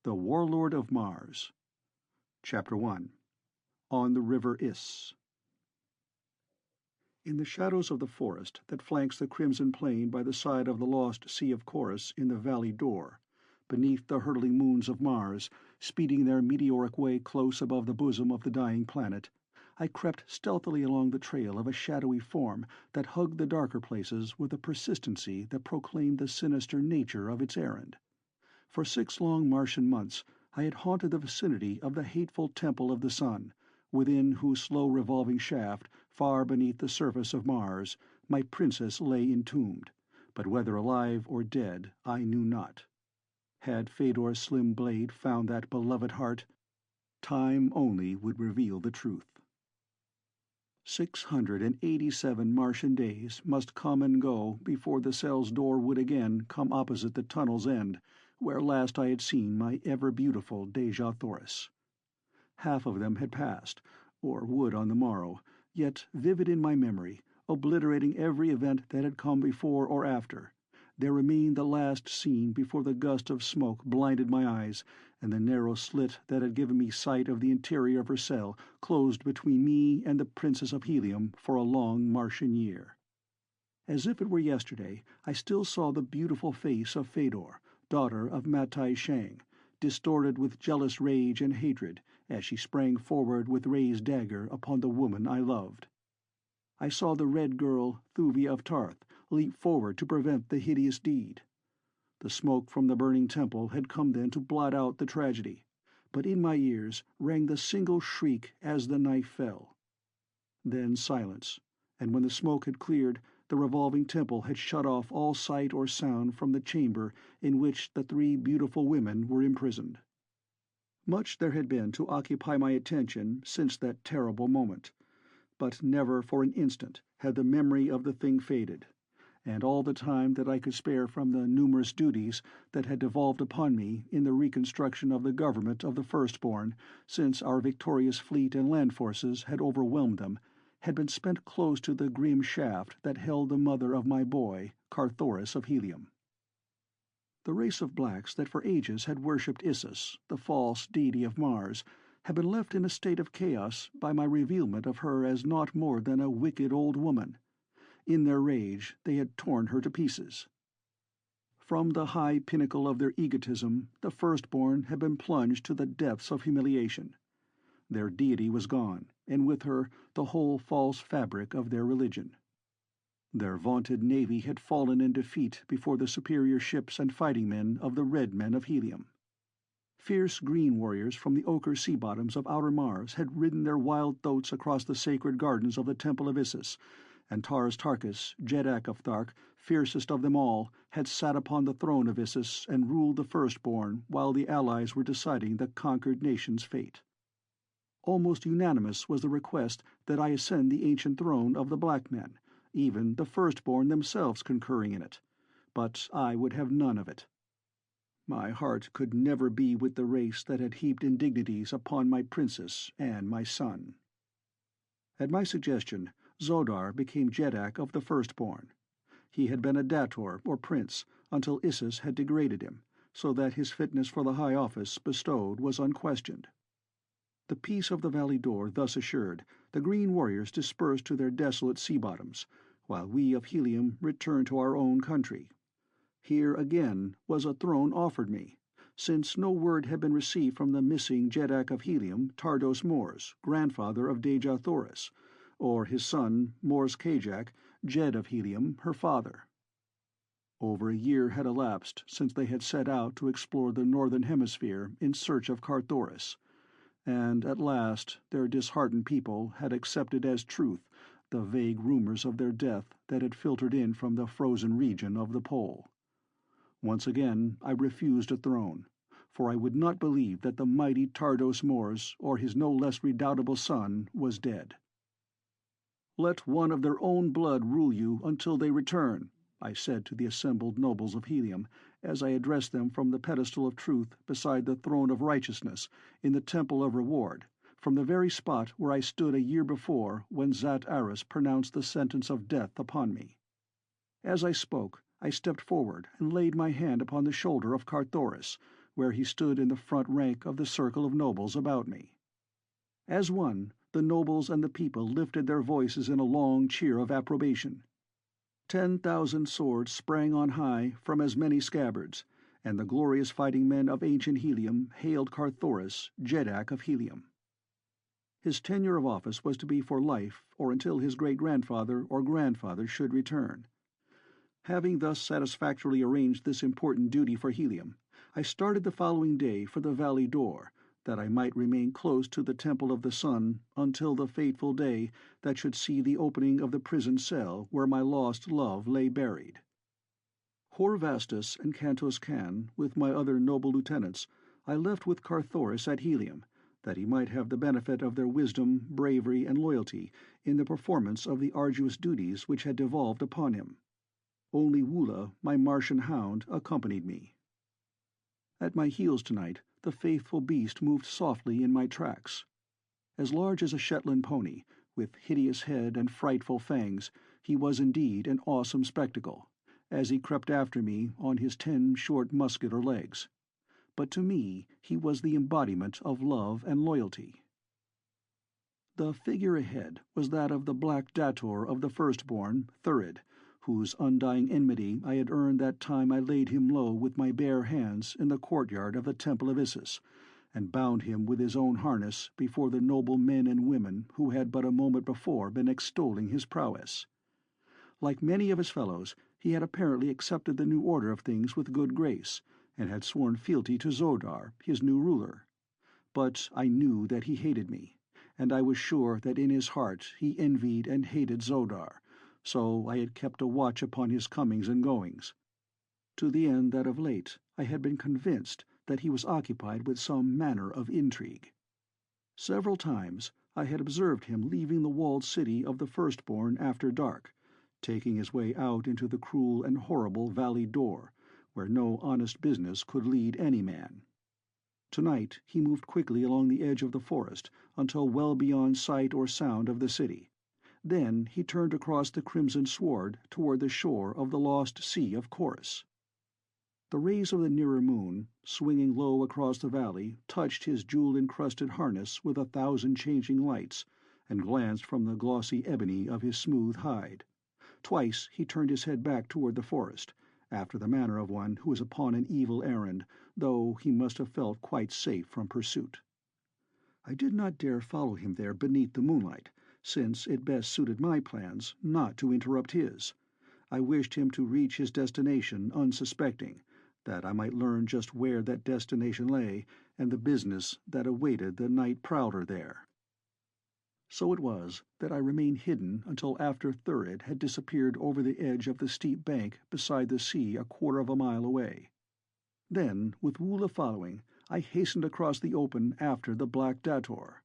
The Warlord of Mars. Chapter 1. On the River Iss. In the shadows of the forest that flanks the crimson plain by the side of the lost Sea of Chorus in the Valley Door, beneath the hurtling moons of Mars, speeding their meteoric way close above the bosom of the dying planet, I crept stealthily along the trail of a shadowy form that hugged the darker places with a persistency that proclaimed the sinister nature of its errand. For 6 long Martian months I had haunted the vicinity of the hateful Temple of the Sun, within whose slow revolving shaft, far beneath the surface of Mars, my princess lay entombed, but whether alive or dead I knew not. Had Phaidor's slim blade found that beloved heart? Time only would reveal the truth. 687 Martian days must come and go before the cell's door would again come opposite the tunnel's end, where last I had seen my ever-beautiful Dejah Thoris. Half of them had passed, or would on the morrow, yet vivid in my memory, obliterating every event that had come before or after, there remained the last scene before the gust of smoke blinded my eyes, and the narrow slit that had given me sight of the interior of her cell closed between me and the Princess of Helium for a long Martian year. As if it were yesterday, I still saw the beautiful face of Phaidor, daughter of Matai Shang, distorted with jealous rage and hatred as she sprang forward with raised dagger upon the woman I loved. I saw the red girl Thuvia of Ptarth leap forward to prevent the hideous deed. The smoke from the burning temple had come then to blot out the tragedy, but in my ears rang the single shriek as the knife fell. Then silence, and when the smoke had cleared, the revolving temple had shut off all sight or sound from the chamber in which the 3 beautiful women were imprisoned. Much there had been to occupy my attention since that terrible moment, but never for an instant had the memory of the thing faded, and all the time that I could spare from the numerous duties that had devolved upon me in the reconstruction of the government of the Firstborn, since our victorious fleet and land forces had overwhelmed them, had been spent close to the grim shaft that held the mother of my boy, Carthoris of Helium. The race of blacks that for ages had worshipped Issus, the false deity of Mars, had been left in a state of chaos by my revealment of her as naught more than a wicked old woman. In their rage they had torn her to pieces. From the high pinnacle of their egotism, the Firstborn had been plunged to the depths of humiliation. Their deity was gone, and with her the whole false fabric of their religion. Their vaunted navy had fallen in defeat before the superior ships and fighting men of the Red Men of Helium. Fierce green warriors from the ochre sea bottoms of outer Mars had ridden their wild thoats across the sacred gardens of the Temple of Issus, and Tarkus, Jeddak of Thark, fiercest of them all, had sat upon the throne of Issus and ruled the Firstborn while the allies were deciding the conquered nation's fate. Almost unanimous was the request that I ascend the ancient throne of the black men, even the Firstborn themselves concurring in it, but I would have none of it. My heart could never be with the race that had heaped indignities upon my princess and my son. At my suggestion, Xodar became Jeddak of the Firstborn. He had been a dator, or prince, until Issus had degraded him, so that his fitness for the high office bestowed was unquestioned. The peace of the Valley Door thus assured, the green warriors dispersed to their desolate sea bottoms, while we of Helium returned to our own country. Here again was a throne offered me, since no word had been received from the missing Jeddak of Helium, Tardos Mors, grandfather of Dejah Thoris, or his son, Mors Kajak, Jed of Helium, her father. Over a year had elapsed since they had set out to explore the northern hemisphere in search of Carthoris, and at last their disheartened people had accepted as truth the vague rumors of their death that had filtered in from the frozen region of the pole. Once again I refused a throne, for I would not believe that the mighty Tardos Mors or his no less redoubtable son was dead. "Let one of their own blood rule you until they return," I said to the assembled nobles of Helium, as I addressed them from the pedestal of truth beside the throne of righteousness in the temple of reward, from the very spot where I stood a year before when Zat Aris pronounced the sentence of death upon me. As I spoke, I stepped forward and laid my hand upon the shoulder of Carthoris, where he stood in the front rank of the circle of nobles about me. As one, the nobles and the people lifted their voices in a long cheer of approbation. 10,000 swords sprang on high from as many scabbards, and the glorious fighting men of ancient Helium hailed Carthoris, Jeddak of Helium. His tenure of office was to be for life, or until his great-grandfather or grandfather should return. Having thus satisfactorily arranged this important duty for Helium, I started the following day for the valley door, that I might remain close to the Temple of the Sun until the fateful day that should see the opening of the prison cell where my lost love lay buried. Horvastus and Cantos Can, with my other noble lieutenants, I left with Carthoris at Helium, that he might have the benefit of their wisdom, bravery, and loyalty in the performance of the arduous duties which had devolved upon him. Only Woola, my Martian hound, accompanied me. At my heels tonight, the faithful beast moved softly in my tracks. As large as a Shetland pony, with hideous head and frightful fangs, he was indeed an awesome spectacle, as he crept after me on his 10 short muscular legs. But to me he was the embodiment of love and loyalty. The figure ahead was that of the Black Dator of the Firstborn, Thurid, whose undying enmity I had earned that time I laid him low with my bare hands in the courtyard of the Temple of Issus, and bound him with his own harness before the noble men and women who had but a moment before been extolling his prowess. Like many of his fellows, he had apparently accepted the new order of things with good grace, and had sworn fealty to Xodar, his new ruler. But I knew that he hated me, and I was sure that in his heart he envied and hated Xodar, so I had kept a watch upon his comings and goings, to the end that of late I had been convinced that he was occupied with some manner of intrigue. Several times I had observed him leaving the walled city of the Firstborn after dark, taking his way out into the cruel and horrible valley door, where no honest business could lead any man. Tonight he moved quickly along the edge of the forest until well beyond sight or sound of the city. Then he turned across the crimson sward toward the shore of the lost sea of Chorus. The rays of the nearer moon, swinging low across the valley, touched his jewel-encrusted harness with 1,000 changing lights, and glanced from the glossy ebony of his smooth hide. Twice he turned his head back toward the forest, after the manner of one who is upon an evil errand, though he must have felt quite safe from pursuit. I did not dare follow him there beneath the moonlight, since it best suited my plans not to interrupt his. I wished him to reach his destination unsuspecting, that I might learn just where that destination lay, and the business that awaited the night prowler there. So it was that I remained hidden until after Thurid had disappeared over the edge of the steep bank beside the sea a quarter of a mile away. Then, with Woola following, I hastened across the open after the Black Dator.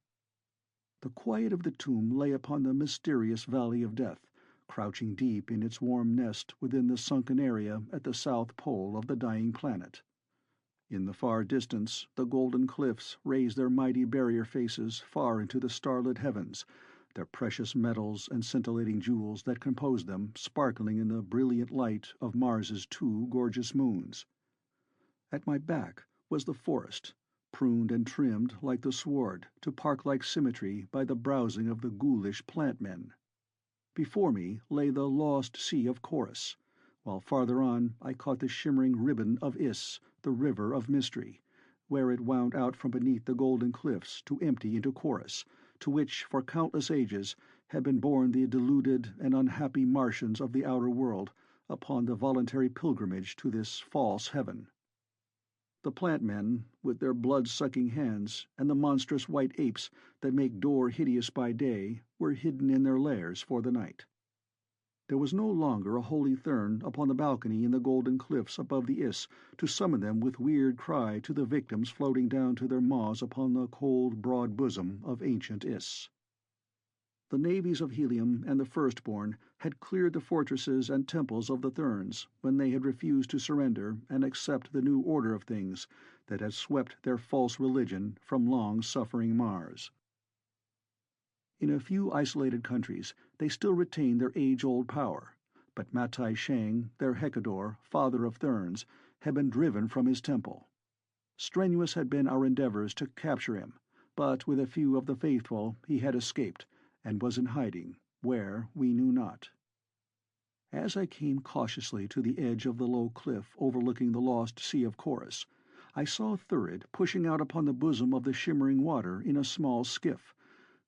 The quiet of the tomb lay upon the mysterious valley of death, crouching deep in its warm nest within the sunken area at the south pole of the dying planet. In the far distance, the golden cliffs raised their mighty barrier faces far into the starlit heavens, their precious metals and scintillating jewels that composed them sparkling in the brilliant light of Mars's 2 gorgeous moons. At my back was the forest, pruned and trimmed like the sward to park-like symmetry by the browsing of the ghoulish plant-men. Before me lay the lost sea of Chorus, while farther on I caught the shimmering ribbon of Iss, the river of mystery, where it wound out from beneath the golden cliffs to empty into Chorus, to which for countless ages had been borne the deluded and unhappy Martians of the outer world upon the voluntary pilgrimage to this false heaven. The plant-men, with their blood-sucking hands, and the monstrous white apes that make Dor hideous by day, were hidden in their lairs for the night. There was no longer a Holy Thern upon the balcony in the golden cliffs above the Iss to summon them with weird cry to the victims floating down to their maws upon the cold, broad bosom of ancient Iss. The navies of Helium and the Firstborn had cleared the fortresses and temples of the therns when they had refused to surrender and accept the new order of things that had swept their false religion from long-suffering Mars. In a few isolated countries they still retained their age-old power, but Matai Shang, their Hekkador, father of therns, had been driven from his temple. Strenuous had been our endeavors to capture him, but with a few of the faithful he had escaped, and was in hiding, where we knew not. As I came cautiously to the edge of the low cliff overlooking the lost Sea of Chorus, I saw Thurid pushing out upon the bosom of the shimmering water in a small skiff,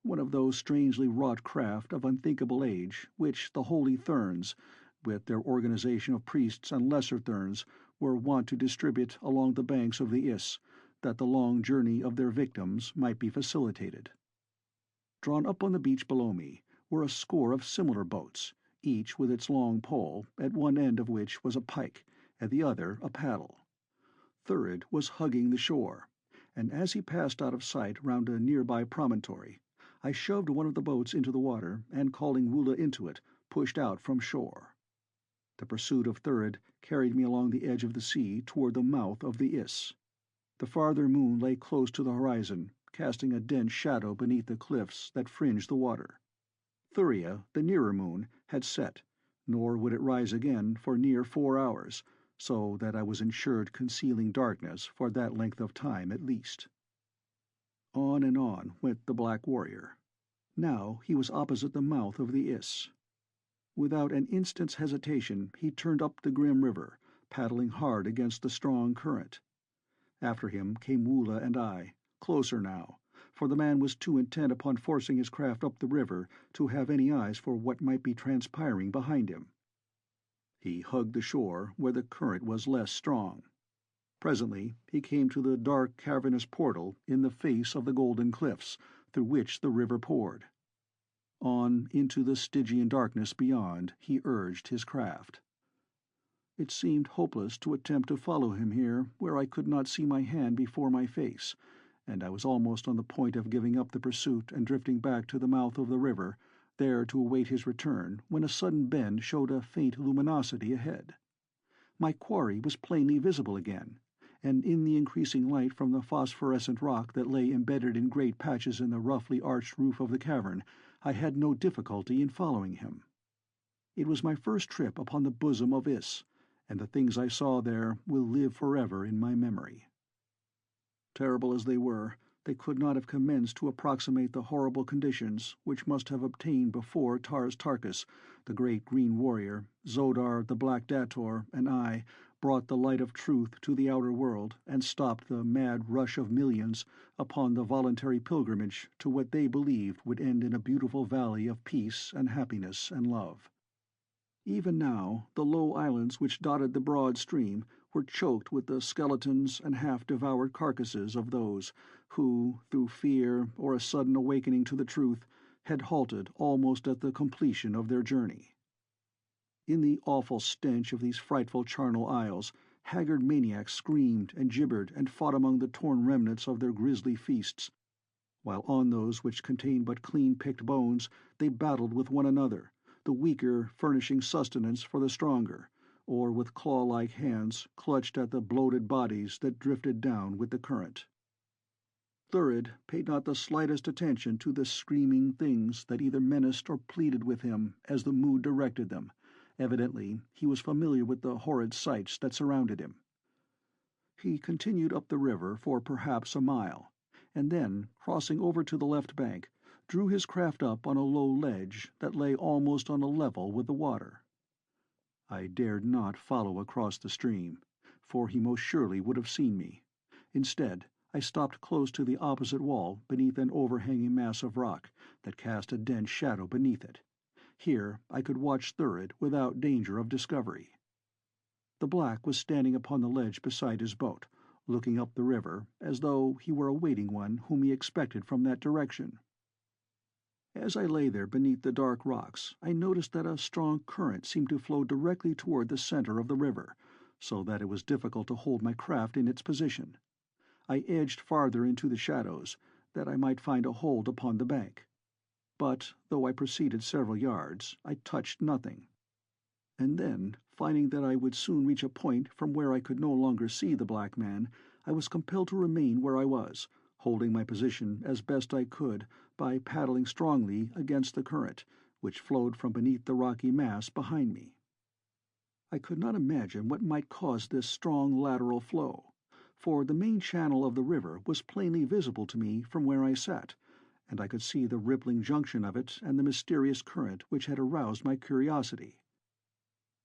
one of those strangely wrought craft of unthinkable age which the Holy Therns, with their organization of priests and lesser therns, were wont to distribute along the banks of the Iss, that the long journey of their victims might be facilitated. Drawn up on the beach below me were a score of similar boats, each with its long pole, at one end of which was a pike, at the other a paddle. Thurid was hugging the shore, and as he passed out of sight round a nearby promontory, I shoved one of the boats into the water, and calling Woola into it, pushed out from shore. The pursuit of Thurid carried me along the edge of the sea toward the mouth of the Iss. The farther moon lay close to the horizon, casting a dense shadow beneath the cliffs that fringed the water. Thuvia, the nearer moon, had set, nor would it rise again for near 4 hours, so that I was ensured concealing darkness for that length of time at least. On and on went the black warrior. Now he was opposite the mouth of the Iss. Without an instant's hesitation he turned up the grim river, paddling hard against the strong current. After him came Woola and I, closer now, for the man was too intent upon forcing his craft up the river to have any eyes for what might be transpiring behind him. He hugged the shore where the current was less strong. Presently he came to the dark cavernous portal in the face of the golden cliffs, through which the river poured. On into the Stygian darkness beyond he urged his craft. It seemed hopeless to attempt to follow him here, where I could not see my hand before my face, and I was almost on the point of giving up the pursuit and drifting back to the mouth of the river, there to await his return, when a sudden bend showed a faint luminosity ahead. My quarry was plainly visible again, and in the increasing light from the phosphorescent rock that lay embedded in great patches in the roughly arched roof of the cavern, I had no difficulty in following him. It was my first trip upon the bosom of Iss, and the things I saw there will live forever in my memory. Terrible as they were, they could not have commenced to approximate the horrible conditions which must have obtained before Tarkas, the great green warrior, Xodar the Black Dator, and I brought the light of truth to the outer world and stopped the mad rush of millions upon the voluntary pilgrimage to what they believed would end in a beautiful valley of peace and happiness and love. Even now the low islands which dotted the broad stream were choked with the skeletons and half-devoured carcasses of those who, through fear or a sudden awakening to the truth, had halted almost at the completion of their journey. In the awful stench of these frightful charnel isles, haggard maniacs screamed and gibbered and fought among the torn remnants of their grisly feasts, while on those which contained but clean-picked bones they battled with one another, the weaker furnishing sustenance for the stronger, or with claw-like hands clutched at the bloated bodies that drifted down with the current. Thurid paid not the slightest attention to the screaming things that either menaced or pleaded with him as the mood directed them. Evidently he was familiar with the horrid sights that surrounded him. He continued up the river for perhaps a mile, and then, crossing over to the left bank, drew his craft up on a low ledge that lay almost on a level with the water. I dared not follow across the stream, for he most surely would have seen me. Instead, I stopped close to the opposite wall beneath an overhanging mass of rock that cast a dense shadow beneath it. Here I could watch Thurid without danger of discovery. The black was standing upon the ledge beside his boat, looking up the river as though he were awaiting one whom he expected from that direction. As I lay there beneath the dark rocks, I noticed that a strong current seemed to flow directly toward the center of the river, so that it was difficult to hold my craft in its position. I edged farther into the shadows, that I might find a hold upon the bank. But, though I proceeded several yards, I touched nothing. And then, finding that I would soon reach a point from where I could no longer see the black man, I was compelled to remain where I was, holding my position as best I could by paddling strongly against the current, which flowed from beneath the rocky mass behind me. I could not imagine what might cause this strong lateral flow, for the main channel of the river was plainly visible to me from where I sat, and I could see the rippling junction of it and the mysterious current which had aroused my curiosity.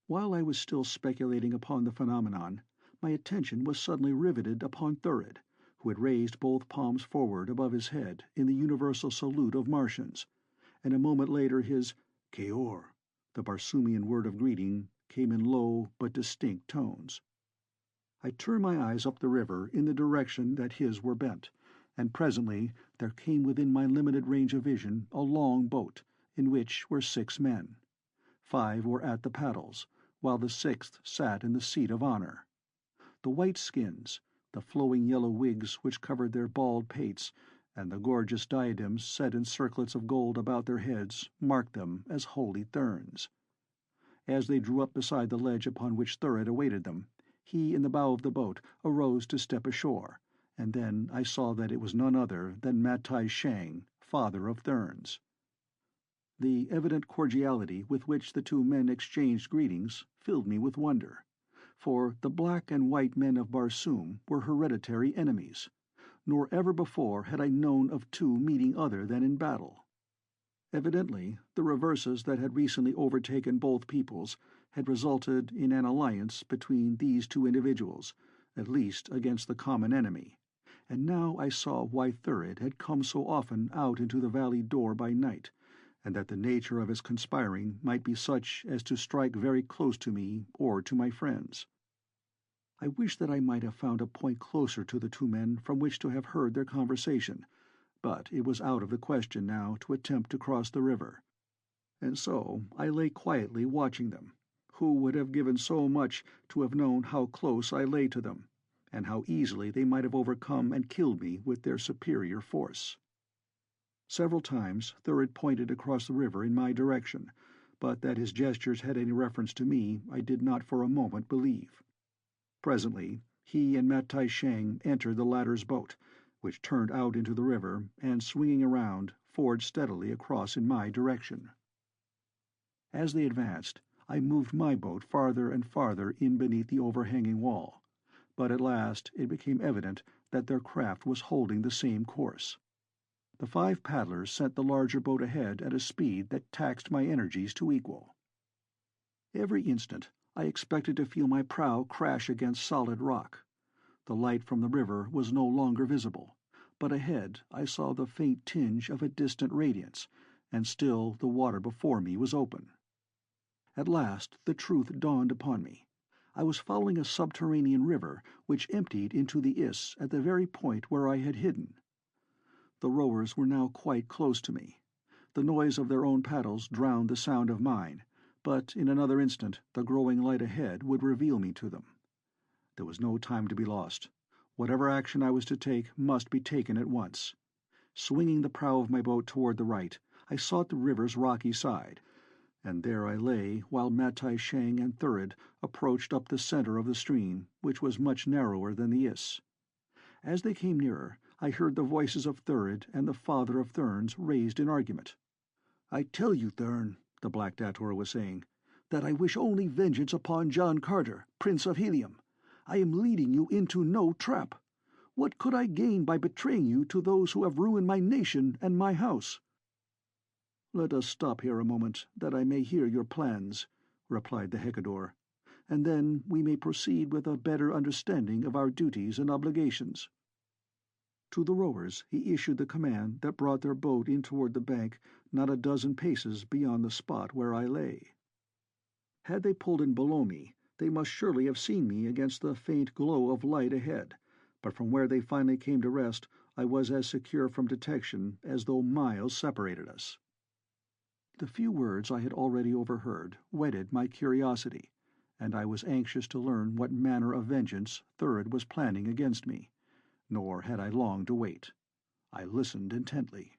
While I was still speculating upon the phenomenon, my attention was suddenly riveted upon Thurid, who had raised both palms forward above his head in the universal salute of Martians, and a moment later his "Kaor," the Barsoomian word of greeting, came in low but distinct tones. I turned my eyes up the river in the direction that his were bent, and presently there came within my limited range of vision a long boat, in which were 6 men. 5 were at the paddles, while the 6th sat in the seat of honor. The white skins, the flowing yellow wigs which covered their bald pates, and the gorgeous diadems set in circlets of gold about their heads marked them as Holy Therns. As they drew up beside the ledge upon which Thurid awaited them, he in the bow of the boat arose to step ashore, and then I saw that it was none other than Matai Shang, father of Therns. The evident cordiality with which the 2 men exchanged greetings filled me with wonder, for the black and white men of Barsoom were hereditary enemies, nor ever before had I known of 2 meeting other than in battle. Evidently, the reverses that had recently overtaken both peoples had resulted in an alliance between these 2 individuals, at least against the common enemy, and now I saw why Thurid had come so often out into the valley door by night, and that the nature of his conspiring might be such as to strike very close to me or to my friends. I wish that I might have found a point closer to the 2 men from which to have heard their conversation, but it was out of the question now to attempt to cross the river, and so I lay quietly watching them, who would have given so much to have known how close I lay to them, and how easily they might have overcome and killed me with their superior force. Several times Thurid pointed across the river in my direction, but that his gestures had any reference to me I did not for a moment believe. Presently he and Matai Shang entered the latter's boat, which turned out into the river and, swinging around, forged steadily across in my direction. As they advanced, I moved my boat farther and farther in beneath the overhanging wall, but at last it became evident that their craft was holding the same course. The 5 paddlers sent the larger boat ahead at a speed that taxed my energies to equal. Every instant I expected to feel my prow crash against solid rock. The light from the river was no longer visible, but ahead I saw the faint tinge of a distant radiance, and still the water before me was open. At last the truth dawned upon me. I was following a subterranean river which emptied into the Iss at the very point where I had hidden. The rowers were now quite close to me. The noise of their own paddles drowned the sound of mine, but in another instant the growing light ahead would reveal me to them. There was no time to be lost. Whatever action I was to take must be taken at once. Swinging the prow of my boat toward the right, I sought the river's rocky side, and there I lay while Matai Shang and Thurid approached up the center of the stream, which was much narrower than the Iss. As they came nearer, I heard the voices of Thurid and the father of Therns raised in argument. "I tell you, Thern," the Black Dator was saying, "that I wish only vengeance upon John Carter, Prince of Helium. I am leading you into no trap. What could I gain by betraying you to those who have ruined my nation and my house?" "Let us stop here a moment, that I may hear your plans," replied the Hekkador, "and then we may proceed with a better understanding of our duties and obligations." To the rowers he issued the command that brought their boat in toward the bank not a dozen paces beyond the spot where I lay. Had they pulled in below me, they must surely have seen me against the faint glow of light ahead, but from where they finally came to rest I was as secure from detection as though miles separated us. The few words I had already overheard whetted my curiosity, and I was anxious to learn what manner of vengeance Thurid was planning against me, nor had I long to wait. I listened intently.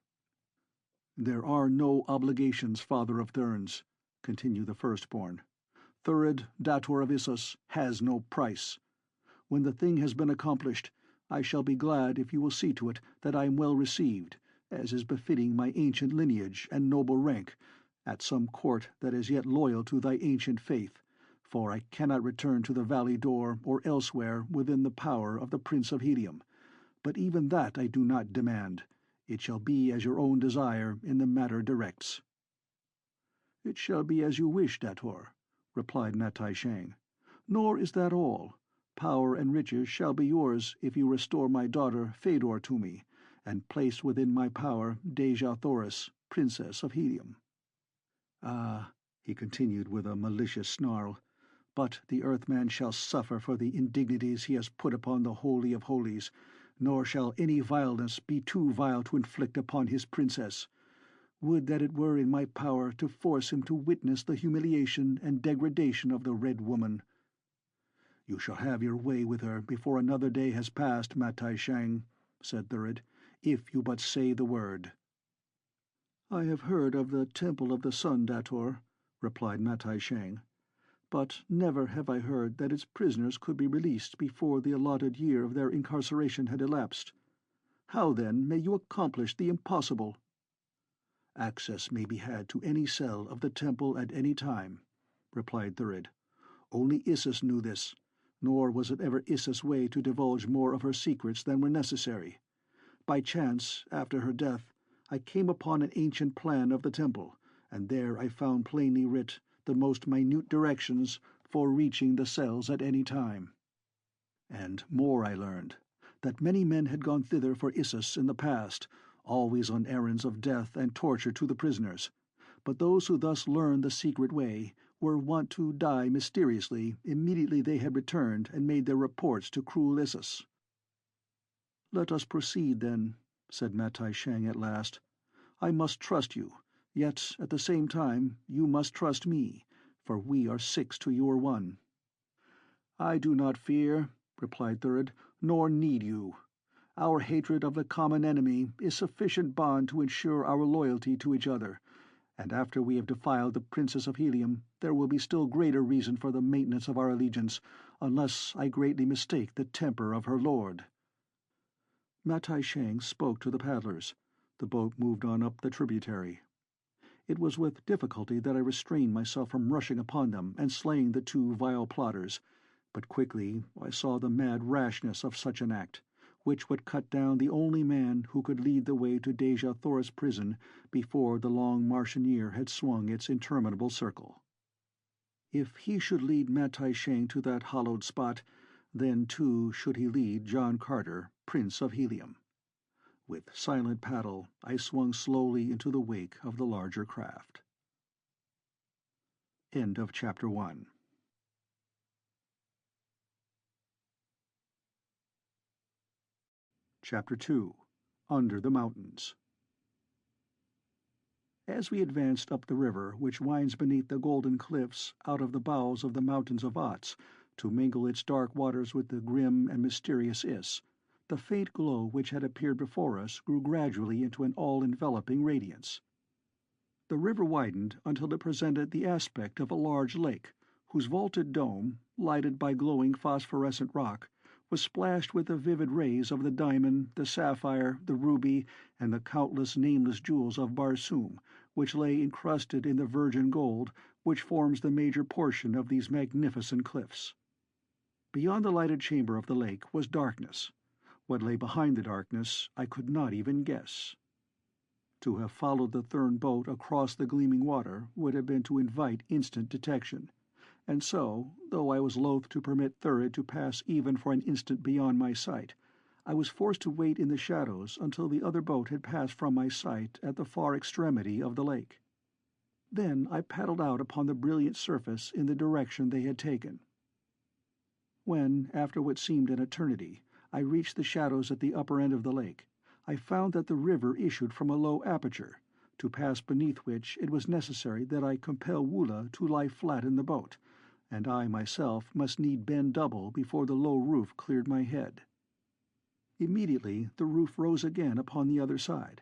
"There are no obligations, Father of Therns," continued the Firstborn. "Thurid, Dator of Issus, has no price. When the thing has been accomplished, I shall be glad if you will see to it that I am well received, as is befitting my ancient lineage and noble rank, at some court that is yet loyal to thy ancient faith, for I cannot return to the valley door or elsewhere within the power of the Prince of Helium. But even that I do not demand. It shall be as your own desire in the matter directs." "It shall be as you wish, Dator," replied Matai Shang. "Nor is that all. Power and riches shall be yours if you restore my daughter Phaidor to me, and place within my power Dejah Thoris, Princess of Helium." "Ah," he continued with a malicious snarl, "but the Earthman shall suffer for the indignities he has put upon the Holy of Holies, nor shall any vileness be too vile to inflict upon his princess. Would that it were in my power to force him to witness the humiliation and degradation of the Red Woman." "You shall have your way with her before another day has passed, Matai Shang," said Thurid, "if you but say the word." "I have heard of the Temple of the Sun, Dator," replied Matai Shang, "but never have I heard that its prisoners could be released before the allotted year of their incarceration had elapsed. How, then, may you accomplish the impossible?" "Access may be had to any cell of the temple at any time," replied Thurid. "Only Issus knew this, nor was it ever Issus' way to divulge more of her secrets than were necessary. By chance, after her death, I came upon an ancient plan of the temple, and there I found plainly writ the most minute directions for reaching the cells at any time. And more I learned, that many men had gone thither for Issus in the past, always on errands of death and torture to the prisoners, but those who thus learned the secret way were wont to die mysteriously immediately they had returned and made their reports to cruel Issus. "Let us proceed, then," said Matai Shang at last. "I must trust you, yet at the same time you must trust me, for we are 6 to your 1. "I do not fear," replied Thurid, "nor need you. Our hatred of the common enemy is sufficient bond to ensure our loyalty to each other, and after we have defiled the Princess of Helium, there will be still greater reason for the maintenance of our allegiance, unless I greatly mistake the temper of her lord." Matai Shang spoke to the paddlers. The boat moved on up the tributary. It was with difficulty that I restrained myself from rushing upon them and slaying the 2 vile plotters, but quickly I saw the mad rashness of such an act, which would cut down the only man who could lead the way to Dejah Thoris prison before the long Martian year had swung its interminable circle. If he should lead Matai Shang to that hallowed spot, then too should he lead John Carter, Prince of Helium. With silent paddle I swung slowly into the wake of the larger craft. End of Chapter 1. Chapter 2. Under the Mountains. As we advanced up the river which winds beneath the golden cliffs out of the bowels of the mountains of Otz, to mingle its dark waters with the grim and mysterious Iss, the faint glow which had appeared before us grew gradually into an all-enveloping radiance. The river widened until it presented the aspect of a large lake, whose vaulted dome, lighted by glowing phosphorescent rock, was splashed with the vivid rays of the diamond, the sapphire, the ruby, and the countless nameless jewels of Barsoom, which lay encrusted in the virgin gold which forms the major portion of these magnificent cliffs. Beyond the lighted chamber of the lake was darkness. What lay behind the darkness I could not even guess. To have followed the Thern boat across the gleaming water would have been to invite instant detection, and so, though I was loath to permit Thurid to pass even for an instant beyond my sight, I was forced to wait in the shadows until the other boat had passed from my sight at the far extremity of the lake. Then I paddled out upon the brilliant surface in the direction they had taken. When, after what seemed an eternity, I reached the shadows at the upper end of the lake, I found that the river issued from a low aperture, to pass beneath which it was necessary that I compel Wula to lie flat in the boat, and I myself must need bend double before the low roof cleared my head. Immediately the roof rose again upon the other side,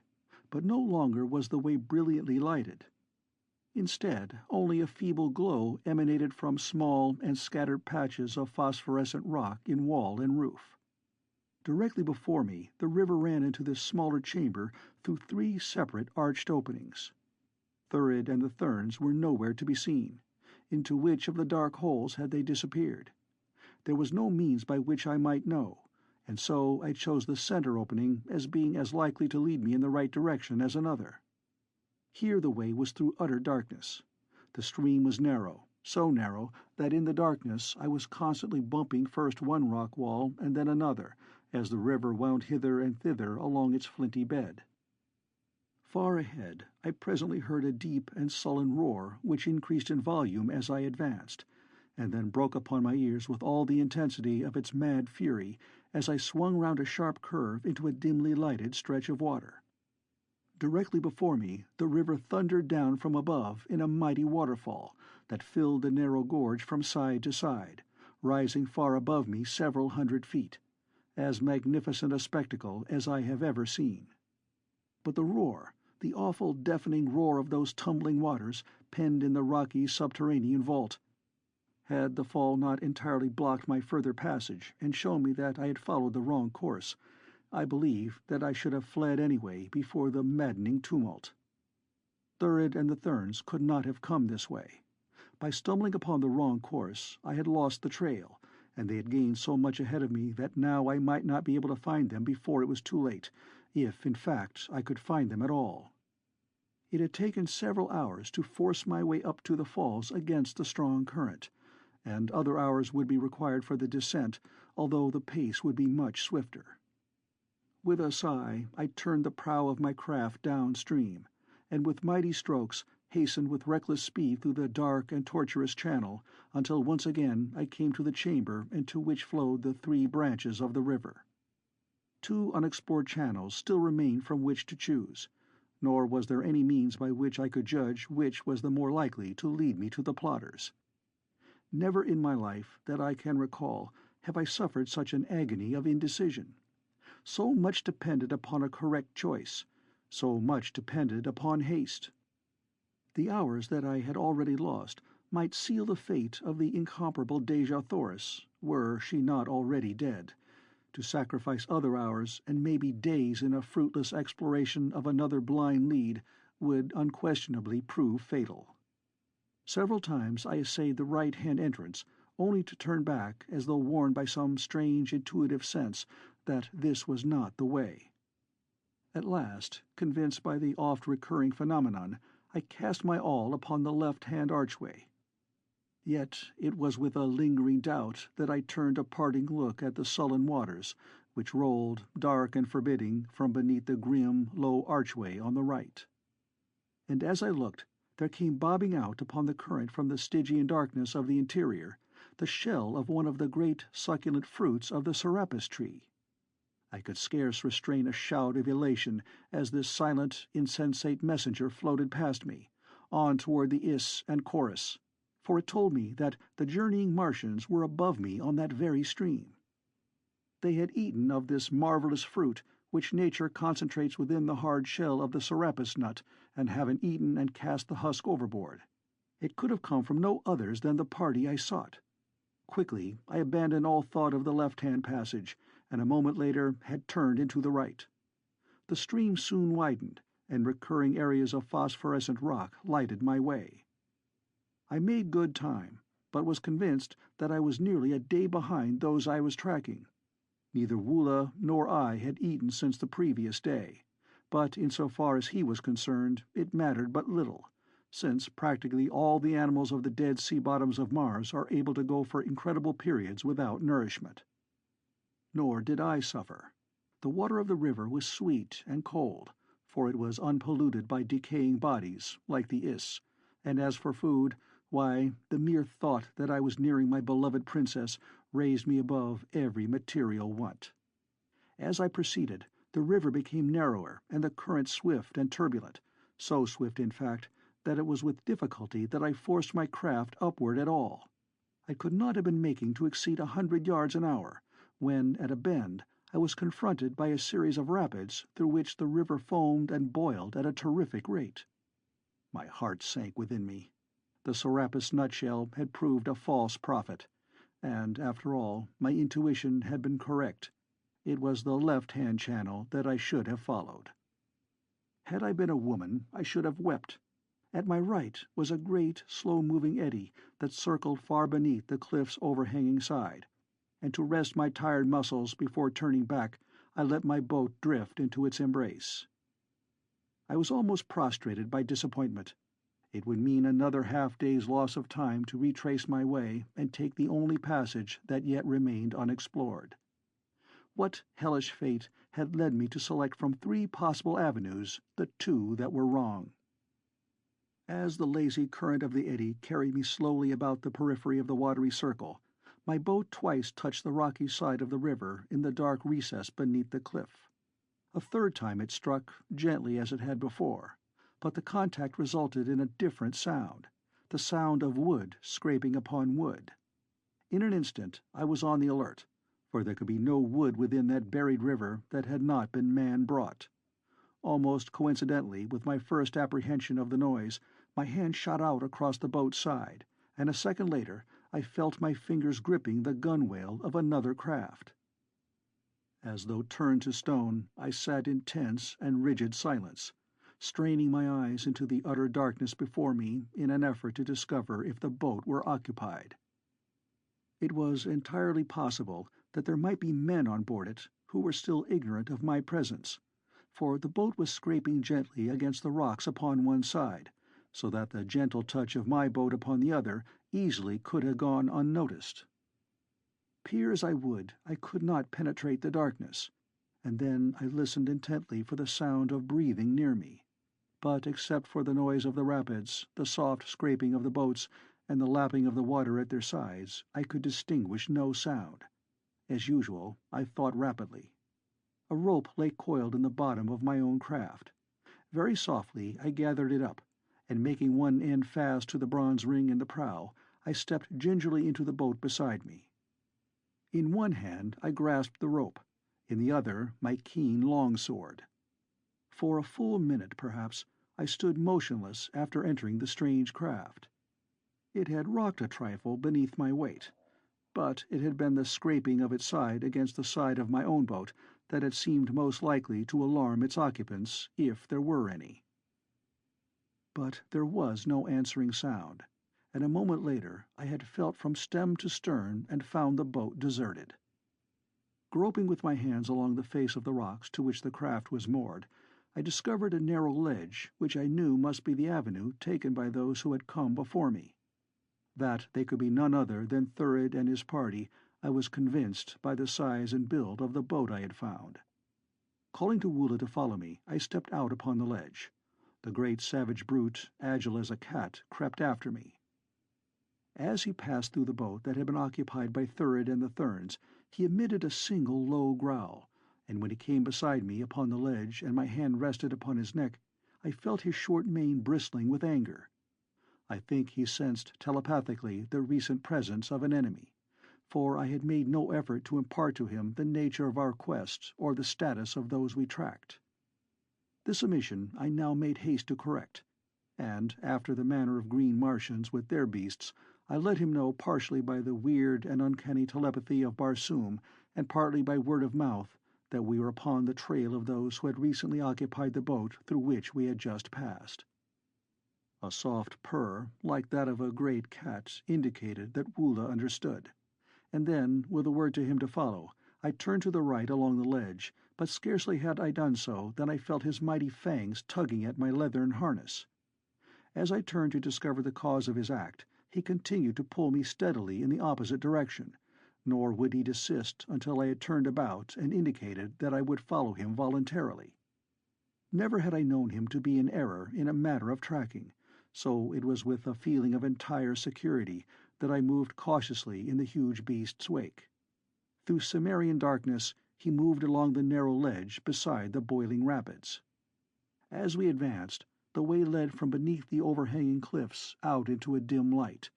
but no longer was the way brilliantly lighted. Instead, only a feeble glow emanated from small and scattered patches of phosphorescent rock in wall and roof. Directly before me the river ran into this smaller chamber through 3 separate arched openings. Thurid and the Therns were nowhere to be seen. Into which of the dark holes had they disappeared? There was no means by which I might know, and so I chose the center opening as being as likely to lead me in the right direction as another. Here the way was through utter darkness. The stream was narrow, so narrow that in the darkness I was constantly bumping first one rock wall and then another, as the river wound hither and thither along its flinty bed. Far ahead I presently heard a deep and sullen roar which increased in volume as I advanced, and then broke upon my ears with all the intensity of its mad fury as I swung round a sharp curve into a dimly lighted stretch of water. Directly before me the river thundered down from above in a mighty waterfall that filled the narrow gorge from side to side, rising far above me several 100 feet, as magnificent a spectacle as I have ever seen. But the roar, the awful deafening roar of those tumbling waters penned in the rocky subterranean vault, had the fall not entirely blocked my further passage and shown me that I had followed the wrong course, I believe that I should have fled anyway before the maddening tumult. Thurid and the Therns could not have come this way. By stumbling upon the wrong course, I had lost the trail, and they had gained so much ahead of me that now I might not be able to find them before it was too late, if, in fact, I could find them at all. It had taken several hours to force my way up to the falls against the strong current, and other hours would be required for the descent, although the pace would be much swifter. With a sigh, I turned the prow of my craft downstream, and with mighty strokes hastened with reckless speed through the dark and tortuous channel until once again I came to the chamber into which flowed the 3 branches of the river. 2 unexplored channels still remained from which to choose, nor was there any means by which I could judge which was the more likely to lead me to the plotters. Never in my life, that I can recall, have I suffered such an agony of indecision. So much depended upon a correct choice, so much depended upon haste. The hours that I had already lost might seal the fate of the incomparable Dejah Thoris, were she not already dead. To sacrifice other hours and maybe days in a fruitless exploration of another blind lead would unquestionably prove fatal. Several times I essayed the right-hand entrance, only to turn back as though warned by some strange intuitive sense that this was not the way. At last, convinced by the oft-recurring phenomenon, I cast my all upon the left-hand archway. Yet it was with a lingering doubt that I turned a parting look at the sullen waters, which rolled, dark and forbidding, from beneath the grim, low archway on the right. And as I looked, there came bobbing out upon the current from the Stygian darkness of the interior the shell of one of the great succulent fruits of the serapis tree. I could scarce restrain a shout of elation as this silent, insensate messenger floated past me, on toward the Iss and Chorus, for it told me that the journeying Martians were above me on that very stream. They had eaten of this marvelous fruit which nature concentrates within the hard shell of the serapis nut, and having eaten and cast the husk overboard. It could have come from no others than the party I sought. Quickly I abandoned all thought of the left-hand passage, and a moment later had turned into the right. The stream soon widened, and recurring areas of phosphorescent rock lighted my way. I made good time, but was convinced that I was nearly a day behind those I was tracking. Neither Woola nor I had eaten since the previous day, but in so far as he was concerned, it mattered but little, since practically all the animals of the dead sea bottoms of Mars are able to go for incredible periods without nourishment. Nor did I suffer. The water of the river was sweet and cold, for it was unpolluted by decaying bodies, like the Iss, and as for food, why, the mere thought that I was nearing my beloved princess raised me above every material want. As I proceeded, the river became narrower and the current swift and turbulent, so swift, in fact, that it was with difficulty that I forced my craft upward at all. I could not have been making to exceed 100 yards an hour, when, at a bend, I was confronted by a series of rapids through which the river foamed and boiled at a terrific rate. My heart sank within me. The serapis nutshell had proved a false prophet, and, after all, my intuition had been correct. It was the left-hand channel that I should have followed. Had I been a woman, I should have wept, At my right was a great, slow-moving eddy that circled far beneath the cliff's overhanging side, and to rest my tired muscles before turning back, I let my boat drift into its embrace. I was almost prostrated by disappointment. It would mean another half-day's loss of time to retrace my way and take the only passage that yet remained unexplored. What hellish fate had led me to select from 3 possible avenues the 2 that were wrong? As the lazy current of the eddy carried me slowly about the periphery of the watery circle, my boat twice touched the rocky side of the river in the dark recess beneath the cliff. A third time it struck, gently as it had before, but the contact resulted in a different sound, the sound of wood scraping upon wood. In an instant I was on the alert, for there could be no wood within that buried river that had not been man-brought. Almost coincidentally with my first apprehension of the noise, my hand shot out across the boat's side, and a second later I felt my fingers gripping the gunwale of another craft. As though turned to stone, I sat in tense and rigid silence, straining my eyes into the utter darkness before me in an effort to discover if the boat were occupied. It was entirely possible that there might be men on board it who were still ignorant of my presence, for the boat was scraping gently against the rocks upon one side, so that the gentle touch of my boat upon the other easily could have gone unnoticed. Peer as I would, I could not penetrate the darkness, and then I listened intently for the sound of breathing near me. But except for the noise of the rapids, the soft scraping of the boats, and the lapping of the water at their sides, I could distinguish no sound. As usual, I thought rapidly. A rope lay coiled in the bottom of my own craft. Very softly I gathered it up, and making one end fast to the bronze ring in the prow, I stepped gingerly into the boat beside me. In one hand I grasped the rope, in the other my keen longsword. For a full minute, perhaps, I stood motionless after entering the strange craft. It had rocked a trifle beneath my weight, but it had been the scraping of its side against the side of my own boat that had seemed most likely to alarm its occupants, if there were any. But there was no answering sound, and a moment later I had felt from stem to stern and found the boat deserted. Groping with my hands along the face of the rocks to which the craft was moored, I discovered a narrow ledge which I knew must be the avenue taken by those who had come before me. That they could be none other than Thurid and his party I was convinced by the size and build of the boat I had found. Calling to Woola to follow me, I stepped out upon the ledge. The great savage brute, agile as a cat, crept after me. As he passed through the boat that had been occupied by Thurid and the Therns, he emitted a single low growl, and when he came beside me upon the ledge and my hand rested upon his neck, I felt his short mane bristling with anger. I think he sensed telepathically the recent presence of an enemy, for I had made no effort to impart to him the nature of our quest or the status of those we tracked. This omission I now made haste to correct, and, after the manner of green Martians with their beasts, I let him know partially by the weird and uncanny telepathy of Barsoom, and partly by word of mouth, that we were upon the trail of those who had recently occupied the boat through which we had just passed. A soft purr, like that of a great cat, indicated that Woola understood, and then, with a word to him to follow, I turned to the right along the ledge, but scarcely had I done so than I felt his mighty fangs tugging at my leathern harness. As I turned to discover the cause of his act, he continued to pull me steadily in the opposite direction, nor would he desist until I had turned about and indicated that I would follow him voluntarily. Never had I known him to be in error in a matter of tracking, so it was with a feeling of entire security that I moved cautiously in the huge beast's wake. Through Cimmerian darkness he moved along the narrow ledge beside the boiling rapids. As we advanced, the way led from beneath the overhanging cliffs out into a dim light,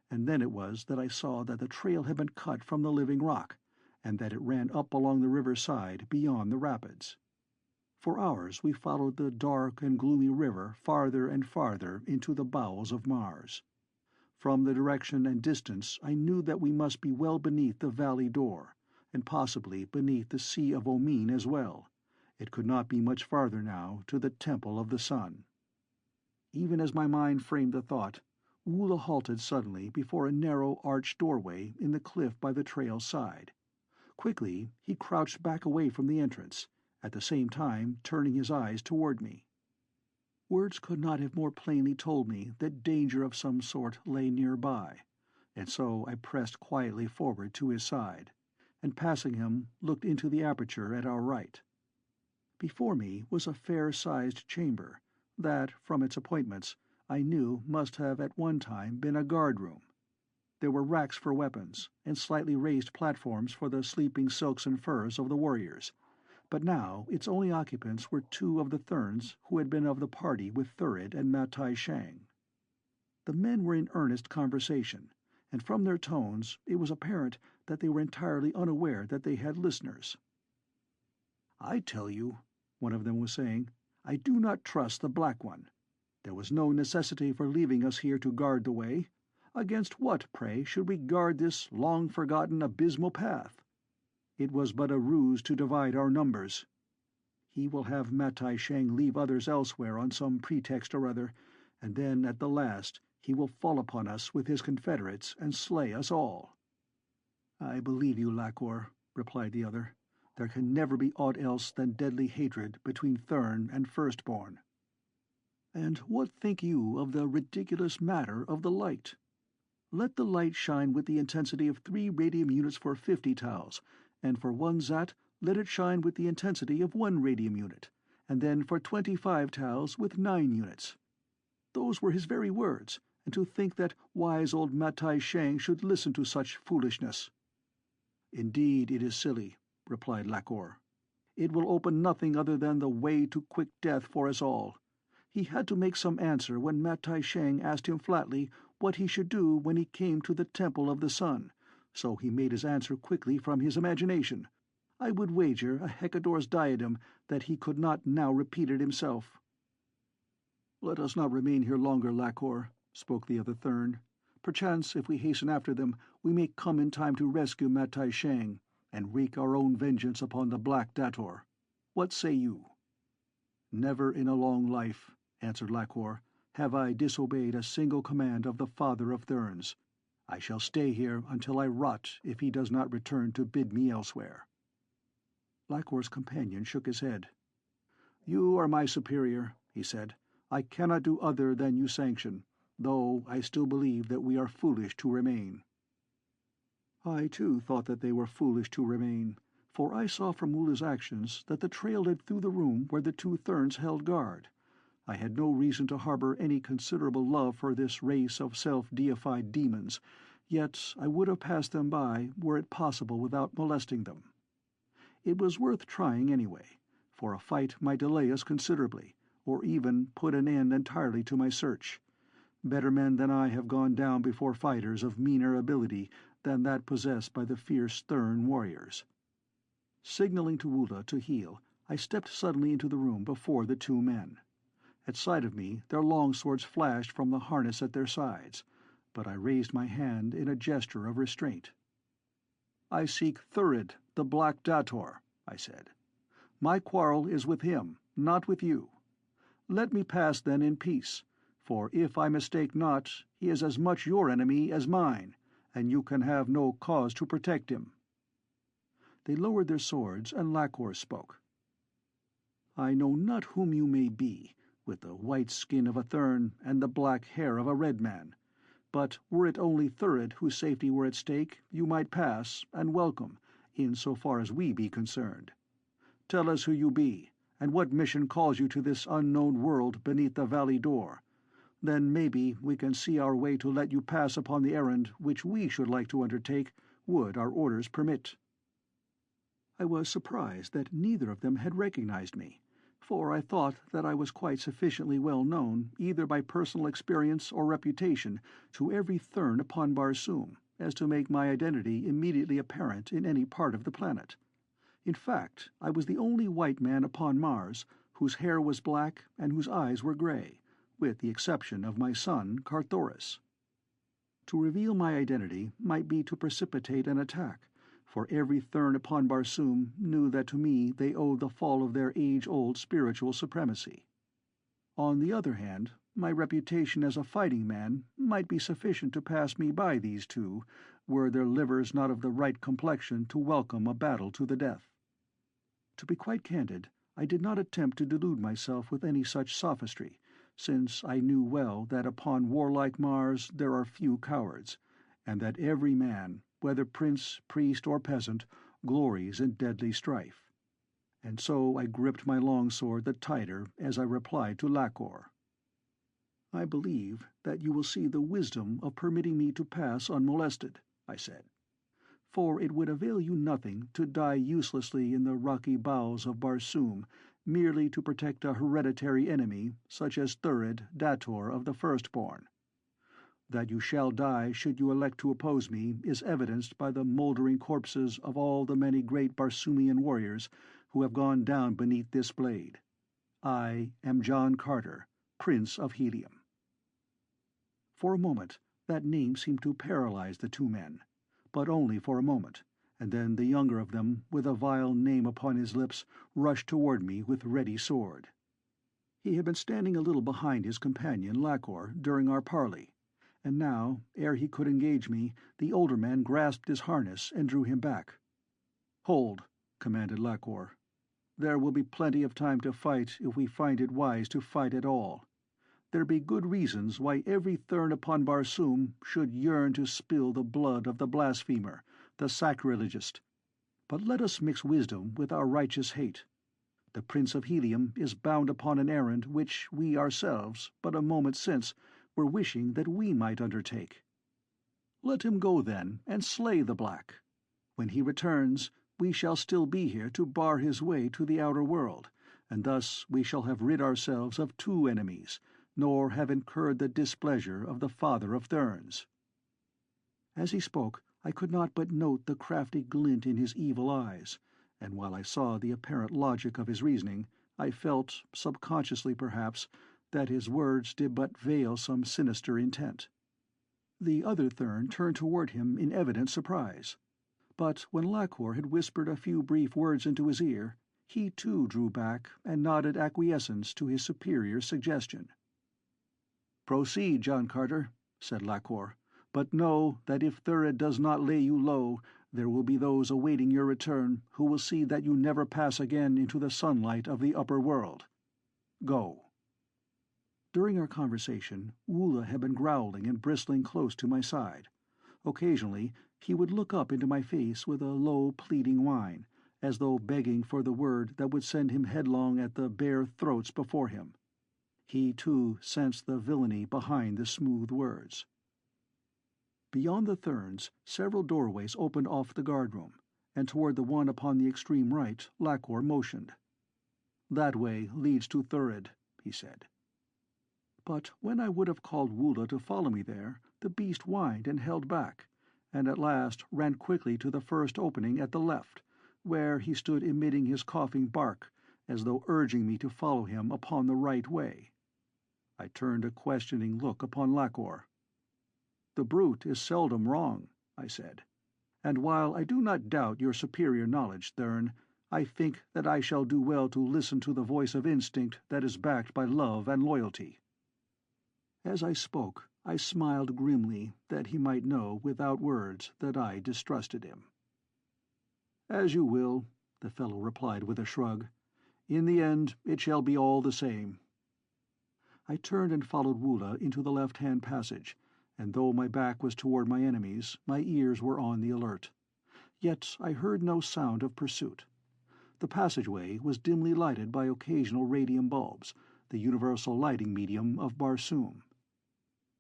and then it was that I saw that the trail had been cut from the living rock, and that it ran up along the river's side beyond the rapids. For hours we followed the dark and gloomy river farther and farther into the bowels of Mars. From the direction and distance I knew that we must be well beneath the valley door, and possibly beneath the Sea of Omin as well. It could not be much farther now to the Temple of the Sun. Even as my mind framed the thought, Woola halted suddenly before a narrow arched doorway in the cliff by the trail's side. Quickly, he crouched back away from the entrance, at the same time turning his eyes toward me. Words could not have more plainly told me that danger of some sort lay nearby, and so I pressed quietly forward to his side, and passing him, looked into the aperture at our right. Before me was a fair-sized chamber that, from its appointments, I knew must have at one time been a guard-room. There were racks for weapons, and slightly raised platforms for the sleeping silks and furs of the warriors, but now its only occupants were two of the therns who had been of the party with Thurid and Matai Shang. The men were in earnest conversation, and from their tones it was apparent that they were entirely unaware that they had listeners. "I tell you," one of them was saying, "I do not trust the Black One. There was no necessity for leaving us here to guard the way. Against what, pray, should we guard this long-forgotten abysmal path? It was but a ruse to divide our numbers. He will have Matai Shang leave others elsewhere on some pretext or other, and then at the last he will fall upon us with his confederates and slay us all." "I believe you, Lakor," replied the other. "There can never be aught else than deadly hatred between Thern and First Born." "And what think you of the ridiculous matter of the light? Let the light shine with the intensity of 3 radium units for 50 tals, and for 1 zat let it shine with the intensity of 1 radium unit, and then for 25 tals with 9 units. Those were his very words, and to think that wise old Matai Shang should listen to such foolishness." "Indeed it is silly," replied Lakor. "It will open nothing other than the way to quick death for us all. He had to make some answer when Matai Shang asked him flatly what he should do when he came to the Temple of the Sun, so he made his answer quickly from his imagination. I would wager a Hekkador's diadem that he could not now repeat it himself." "Let us not remain here longer, Lakor," spoke the other Thern. "Perchance, if we hasten after them, we may come in time to rescue Matai Shang, and wreak our own vengeance upon the Black Dator. What say you?" "Never in a long life," answered Lakor, "have I disobeyed a single command of the Father of Therns. I shall stay here until I rot if he does not return to bid me elsewhere." Lakor's companion shook his head. "You are my superior," he said. "I cannot do other than you sanction, though I still believe that we are foolish to remain." I, too, thought that they were foolish to remain, for I saw from Woola's actions that the trail led through the room where the 2 therns held guard. I had no reason to harbor any considerable love for this race of self-deified demons, yet I would have passed them by were it possible without molesting them. It was worth trying anyway, for a fight might delay us considerably, or even put an end entirely to my search. Better men than I have gone down before fighters of meaner ability than that possessed by the fierce Thern warriors. Signaling to Woola to heel, I stepped suddenly into the room before the 2 men. At sight of me, their longswords flashed from the harness at their sides, but I raised my hand in a gesture of restraint. "I seek Thurid, the Black Dator," I said. "My quarrel is with him, not with you. Let me pass then in peace, for if I mistake not, he is as much your enemy as mine, and you can have no cause to protect him." They lowered their swords, and Lakor spoke. "I know not whom you may be, with the white skin of a Thern and the black hair of a red man, but were it only Thurid whose safety were at stake, you might pass, and welcome, in so far as we be concerned. Tell us who you be, and what mission calls you to this unknown world beneath the valley door. Then maybe we can see our way to let you pass upon the errand which we should like to undertake, would our orders permit." I was surprised that neither of them had recognized me, for I thought that I was quite sufficiently well known, either by personal experience or reputation, to every Thern upon Barsoom, as to make my identity immediately apparent in any part of the planet. In fact, I was the only white man upon Mars whose hair was black and whose eyes were grey, with the exception of my son Carthoris. To reveal my identity might be to precipitate an attack, for every Thern upon Barsoom knew that to me they owed the fall of their age-old spiritual supremacy. On the other hand, My reputation as a fighting man might be sufficient to pass me by these two, were their livers not of the right complexion to welcome a battle to the death. To be quite candid, I did not attempt to delude myself with any such sophistry, since I knew well that upon warlike Mars there are few cowards, and that every man, whether prince, priest, or peasant, glories in deadly strife. And so I gripped my longsword the tighter as I replied to Lakor. "I believe that you will see the wisdom of permitting me to pass unmolested," I said. "For it would avail you nothing to die uselessly in the rocky bowels of Barsoom, merely to protect a hereditary enemy such as Thurid, Dator of the First Born. That you shall die should you elect to oppose me is evidenced by the mouldering corpses of all the many great Barsoomian warriors who have gone down beneath this blade. I am John Carter, Prince of Helium." For a moment that name seemed to paralyze the two men, but only for a moment, and then the younger of them, with a vile name upon his lips, rushed toward me with ready sword. He had been standing a little behind his companion Lakor during our parley, and now, ere he could engage me, the older man grasped his harness and drew him back. "Hold," commanded Lakor. "There will be plenty of time to fight if we find it wise to fight at all. There be good reasons why every Thern upon Barsoom should yearn to spill the blood of the blasphemer, the sacrilegist. But let us mix wisdom with our righteous hate. The Prince of Helium is bound upon an errand which we ourselves, but a moment since, were wishing that we might undertake. Let him go then, and slay the black. When he returns, we shall still be here to bar his way to the outer world, and thus we shall have rid ourselves of two enemies, nor have incurred the displeasure of the father of therns." As he spoke, I could not but note the crafty glint in his evil eyes, and while I saw the apparent logic of his reasoning, I felt, subconsciously perhaps, that his words did but veil some sinister intent. The other Thern turned toward him in evident surprise, but when Lakor had whispered a few brief words into his ear, he too drew back and nodded acquiescence to his superior's suggestion. "Proceed, John Carter," said Lakor, "but know that if Thurid does not lay you low, there will be those awaiting your return who will see that you never pass again into the sunlight of the upper world. Go." During our conversation, Woola had been growling and bristling close to my side. Occasionally he would look up into my face with a low, pleading whine, as though begging for the word that would send him headlong at the bare throats before him. He, too, sensed the villainy behind the smooth words. Beyond the therns, several doorways opened off the guardroom, and toward the one upon the extreme right Lakor motioned. "That way leads to Thurid," he said. But when I would have called Woola to follow me there, the beast whined and held back, and at last ran quickly to the first opening at the left, where he stood emitting his coughing bark, as though urging me to follow him upon the right way. I turned a questioning look upon Lakor. "The brute is seldom wrong," I said, "and while I do not doubt your superior knowledge, Thern, I think that I shall do well to listen to the voice of instinct that is backed by love and loyalty." As I spoke, I smiled grimly that he might know without words that I distrusted him. "As you will," the fellow replied with a shrug. "In the end it shall be all the same." I turned and followed Woola into the left-hand passage, and though my back was toward my enemies, my ears were on the alert. Yet I heard no sound of pursuit. The passageway was dimly lighted by occasional radium bulbs, the universal lighting medium of Barsoom.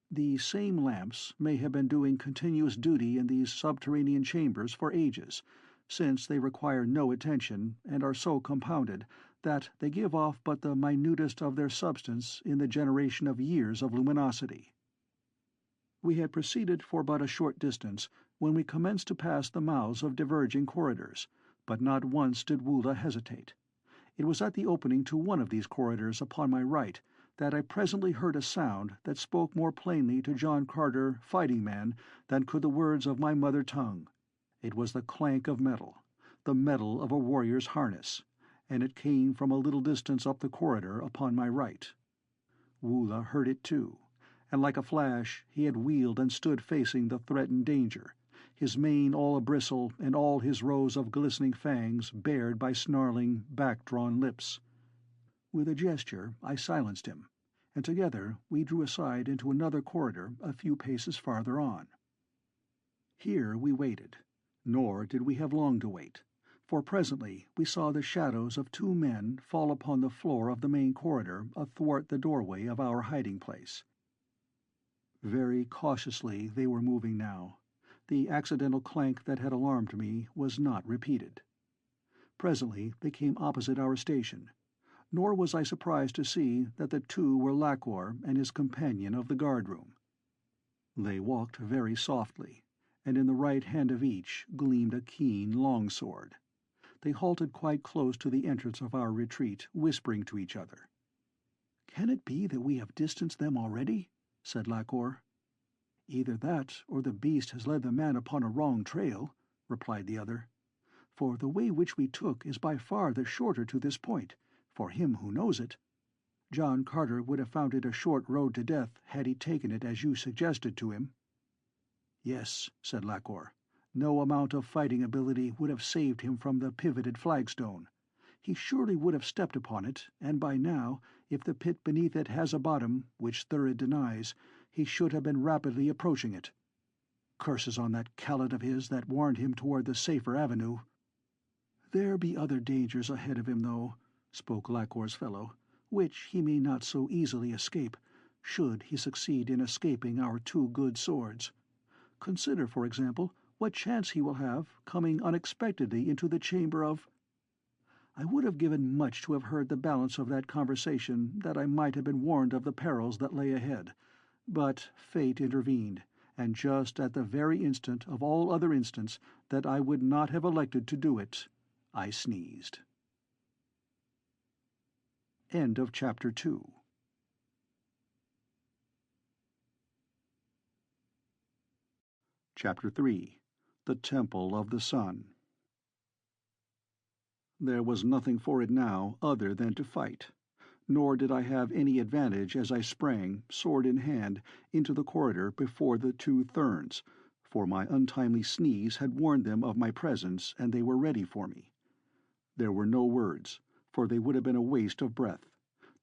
The same lamps may have been doing continuous duty in these subterranean chambers for ages, since they require no attention and are so compounded that they give off but the minutest of their substance in the generation of years of luminosity. We had proceeded for but a short distance when we commenced to pass the mouths of diverging corridors, but not once did Woola hesitate. It was at the opening to one of these corridors upon my right that I presently heard a sound that spoke more plainly to John Carter, fighting man, than could the words of my mother tongue. It was the clank of metal, the metal of a warrior's harness, and it came from a little distance up the corridor upon my right. Woola heard it too, and like a flash he had wheeled and stood facing the threatened danger, his mane all abristle and all his rows of glistening fangs bared by snarling, back-drawn lips. With a gesture I silenced him, and together we drew aside into another corridor a few paces farther on. Here we waited, nor did we have long to wait, for presently we saw the shadows of two men fall upon the floor of the main corridor athwart the doorway of our hiding-place. Very cautiously they were moving now. The accidental clank that had alarmed me was not repeated. Presently they came opposite our station, nor was I surprised to see that the two were Lakor and his companion of the guard-room. They walked very softly, and in the right hand of each gleamed a keen longsword. They halted quite close to the entrance of our retreat, whispering to each other. "Can it be that we have distanced them already?" said Lakor. "Either that, or the beast has led the man upon a wrong trail," replied the other. "For the way which we took is by far the shorter to this point, for him who knows it. John Carter would have found it a short road to death had he taken it as you suggested to him." "Yes," said Lakor. "No amount of fighting ability would have saved him from the pivoted flagstone. He surely would have stepped upon it, and by now, if the pit beneath it has a bottom, which Thurid denies, he should have been rapidly approaching it. Curses on that callet of his that warned him toward the safer avenue." "There be other dangers ahead of him, though," spoke Lakor's fellow, "which he may not so easily escape, should he succeed in escaping our two good swords. Consider, for example, what chance he will have, coming unexpectedly into the chamber of—" I would have given much to have heard the balance of that conversation, that I might have been warned of the perils that lay ahead, but fate intervened, and just at the very instant of all other instants that I would not have elected to do it, I sneezed. End of Chapter 2. Chapter 3. The Temple of the Sun. There was nothing for it now other than to fight, nor did I have any advantage as I sprang, sword in hand, into the corridor before the two therns, for my untimely sneeze had warned them of my presence and they were ready for me. There were no words, for they would have been a waste of breath.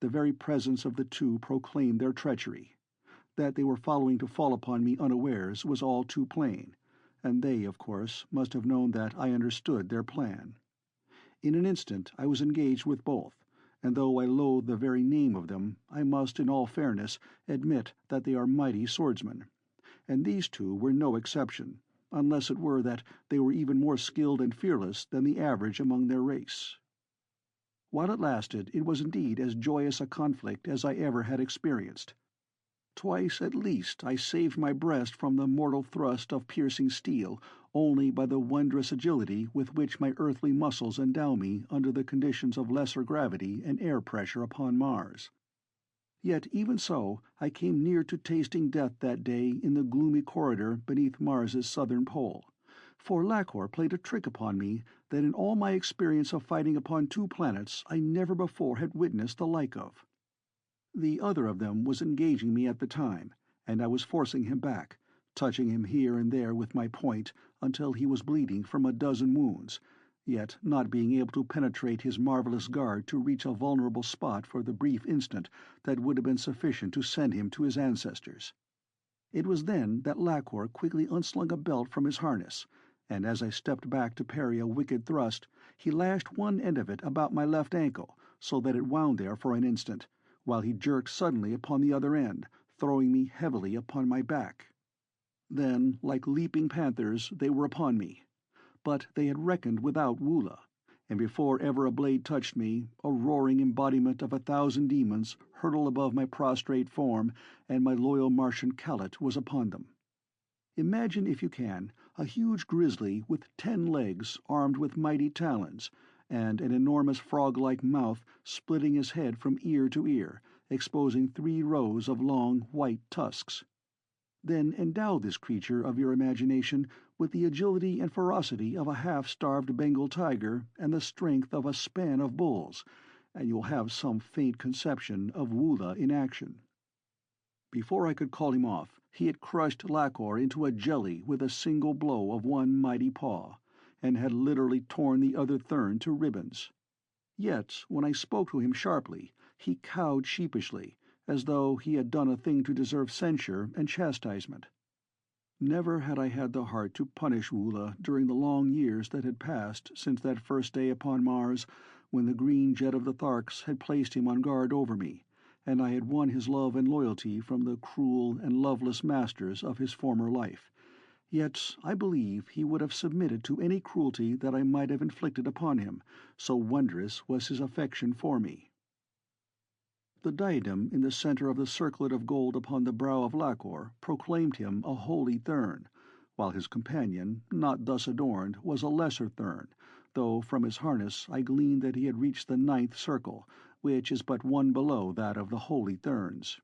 The very presence of the two proclaimed their treachery. That they were following to fall upon me unawares was all too plain, and they, of course, must have known that I understood their plan. In an instant I was engaged with both, and though I loathe the very name of them, I must, in all fairness, admit that they are mighty swordsmen, and these two were no exception, unless it were that they were even more skilled and fearless than the average among their race. While it lasted, it was indeed as joyous a conflict as I ever had experienced. Twice at least I saved my breast from the mortal thrust of piercing steel only by the wondrous agility with which my earthly muscles endow me under the conditions of lesser gravity and air pressure upon Mars. Yet even so I came near to tasting death that day in the gloomy corridor beneath Mars's southern pole, for Lakor played a trick upon me that in all my experience of fighting upon two planets I never before had witnessed the like of. The other of them was engaging me at the time, and I was forcing him back, touching him here and there with my point until he was bleeding from a dozen wounds, yet not being able to penetrate his marvelous guard to reach a vulnerable spot for the brief instant that would have been sufficient to send him to his ancestors. It was then that Lakor quickly unslung a belt from his harness, and as I stepped back to parry a wicked thrust, he lashed one end of it about my left ankle so that it wound there for an instant, while he jerked suddenly upon the other end, throwing me heavily upon my back. Then, like leaping panthers, they were upon me. But they had reckoned without Woola, and before ever a blade touched me, a roaring embodiment of 1,000 demons hurtled above my prostrate form, and my loyal Martian callet was upon them. Imagine, if you can, a huge grizzly with 10 legs armed with mighty talons, and an enormous frog-like mouth splitting his head from ear to ear, exposing 3 rows of long white tusks. Then endow this creature of your imagination with the agility and ferocity of a half-starved Bengal tiger and the strength of a span of bulls, and you'll have some faint conception of Woola in action, Before I could call him off, he had crushed Lakor into a jelly with a single blow of one mighty paw, and had literally torn the other Thern to ribbons. Yet, when I spoke to him sharply, he cowed sheepishly, as though he had done a thing to deserve censure and chastisement. Never had I had the heart to punish Woola during the long years that had passed since that first day upon Mars, when the green jet of the Tharks had placed him on guard over me, and I had won his love and loyalty from the cruel and loveless masters of his former life. Yet I believe he would have submitted to any cruelty that I might have inflicted upon him, so wondrous was his affection for me. The diadem in the center of the circlet of gold upon the brow of Lakor proclaimed him a Holy Thern, while his companion, not thus adorned, was a lesser Thern, though from his harness I gleaned that he had reached the 9th circle, which is but one below that of the Holy Therns.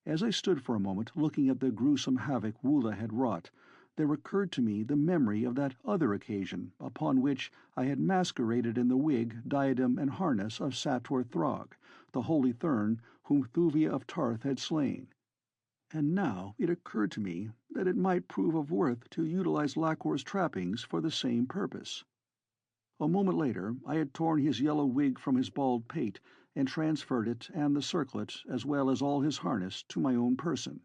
As I stood for a moment looking at the gruesome havoc Woola had wrought, there recurred to me the memory of that other occasion upon which I had masqueraded in the wig, diadem, and harness of Sator Throg, the Holy Thern whom Thuvia of Ptarth had slain. And now it occurred to me that it might prove of worth to utilize Lakor's trappings for the same purpose. A moment later I had torn his yellow wig from his bald pate and transferred it and the circlet, as well as all his harness, to my own person.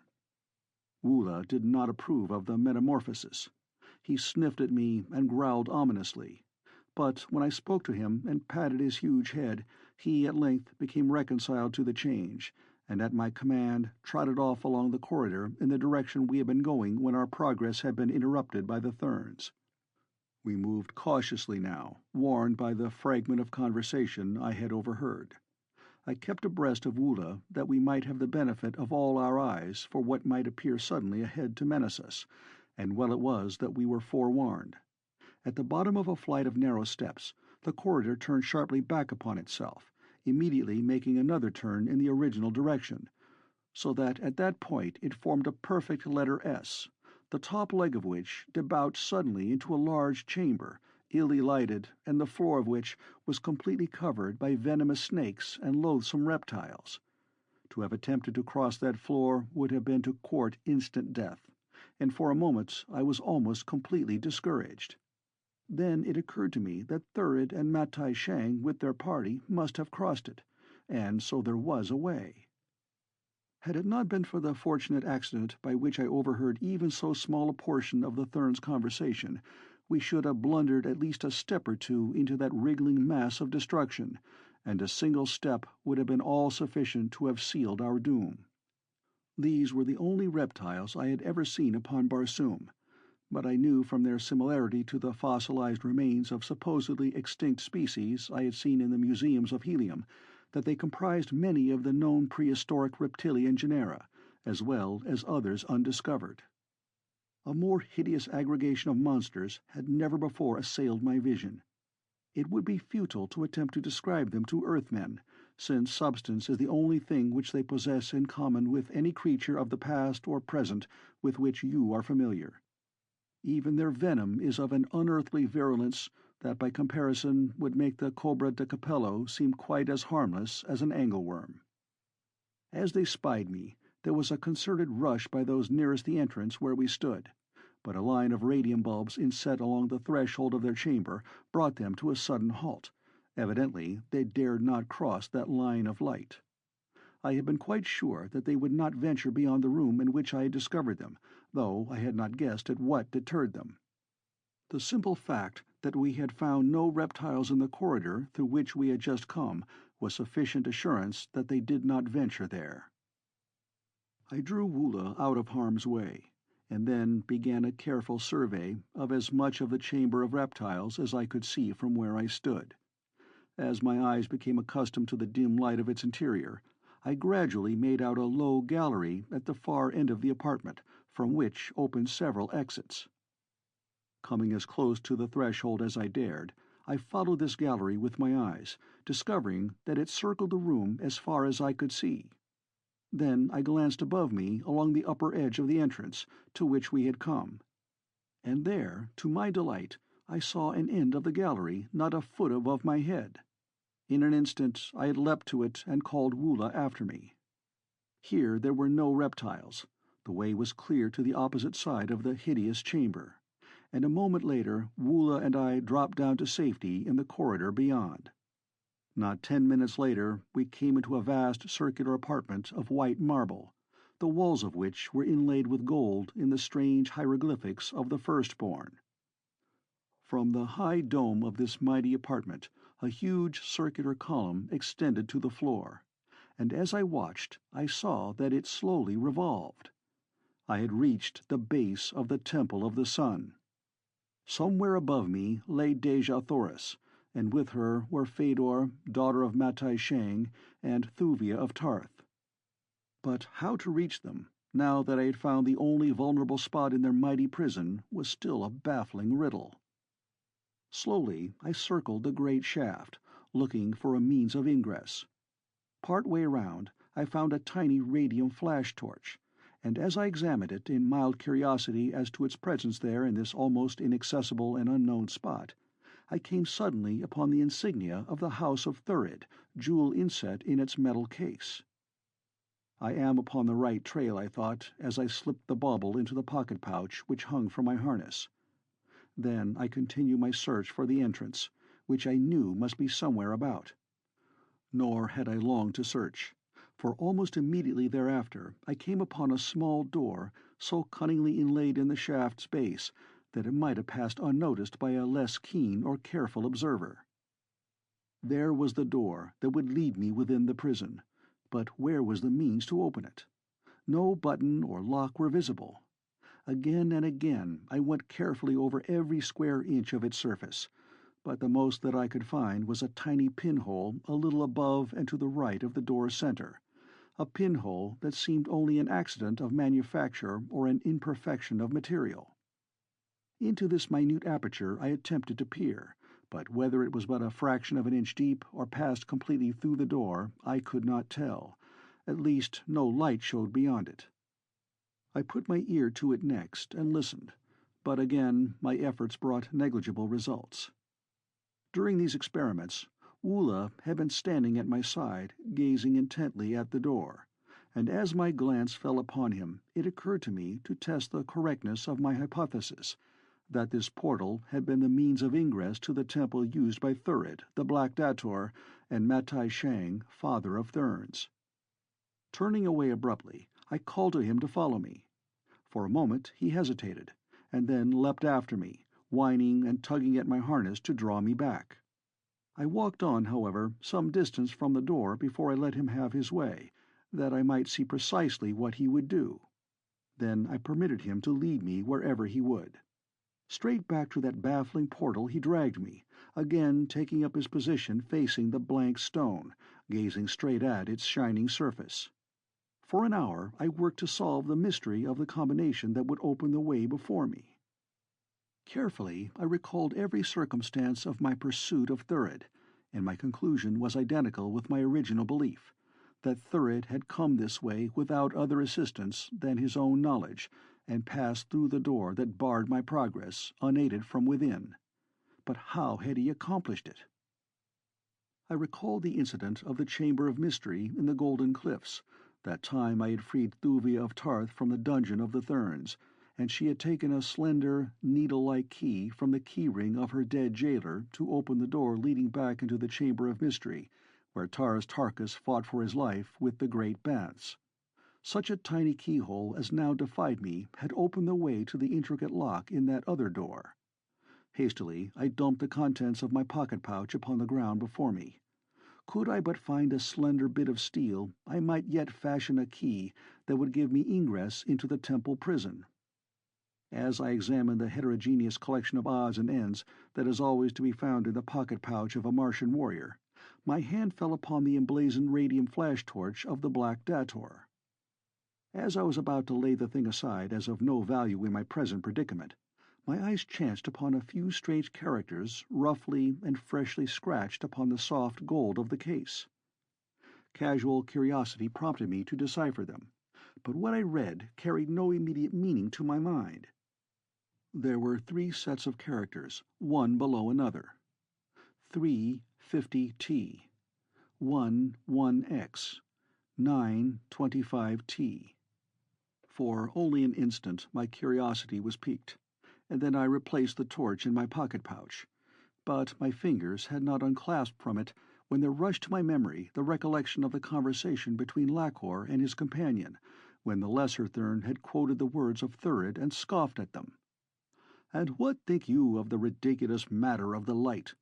Woola did not approve of the metamorphosis. He sniffed at me and growled ominously, but when I spoke to him and patted his huge head, he at length became reconciled to the change, and at my command trotted off along the corridor in the direction we had been going when our progress had been interrupted by the Therns. We moved cautiously now, warned by the fragment of conversation I had overheard. I kept abreast of Woola that we might have the benefit of all our eyes for what might appear suddenly ahead to menace us, and well it was that we were forewarned. At the bottom of a flight of narrow steps, the corridor turned sharply back upon itself, immediately making another turn in the original direction, so that at that point it formed a perfect letter S, the top leg of which debouched suddenly into a large chamber, illy lighted, and the floor of which was completely covered by venomous snakes and loathsome reptiles. To have attempted to cross that floor would have been to court instant death, and for a moment I was almost completely discouraged. Then it occurred to me that Thurid and Matai Shang with their party must have crossed it, and so there was a way. Had it not been for the fortunate accident by which I overheard even so small a portion of the Thern's conversation, we should have blundered at least a step or two into that wriggling mass of destruction, and a single step would have been all sufficient to have sealed our doom. These were the only reptiles I had ever seen upon Barsoom, but I knew from their similarity to the fossilized remains of supposedly extinct species I had seen in the museums of Helium that they comprised many of the known prehistoric reptilian genera, as well as others undiscovered. A more hideous aggregation of monsters had never before assailed my vision. It would be futile to attempt to describe them to Earthmen, since substance is the only thing which they possess in common with any creature of the past or present with which you are familiar. Even their venom is of an unearthly virulence that by comparison would make the cobra de capello seem quite as harmless as an angleworm. As they spied me, there was a concerted rush by those nearest the entrance where we stood, but a line of radium bulbs inset along the threshold of their chamber brought them to a sudden halt. Evidently they dared not cross that line of light. I had been quite sure that they would not venture beyond the room in which I had discovered them, though I had not guessed at what deterred them. The simple fact that we had found no reptiles in the corridor through which we had just come was sufficient assurance that they did not venture there. I drew Woola out of harm's way, and then began a careful survey of as much of the chamber of reptiles as I could see from where I stood. As my eyes became accustomed to the dim light of its interior, I gradually made out a low gallery at the far end of the apartment, from which opened several exits. Coming as close to the threshold as I dared, I followed this gallery with my eyes, discovering that it circled the room as far as I could see. Then I glanced above me along the upper edge of the entrance to which we had come, and there, to my delight, I saw an end of the gallery not a foot above my head. In an instant I had leapt to it and called Woola after me. Here there were no reptiles. The way was clear to the opposite side of the hideous chamber, and a moment later Woola and I dropped down to safety in the corridor beyond. Not 10 minutes later we came into a vast circular apartment of white marble, the walls of which were inlaid with gold in the strange hieroglyphics of the Firstborn. From the high dome of this mighty apartment a huge circular column extended to the floor, and as I watched I saw that it slowly revolved. I had reached the base of the Temple of the Sun. Somewhere above me lay Dejah Thoris, and with her were Phaidor, daughter of Matai Shang, and Thuvia of Ptarth. But how to reach them, now that I had found the only vulnerable spot in their mighty prison, was still a baffling riddle. Slowly I circled the great shaft, looking for a means of ingress. Part way around I found a tiny radium flash torch, and as I examined it in mild curiosity as to its presence there in this almost inaccessible and unknown spot, I came suddenly upon the insignia of the House of Thurid, jewel inset in its metal case. I am upon the right trail, I thought, as I slipped the bauble into the pocket pouch which hung from my harness. Then I continued my search for the entrance, which I knew must be somewhere about. Nor had I long to search, for almost immediately thereafter I came upon a small door so cunningly inlaid in the shaft's base that it might have passed unnoticed by a less keen or careful observer. There was the door that would lead me within the prison, but where was the means to open it? No button or lock were visible. Again and again I went carefully over every square inch of its surface, but the most that I could find was a tiny pinhole a little above and to the right of the door's center, a pinhole that seemed only an accident of manufacture or an imperfection of material. Into this minute aperture I attempted to peer, but whether it was but a fraction of an inch deep or passed completely through the door I could not tell. At least no light showed beyond it. I put my ear to it next and listened, but again my efforts brought negligible results. During these experiments Woola had been standing at my side, gazing intently at the door, and as my glance fell upon him it occurred to me to test the correctness of my hypothesis that this portal had been the means of ingress to the temple used by Thurid, the Black Dator, and Matai Shang, father of therns. Turning away abruptly, I called to him to follow me. For a moment he hesitated, and then leapt after me, whining and tugging at my harness to draw me back. I walked on, however, some distance from the door before I let him have his way, that I might see precisely what he would do. Then I permitted him to lead me wherever he would. Straight back to that baffling portal he dragged me, again taking up his position facing the blank stone, gazing straight at its shining surface. For an hour I worked to solve the mystery of the combination that would open the way before me. Carefully I recalled every circumstance of my pursuit of Thurid, and my conclusion was identical with my original belief, that Thurid had come this way without other assistance than his own knowledge, and passed through the door that barred my progress, unaided from within. But how had he accomplished it? I recalled the incident of the Chamber of Mystery in the Golden Cliffs, that time I had freed Thuvia of Ptarth from the dungeon of the Therns, and she had taken a slender, needle-like key from the key-ring of her dead jailer to open the door leading back into the Chamber of Mystery, where Taras Tarkas fought for his life with the great bats. Such a tiny keyhole as now defied me had opened the way to the intricate lock in that other door. Hastily I dumped the contents of my pocket-pouch upon the ground before me. Could I but find a slender bit of steel, I might yet fashion a key that would give me ingress into the temple prison. As I examined the heterogeneous collection of odds and ends that is always to be found in the pocket-pouch of a Martian warrior, my hand fell upon the emblazoned radium flash-torch of the Black Dator. As I was about to lay the thing aside as of no value in my present predicament, my eyes chanced upon a few strange characters roughly and freshly scratched upon the soft gold of the case. Casual curiosity prompted me to decipher them, but what I read carried no immediate meaning to my mind. There were 3 sets of characters, one below another. 350T, 11X, 9:25 t. For only an instant my curiosity was piqued, and then I replaced the torch in my pocket-pouch. But my fingers had not unclasped from it when there rushed to my memory the recollection of the conversation between Lakor and his companion, when the lesser Thern had quoted the words of Thurid and scoffed at them. "And what think you of the ridiculous matter of the light?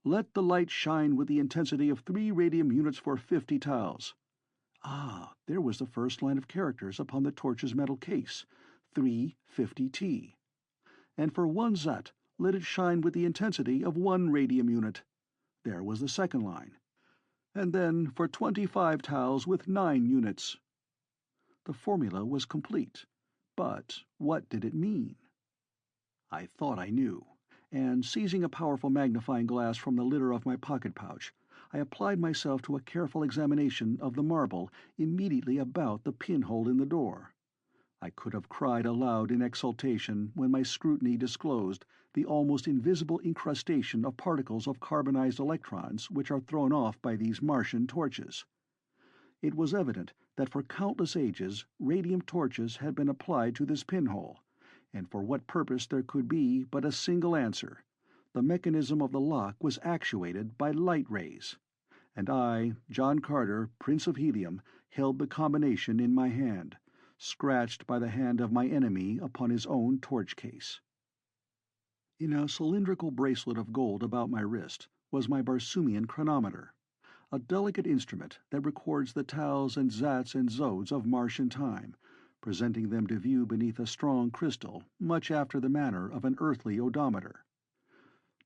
Let the light shine with the intensity of 3 radium units for 50 tals." Ah, there was the first line of characters upon the torch's metal case, 350T. And for 1 zat, let it shine with the intensity of 1 radium unit. There was the second line. And then for 25 tals with 9 units. The formula was complete, but what did it mean? I thought I knew, and seizing a powerful magnifying glass from the litter of my pocket-pouch, I applied myself to a careful examination of the marble immediately about the pinhole in the door. I could have cried aloud in exultation when my scrutiny disclosed the almost invisible incrustation of particles of carbonized electrons which are thrown off by these Martian torches. It was evident that for countless ages radium torches had been applied to this pinhole, and for what purpose there could be but a single answer. The mechanism of the lock was actuated by light rays, and I, John Carter, Prince of Helium, held the combination in my hand, scratched by the hand of my enemy upon his own torch case. In a cylindrical bracelet of gold about my wrist was my Barsoomian chronometer, a delicate instrument that records the tals and zats and zodes of Martian time, presenting them to view beneath a strong crystal, much after the manner of an earthly odometer.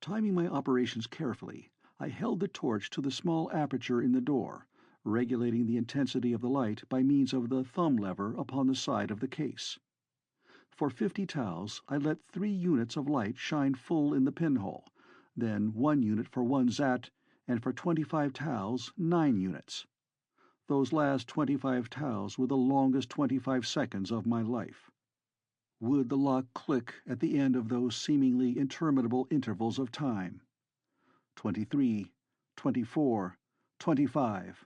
Timing my operations carefully, I held the torch to the small aperture in the door, regulating the intensity of the light by means of the thumb lever upon the side of the case. For 50 tals, I let 3 units of light shine full in the pinhole, then 1 unit for 1 zat, and for 25 tals, 9 units. Those last 25 tals were the longest 25 seconds of my life. Would the lock click at the end of those seemingly interminable intervals of time? 23, 24, 25.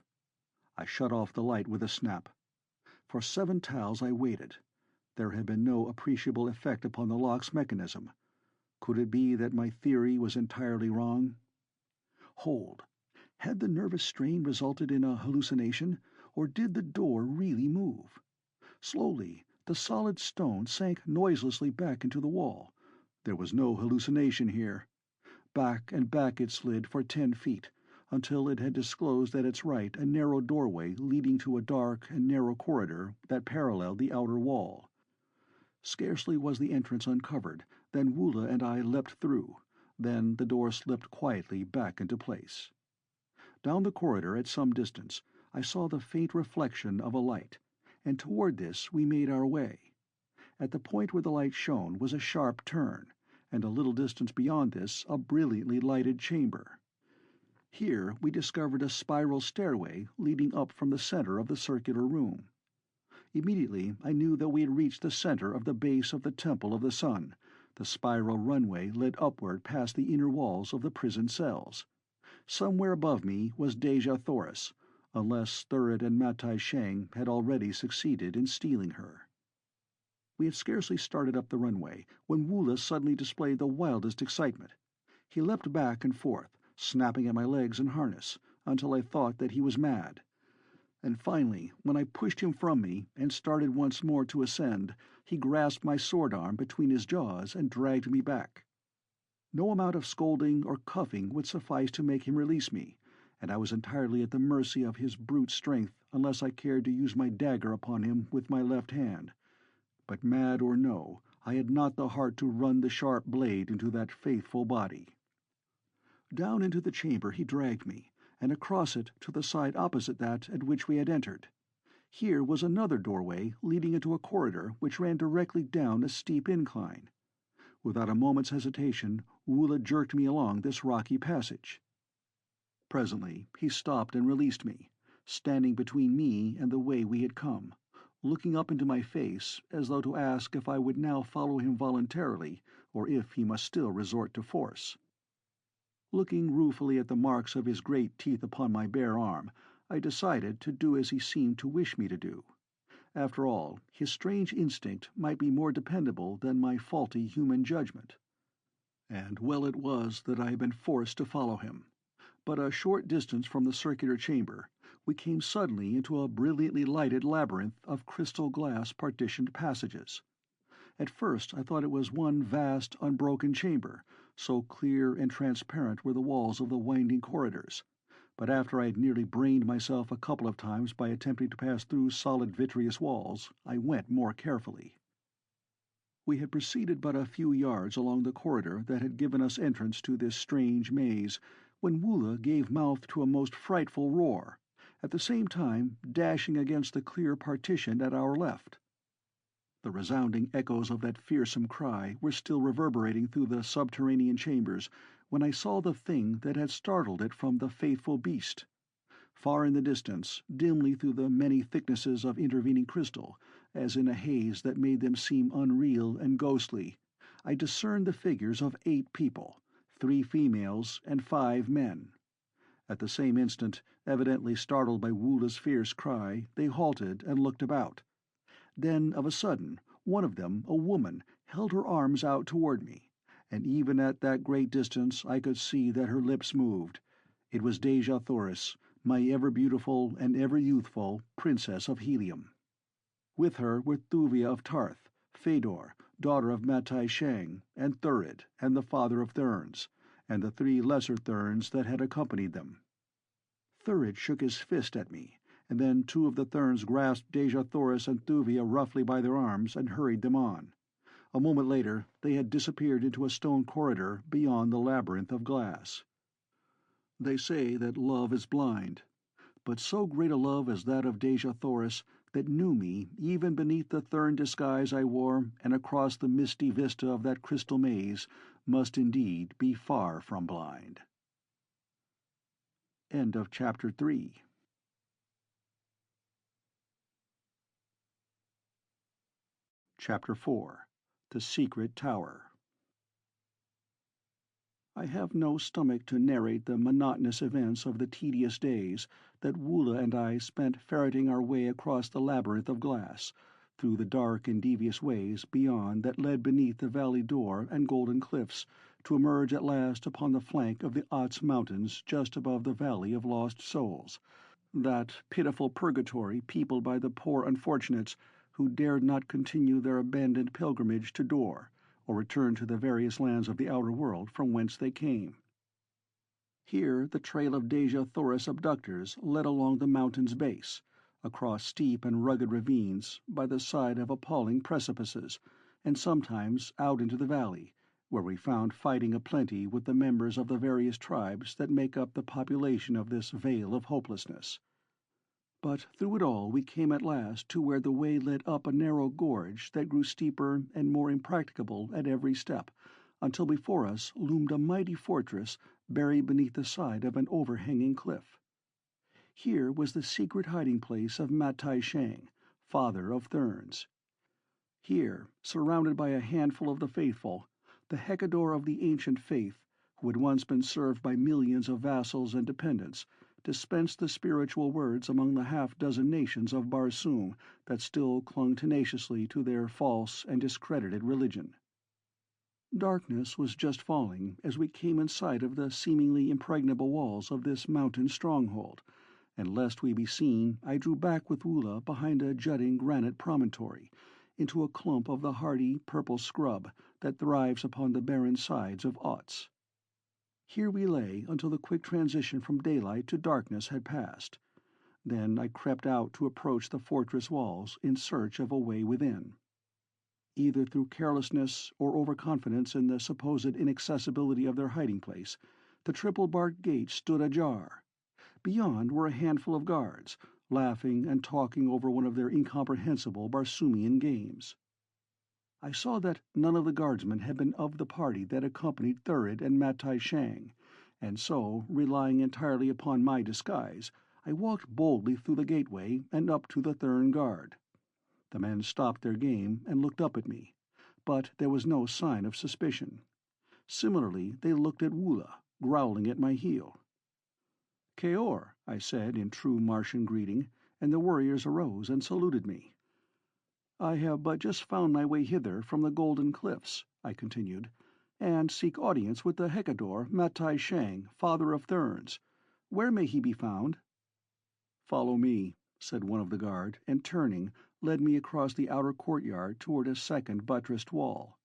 I shut off the light with a snap. For 7 tals I waited. There had been no appreciable effect upon the lock's mechanism. Could it be that my theory was entirely wrong? Hold! Had the nervous strain resulted in a hallucination, or did the door really move? Slowly, the solid stone sank noiselessly back into the wall. There was no hallucination here. Back and back it slid for 10 feet, until it had disclosed at its right a narrow doorway leading to a dark and narrow corridor that paralleled the outer wall. Scarcely was the entrance uncovered than Woola and I leapt through. Then the door slipped quietly back into place. Down the corridor at some distance I saw the faint reflection of a light, and toward this we made our way. At the point where the light shone was a sharp turn, and a little distance beyond this a brilliantly lighted chamber. Here we discovered a spiral stairway leading up from the center of the circular room. Immediately I knew that we had reached the center of the base of the Temple of the Sun. The spiral runway led upward past the inner walls of the prison cells. Somewhere above me was Dejah Thoris, unless Thurid and Matai Shang had already succeeded in stealing her. We had scarcely started up the runway when Woola suddenly displayed the wildest excitement. He leapt back and forth, snapping at my legs and harness, until I thought that he was mad. And finally, when I pushed him from me and started once more to ascend, he grasped my sword arm between his jaws and dragged me back. No amount of scolding or cuffing would suffice to make him release me, and I was entirely at the mercy of his brute strength unless I cared to use my dagger upon him with my left hand. But mad or no, I had not the heart to run the sharp blade into that faithful body. Down into the chamber he dragged me, and across it to the side opposite that at which we had entered. Here was another doorway leading into a corridor which ran directly down a steep incline. Without a moment's hesitation, Woola jerked me along this rocky passage. Presently he stopped and released me, standing between me and the way we had come, looking up into my face as though to ask if I would now follow him voluntarily, or if he must still resort to force. Looking ruefully at the marks of his great teeth upon my bare arm, I decided to do as he seemed to wish me to do. After all, his strange instinct might be more dependable than my faulty human judgment. And well it was that I had been forced to follow him. But a short distance from the circular chamber, we came suddenly into a brilliantly lighted labyrinth of crystal glass partitioned passages. At first I thought it was one vast, unbroken chamber, so clear and transparent were the walls of the winding corridors. But after I had nearly brained myself a couple of times by attempting to pass through solid vitreous walls, I went more carefully. We had proceeded but a few yards along the corridor that had given us entrance to this strange maze, when Woola gave mouth to a most frightful roar, at the same time dashing against the clear partition at our left. The resounding echoes of that fearsome cry were still reverberating through the subterranean chambers when I saw the thing that had startled it from the faithful beast. Far in the distance, dimly through the many thicknesses of intervening crystal, as in a haze that made them seem unreal and ghostly, I discerned the figures of 8 people, 3 females and 5 men. At the same instant, evidently startled by Woola's fierce cry, they halted and looked about. Then, of a sudden, one of them, a woman, held her arms out toward me, and even at that great distance I could see that her lips moved. It was Dejah Thoris, my ever-beautiful and ever-youthful Princess of Helium. With her were Thuvia of Ptarth, Phaidor, daughter of Matai Shang, and Thurid, and the father of therns, and the 3 lesser therns that had accompanied them. Thurid shook his fist at me, and then 2 of the therns grasped Dejah Thoris and Thuvia roughly by their arms and hurried them on. A moment later they had disappeared into a stone corridor beyond the labyrinth of glass. They say that love is blind, but so great a love as that of Dejah Thoris, that knew me even beneath the thern disguise I wore and across the misty vista of that crystal maze, must indeed be far from blind. End of Chapter 3. Chapter 4. The Secret Tower. I have no stomach to narrate the monotonous events of the tedious days that Woola and I spent ferreting our way across the labyrinth of glass, through the dark and devious ways beyond that led beneath the valley door and golden cliffs, to emerge at last upon the flank of the Otz Mountains just above the Valley of Lost Souls, that pitiful purgatory peopled by the poor unfortunates who dared not continue their abandoned pilgrimage to Dor, or return to the various lands of the outer world from whence they came. Here the trail of Dejah Thoris abductors led along the mountain's base, across steep and rugged ravines, by the side of appalling precipices, and sometimes out into the valley, where we found fighting aplenty with the members of the various tribes that make up the population of this vale of hopelessness. But through it all we came at last to where the way led up a narrow gorge that grew steeper and more impracticable at every step, until before us loomed a mighty fortress buried beneath the side of an overhanging cliff. Here was the secret hiding-place of Matai Shang, father of therns. Here, surrounded by a handful of the faithful, the Hekkador of the ancient faith, who had once been served by millions of vassals and dependents, dispensed the spiritual words among the half-dozen nations of Barsoom that still clung tenaciously to their false and discredited religion. Darkness was just falling as we came in sight of the seemingly impregnable walls of this mountain stronghold, and lest we be seen, I drew back with Woola behind a jutting granite promontory, into a clump of the hardy purple scrub that thrives upon the barren sides of Otz. Here we lay until the quick transition from daylight to darkness had passed. Then I crept out to approach the fortress walls in search of a way within. Either through carelessness or overconfidence in the supposed inaccessibility of their hiding-place, the triple-barked gate stood ajar. Beyond were a handful of guards, laughing and talking over one of their incomprehensible Barsoomian games. I saw that none of the guardsmen had been of the party that accompanied Thurid and Matai Shang, and so, relying entirely upon my disguise, I walked boldly through the gateway and up to the Thern guard. The men stopped their game and looked up at me, but there was no sign of suspicion. Similarly, they looked at Woola, growling at my heel. "Kaor," I said in true Martian greeting, and the warriors arose and saluted me. "I have but just found my way hither from the Golden Cliffs," I continued, "and seek audience with the Hekkador Matai Shang, father of therns. Where may he be found?" "Follow me," said one of the guard, and turning, led me across the outer courtyard toward a second buttressed wall.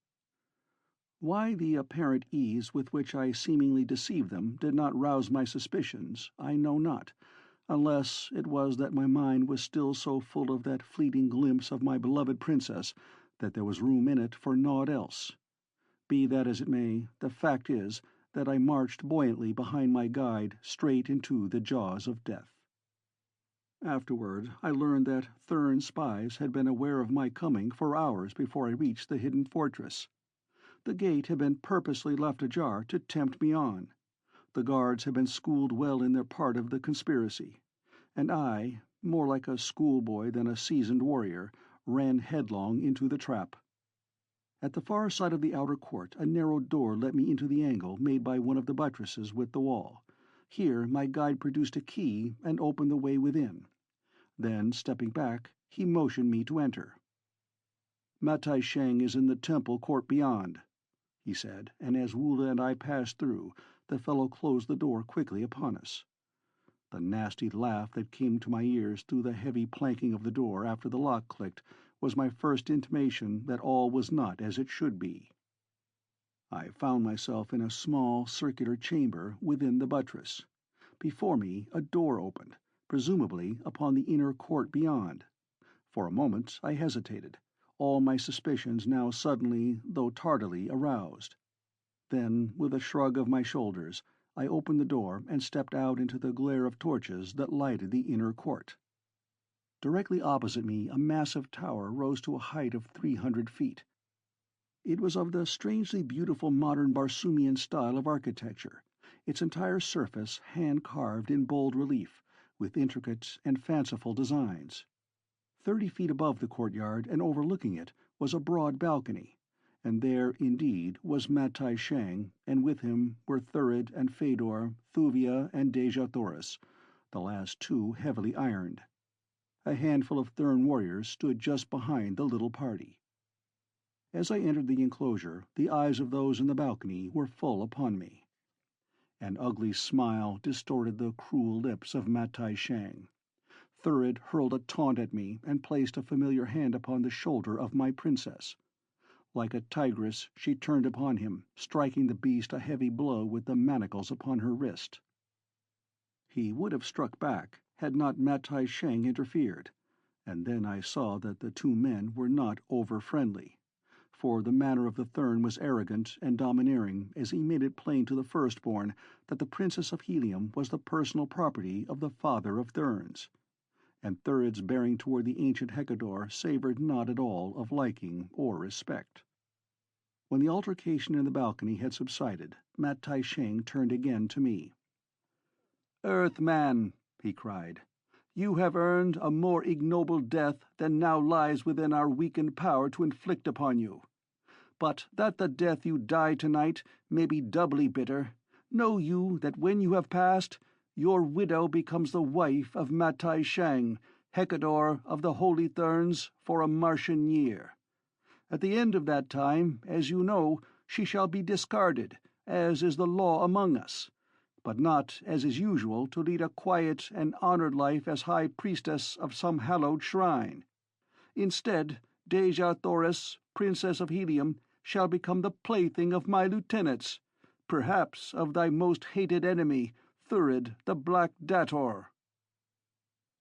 Why the apparent ease with which I seemingly deceived them did not rouse my suspicions, I know not, unless it was that my mind was still so full of that fleeting glimpse of my beloved princess that there was room in it for naught else. Be that as it may, the fact is that I marched buoyantly behind my guide straight into the jaws of death. Afterward, I learned that Thern spies had been aware of my coming for hours before I reached the hidden fortress. The gate had been purposely left ajar to tempt me on. The guards had been schooled well in their part of the conspiracy, and I, more like a schoolboy than a seasoned warrior, ran headlong into the trap. At the far side of the outer court a narrow door let me into the angle made by one of the buttresses with the wall. Here my guide produced a key and opened the way within. Then, stepping back, he motioned me to enter. "Matai Shang is in the temple court beyond," he said, and as Wula and I passed through, the fellow closed the door quickly upon us. The nasty laugh that came to my ears through the heavy planking of the door after the lock clicked was my first intimation that all was not as it should be. I found myself in a small circular chamber within the buttress. Before me a door opened, presumably upon the inner court beyond. For a moment I hesitated, all my suspicions now suddenly, though tardily, aroused. Then, with a shrug of my shoulders, I opened the door and stepped out into the glare of torches that lighted the inner court. Directly opposite me a massive tower rose to a height of 300 feet. It was of the strangely beautiful modern Barsoomian style of architecture, its entire surface hand-carved in bold relief, with intricate and fanciful designs. 30 feet above the courtyard and overlooking it was a broad balcony, and there, indeed, was Matai Shang, and with him were Thurid and Phaidor, Thuvia and Dejah Thoris, the last two heavily ironed. A handful of Thern warriors stood just behind the little party. As I entered the enclosure, the eyes of those in the balcony were full upon me. An ugly smile distorted the cruel lips of Matai Shang. Thurid hurled a taunt at me and placed a familiar hand upon the shoulder of my princess. Like a tigress, she turned upon him, striking the beast a heavy blow with the manacles upon her wrist. He would have struck back had not Matai Shang interfered, and then I saw that the two men were not over-friendly, for the manner of the Thern was arrogant and domineering as he made it plain to the firstborn that the Princess of Helium was the personal property of the father of therns, and Thurid's bearing toward the ancient Hekkador savored not at all of liking or respect. When the altercation in the balcony had subsided, Matai Shang turned again to me. "Earthman," he cried, "you have earned a more ignoble death than now lies within our weakened power to inflict upon you. But that the death you die tonight may be doubly bitter, know you that when you have passed, your widow becomes the wife of Matai Shang, Hekkador of the Holy Therns, for a Martian year. At the end of that time, as you know, she shall be discarded, as is the law among us, but not, as is usual, to lead a quiet and honored life as high priestess of some hallowed shrine. Instead, Dejah Thoris, Princess of Helium, shall become the plaything of my lieutenants, perhaps of thy most hated enemy, Thurid the Black Dator."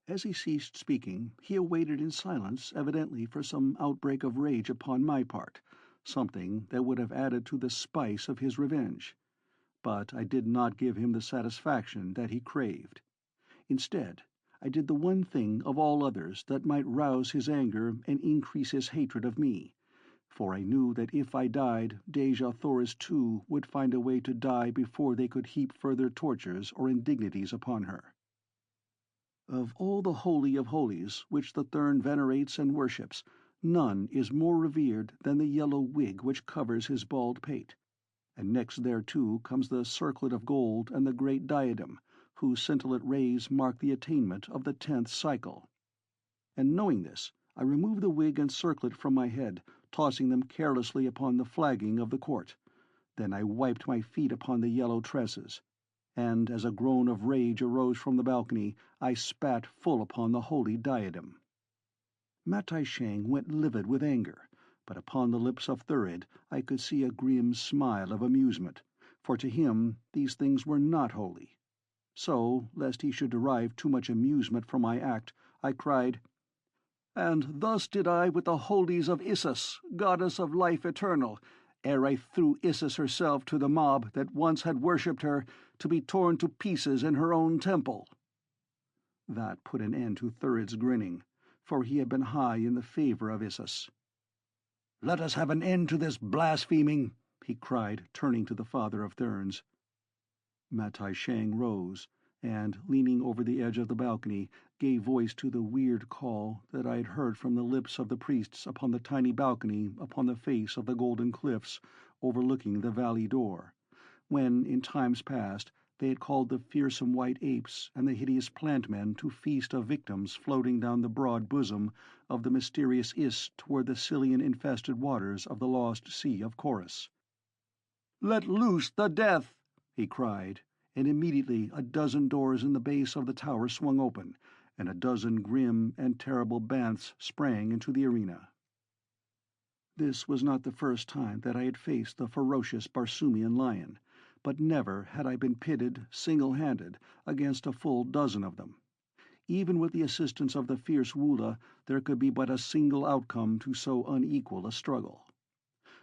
As he ceased speaking, he awaited in silence, evidently for some outbreak of rage upon my part, something that would have added to the spice of his revenge. But I did not give him the satisfaction that he craved. Instead, I did the one thing of all others that might rouse his anger and increase his hatred of me, for I knew that if I died, Dejah Thoris too would find a way to die before they could heap further tortures or indignities upon her. Of all the Holy of Holies which the Thern venerates and worships, none is more revered than the yellow wig which covers his bald pate, and next thereto comes the circlet of gold and the great diadem, whose scintillant rays mark the attainment of the 10th cycle. And knowing this, I removed the wig and circlet from my head, tossing them carelessly upon the flagging of the court. Then I wiped my feet upon the yellow tresses, and as a groan of rage arose from the balcony, I spat full upon the holy diadem. Matai Shang went livid with anger, but upon the lips of Thurid I could see a grim smile of amusement, for to him these things were not holy. So, lest he should derive too much amusement from my act, I cried, "And thus did I with the holies of Issus, goddess of life eternal, ere I threw Issus herself to the mob that once had worshipped her, to be torn to pieces in her own temple." That put an end to Thurid's grinning, for he had been high in the favour of Issus. "Let us have an end to this blaspheming," he cried, turning to the father of Therns. Matai Shang rose, and, leaning over the edge of the balcony, gave voice to the weird call that I had heard from the lips of the priests upon the tiny balcony upon the face of the golden cliffs overlooking the valley door, when, in times past, they had called the fearsome white apes and the hideous plant-men to feast of victims floating down the broad bosom of the mysterious Iss toward the Cillian-infested waters of the lost sea of Chorus. "Let loose the death!" he cried, and immediately a dozen doors in the base of the tower swung open, and a dozen grim and terrible banths sprang into the arena. This was not the first time that I had faced the ferocious Barsoomian lion, but never had I been pitted, single-handed, against a full dozen of them. Even with the assistance of the fierce Woola, there could be but a single outcome to so unequal a struggle.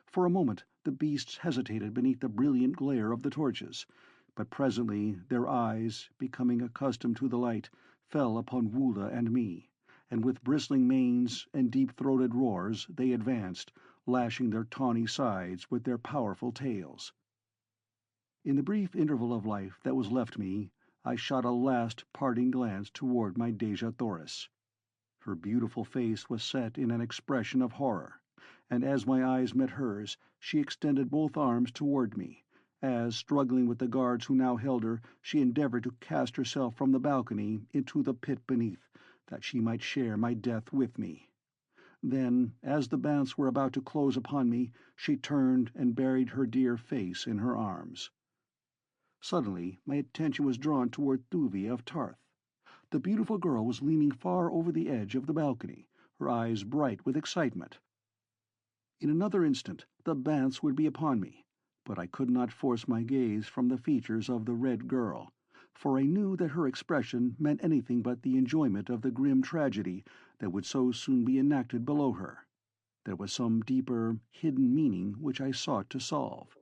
For a moment the beasts hesitated beneath the brilliant glare of the torches, but presently their eyes, becoming accustomed to the light, fell upon Woola and me, and with bristling manes and deep-throated roars they advanced, lashing their tawny sides with their powerful tails. In the brief interval of life that was left me, I shot a last parting glance toward my Dejah Thoris. Her beautiful face was set in an expression of horror, and as my eyes met hers, she extended both arms toward me, as, struggling with the guards who now held her, she endeavoured to cast herself from the balcony into the pit beneath, that she might share my death with me. Then, as the banths were about to close upon me, she turned and buried her dear face in her arms. Suddenly my attention was drawn toward Thuvia of Ptarth. The beautiful girl was leaning far over the edge of the balcony, her eyes bright with excitement. In another instant the banths would be upon me, but I could not force my gaze from the features of the Red Girl, for I knew that her expression meant anything but the enjoyment of the grim tragedy that would so soon be enacted below her. There was some deeper, hidden meaning which I sought to solve.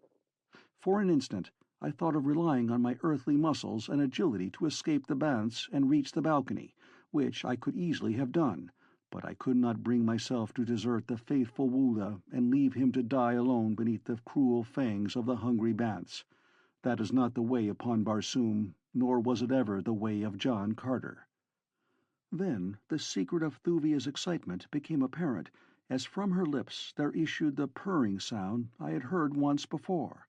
For an instant I thought of relying on my earthly muscles and agility to escape the banths and reach the balcony, which I could easily have done, but I could not bring myself to desert the faithful Woola and leave him to die alone beneath the cruel fangs of the hungry banths. That is not the way upon Barsoom, nor was it ever the way of John Carter. Then the secret of Thuvia's excitement became apparent, as from her lips there issued the purring sound I had heard once before.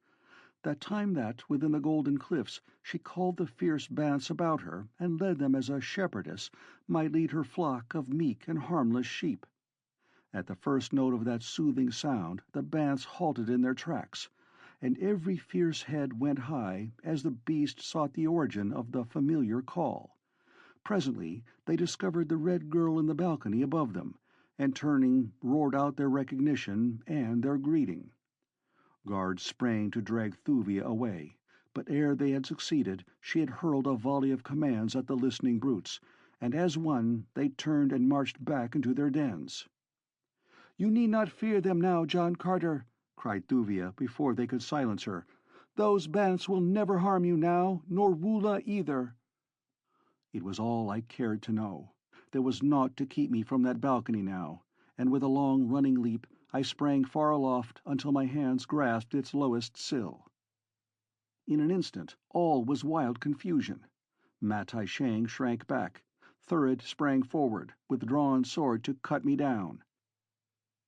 That time that, within the golden cliffs, she called the fierce banths about her and led them as a shepherdess might lead her flock of meek and harmless sheep. At the first note of that soothing sound the banths halted in their tracks, and every fierce head went high as the beast sought the origin of the familiar call. Presently they discovered the Red Girl in the balcony above them, and turning, roared out their recognition and their greeting. Guards sprang to drag Thuvia away, but ere they had succeeded she had hurled a volley of commands at the listening brutes, and as one they turned and marched back into their dens. "You need not fear them now, John Carter," cried Thuvia before they could silence her. "Those banths will never harm you now, nor Woola either." It was all I cared to know. There was naught to keep me from that balcony now, and with a long running leap I sprang far aloft until my hands grasped its lowest sill. In an instant all was wild confusion. Matai Shang shrank back. Thurid sprang forward, with drawn sword to cut me down.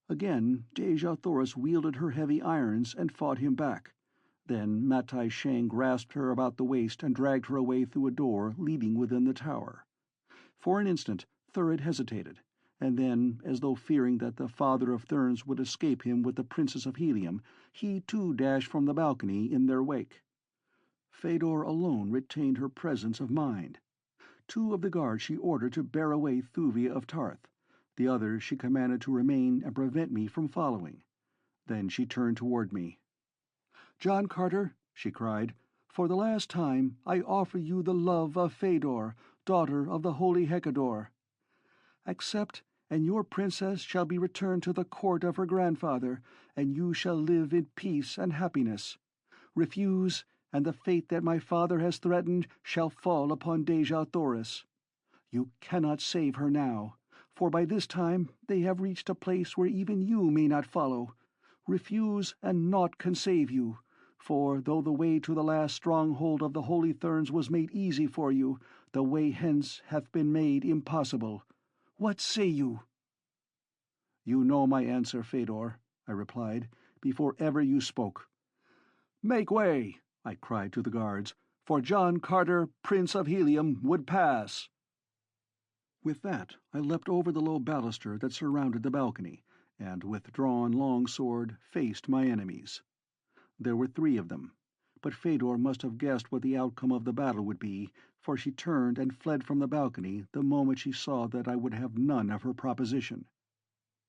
Again Dejah Thoris wielded her heavy irons and fought him back. Then Matai Shang grasped her about the waist and dragged her away through a door leading within the tower. For an instant Thurid hesitated, and then, as though fearing that the father of Therns would escape him with the Princess of Helium, he too dashed from the balcony in their wake. Phaidor alone retained her presence of mind. 2 of the guards she ordered to bear away Thuvia of Ptarth. The others she commanded to remain and prevent me from following. Then she turned toward me. "John Carter," she cried, "for the last time I offer you the love of Phaidor, daughter of the Holy Hekkador. Accept, and your princess shall be returned to the court of her grandfather, and you shall live in peace and happiness. Refuse, and the fate that my father has threatened shall fall upon Dejah Thoris. You cannot save her now, for by this time they have reached a place where even you may not follow. Refuse, and naught can save you, for though the way to the last stronghold of the Holy Therns was made easy for you, the way hence hath been made impossible. What say you?" "You know my answer, Phaidor," I replied, "before ever you spoke." "Make way," I cried to the guards, "for John Carter, Prince of Helium, would pass." With that I leapt over the low baluster that surrounded the balcony, and with drawn long sword faced my enemies. There were 3 of them, but Phaidor must have guessed what the outcome of the battle would be, for she turned and fled from the balcony the moment she saw that I would have none of her proposition.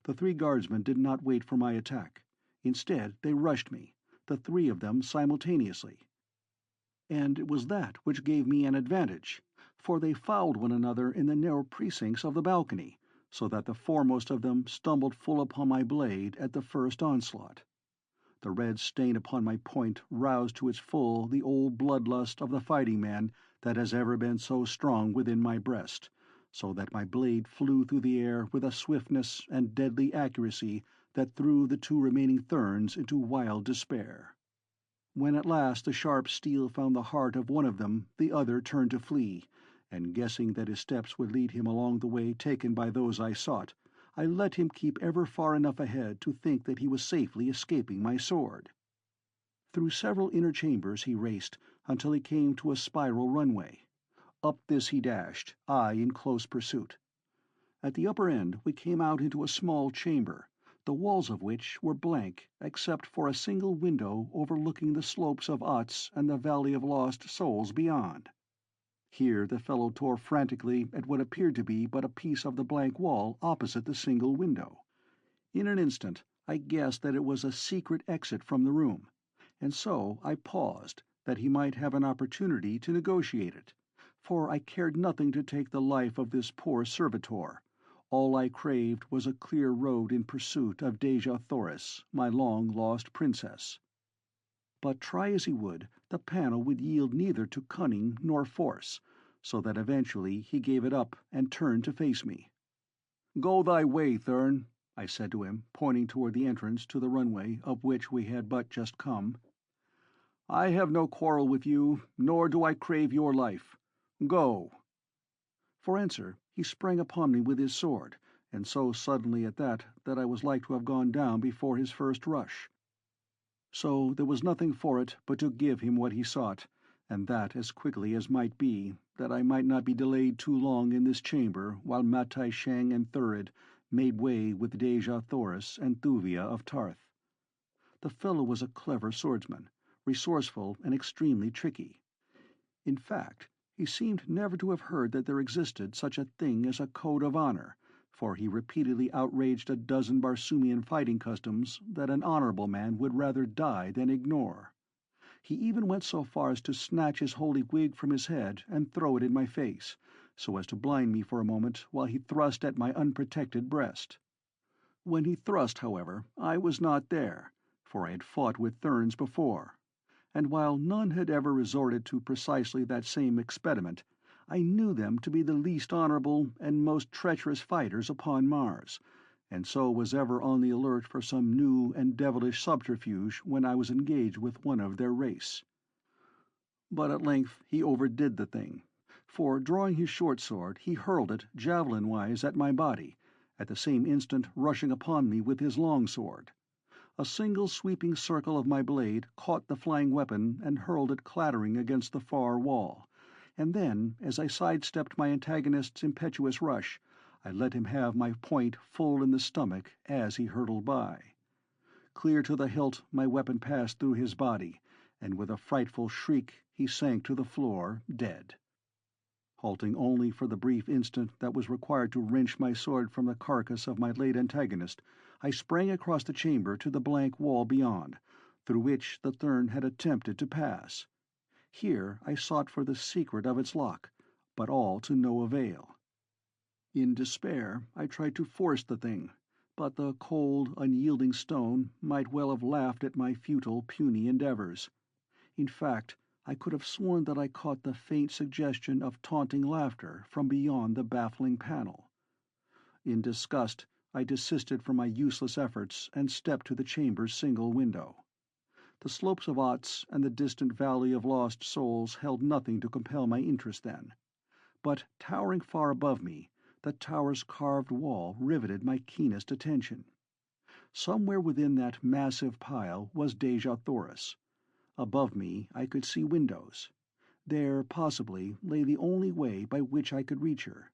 The 3 guardsmen did not wait for my attack. Instead they rushed me, the 3 of them simultaneously. And it was that which gave me an advantage, for they fouled one another in the narrow precincts of the balcony, so that the foremost of them stumbled full upon my blade at the first onslaught. The red stain upon my point roused to its full the old bloodlust of the fighting man that has ever been so strong within my breast, so that my blade flew through the air with a swiftness and deadly accuracy that threw the 2 remaining Therns into wild despair. When at last the sharp steel found the heart of one of them, the other turned to flee, and guessing that his steps would lead him along the way taken by those I sought, I let him keep ever far enough ahead to think that he was safely escaping my sword. Through several inner chambers he raced, until he came to a spiral runway. Up this he dashed, I in close pursuit. At the upper end we came out into a small chamber, the walls of which were blank except for a single window overlooking the slopes of Utz and the Valley of Lost Souls beyond. Here the fellow tore frantically at what appeared to be but a piece of the blank wall opposite the single window. In an instant I guessed that it was a secret exit from the room, and so I paused, that he might have an opportunity to negotiate it, for I cared nothing to take the life of this poor servitor. All I craved was a clear road in pursuit of Dejah Thoris, my long-lost princess. But try as he would, the panel would yield neither to cunning nor force, so that eventually he gave it up and turned to face me. "Go thy way, Thern," I said to him, pointing toward the entrance to the runway up which we had but just come. "I have no quarrel with you, nor do I crave your life. Go." For answer he sprang upon me with his sword, and so suddenly at that I was like to have gone down before his first rush. So there was nothing for it but to give him what he sought, and that as quickly as might be, that I might not be delayed too long in this chamber while Matai Shang and Thurid made way with Dejah Thoris and Thuvia of Ptarth. The fellow was a clever swordsman, resourceful and extremely tricky. In fact, he seemed never to have heard that there existed such a thing as a code of honor, for he repeatedly outraged a dozen Barsoomian fighting customs that an honorable man would rather die than ignore. He even went so far as to snatch his holy wig from his head and throw it in my face, so as to blind me for a moment while he thrust at my unprotected breast. When he thrust, however, I was not there, for I had fought with Therns before, and while none had ever resorted to precisely that same expediment, I knew them to be the least honorable and most treacherous fighters upon Mars, and so was ever on the alert for some new and devilish subterfuge when I was engaged with one of their race. But at length he overdid the thing, for drawing his short sword he hurled it javelin-wise at my body, at the same instant rushing upon me with his long sword. A single sweeping circle of my blade caught the flying weapon and hurled it clattering against the far wall, and then, as I sidestepped my antagonist's impetuous rush, I let him have my point full in the stomach as he hurtled by. Clear to the hilt my weapon passed through his body, and with a frightful shriek he sank to the floor, dead. Halting only for the brief instant that was required to wrench my sword from the carcass of my late antagonist, I sprang across the chamber to the blank wall beyond, through which the Thern had attempted to pass. Here I sought for the secret of its lock, but all to no avail. In despair I tried to force the thing, but the cold, unyielding stone might well have laughed at my futile, puny endeavors. In fact, I could have sworn that I caught the faint suggestion of taunting laughter from beyond the baffling panel. In disgust, I desisted from my useless efforts and stepped to the chamber's single window. The slopes of Otz and the distant valley of lost souls held nothing to compel my interest then. But towering far above me, the tower's carved wall riveted my keenest attention. Somewhere within that massive pile was Dejah Thoris. Above me I could see windows. There, possibly, lay the only way by which I could reach her.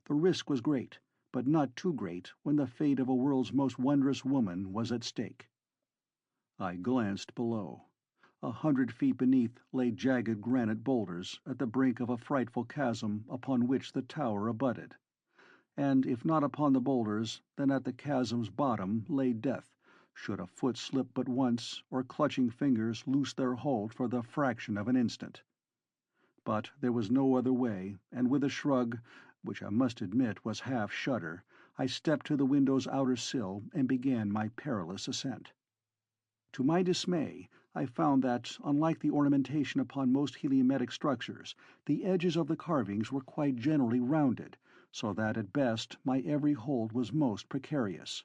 The risk was great, but not too great when the fate of a world's most wondrous woman was at stake. I glanced below. 100 feet beneath lay jagged granite boulders at the brink of a frightful chasm upon which the tower abutted. And if not upon the boulders, then at the chasm's bottom lay death, should a foot slip but once, or clutching fingers loose their hold for the fraction of an instant. But there was no other way, and with a shrug, which I must admit was half shudder, I stepped to the window's outer sill and began my perilous ascent. To my dismay, I found that, unlike the ornamentation upon most heliometic structures, the edges of the carvings were quite generally rounded, so that at best my every hold was most precarious.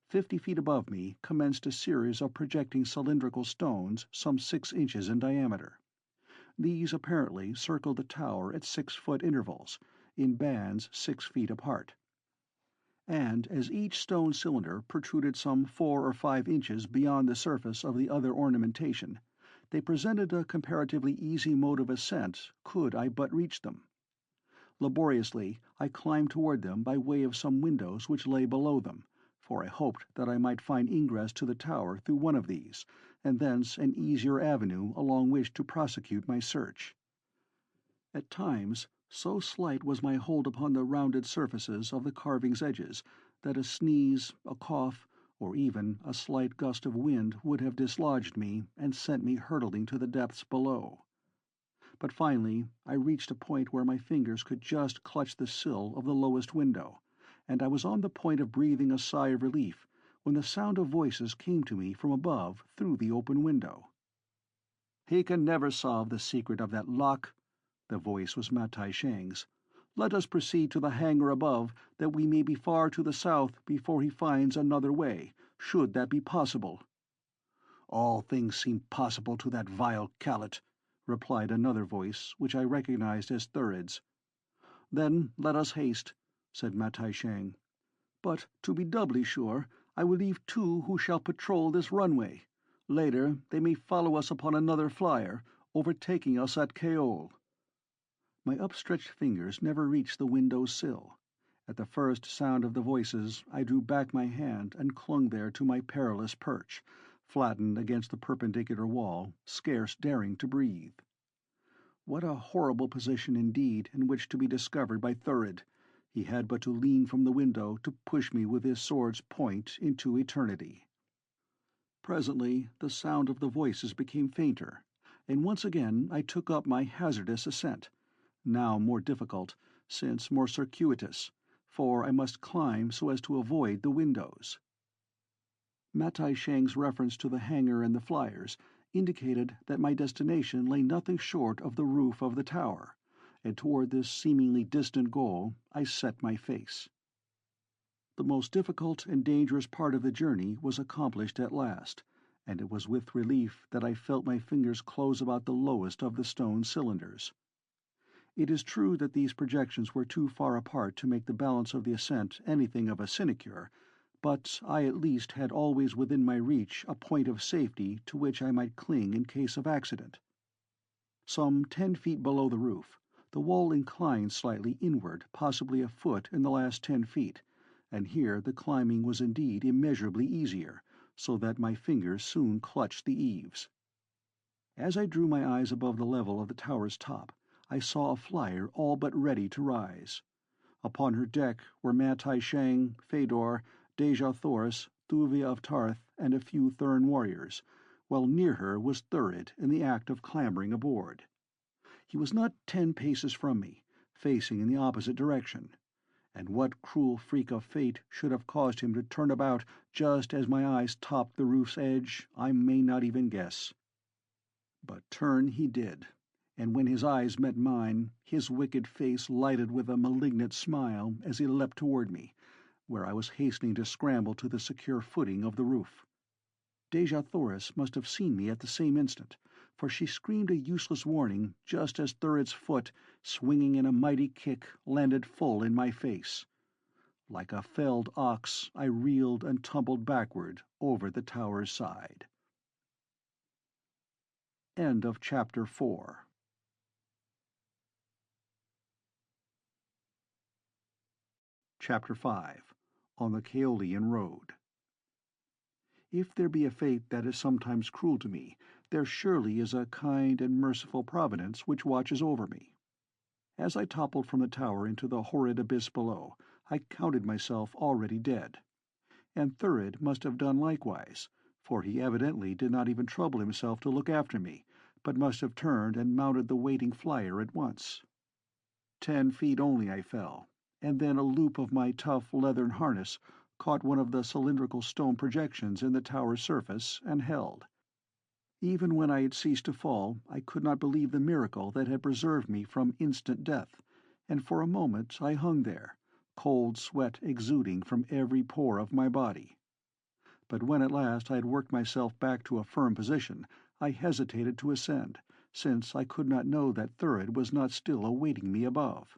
50 feet above me commenced a series of projecting cylindrical stones some 6 inches in diameter. These apparently circled the tower at 6-foot intervals, in bands 6 feet apart. And as each stone cylinder protruded some 4 or 5 inches beyond the surface of the other ornamentation, they presented a comparatively easy mode of ascent could I but reach them. Laboriously I climbed toward them by way of some windows which lay below them, for I hoped that I might find ingress to the tower through one of these, and thence an easier avenue along which to prosecute my search. At times, so slight was my hold upon the rounded surfaces of the carving's edges that a sneeze, a cough, or even a slight gust of wind would have dislodged me and sent me hurtling to the depths below. But finally I reached a point where my fingers could just clutch the sill of the lowest window, and I was on the point of breathing a sigh of relief when the sound of voices came to me from above through the open window. "He can never solve the secret of that lock." The voice was Matai Shang's. "Let us proceed to the hangar above, that we may be far to the south before he finds another way, should that be possible." "All things seem possible to that vile callet," replied another voice, which I recognized as Thurid's. "Then let us haste," said Matai Shang. "But to be doubly sure, I will leave 2 who shall patrol this runway. Later they may follow us upon another flyer, overtaking us at Kaol." My upstretched fingers never reached the window's sill. At the first sound of the voices I drew back my hand and clung there to my perilous perch, flattened against the perpendicular wall, scarce daring to breathe. What a horrible position indeed in which to be discovered by Thurid! He had but to lean from the window to push me with his sword's point into eternity. Presently the sound of the voices became fainter, and once again I took up my hazardous ascent, now more difficult, since more circuitous, for I must climb so as to avoid the windows. Matai Shang's reference to the hangar and the flyers indicated that my destination lay nothing short of the roof of the tower, and toward this seemingly distant goal I set my face. The most difficult and dangerous part of the journey was accomplished at last, and it was with relief that I felt my fingers close about the lowest of the stone cylinders. It is true that these projections were too far apart to make the balance of the ascent anything of a sinecure, but I at least had always within my reach a point of safety to which I might cling in case of accident. Some 10 feet below the roof, the wall inclined slightly inward, possibly a foot in the last 10 feet, and here the climbing was indeed immeasurably easier, so that my fingers soon clutched the eaves. As I drew my eyes above the level of the tower's top, I saw a flyer all but ready to rise. Upon her deck were Matai Shang, Phaidor, Dejah Thoris, Thuvia of Ptarth, and a few Thern warriors, while near her was Thurid in the act of clambering aboard. He was not 10 paces from me, facing in the opposite direction, and what cruel freak of fate should have caused him to turn about just as my eyes topped the roof's edge, I may not even guess. But turn he did, and when his eyes met mine, his wicked face lighted with a malignant smile as he leapt toward me, where I was hastening to scramble to the secure footing of the roof. Dejah Thoris must have seen me at the same instant, for she screamed a useless warning just as Thurid's foot, swinging in a mighty kick, landed full in my face. Like a felled ox, I reeled and tumbled backward over the tower's side. End of Chapter 4. Chapter 5. On the Kaolian Road. If there be a fate that is sometimes cruel to me, there surely is a kind and merciful Providence which watches over me. As I toppled from the tower into the horrid abyss below, I counted myself already dead. And Thurid must have done likewise, for he evidently did not even trouble himself to look after me, but must have turned and mounted the waiting flyer at once. 10 feet only I fell, and then a loop of my tough leathern harness caught one of the cylindrical stone projections in the tower's surface and held. Even when I had ceased to fall, I could not believe the miracle that had preserved me from instant death, and for a moment I hung there, cold sweat exuding from every pore of my body. But when at last I had worked myself back to a firm position, I hesitated to ascend, since I could not know that Thurid was not still awaiting me above.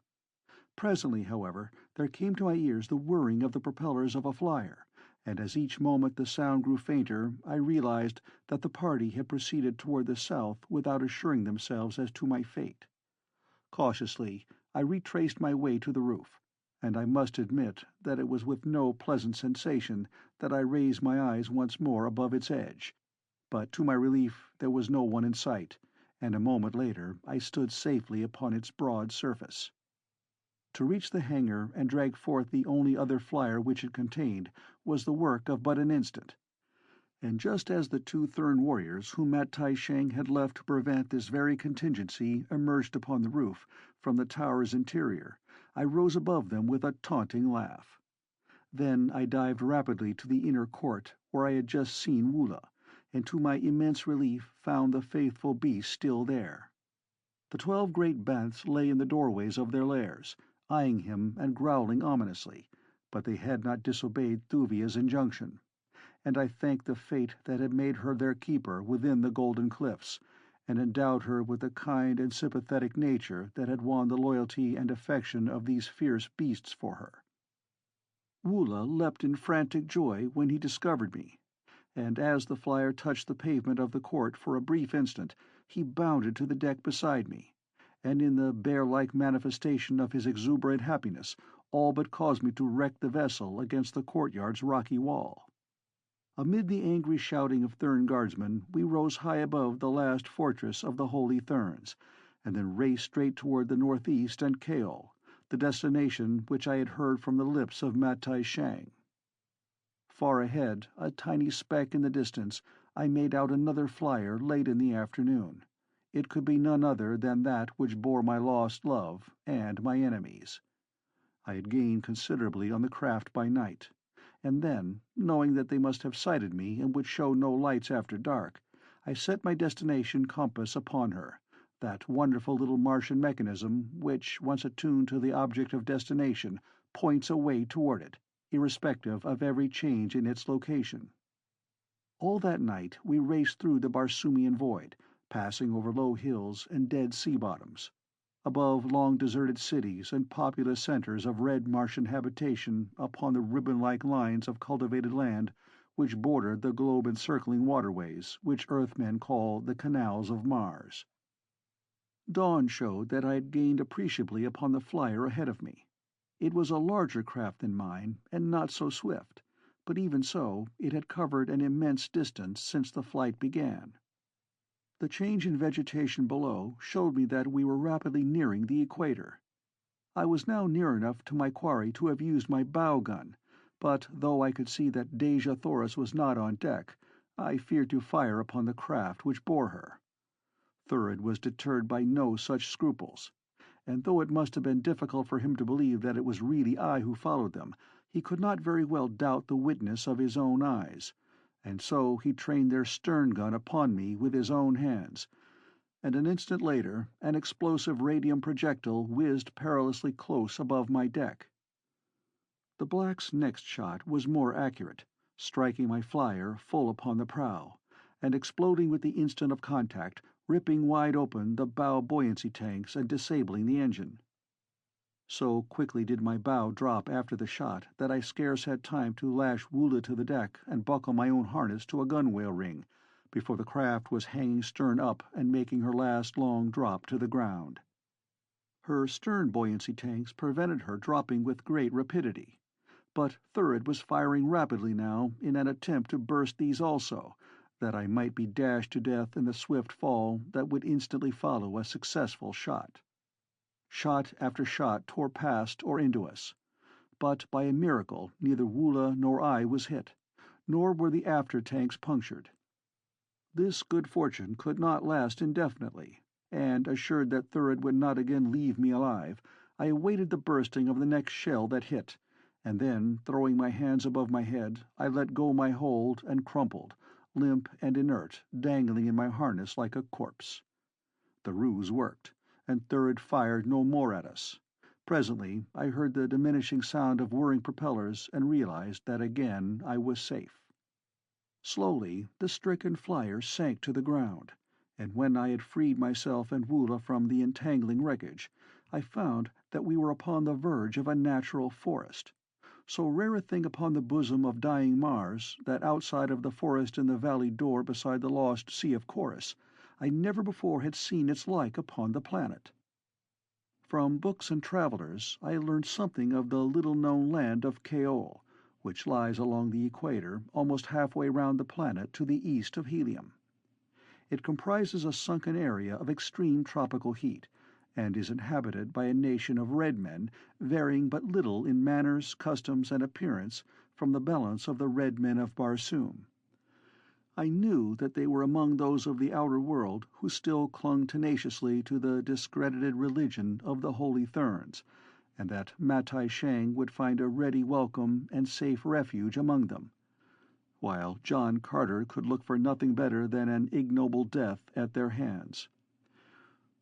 Presently, however, there came to my ears the whirring of the propellers of a flyer, and as each moment the sound grew fainter, I realized that the party had proceeded toward the south without assuring themselves as to my fate. Cautiously, I retraced my way to the roof, and I must admit that it was with no pleasant sensation that I raised my eyes once more above its edge. But to my relief there was no one in sight, and a moment later I stood safely upon its broad surface. To reach the hangar and drag forth the only other flyer which it contained was the work of but an instant, and just as the 2 Thern warriors whom Matai Shang had left to prevent this very contingency emerged upon the roof from the tower's interior, I rose above them with a taunting laugh. Then I dived rapidly to the inner court where I had just seen Woola, and to my immense relief found the faithful beast still there. The 12 great bants lay in the doorways of their lairs, eyeing him and growling ominously, but they had not disobeyed Thuvia's injunction, and I thanked the fate that had made her their keeper within the golden cliffs, and endowed her with the kind and sympathetic nature that had won the loyalty and affection of these fierce beasts for her. Woola leapt in frantic joy when he discovered me, and as the flyer touched the pavement of the court for a brief instant, he bounded to the deck beside me, and in the bear-like manifestation of his exuberant happiness, all but caused me to wreck the vessel against the courtyard's rocky wall. Amid the angry shouting of Thern guardsmen, we rose high above the last fortress of the Holy Therns, and then raced straight toward the northeast and Kaol, the destination which I had heard from the lips of Matai Shang. Far ahead, a tiny speck in the distance, I made out another flyer late in the afternoon. It could be none other than that which bore my lost love and my enemies. I had gained considerably on the craft by night, and then, knowing that they must have sighted me and would show no lights after dark, I set my destination compass upon her, that wonderful little Martian mechanism which, once attuned to the object of destination, points a way toward it, irrespective of every change in its location. All that night we raced through the Barsoomian void, passing over low hills and dead sea bottoms. above long deserted cities and populous centers of red Martian habitation upon the ribbon-like lines of cultivated land which bordered the globe-encircling waterways which Earthmen call the Canals of Mars. Dawn showed that I had gained appreciably upon the flyer ahead of me. It was a larger craft than mine, and not so swift, but even so it had covered an immense distance since the flight began. The change in vegetation below showed me that we were rapidly nearing the equator. I was now near enough to my quarry to have used my bow gun, but though I could see that Dejah Thoris was not on deck, I feared to fire upon the craft which bore her. Thurid was deterred by no such scruples, and though it must have been difficult for him to believe that it was really I who followed them, he could not very well doubt the witness of his own eyes, and so he trained their stern gun upon me with his own hands, and an instant later an explosive radium projectile whizzed perilously close above my deck. The black's next shot was more accurate, striking my flyer full upon the prow, and exploding with the instant of contact, ripping wide open the bow buoyancy tanks and disabling the engine. So quickly did my bow drop after the shot that I scarce had time to lash Woola to the deck and buckle my own harness to a gunwale ring, before the craft was hanging stern up and making her last long drop to the ground. Her stern buoyancy tanks prevented her dropping with great rapidity, but Thurid was firing rapidly now in an attempt to burst these also, that I might be dashed to death in the swift fall that would instantly follow a successful shot. Shot after shot tore past or into us, but by a miracle neither Woola nor I was hit, nor were the after tanks punctured. This good fortune could not last indefinitely, and, assured that Thurid would not again leave me alive, I awaited the bursting of the next shell that hit, and then, throwing my hands above my head, I let go my hold and crumpled, limp and inert, dangling in my harness like a corpse. The ruse worked, and Thurid fired no more at us. Presently I heard the diminishing sound of whirring propellers and realized that again I was safe. Slowly the stricken flyer sank to the ground, and when I had freed myself and Woola from the entangling wreckage, I found that we were upon the verge of a natural forest, so rare a thing upon the bosom of dying Mars that outside of the forest in the valley door beside the lost Sea of Chorus, I never before had seen its like upon the planet. From books and travellers I had learned something of the little-known land of Kaol, which lies along the equator almost halfway round the planet to the east of Helium. It comprises a sunken area of extreme tropical heat, and is inhabited by a nation of red men varying but little in manners, customs, and appearance from the balance of the red men of Barsoom. I knew that they were among those of the outer world who still clung tenaciously to the discredited religion of the Holy Therns, and that Matai Shang would find a ready welcome and safe refuge among them, while John Carter could look for nothing better than an ignoble death at their hands.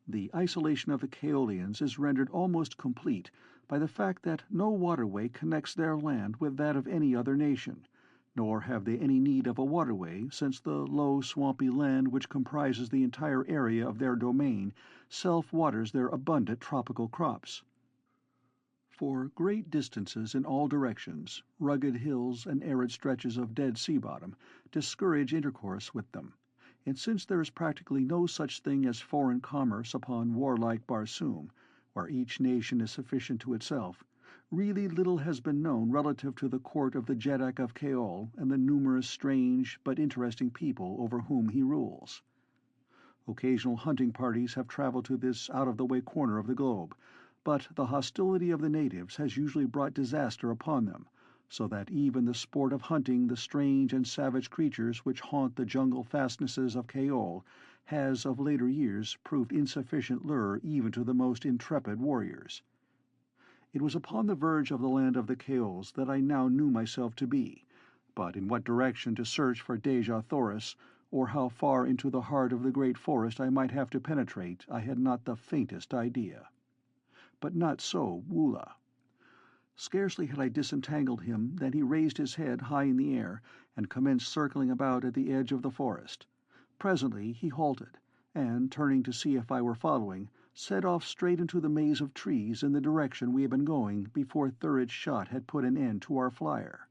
The isolation of the Kaolians is rendered almost complete by the fact that no waterway connects their land with that of any other nation, nor have they any need of a waterway, since the low swampy land which comprises the entire area of their domain self-waters their abundant tropical crops. For great distances in all directions, rugged hills and arid stretches of dead sea bottom discourage intercourse with them, and since there is practically no such thing as foreign commerce upon warlike Barsoom, where each nation is sufficient to itself, really little has been known relative to the court of the Jeddak of Kaol and the numerous strange but interesting people over whom he rules. Occasional hunting parties have traveled to this out-of-the-way corner of the globe, but the hostility of the natives has usually brought disaster upon them, so that even the sport of hunting the strange and savage creatures which haunt the jungle fastnesses of Kaol has of later years proved insufficient lure even to the most intrepid warriors. It was upon the verge of the land of the Kaols that I now knew myself to be, but in what direction to search for Dejah Thoris, or how far into the heart of the great forest I might have to penetrate, I had not the faintest idea. But not so Woola. Scarcely had I disentangled him than he raised his head high in the air and commenced circling about at the edge of the forest. Presently he halted, and, turning to see if I were following, set off straight into the maze of trees in the direction we had been going before Thurid's shot had put an end to our flyer.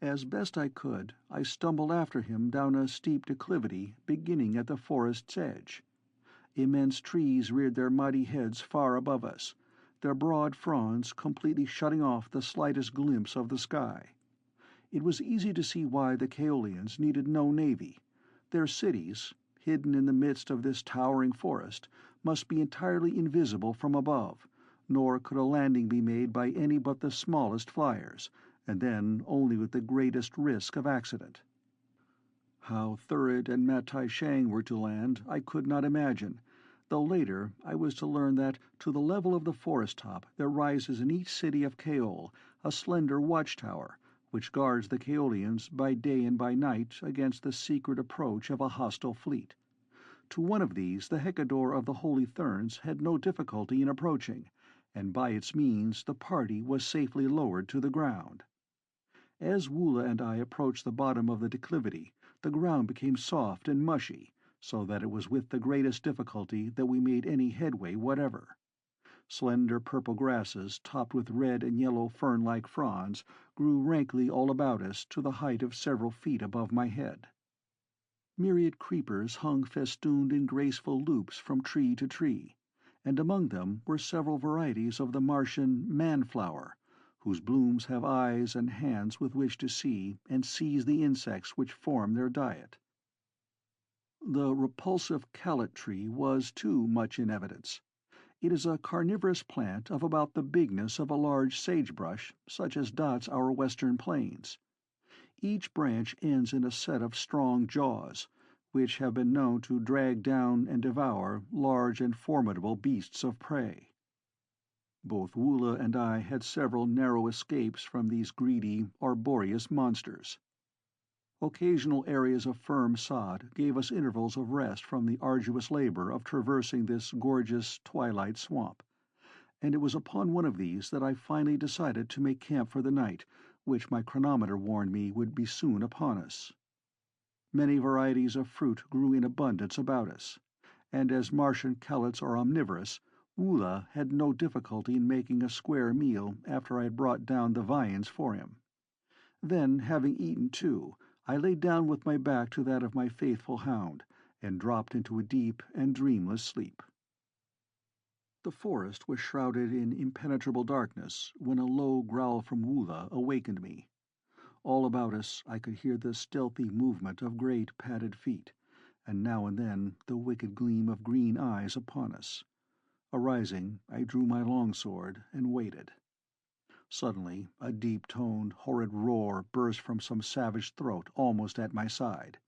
As best I could, I stumbled after him down a steep declivity beginning at the forest's edge. Immense trees reared their mighty heads far above us, their broad fronds completely shutting off the slightest glimpse of the sky. It was easy to see why the Kaolians needed no navy. Their cities, hidden in the midst of this towering forest, must be entirely invisible from above, nor could a landing be made by any but the smallest flyers, and then only with the greatest risk of accident. How Thurid and Matai Shang were to land I could not imagine, though later I was to learn that to the level of the forest top there rises in each city of Kaol a slender watchtower, which guards the Kaolians by day and by night against the secret approach of a hostile fleet. To one of these the Hekkador of the Holy Therns had no difficulty in approaching, and by its means the party was safely lowered to the ground. As Woola and I approached the bottom of the declivity, the ground became soft and mushy, so that it was with the greatest difficulty that we made any headway whatever. Slender purple grasses, topped with red and yellow fern-like fronds, grew rankly all about us to the height of several feet above my head. Myriad creepers hung festooned in graceful loops from tree to tree, and among them were several varieties of the Martian man-flower, whose blooms have eyes and hands with which to see and seize the insects which form their diet. The repulsive callet tree was, too, much in evidence. It is a carnivorous plant of about the bigness of a large sagebrush, such as dots our western plains. Each branch ends in a set of strong jaws, which have been known to drag down and devour large and formidable beasts of prey. Both Woola and I had several narrow escapes from these greedy, arboreous monsters. Occasional areas of firm sod gave us intervals of rest from the arduous labor of traversing this gorgeous twilight swamp, and it was upon one of these that I finally decided to make camp for the night, which my chronometer warned me would be soon upon us. Many varieties of fruit grew in abundance about us, and as Martian callets are omnivorous, Woola had no difficulty in making a square meal after I had brought down the viands for him. Then, having eaten too, I lay down with my back to that of my faithful hound, and dropped into a deep and dreamless sleep. The forest was shrouded in impenetrable darkness when a low growl from Woola awakened me. All about us I could hear the stealthy movement of great padded feet, and now and then the wicked gleam of green eyes upon us. Arising, I drew my longsword and waited. Suddenly a deep-toned, horrid roar burst from some savage throat almost at my side.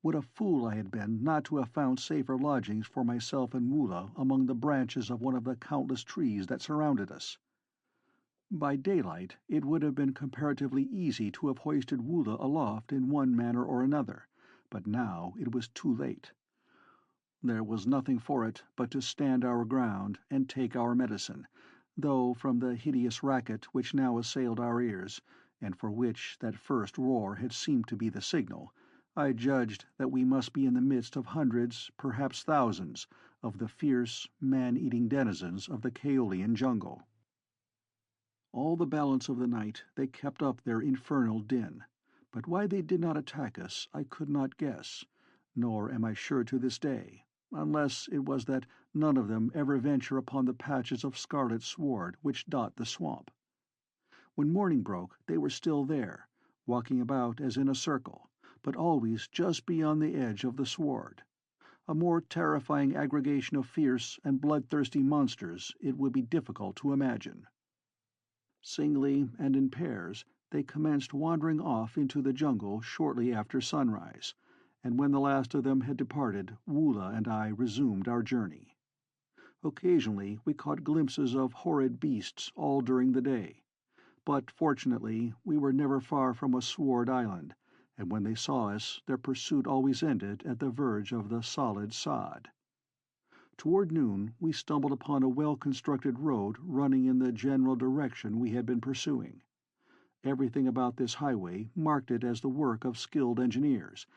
What a fool I had been not to have found safer lodgings for myself and Woola among the branches of one of the countless trees that surrounded us. By daylight it would have been comparatively easy to have hoisted Woola aloft in one manner or another, but now it was too late. There was nothing for it but to stand our ground and take our medicine, though from the hideous racket which now assailed our ears, and for which that first roar had seemed to be the signal, I judged that we must be in the midst of hundreds, perhaps thousands, of the fierce, man-eating denizens of the Kaolian jungle. All the balance of the night they kept up their infernal din, but why they did not attack us I could not guess, nor am I sure to this day, unless it was that none of them ever venture upon the patches of scarlet sward which dot the swamp. When morning broke they were still there, walking about as in a circle, but always just beyond the edge of the sward. A more terrifying aggregation of fierce and bloodthirsty monsters it would be difficult to imagine. Singly and in pairs they commenced wandering off into the jungle shortly after sunrise, and when the last of them had departed, Woola and I resumed our journey. Occasionally we caught glimpses of horrid beasts all during the day, but fortunately we were never far from a sward island, and when they saw us their pursuit always ended at the verge of the solid sod. Toward noon we stumbled upon a well-constructed road running in the general direction we had been pursuing. Everything about this highway marked it as the work of skilled engineers,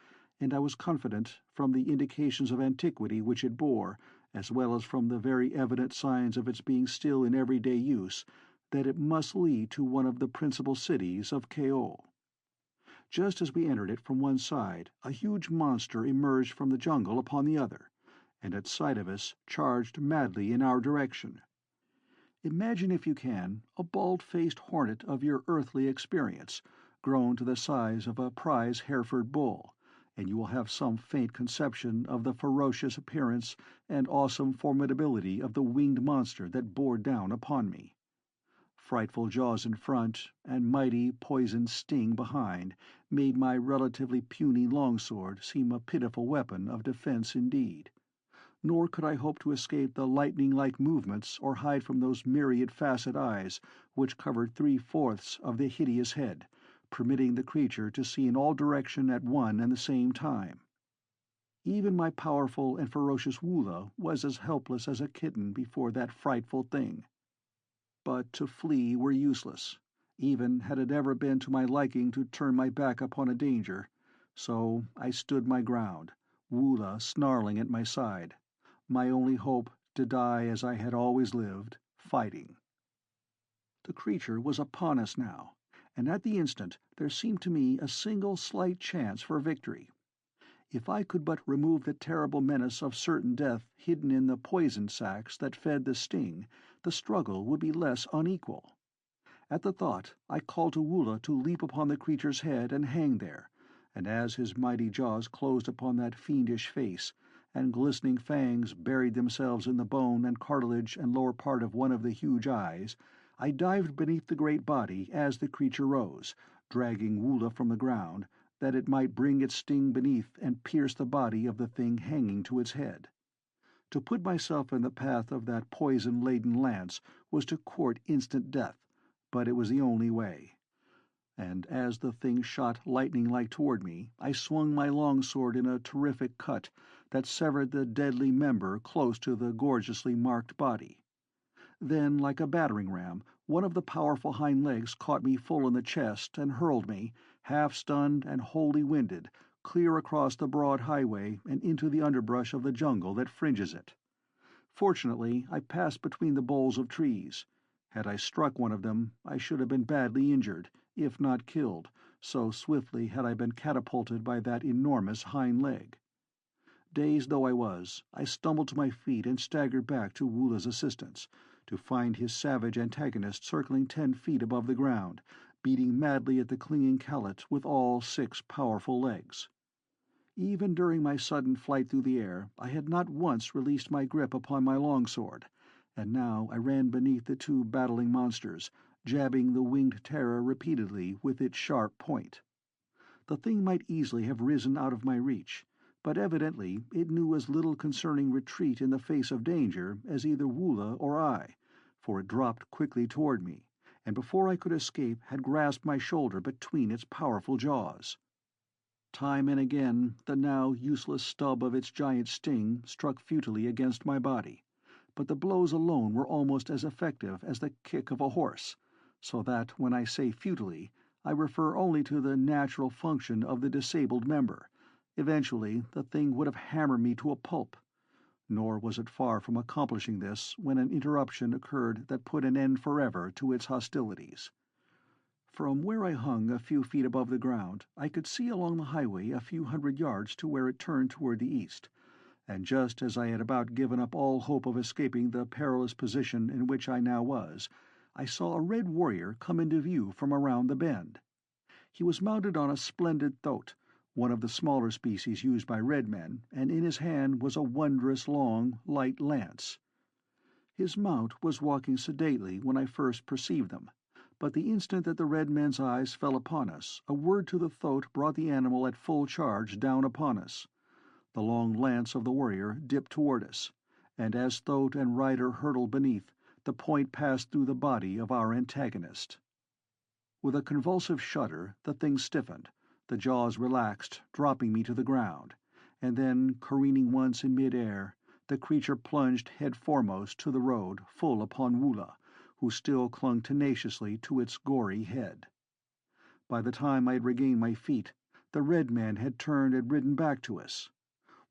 and I was confident, from the indications of antiquity which it bore, as well as from the very evident signs of its being still in everyday use, that it must lead to one of the principal cities of Kaol. Just as we entered it from one side, a huge monster emerged from the jungle upon the other, and at sight of us charged madly in our direction. Imagine, if you can, a bald-faced hornet of your earthly experience, grown to the size of a prize Hereford bull, and you will have some faint conception of the ferocious appearance and awesome formidability of the winged monster that bore down upon me. Frightful jaws in front, and mighty poisoned sting behind, made my relatively puny longsword seem a pitiful weapon of defense indeed. Nor could I hope to escape the lightning-like movements or hide from those myriad-facet eyes which covered 3/4 of the hideous head, permitting the creature to see in all direction at one and the same time. Even my powerful and ferocious Woola was as helpless as a kitten before that frightful thing. But to flee were useless, even had it ever been to my liking to turn my back upon a danger, so I stood my ground, Woola snarling at my side, my only hope to die as I had always lived, fighting. The creature was upon us now, and at the instant there seemed to me a single slight chance for victory. If I could but remove the terrible menace of certain death hidden in the poison sacs that fed the sting, the struggle would be less unequal. At the thought, I called to Woola to leap upon the creature's head and hang there, and as his mighty jaws closed upon that fiendish face, and glistening fangs buried themselves in the bone and cartilage and lower part of one of the huge eyes, I dived beneath the great body as the creature rose, dragging Woola from the ground, that it might bring its sting beneath and pierce the body of the thing hanging to its head. To put myself in the path of that poison-laden lance was to court instant death, but it was the only way. And as the thing shot lightning-like toward me, I swung my longsword in a terrific cut that severed the deadly member close to the gorgeously marked body. Then, like a battering ram, one of the powerful hind legs caught me full in the chest and hurled me, half-stunned and wholly winded, clear across the broad highway and into the underbrush of the jungle that fringes it. Fortunately, I passed between the boles of trees. Had I struck one of them, I should have been badly injured, if not killed, so swiftly had I been catapulted by that enormous hind leg. Dazed though I was, I stumbled to my feet and staggered back to Woola's assistance, to find his savage antagonist circling 10 feet above the ground, beating madly at the clinging callet with all 6 powerful legs. Even during my sudden flight through the air, I had not once released my grip upon my longsword, and now I ran beneath the 2 battling monsters, jabbing the winged terror repeatedly with its sharp point. The thing might easily have risen out of my reach, but evidently it knew as little concerning retreat in the face of danger as either Woola or I, for it dropped quickly toward me, and before I could escape had grasped my shoulder between its powerful jaws. Time and again the now useless stub of its giant sting struck futilely against my body, but the blows alone were almost as effective as the kick of a horse, so that when I say futilely, I refer only to the natural function of the disabled member. Eventually the thing would have hammered me to a pulp. Nor was it far from accomplishing this when an interruption occurred that put an end forever to its hostilities. From where I hung a few feet above the ground, I could see along the highway a few hundred yards to where it turned toward the east, and just as I had about given up all hope of escaping the perilous position in which I now was, I saw a red warrior come into view from around the bend. He was mounted on a splendid thoat, one of the smaller species used by red men, and in his hand was a wondrous long, light lance. His mount was walking sedately when I first perceived them, but the instant that the red men's eyes fell upon us, a word to the thoat brought the animal at full charge down upon us. The long lance of the warrior dipped toward us, and as thoat and rider hurtled beneath, the point passed through the body of our antagonist. With a convulsive shudder, the thing stiffened, the jaws relaxed, dropping me to the ground, and then, careening once in mid-air, the creature plunged head foremost to the road, full upon Woola, who still clung tenaciously to its gory head. By the time I had regained my feet, the red man had turned and ridden back to us.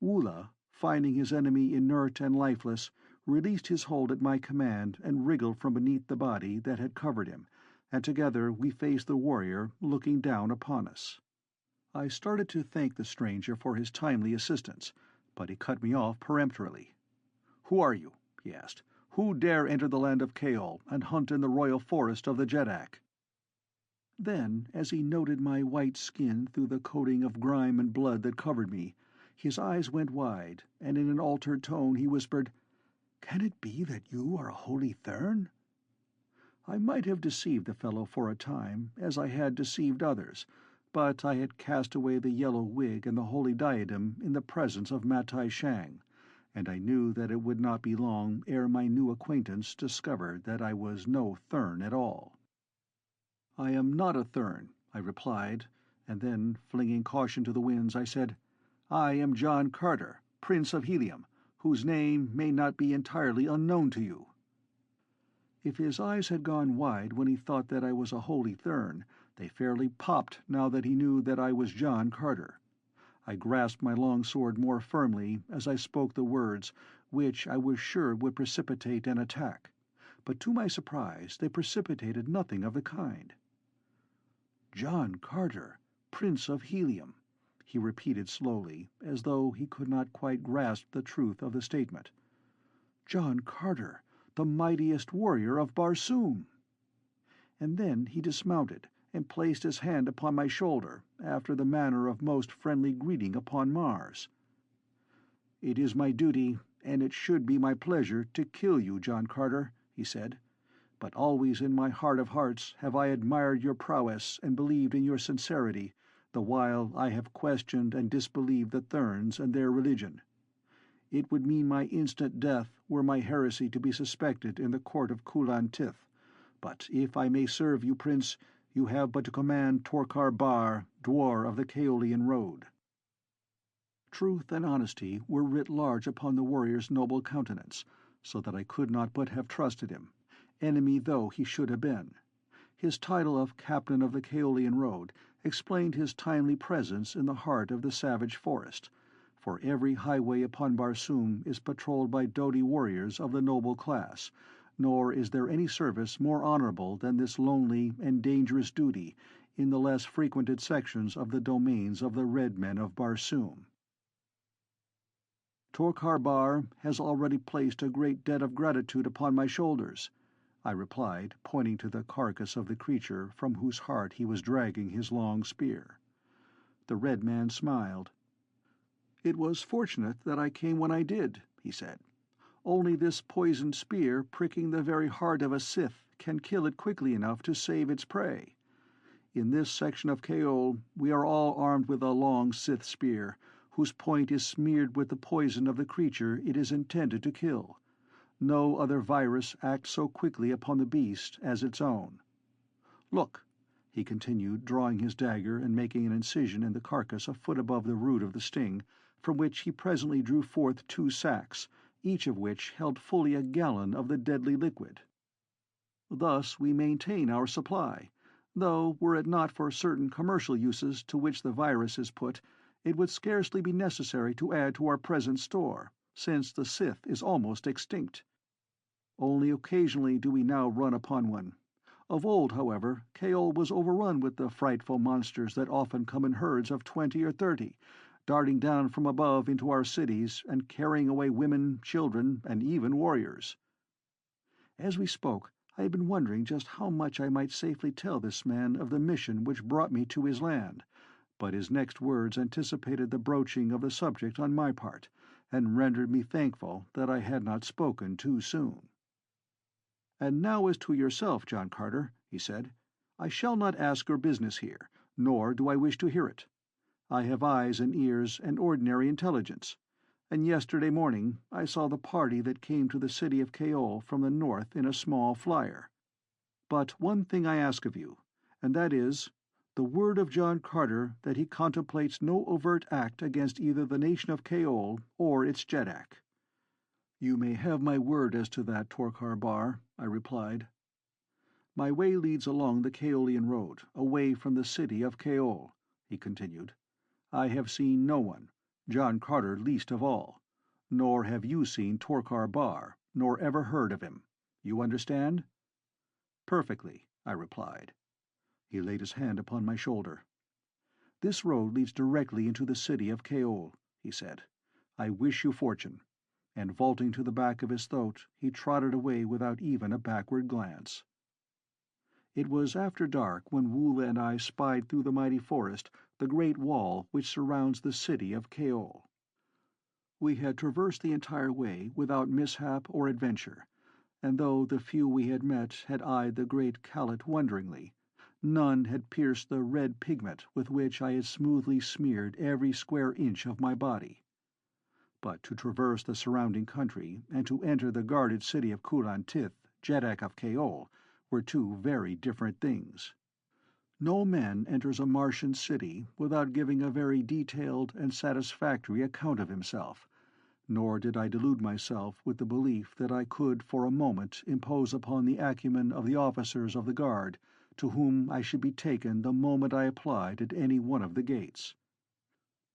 Woola, finding his enemy inert and lifeless, released his hold at my command and wriggled from beneath the body that had covered him, and together we faced the warrior looking down upon us. I started to thank the stranger for his timely assistance, but he cut me off peremptorily. "Who are you?" he asked. "Who dare enter the land of Kaol and hunt in the royal forest of the Jeddak?" Then, as he noted my white skin through the coating of grime and blood that covered me, his eyes went wide, and in an altered tone he whispered, "Can it be that you are a Holy Thern?" I might have deceived the fellow for a time, as I had deceived others, but I had cast away the yellow wig and the holy diadem in the presence of Matai Shang, and I knew that it would not be long ere my new acquaintance discovered that I was no Thern at all. "I am not a Thern," I replied, and then, flinging caution to the winds, I said, "I am John Carter, Prince of Helium, whose name may not be entirely unknown to you." If his eyes had gone wide when he thought that I was a Holy Thern, they fairly popped now that he knew that I was John Carter. I grasped my long sword more firmly as I spoke the words, which I was sure would precipitate an attack, but to my surprise they precipitated nothing of the kind. "John Carter, Prince of Helium," he repeated slowly, as though he could not quite grasp the truth of the statement. "John Carter, the mightiest warrior of Barsoom." And then he dismounted, and placed his hand upon my shoulder, after the manner of most friendly greeting upon Mars. "It is my duty, and it should be my pleasure, to kill you, John Carter," he said. "But always in my heart of hearts have I admired your prowess and believed in your sincerity, the while I have questioned and disbelieved the therns and their religion. It would mean my instant death were my heresy to be suspected in the court of Kulan Tith, but if I may serve you, Prince, you have but to command Torkar Bar, Dwar of the Kaolian Road." Truth and honesty were writ large upon the warrior's noble countenance, so that I could not but have trusted him, enemy though he should have been. His title of Captain of the Kaolian Road explained his timely presence in the heart of the savage forest, for every highway upon Barsoom is patrolled by doughty warriors of the noble class, nor is there any service more honorable than this lonely and dangerous duty in the less frequented sections of the domains of the Red Men of Barsoom. "Torkar Bar has already placed a great debt of gratitude upon my shoulders," I replied, pointing to the carcass of the creature from whose heart he was dragging his long spear. The red man smiled. "It was fortunate that I came when I did," he said. "Only this poisoned spear pricking the very heart of a Sith can kill it quickly enough to save its prey. In this section of Kaol we are all armed with a long Sith spear, whose point is smeared with the poison of the creature it is intended to kill. No other virus acts so quickly upon the beast as its own. Look," he continued, drawing his dagger and making an incision in the carcass a foot above the root of the sting, from which he presently drew forth 2 sacks, each of which held fully a gallon of the deadly liquid. "Thus we maintain our supply, though were it not for certain commercial uses to which the virus is put, it would scarcely be necessary to add to our present store, since the Sith is almost extinct. Only occasionally do we now run upon one. Of old, however, Kaol was overrun with the frightful monsters that often come in herds of 20 or 30, darting down from above into our cities and carrying away women, children, and even warriors." As we spoke, I had been wondering just how much I might safely tell this man of the mission which brought me to his land, but his next words anticipated the broaching of the subject on my part, and rendered me thankful that I had not spoken too soon. "And now as to yourself, John Carter," he said. "I shall not ask your business here, nor do I wish to hear it. I have eyes and ears and ordinary intelligence, and yesterday morning I saw the party that came to the city of Kaol from the north in a small flyer. But one thing I ask of you, and that is, the word of John Carter that he contemplates no overt act against either the nation of Kaol or its Jeddak." "You may have my word as to that, Torkar Bar," I replied. "My way leads along the Kaolian road, away from the city of Kaol," he continued. "I have seen no one, John Carter least of all, Nor have you seen Torkar Bar, nor ever heard of him. You understand?" "Perfectly," I replied. He laid his hand upon my shoulder. "This road leads directly into the city of Kaol," he said. "I wish you fortune." And vaulting to the back of his throat, he trotted away without even a backward glance. It was after dark when Woola and I spied through the mighty forest the great wall which surrounds the city of Kaol. We had traversed the entire way without mishap or adventure, and though the few we had met had eyed the great callet wonderingly, none had pierced the red pigment with which I had smoothly smeared every square inch of my body. But to traverse the surrounding country and to enter the guarded city of Kulan Tith, Jeddak of Kaol, were two very different things. No man enters a Martian city without giving a very detailed and satisfactory account of himself, nor did I delude myself with the belief that I could for a moment impose upon the acumen of the officers of the guard, to whom I should be taken the moment I applied at any one of the gates.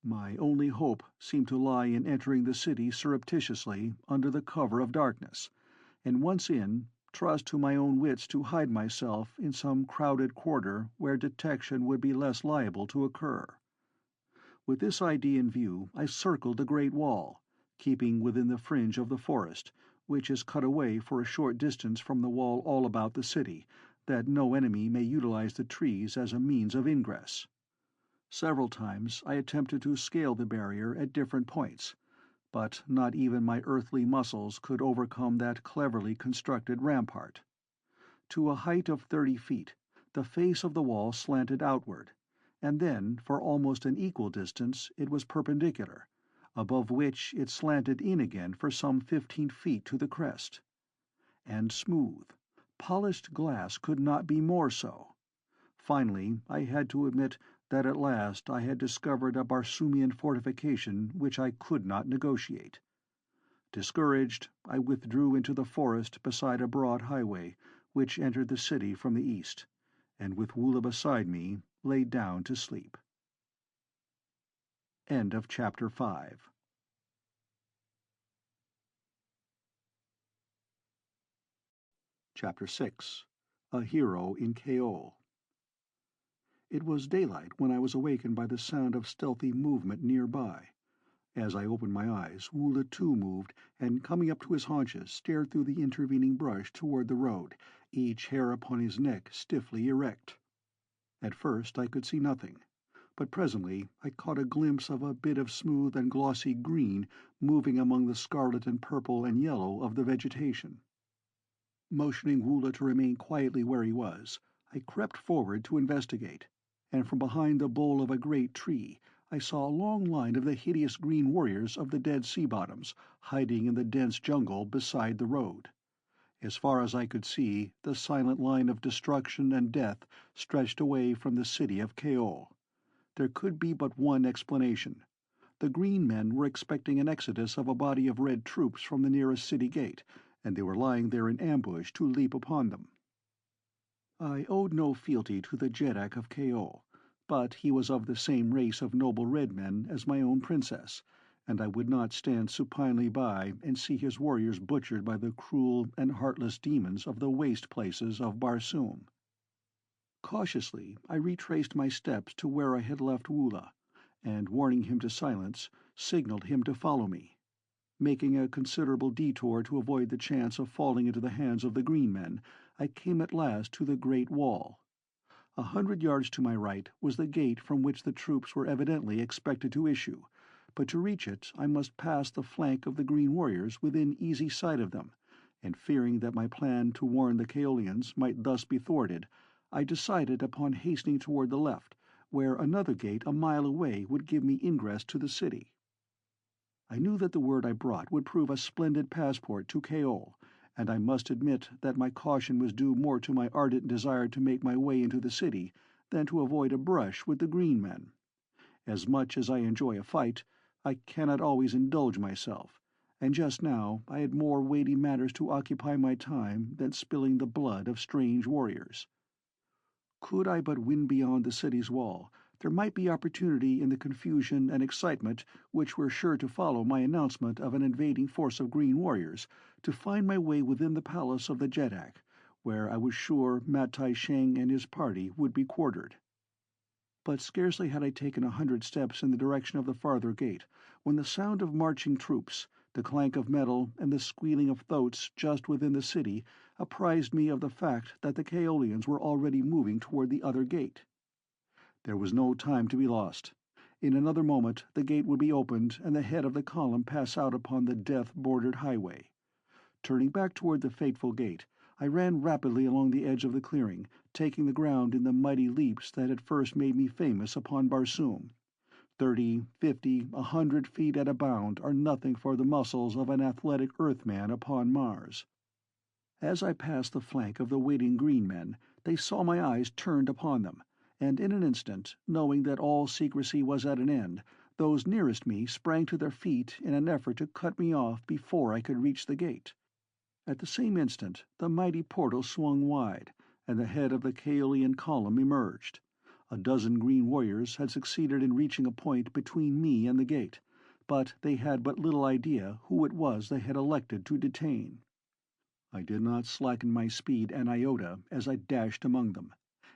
My only hope seemed to lie in entering the city surreptitiously under the cover of darkness, and once in, trust to my own wits to hide myself in some crowded quarter where detection would be less liable to occur. With this idea in view, I circled the great wall, keeping within the fringe of the forest, which is cut away for a short distance from the wall all about the city, that no enemy may utilize the trees as a means of ingress. Several times I attempted to scale the barrier at different points, but not even my earthly muscles could overcome that cleverly constructed rampart. To a height of 30 feet, the face of the wall slanted outward, and then for almost an equal distance it was perpendicular, above which it slanted in again for some 15 feet to the crest. And smooth, polished glass could not be more so. Finally, I had to admit that at last I had discovered a Barsoomian fortification which I could not negotiate. Discouraged, I withdrew into the forest beside a broad highway which entered the city from the east, and with Woola beside me, lay down to sleep. End of Chapter 5. Chapter 6. A Hero in Kaol. It was daylight when I was awakened by the sound of stealthy movement nearby. As I opened my eyes, Woola too moved, and coming up to his haunches, stared through the intervening brush toward the road, each hair upon his neck stiffly erect. At first I could see nothing, but presently I caught a glimpse of a bit of smooth and glossy green moving among the scarlet and purple and yellow of the vegetation. Motioning Woola to remain quietly where he was, I crept forward to investigate, and from behind the bole of a great tree I saw a long line of the hideous green warriors of the dead sea-bottoms hiding in the dense jungle beside the road. As far as I could see, the silent line of destruction and death stretched away from the city of Kaol. There could be but one explanation. The green men were expecting an exodus of a body of red troops from the nearest city gate, and they were lying there in ambush to leap upon them. I owed no fealty to the Jeddak of Kaol, but he was of the same race of noble red men as my own princess, and I would not stand supinely by and see his warriors butchered by the cruel and heartless demons of the waste places of Barsoom. Cautiously I retraced my steps to where I had left Woola, and warning him to silence, signaled him to follow me. Making a considerable detour to avoid the chance of falling into the hands of the green men, I came at last to the great wall. 100 yards to my right was the gate from which the troops were evidently expected to issue, but to reach it I must pass the flank of the green warriors within easy sight of them, and fearing that my plan to warn the Kaolians might thus be thwarted, I decided upon hastening toward the left, where another gate a mile away would give me ingress to the city. I knew that the word I brought would prove a splendid passport to Kaol, and I must admit that my caution was due more to my ardent desire to make my way into the city than to avoid a brush with the green men. As much as I enjoy a fight, I cannot always indulge myself, and just now I had more weighty matters to occupy my time than spilling the blood of strange warriors. Could I but win beyond the city's wall, there might be opportunity in the confusion and excitement which were sure to follow my announcement of an invading force of green warriors, to find my way within the palace of the Jeddak, where I was sure Matai Shang and his party would be quartered. But scarcely had I taken 100 steps in the direction of the farther gate, when the sound of marching troops, the clank of metal, and the squealing of thoats just within the city apprised me of the fact that the Kaolians were already moving toward the other gate. There was no time to be lost. In another moment the gate would be opened and the head of the column pass out upon the death-bordered highway. Turning back toward the fateful gate, I ran rapidly along the edge of the clearing, taking the ground in the mighty leaps that had first made me famous upon Barsoom. 30, 50, 100 feet at a bound are nothing for the muscles of an athletic Earthman upon Mars. As I passed the flank of the waiting green men, they saw my eyes turned upon them, and in an instant, knowing that all secrecy was at an end, those nearest me sprang to their feet in an effort to cut me off before I could reach the gate. At the same instant the mighty portal swung wide, and the head of the Kaolian column emerged. A dozen green warriors had succeeded in reaching a point between me and the gate, but they had but little idea who it was they had elected to detain. I did not slacken my speed an iota as I dashed among them,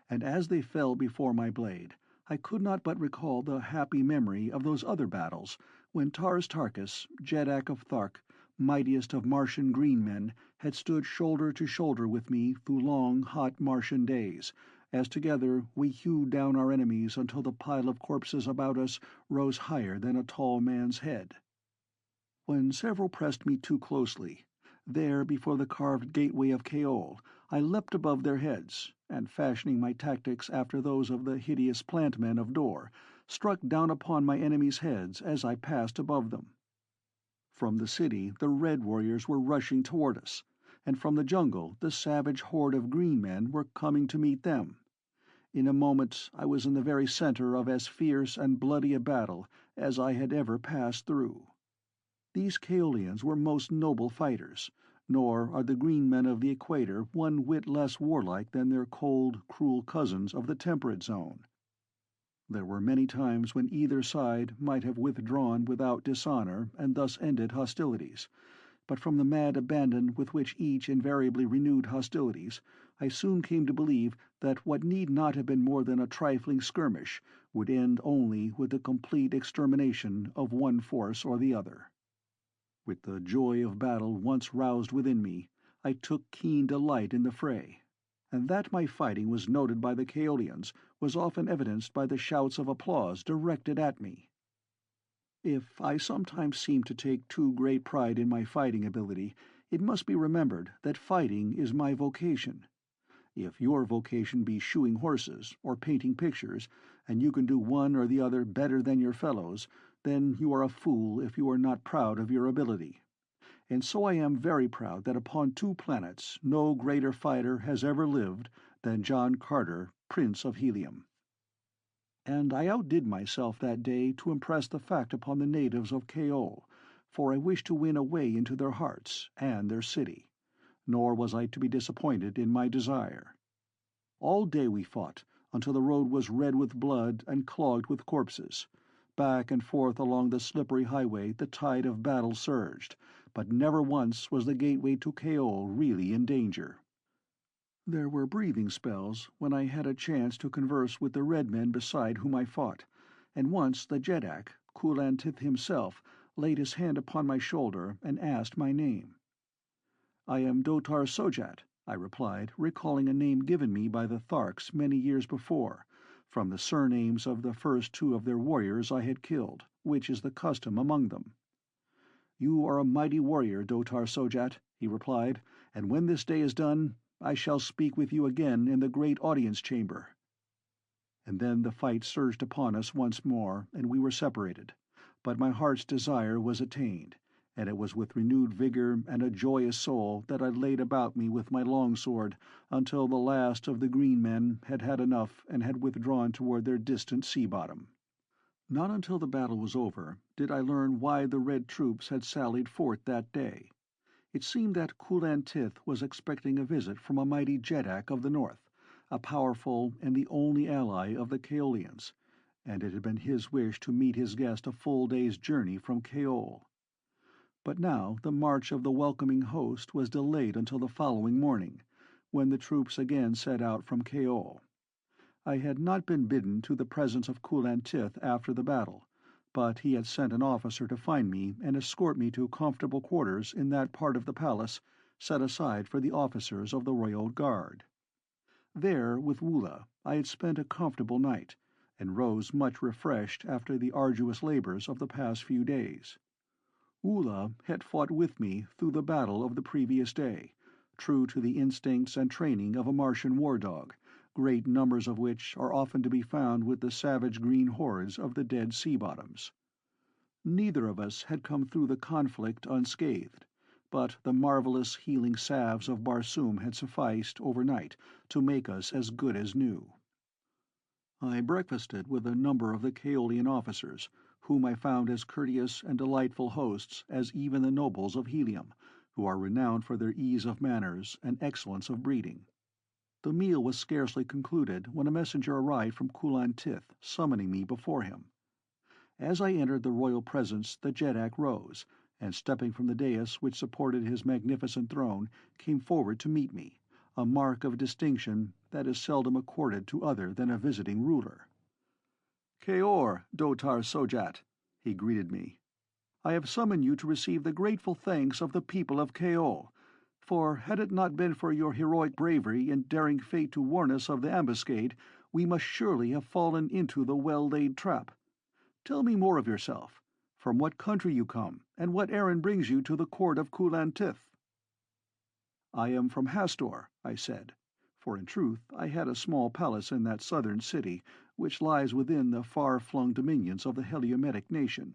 and as they fell before my blade, I could not but recall the happy memory of those other battles, when Tarkas, Jeddak of Ptarth, mightiest of Martian green men, had stood shoulder to shoulder with me through long, hot Martian days, as together we hewed down our enemies until the pile of corpses about us rose higher than a tall man's head. When several pressed me too closely, there before the carved gateway of Kaol, I leapt above their heads, and fashioning my tactics after those of the hideous plant-men of Dor, struck down upon my enemies' heads as I passed above them. From the city the red warriors were rushing toward us, and from the jungle the savage horde of green men were coming to meet them. In a moment I was in the very center of as fierce and bloody a battle as I had ever passed through. These Kaolians were most noble fighters, nor are the green men of the equator one whit less warlike than their cold, cruel cousins of the temperate zone. There were many times when either side might have withdrawn without dishonor and thus ended hostilities, but from the mad abandon with which each invariably renewed hostilities, I soon came to believe that what need not have been more than a trifling skirmish would end only with the complete extermination of one force or the other. With the joy of battle once roused within me, I took keen delight in the fray, and that my fighting was noted by the Kaolians was often evidenced by the shouts of applause directed at me. If I sometimes seem to take too great pride in my fighting ability, it must be remembered that fighting is my vocation. If your vocation be shoeing horses or painting pictures, and you can do one or the other better than your fellows, then you are a fool if you are not proud of your ability. And so I am very proud that upon 2 planets no greater fighter has ever lived than John Carter, Prince of Helium. And I outdid myself that day to impress the fact upon the natives of Kaol, for I wished to win a way into their hearts and their city, nor was I to be disappointed in my desire. All day we fought, until the road was red with blood and clogged with corpses. Back and forth along the slippery highway the tide of battle surged, but never once was the gateway to Kaol really in danger. There were breathing spells when I had a chance to converse with the red men beside whom I fought, and once the Jeddak, Kulantith himself, laid his hand upon my shoulder and asked my name. "I am Dotar Sojat," I replied, recalling a name given me by the Tharks many years before, from the surnames of the first 2 of their warriors I had killed, which is the custom among them. "You are a mighty warrior, Dotar Sojat," he replied, "and when this day is done, I shall speak with you again in the great audience chamber." And then the fight surged upon us once more, and we were separated. But my heart's desire was attained, and it was with renewed vigor and a joyous soul that I laid about me with my longsword until the last of the green men had had enough and had withdrawn toward their distant sea-bottom. Not until the battle was over did I learn why the red troops had sallied forth that day. It seemed that Kulantith was expecting a visit from a mighty Jeddak of the north, a powerful and the only ally of the Kaolians, and it had been his wish to meet his guest a full day's journey from Kaol. But now the march of the welcoming host was delayed until the following morning, when the troops again set out from Kaol. I had not been bidden to the presence of Kulan-Tith after the battle, but he had sent an officer to find me and escort me to comfortable quarters in that part of the palace set aside for the officers of the royal guard. There, with Woola, I had spent a comfortable night, and rose much refreshed after the arduous labors of the past few days. Woola had fought with me through the battle of the previous day, true to the instincts and training of a Martian war dog, great numbers of which are often to be found with the savage green hordes of the dead sea bottoms. Neither of us had come through the conflict unscathed, but the marvelous healing salves of Barsoom had sufficed overnight to make us as good as new. I breakfasted with a number of the Kaolian officers, whom I found as courteous and delightful hosts as even the nobles of Helium, who are renowned for their ease of manners and excellence of breeding. The meal was scarcely concluded when a messenger arrived from Kulan-Tith, summoning me before him. As I entered the royal presence, the Jeddak rose, and stepping from the dais which supported his magnificent throne, came forward to meet me, a mark of distinction that is seldom accorded to other than a visiting ruler. "Kaor, Dotar Sojat," he greeted me. "I have summoned you to receive the grateful thanks of the people of Kaol, for had it not been for your heroic bravery in daring fate to warn us of the ambuscade, we must surely have fallen into the well-laid trap. Tell me more of yourself, from what country you come, and what errand brings you to the court of Kulan-Tith." "I am from Hastor," I said, for in truth I had a small palace in that southern city, which lies within the far-flung dominions of the Heliometic nation.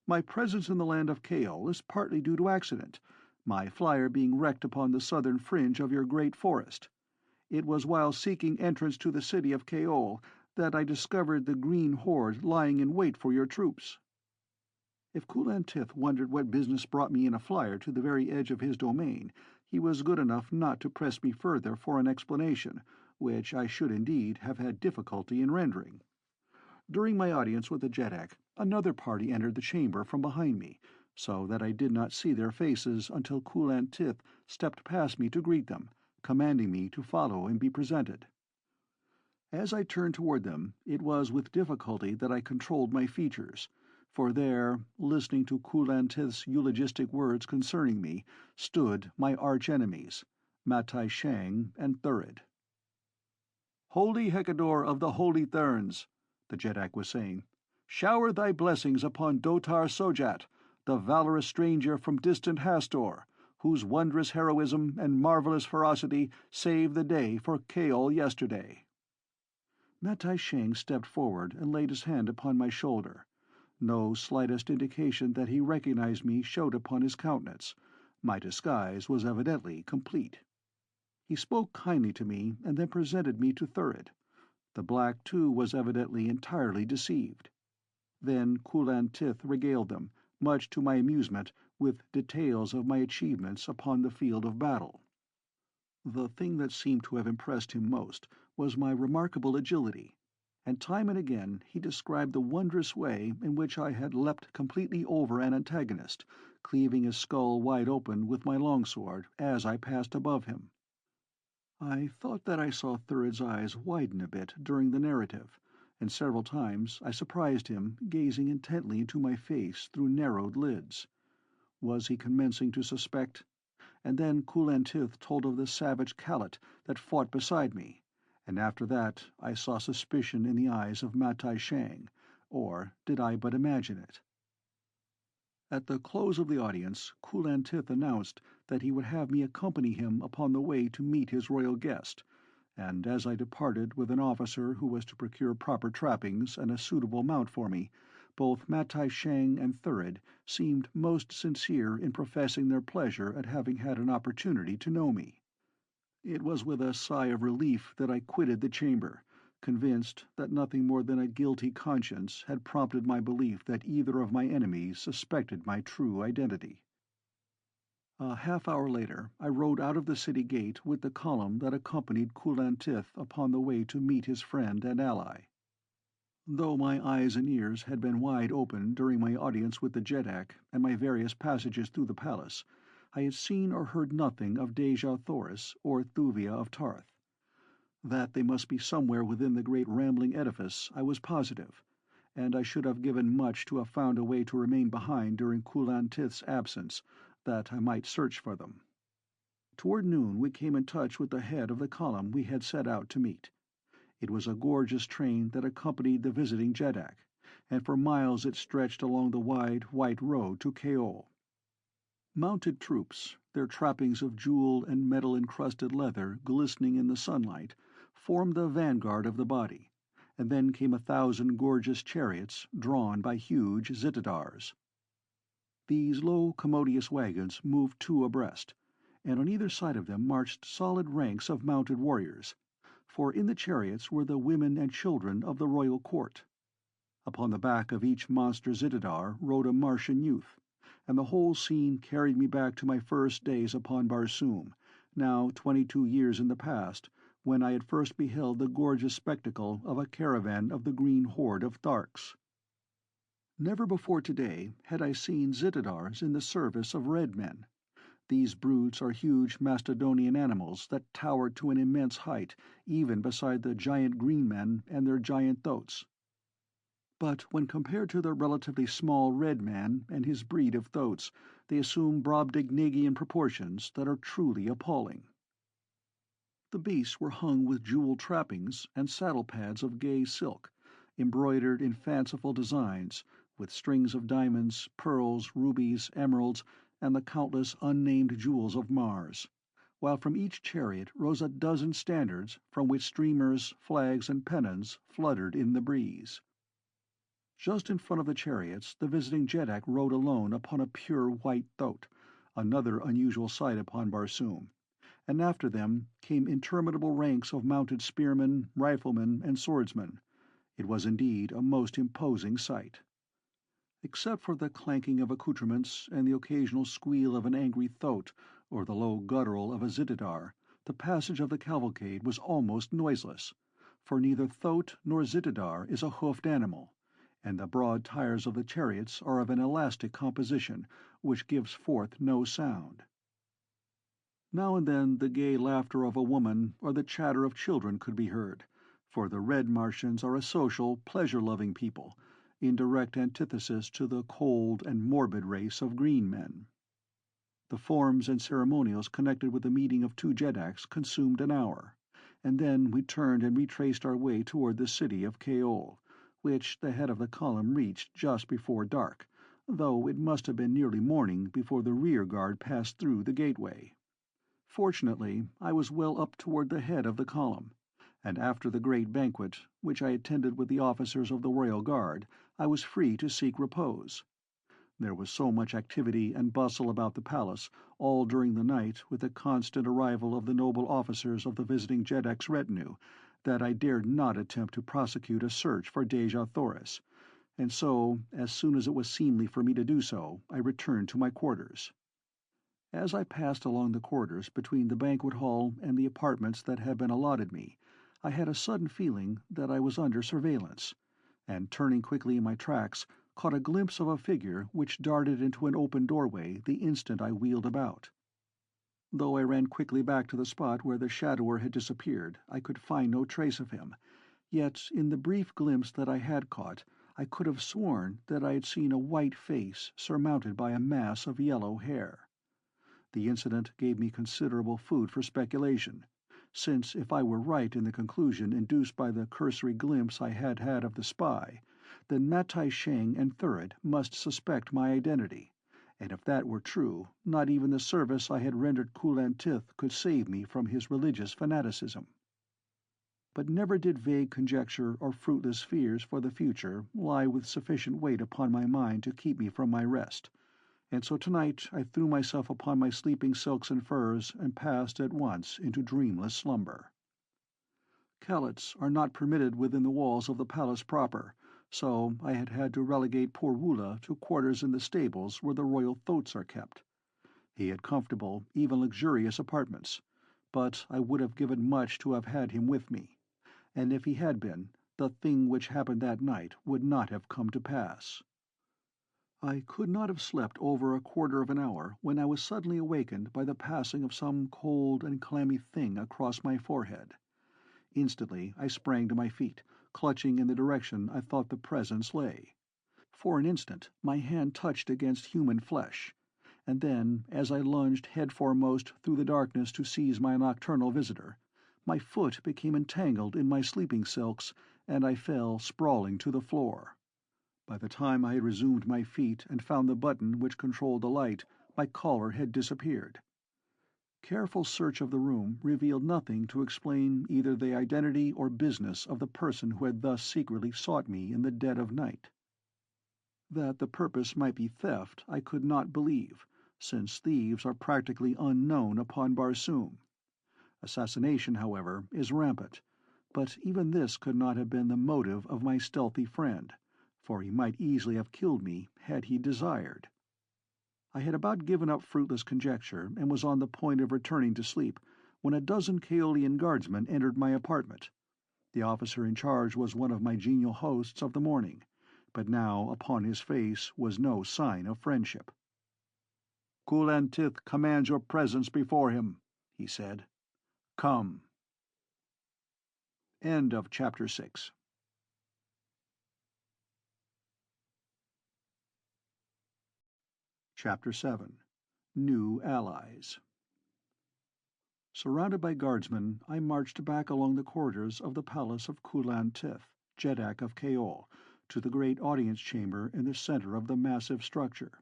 "My presence in the land of Kaol is partly due to accident, my flyer being wrecked upon the southern fringe of your great forest. It was while seeking entrance to the city of Kaol that I discovered the green horde lying in wait for your troops." If Kulan-Tith wondered what business brought me in a flyer to the very edge of his domain, he was good enough not to press me further for an explanation, which I should indeed have had difficulty in rendering. During my audience with the Jeddak, another party entered the chamber from behind me, so that I did not see their faces until Kulan-Tith stepped past me to greet them, commanding me to follow and be presented. As I turned toward them, it was with difficulty that I controlled my features, for there, listening to Kulan-Tith's eulogistic words concerning me, stood my arch-enemies, Matai Shang and Thurid. "Holy Hekkador of the Holy Therns," the Jeddak was saying, "shower thy blessings upon Dotar Sojat, the valorous stranger from distant Hastor, whose wondrous heroism and marvelous ferocity saved the day for Kaol yesterday." Matai Shang stepped forward and laid his hand upon my shoulder. No slightest indication that he recognized me showed upon his countenance. My disguise was evidently complete. He spoke kindly to me and then presented me to Thurid. The black, too, was evidently entirely deceived. Then Kulan-Tith regaled them, much to my amusement, with details of my achievements upon the field of battle. The thing that seemed to have impressed him most was my remarkable agility, and time and again he described the wondrous way in which I had leapt completely over an antagonist, cleaving his skull wide open with my longsword as I passed above him. I thought that I saw Thurid's eyes widen a bit during the narrative, and several times I surprised him gazing intently into my face through narrowed lids. Was he commencing to suspect? And then Kulan-Tith told of the savage Kalat that fought beside me, and after that I saw suspicion in the eyes of Matai Shang, or did I but imagine it? At the close of the audience, Kulan-Tith announced that he would have me accompany him upon the way to meet his royal guest, and as I departed with an officer who was to procure proper trappings and a suitable mount for me, both Matai Shang and Thurid seemed most sincere in professing their pleasure at having had an opportunity to know me. It was with a sigh of relief that I quitted the chamber, convinced that nothing more than a guilty conscience had prompted my belief that either of my enemies suspected my true identity. A half-hour later I rode out of the city gate with the column that accompanied Kulan-Tith upon the way to meet his friend and ally. Though my eyes and ears had been wide open during my audience with the Jeddak and my various passages through the palace, I had seen or heard nothing of Dejah Thoris or Thuvia of Ptarth. That they must be somewhere within the great rambling edifice I was positive, and I should have given much to have found a way to remain behind during Kulan Tith's absence, that I might search for them. Toward noon we came in touch with the head of the column we had set out to meet. It was a gorgeous train that accompanied the visiting Jeddak, and for miles it stretched along the wide, white road to Kaol. Mounted troops, their trappings of jewel and metal-encrusted leather glistening in the sunlight, formed the vanguard of the body, and then came 1,000 gorgeous chariots drawn by huge Xodars. These low, commodious wagons moved two abreast, and on either side of them marched solid ranks of mounted warriors, for in the chariots were the women and children of the royal court. Upon the back of each monster Xodar rode a Martian youth, and the whole scene carried me back to my first days upon Barsoom, now 22 years in the past, when I had first beheld the gorgeous spectacle of a caravan of the green horde of Tharks. Never before today had I seen Xodars in the service of red men. These brutes are huge Macedonian animals that towered to an immense height, even beside the giant green men and their giant thoats. But when compared to the relatively small red man and his breed of thoats, they assume Brobdingnagian proportions that are truly appalling. The beasts were hung with jeweled trappings and saddle pads of gay silk, embroidered in fanciful designs, with strings of diamonds, pearls, rubies, emeralds, and the countless unnamed jewels of Mars, while from each chariot rose a dozen standards from which streamers, flags, and pennons fluttered in the breeze. Just in front of the chariots the visiting Jeddak rode alone upon a pure white thoat, another unusual sight upon Barsoom, and after them came interminable ranks of mounted spearmen, riflemen, and swordsmen. It was indeed a most imposing sight. Except for the clanking of accoutrements and the occasional squeal of an angry thoat or the low guttural of a Xodar, the passage of the cavalcade was almost noiseless, for neither thoat nor Xodar is a hoofed animal, and the broad tires of the chariots are of an elastic composition, which gives forth no sound. Now and then the gay laughter of a woman or the chatter of children could be heard, for the Red Martians are a social, pleasure-loving people, in direct antithesis to the cold and morbid race of green men. The forms and ceremonials connected with the meeting of two Jeddaks consumed an hour, and then we turned and retraced our way toward the city of Kaol, which the head of the column reached just before dark, though it must have been nearly morning before the rear guard passed through the gateway. Fortunately, I was well up toward the head of the column, and after the great banquet, which I attended with the officers of the royal guard, I was free to seek repose. There was so much activity and bustle about the palace, all during the night with the constant arrival of the noble officers of the visiting Jeddak's retinue, that I dared not attempt to prosecute a search for Dejah Thoris, and so, as soon as it was seemly for me to do so, I returned to my quarters. As I passed along the corridors between the banquet hall and the apartments that had been allotted me, I had a sudden feeling that I was under surveillance, and turning quickly in my tracks, caught a glimpse of a figure which darted into an open doorway the instant I wheeled about. Though I ran quickly back to the spot where the shadower had disappeared, I could find no trace of him, yet in the brief glimpse that I had caught, I could have sworn that I had seen a white face surmounted by a mass of yellow hair. The incident gave me considerable food for speculation, since if I were right in the conclusion induced by the cursory glimpse I had had of the spy, then Matai Shang and Thurid must suspect my identity, and if that were true, not even the service I had rendered Kulan Tith could save me from his religious fanaticism. But never did vague conjecture or fruitless fears for the future lie with sufficient weight upon my mind to keep me from my rest, and so tonight I threw myself upon my sleeping silks and furs and passed at once into dreamless slumber. Calots are not permitted within the walls of the palace proper, so I had had to relegate poor Woola to quarters in the stables where the royal thoats are kept. He had comfortable, even luxurious apartments, but I would have given much to have had him with me, and if he had been, the thing which happened that night would not have come to pass. I could not have slept over a quarter of an hour when I was suddenly awakened by the passing of some cold and clammy thing across my forehead. Instantly I sprang to my feet, clutching in the direction I thought the presence lay. For an instant my hand touched against human flesh, and then, as I lunged head-foremost through the darkness to seize my nocturnal visitor, my foot became entangled in my sleeping silks, and I fell sprawling to the floor. By the time I had resumed my feet and found the button which controlled the light, my caller had disappeared. Careful search of the room revealed nothing to explain either the identity or business of the person who had thus secretly sought me in the dead of night. That the purpose might be theft I could not believe, since thieves are practically unknown upon Barsoom. Assassination, however, is rampant, but even this could not have been the motive of my stealthy friend, for he might easily have killed me had he desired. I had about given up fruitless conjecture and was on the point of returning to sleep when a dozen Kaolian guardsmen entered my apartment. The officer in charge was one of my genial hosts of the morning, but now upon his face was no sign of friendship. "Kulan Tith commands your presence before him," he said. "Come." End of Chapter 6. Chapter 7. New Allies. Surrounded by guardsmen, I marched back along the corridors of the palace of Kulan Tith, Jeddak of Kaol, to the great audience chamber in the center of the massive structure.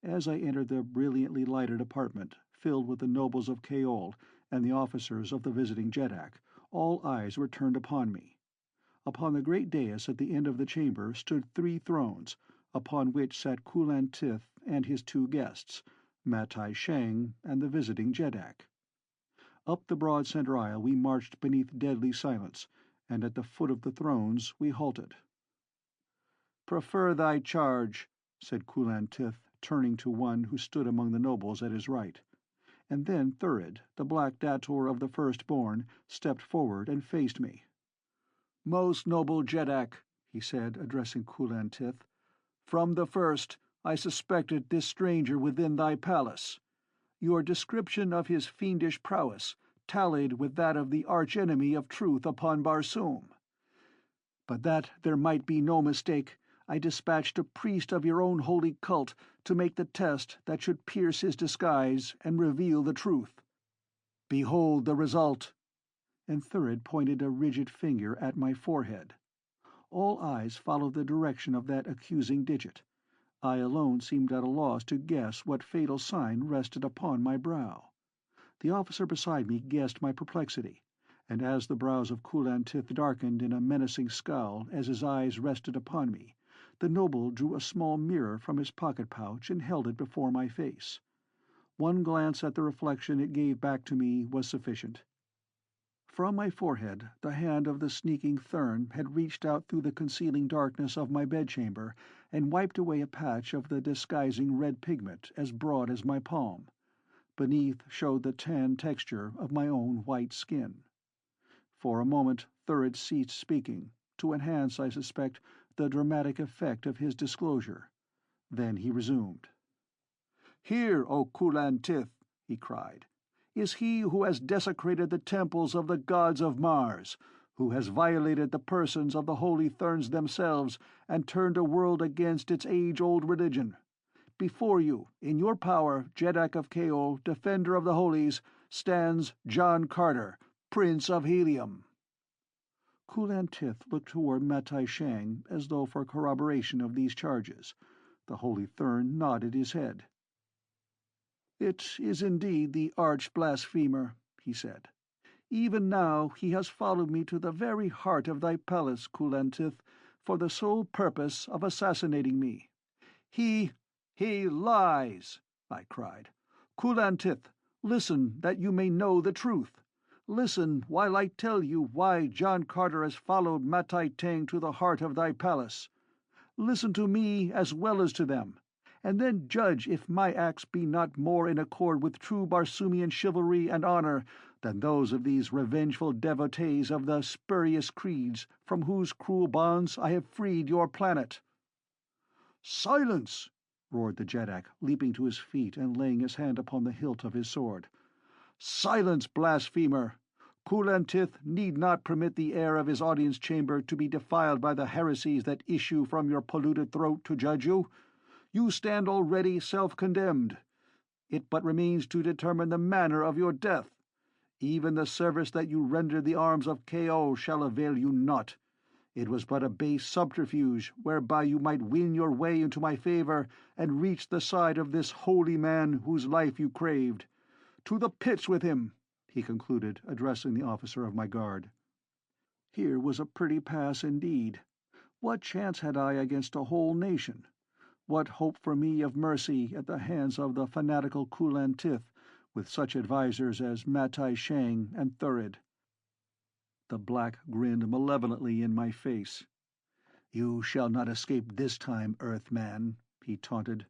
As I entered the brilliantly lighted apartment, filled with the nobles of Kaol and the officers of the visiting Jeddak, all eyes were turned upon me. Upon the great dais at the end of the chamber stood 3 thrones, upon which sat Kulan Tith and his 2 guests, Matai Shang and the visiting Jeddak. Up the broad center aisle we marched beneath deadly silence, and at the foot of the thrones we halted. "Prefer thy charge," said Kulan Tith, turning to one who stood among the nobles at his right. And then Thurid, the Black Dator of the First Born, stepped forward and faced me. "Most noble Jeddak," he said, addressing Kulan Tith, "from the first I suspected this stranger within thy palace. Your description of his fiendish prowess tallied with that of the arch-enemy of truth upon Barsoom. But that there might be no mistake, I dispatched a priest of your own holy cult to make the test that should pierce his disguise and reveal the truth. Behold the result." And Thurid pointed a rigid finger at my forehead. All eyes followed the direction of that accusing digit. I alone seemed at a loss to guess what fatal sign rested upon my brow. The officer beside me guessed my perplexity, and as the brows of Kulan Tith darkened in a menacing scowl as his eyes rested upon me, the noble drew a small mirror from his pocket-pouch and held it before my face. One glance at the reflection it gave back to me was sufficient. From my forehead the hand of the sneaking Thern had reached out through the concealing darkness of my bedchamber and wiped away a patch of the disguising red pigment as broad as my palm. Beneath showed the tan texture of my own white skin. For a moment Thurid ceased speaking, to enhance, I suspect, the dramatic effect of his disclosure. Then he resumed. "Here, O Kulan Tith," he cried, "is he who has desecrated the temples of the gods of Mars, who has violated the persons of the Holy Therns themselves and turned a world against its age-old religion. Before you, in your power, Jeddak of Kaol, defender of the holies, stands John Carter, Prince of Helium." Kulan Tith looked toward Matai Shang as though for corroboration of these charges. The Holy Thern nodded his head. "It is indeed the arch-blasphemer," he said. "Even now he has followed me to the very heart of thy palace, Kulan Tith, for the sole purpose of assassinating me. He lies!" I cried. "Kulan Tith, listen that you may know the truth. Listen while I tell you why John Carter has followed Matai Tang to the heart of thy palace. Listen to me as well as to them, and then judge if my acts be not more in accord with true Barsoomian chivalry and honor than those of these revengeful devotees of the spurious creeds from whose cruel bonds I have freed your planet." "Silence!" roared the Jeddak, leaping to his feet and laying his hand upon the hilt of his sword. "Silence, blasphemer! Kulan-Tith need not permit the air of his audience chamber to be defiled by the heresies that issue from your polluted throat to judge you. You stand already self-condemned. It but remains to determine the manner of your death. Even the service that you rendered the arms of Kaol shall avail you not. It was but a base subterfuge whereby you might win your way into my favor and reach the side of this holy man whose life you craved. To the pits with him!" he concluded, addressing the officer of my guard. Here was a pretty pass indeed. What chance had I against a whole nation? What hope for me of mercy at the hands of the fanatical Kulan-Tith, with such advisers as Matai Shang and Thurid? The black grinned malevolently in my face. "You shall not escape this time, Earthman," he taunted.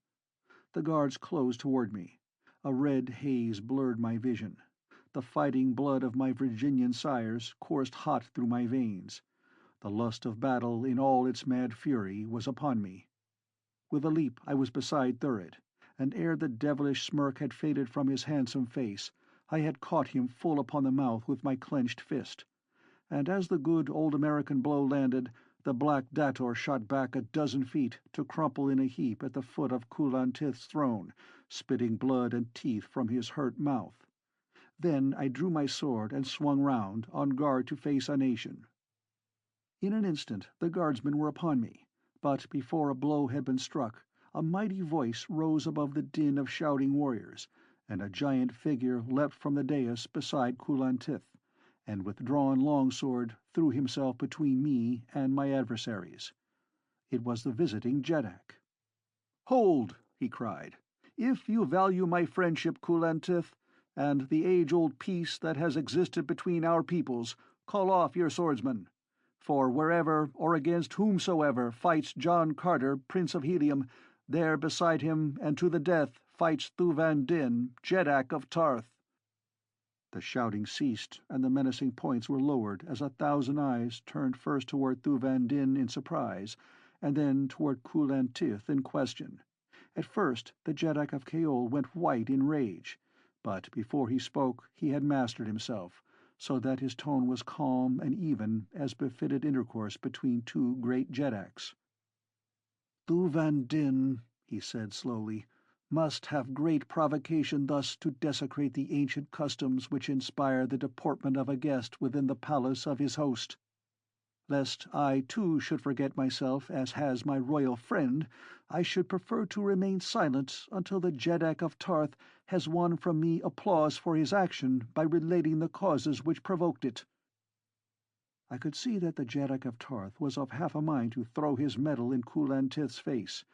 The guards closed toward me. A red haze blurred my vision. The fighting blood of my Virginian sires coursed hot through my veins. The lust of battle in all its mad fury was upon me. With a leap I was beside Thurid, and ere the devilish smirk had faded from his handsome face, I had caught him full upon the mouth with my clenched fist. And as the good old American blow landed, the black dator shot back a dozen feet to crumple in a heap at the foot of Kulan-Tith's throne, spitting blood and teeth from his hurt mouth. Then I drew my sword and swung round, on guard to face a nation. In an instant the guardsmen were upon me, but before a blow had been struck, a mighty voice rose above the din of shouting warriors, and a giant figure leapt from the dais beside Kulan-Tith, and with drawn longsword threw himself between me and my adversaries. It was the visiting Jeddak. "Hold!" he cried. "If you value my friendship, Kulan-Tith, and the age-old peace that has existed between our peoples, call off your swordsmen. For wherever or against whomsoever fights John Carter, Prince of Helium, there beside him and to the death fights Thuvia, Jeddak of Ptarth." The shouting ceased, and the menacing points were lowered as 1,000 eyes turned first toward Thuvia in surprise, and then toward Kulan-Tith in question. At first the Jeddak of Kaol went white in rage, but before he spoke he had mastered himself, so that his tone was calm and even as befitted intercourse between two great Jeddaks. "Thuvia," he said slowly, "must have great provocation thus to desecrate the ancient customs which inspire the deportment of a guest within the palace of his host. Lest I too should forget myself as has my royal friend, I should prefer to remain silent until the Jeddak of Ptarth has won from me applause for his action by relating the causes which provoked it." I could see that the Jeddak of Ptarth was of half a mind to throw his medal in Kulan-Tith's face,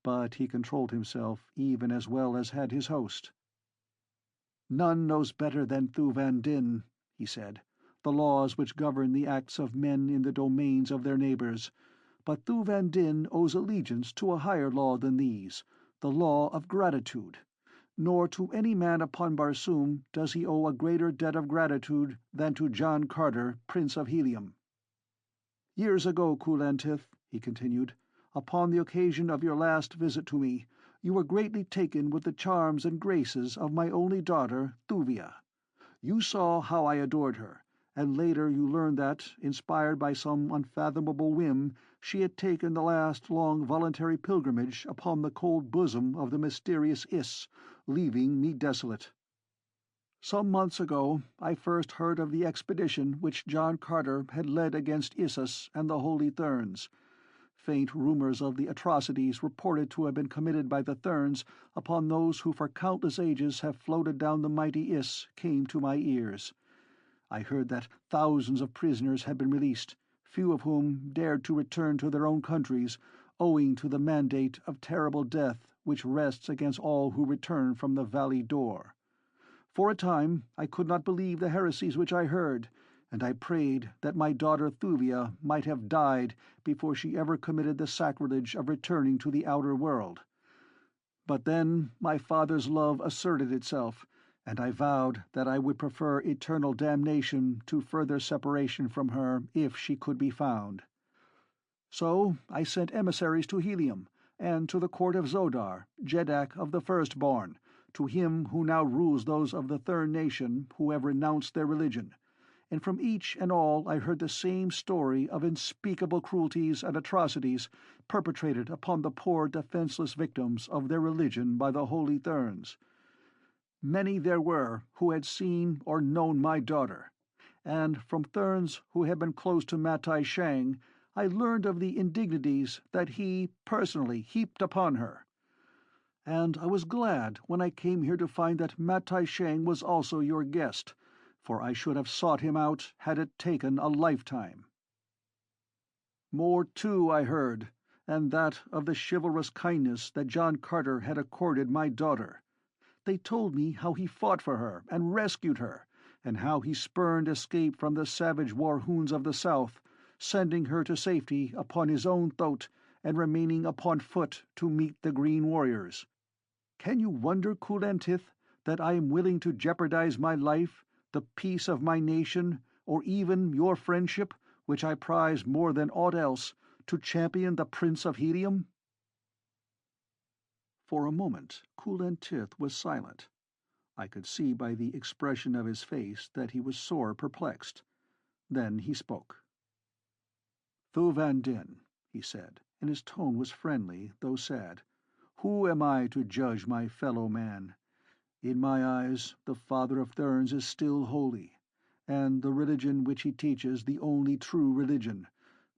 but he controlled himself even as well as had his host. "None knows better than Thuvia," he said, "the laws which govern the acts of men in the domains of their neighbors, but Thuvia owes allegiance to a higher law than these, the law of gratitude. Nor to any man upon Barsoom does he owe a greater debt of gratitude than to John Carter, Prince of Helium. Years ago, Kulan-Tith," he continued, "upon the occasion of your last visit to me, you were greatly taken with the charms and graces of my only daughter, Thuvia. You saw how I adored her, and later you learned that, inspired by some unfathomable whim, she had taken the last long voluntary pilgrimage upon the cold bosom of the mysterious Iss, leaving me desolate. Some months ago I first heard of the expedition which John Carter had led against Issus and the Holy Therns. Faint rumors of the atrocities reported to have been committed by the therns upon those who for countless ages have floated down the mighty Iss came to my ears. I heard that thousands of prisoners had been released, few of whom dared to return to their own countries, owing to the mandate of terrible death which rests against all who return from the valley door. For a time I could not believe the heresies which I heard, and I prayed that my daughter Thuvia might have died before she ever committed the sacrilege of returning to the outer world. But then my father's love asserted itself, and I vowed that I would prefer eternal damnation to further separation from her if she could be found. So I sent emissaries to Helium, and to the court of Xodar, Jeddak of the First Born, to him who now rules those of the Thern nation who have renounced their religion, and from each and all I heard the same story of unspeakable cruelties and atrocities perpetrated upon the poor defenseless victims of their religion by the Holy Therns. Many there were who had seen or known my daughter, and from therns who had been close to Matai Shang I learned of the indignities that he personally heaped upon her. And I was glad when I came here to find that Matai Shang was also your guest, for I should have sought him out had it taken a lifetime. More, too, I heard, and that of the chivalrous kindness that John Carter had accorded my daughter. They told me how he fought for her and rescued her, and how he spurned escape from the savage war-hoons of the south, sending her to safety upon his own throat and remaining upon foot to meet the green warriors. Can you wonder, Kulantith, that I am willing to jeopardize my life, the peace of my nation, or even your friendship, which I prize more than aught else, to champion the Prince of Helium?" For a moment Kulantith was silent. I could see by the expression of his face that he was sore perplexed. Then he spoke. "Thuvandin," he said, and his tone was friendly, though sad, "who am I to judge my fellow man? In my eyes the Father of Therns is still holy, and the religion which he teaches the only true religion,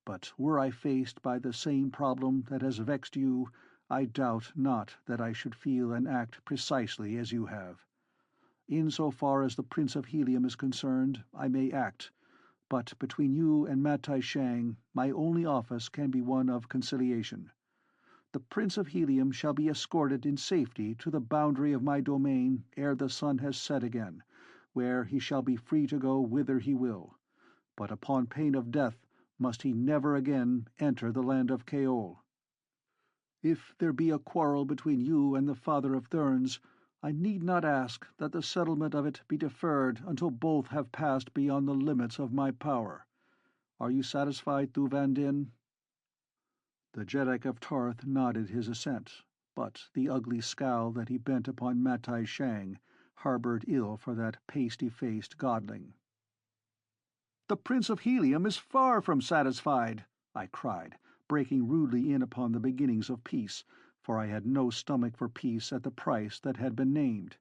but were I faced by the same problem that has vexed you, I doubt not that I should feel and act precisely as you have. In so far as the Prince of Helium is concerned, I may act, but between you and Matai Shang my only office can be one of conciliation. The Prince of Helium shall be escorted in safety to the boundary of my domain ere the sun has set again, where he shall be free to go whither he will, but upon pain of death must he never again enter the land of Kaol. If there be a quarrel between you and the Father of Therns, I need not ask that the settlement of it be deferred until both have passed beyond the limits of my power. Are you satisfied, Thuvandin?" The Jeddak of Ptarth nodded his assent, but the ugly scowl that he bent upon Matai Shang harbored ill for that pasty-faced godling. "The Prince of Helium is far from satisfied," I cried, breaking rudely in upon the beginnings of peace, for I had no stomach for peace at the price that had been named.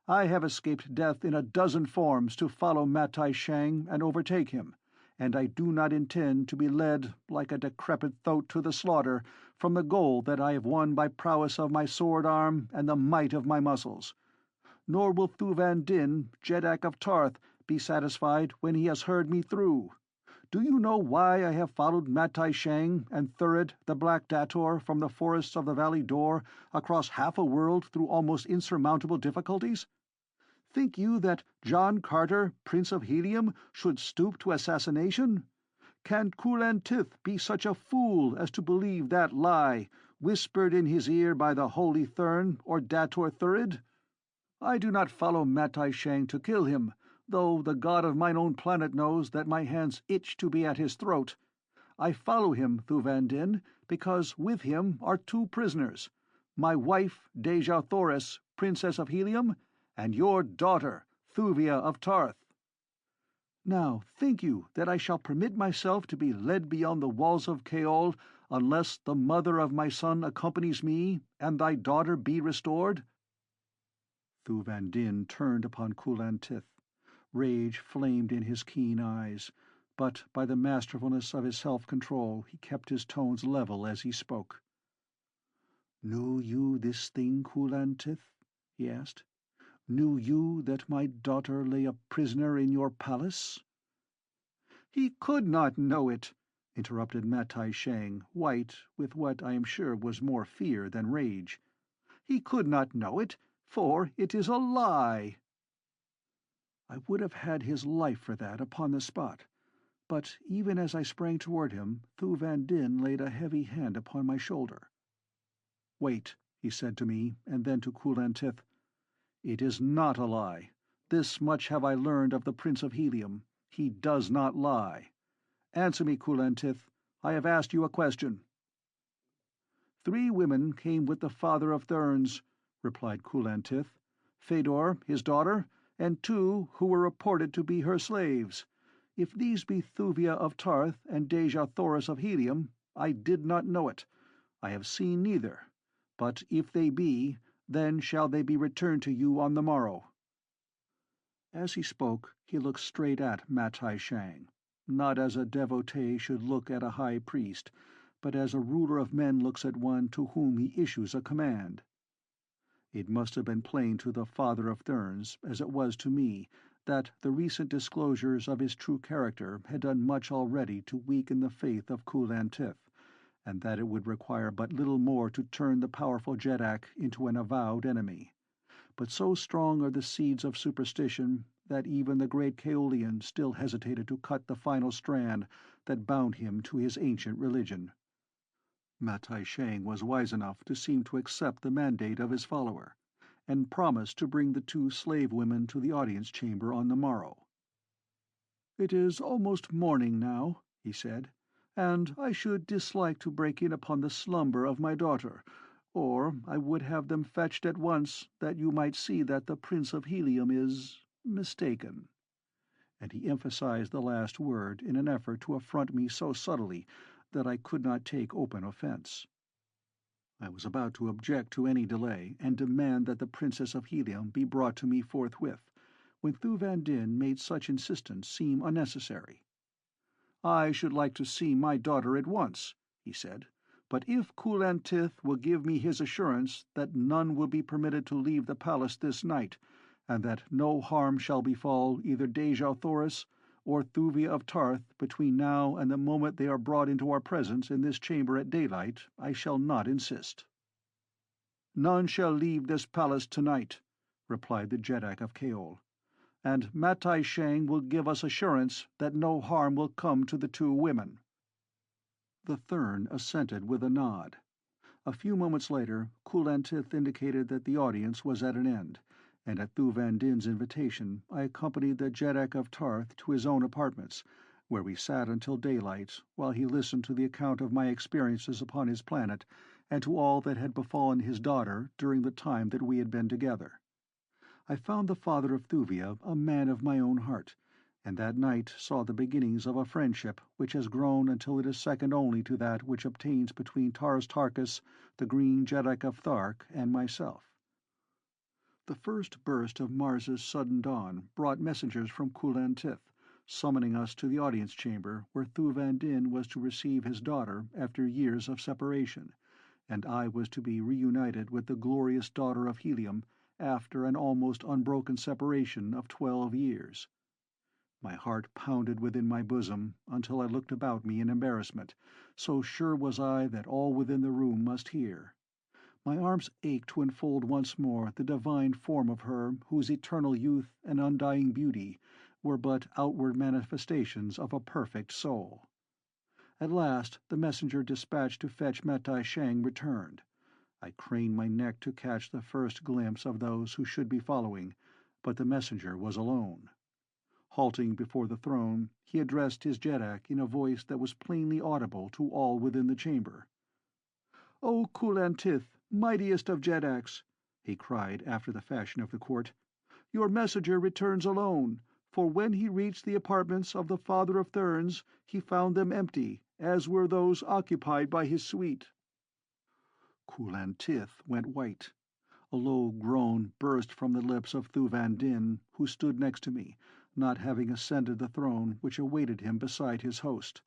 "I have escaped death in a dozen forms to follow Matai Shang and overtake him, and I do not intend to be led like a decrepit thoat to the slaughter from the goal that I have won by prowess of my sword arm and the might of my muscles. Nor will Thuvandin, Jeddak of Ptarth, be satisfied when he has heard me through. Do you know why I have followed Matai Shang and Thurid the Black Dator from the forests of the Valley Dor across half a world through almost insurmountable difficulties? Think you that John Carter, Prince of Helium, should stoop to assassination? Can Kulantith be such a fool as to believe that lie, whispered in his ear by the Holy Thern or Dator Thurid? I do not follow Matai Shang to kill him, though the god of mine own planet knows that my hands itch to be at his throat. I follow him, Thuvandin, because with him are two prisoners, my wife, Dejah Thoris, Princess of Helium, and your daughter, Thuvia of Ptarth. Now think you that I shall permit myself to be led beyond the walls of Kaol unless the mother of my son accompanies me and thy daughter be restored?" Thuvandin turned upon Kulantith. Rage flamed in his keen eyes, but by the masterfulness of his self-control he kept his tones level as he spoke. "Knew you this thing, Kulantith?" he asked. "Knew you that my daughter lay a prisoner in your palace?" "He could not know it," interrupted Matai Shang, white with what I am sure was more fear than rage. "He could not know it, for it is a lie." I would have had his life for that upon the spot, but even as I sprang toward him, Thuvandin laid a heavy hand upon my shoulder. "Wait," he said to me, and then to Kulantith, "It is not a lie. This much have I learned of the Prince of Helium. He does not lie. Answer me, Kulantith. I have asked you a question." "3 women came with the father of therns," replied Kulantith. "Phaidor, his daughter, and 2 who were reported to be her slaves. If these be Thuvia of Ptarth and Dejah Thoris of Helium, I did not know it. I have seen neither. But if they be, then shall they be returned to you on the morrow." As he spoke, he looked straight at Matai Shang, not as a devotee should look at a high priest, but as a ruler of men looks at one to whom he issues a command. It must have been plain to the father of therns, as it was to me, that the recent disclosures of his true character had done much already to weaken the faith of Kulantith, and that it would require but little more to turn the powerful Jeddak into an avowed enemy. But so strong are the seeds of superstition that even the great Kaolian still hesitated to cut the final strand that bound him to his ancient religion. Matai Shang was wise enough to seem to accept the mandate of his follower, and promised to bring the 2 slave women to the audience chamber on the morrow. "It is almost morning now," he said, "and I should dislike to break in upon the slumber of my daughter, or I would have them fetched at once, that you might see that the Prince of Helium is mistaken." And he emphasized the last word in an effort to affront me so subtly that I could not take open offense. I was about to object to any delay and demand that the Princess of Helium be brought to me forthwith, when Thuvandin made such insistence seem unnecessary. "I should like to see my daughter at once," he said, "but if Kulantith will give me his assurance that none will be permitted to leave the palace this night, and that no harm shall befall either Dejah Thoris or Thuvia of Ptarth between now and the moment they are brought into our presence in this chamber at daylight, I shall not insist." "None shall leave this palace tonight," replied the Jeddak of Kaol, "and Matai Shang will give us assurance that no harm will come to the 2 women." The Thern assented with a nod. A few moments later, Kulantith indicated that the audience was at an end, and at Thuvandin's invitation I accompanied the Jeddak of Ptarth to his own apartments, where we sat until daylight while he listened to the account of my experiences upon his planet and to all that had befallen his daughter during the time that we had been together. I found the father of Thuvia a man of my own heart, and that night saw the beginnings of a friendship which has grown until it is second only to that which obtains between Taras Tarkas, the Green Jeddak of Ptarth, and myself. The first burst of Mars's sudden dawn brought messengers from Kulantith, summoning us to the audience chamber where Thuvandin was to receive his daughter after years of separation, and I was to be reunited with the glorious daughter of Helium after an almost unbroken separation of 12 years. My heart pounded within my bosom until I looked about me in embarrassment, so sure was I that all within the room must hear. My arms ached to enfold once more the divine form of her whose eternal youth and undying beauty were but outward manifestations of a perfect soul. At last the messenger dispatched to fetch Matai Shang returned. I craned my neck to catch the first glimpse of those who should be following, but the messenger was alone. Halting before the throne, he addressed his Jeddak in a voice that was plainly audible to all within the chamber. "O Kulantith, mightiest of Jeddaks," he cried after the fashion of the court, "your messenger returns alone, for when he reached the apartments of the father of therns, he found them empty, as were those occupied by his suite." Kulantith went white. A low groan burst from the lips of Thuvandin, who stood next to me, not having ascended the throne which awaited him beside his host.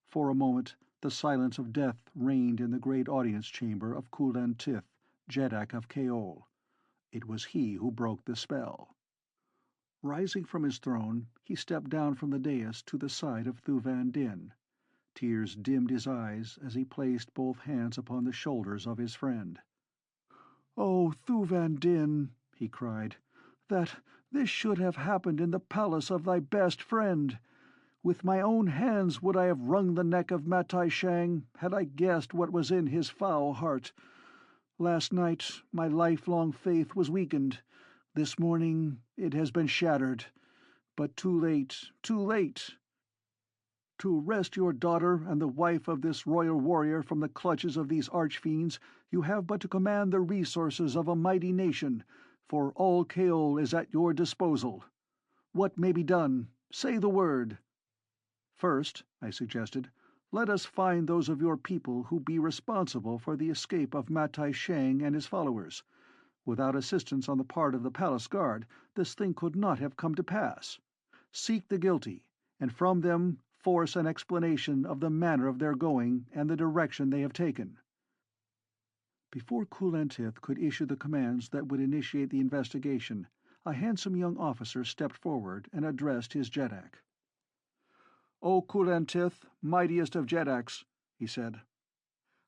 For a moment the silence of death reigned in the great audience chamber of Kulantith, Jeddak of Kaol. It was he who broke the spell. Rising from his throne, he stepped down from the dais to the side of Thuvandin. Tears dimmed his eyes as he placed both hands upon the shoulders of his friend. "Oh, Thuvandin," he cried, "that this should have happened in the palace of thy best friend! With my own hands would I have wrung the neck of Matai Shang, had I guessed what was in his foul heart. Last night my lifelong faith was weakened. This morning it has been shattered, but too late, too late. To wrest your daughter and the wife of this royal warrior from the clutches of these archfiends, you have but to command the resources of a mighty nation, for all Kaol is at your disposal. What may be done? Say the word." "First," I suggested, "let us find those of your people who be responsible for the escape of Matai Shang and his followers. Without assistance on the part of the palace guard, this thing could not have come to pass. Seek the guilty, and from them force an explanation of the manner of their going and the direction they have taken." Before Kulantith could issue the commands that would initiate the investigation, a handsome young officer stepped forward and addressed his Jeddak. "O Kulantith, mightiest of Jeddaks," he said,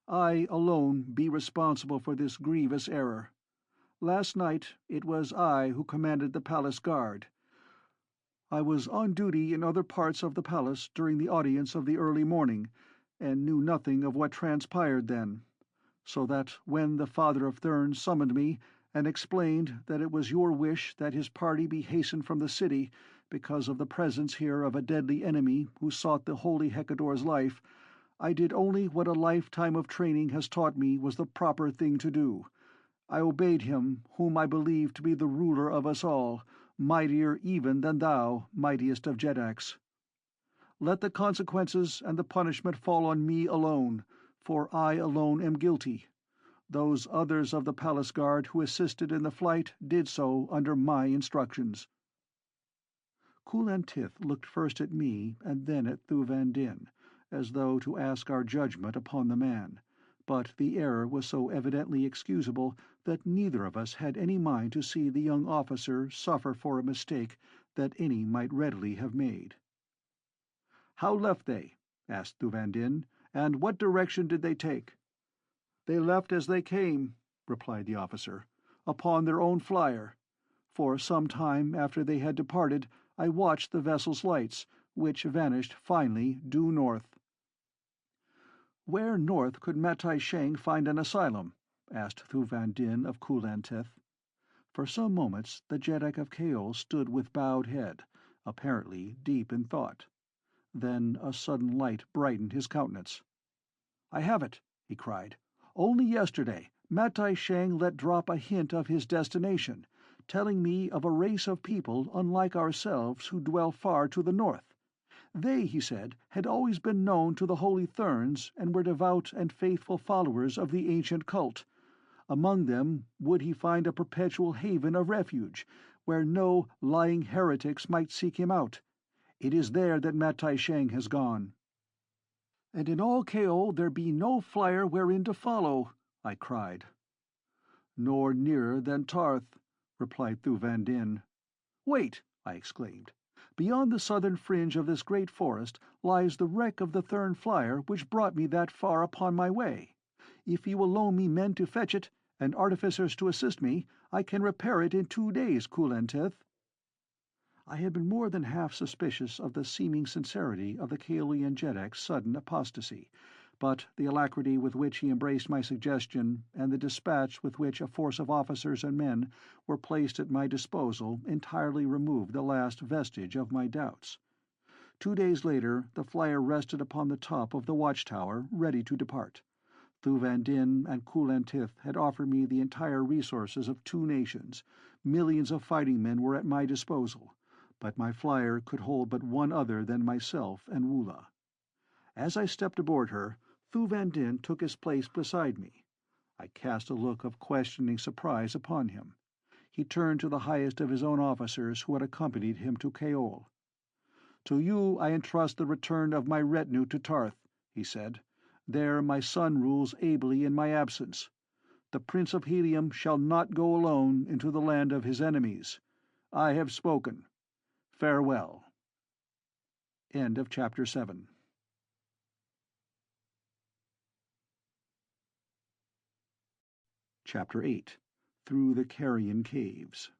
"I alone be responsible for this grievous error. Last night it was I who commanded the palace guard. I was on duty in other parts of the palace during the audience of the early morning, and knew nothing of what transpired then, so that when the father of Thern summoned me and explained that it was your wish that his party be hastened from the city because of the presence here of a deadly enemy who sought the Holy Hekkador's life, I did only what a lifetime of training has taught me was the proper thing to do. I obeyed him whom I believe to be the ruler of us all, mightier even than thou, mightiest of Jeddaks. Let the consequences and the punishment fall on me alone, for I alone am guilty. Those others of the palace guard who assisted in the flight did so under my instructions." Kulantith looked first at me and then at Thuvandin, as though to ask our judgment upon the man, but the error was so evidently excusable that neither of us had any mind to see the young officer suffer for a mistake that any might readily have made. "How left they?" asked Thuvandin, "and what direction did they take?" "They left as they came," replied the officer, "upon their own flyer. For some time after they had departed, I watched the vessel's lights, which vanished finally due north." "Where north could Matai Shang find an asylum?" asked Thuvandin of Kulantith. For some moments the Jeddak of Kaol stood with bowed head, apparently deep in thought. Then a sudden light brightened his countenance. "I have it!" he cried. "Only yesterday Matai Shang let drop a hint of his destination, telling me of a race of people unlike ourselves who dwell far to the north. They, he said, had always been known to the Holy Therns and were devout and faithful followers of the ancient cult. Among them would he find a perpetual haven of refuge, where no lying heretics might seek him out. It is there that Matai Shang has gone." "And in all Kaol there be no flyer wherein to follow," I cried. "Nor nearer than Ptarth," replied Thuvandin. "Wait!" I exclaimed. "Beyond the southern fringe of this great forest lies the wreck of the Thern flyer which brought me that far upon my way. If you will loan me men to fetch it, and artificers to assist me, I can repair it in 2 days, Kulantith." I had been more than half suspicious of the seeming sincerity of the Kaolian Jeddak's sudden apostasy, but the alacrity with which he embraced my suggestion, and the dispatch with which a force of officers and men were placed at my disposal, entirely removed the last vestige of my doubts. 2 days later the flyer rested upon the top of the watchtower, ready to depart. Thuvandin and Kulantith had offered me the entire resources of 2 nations. Millions of fighting men were at my disposal, but my flyer could hold but one other than myself and Woola. As I stepped aboard her, Thuvandin took his place beside me. I cast a look of questioning surprise upon him. He turned to the highest of his own officers who had accompanied him to Kaol. "To you I entrust the return of my retinue to Ptarth," he said. "There my son rules ably in my absence. The Prince of Helium shall not go alone into the land of his enemies. I have spoken. Farewell." End of Chapter 7. Chapter 8. Through the Carrion Caves.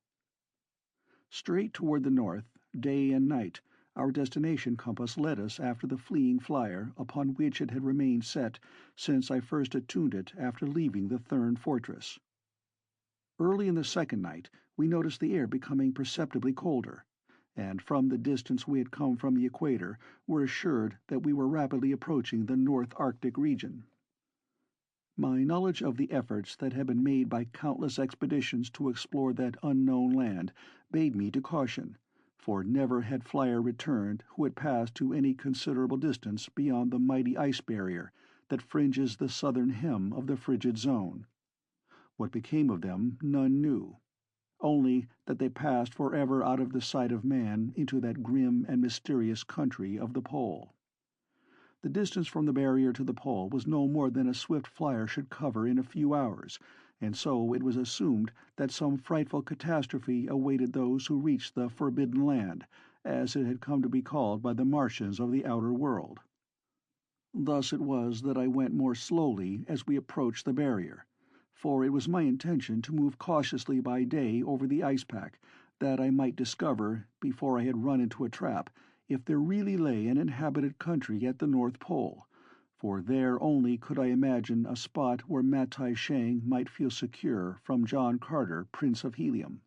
Straight toward the north, day and night, our destination compass led us after the fleeing flyer upon which it had remained set since I first attuned it after leaving the Thern fortress. Early in the second night we noticed the air becoming perceptibly colder, and from the distance we had come from the equator were assured that we were rapidly approaching the North Arctic region. My knowledge of the efforts that had been made by countless expeditions to explore that unknown land bade me to caution, for never had flyer returned who had passed to any considerable distance beyond the mighty ice barrier that fringes the southern hem of the frigid zone. What became of them none knew, only that they passed forever out of the sight of man into that grim and mysterious country of the pole. The distance from the barrier to the pole was no more than a swift flyer should cover in a few hours, and so it was assumed that some frightful catastrophe awaited those who reached the Forbidden Land, as it had come to be called by the Martians of the outer world. Thus it was that I went more slowly as we approached the barrier, for it was my intention to move cautiously by day over the ice pack, that I might discover, before I had run into a trap, if there really lay an inhabited country at the North Pole, for there only could I imagine a spot where Matai Shang might feel secure from John Carter, Prince of Helium.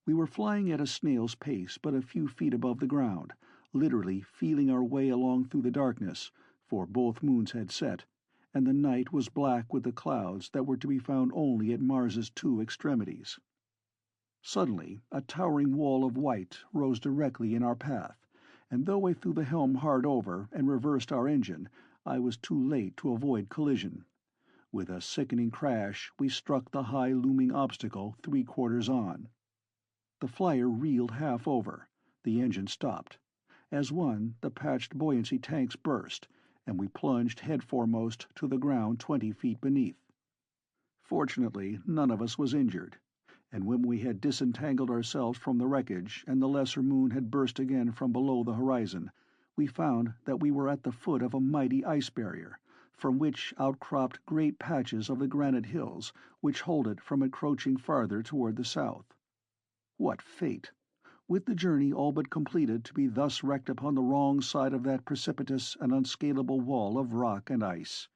We were flying at a snail's pace but a few feet above the ground, literally feeling our way along through the darkness, for both moons had set, and the night was black with the clouds that were to be found only at Mars's two extremities. Suddenly a towering wall of white rose directly in our path, and though I threw the helm hard over and reversed our engine, I was too late to avoid collision. With a sickening crash we struck the high-looming obstacle 3/4 on. The flyer reeled half over, the engine stopped. As one, the patched buoyancy tanks burst, and we plunged head-foremost to the ground 20 feet beneath. Fortunately, none of us was injured, and when we had disentangled ourselves from the wreckage and the lesser moon had burst again from below the horizon, we found that we were at the foot of a mighty ice barrier, from which outcropped great patches of the granite hills which hold it from encroaching farther toward the south. What fate! With the journey all but completed, to be thus wrecked upon the wrong side of that precipitous and unscalable wall of rock and ice.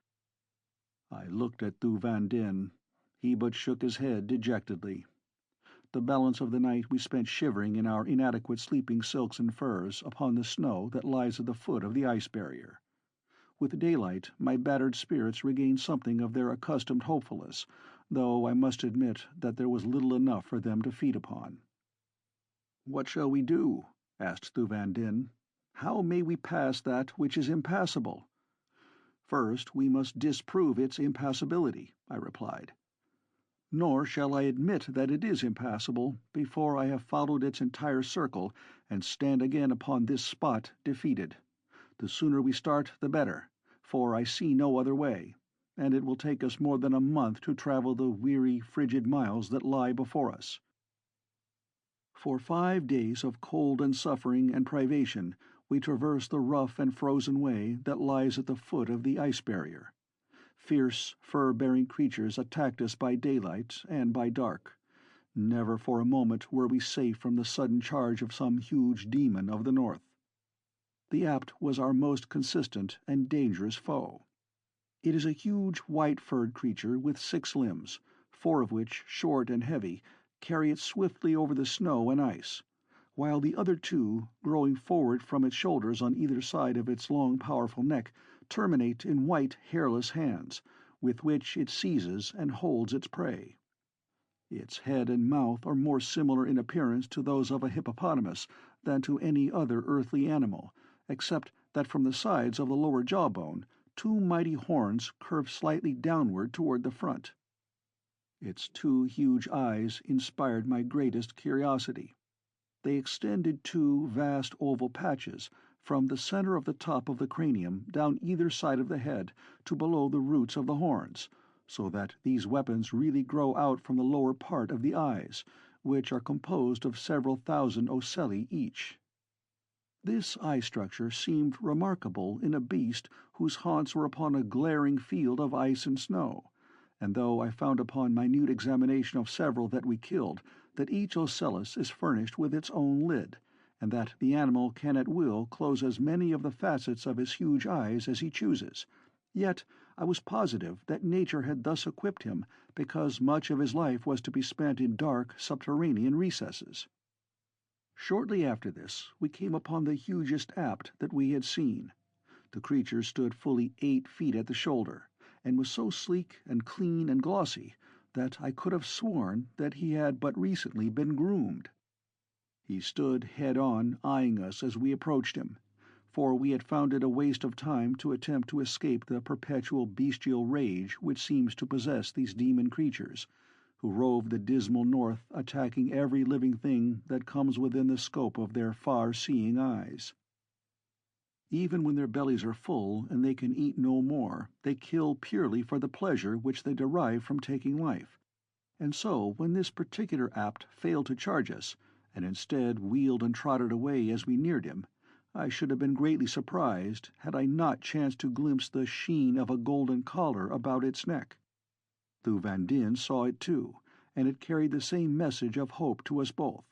I looked at Thu Van Din. He but shook his head dejectedly. The balance of the night we spent shivering in our inadequate sleeping silks and furs upon the snow that lies at the foot of the ice barrier. With daylight my battered spirits regained something of their accustomed hopefulness, though I must admit that there was little enough for them to feed upon. "What shall we do?" asked Thu Van Din. "How may we pass that which is impassable?" "First we must disprove its impassability," I replied. "Nor shall I admit that it is impassable before I have followed its entire circle and stand again upon this spot defeated. The sooner we start the better, for I see no other way, and it will take us more than a month to travel the weary, frigid miles that lie before us." For 5 days of cold and suffering and privation we traversed the rough and frozen way that lies at the foot of the ice barrier. Fierce, fur-bearing creatures attacked us by daylight and by dark. Never for a moment were we safe from the sudden charge of some huge demon of the north. The Apt was our most consistent and dangerous foe. It is a huge white-furred creature with 6 limbs, 4 of which, short and heavy, carry it swiftly over the snow and ice, while the other 2, growing forward from its shoulders on either side of its long powerful neck, terminate in white hairless hands, with which it seizes and holds its prey. Its head and mouth are more similar in appearance to those of a hippopotamus than to any other earthly animal, except that from the sides of the lower jawbone 2 mighty horns curve slightly downward toward the front. Its 2 huge eyes inspired my greatest curiosity. They extended 2 vast oval patches from the center of the top of the cranium down either side of the head to below the roots of the horns, so that these weapons really grow out from the lower part of the eyes, which are composed of several thousand ocelli each. This eye structure seemed remarkable in a beast whose haunts were upon a glaring field of ice and snow, and though I found upon minute examination of several that we killed that each ocellus is furnished with its own lid, and that the animal can at will close as many of the facets of his huge eyes as he chooses, yet I was positive that nature had thus equipped him because much of his life was to be spent in dark subterranean recesses. Shortly after this we came upon the hugest apt that we had seen. The creature stood fully 8 feet at the shoulder, and was so sleek and clean and glossy that I could have sworn that he had but recently been groomed. He stood head-on, eyeing us as we approached him, for we had found it a waste of time to attempt to escape the perpetual bestial rage which seems to possess these demon creatures, who rove the dismal north, attacking every living thing that comes within the scope of their far-seeing eyes. Even when their bellies are full and they can eat no more, they kill purely for the pleasure which they derive from taking life. And so, when this particular apt failed to charge us, and instead wheeled and trotted away as we neared him, I should have been greatly surprised had I not chanced to glimpse the sheen of a golden collar about its neck. Thu Van Din saw it too, and it carried the same message of hope to us both.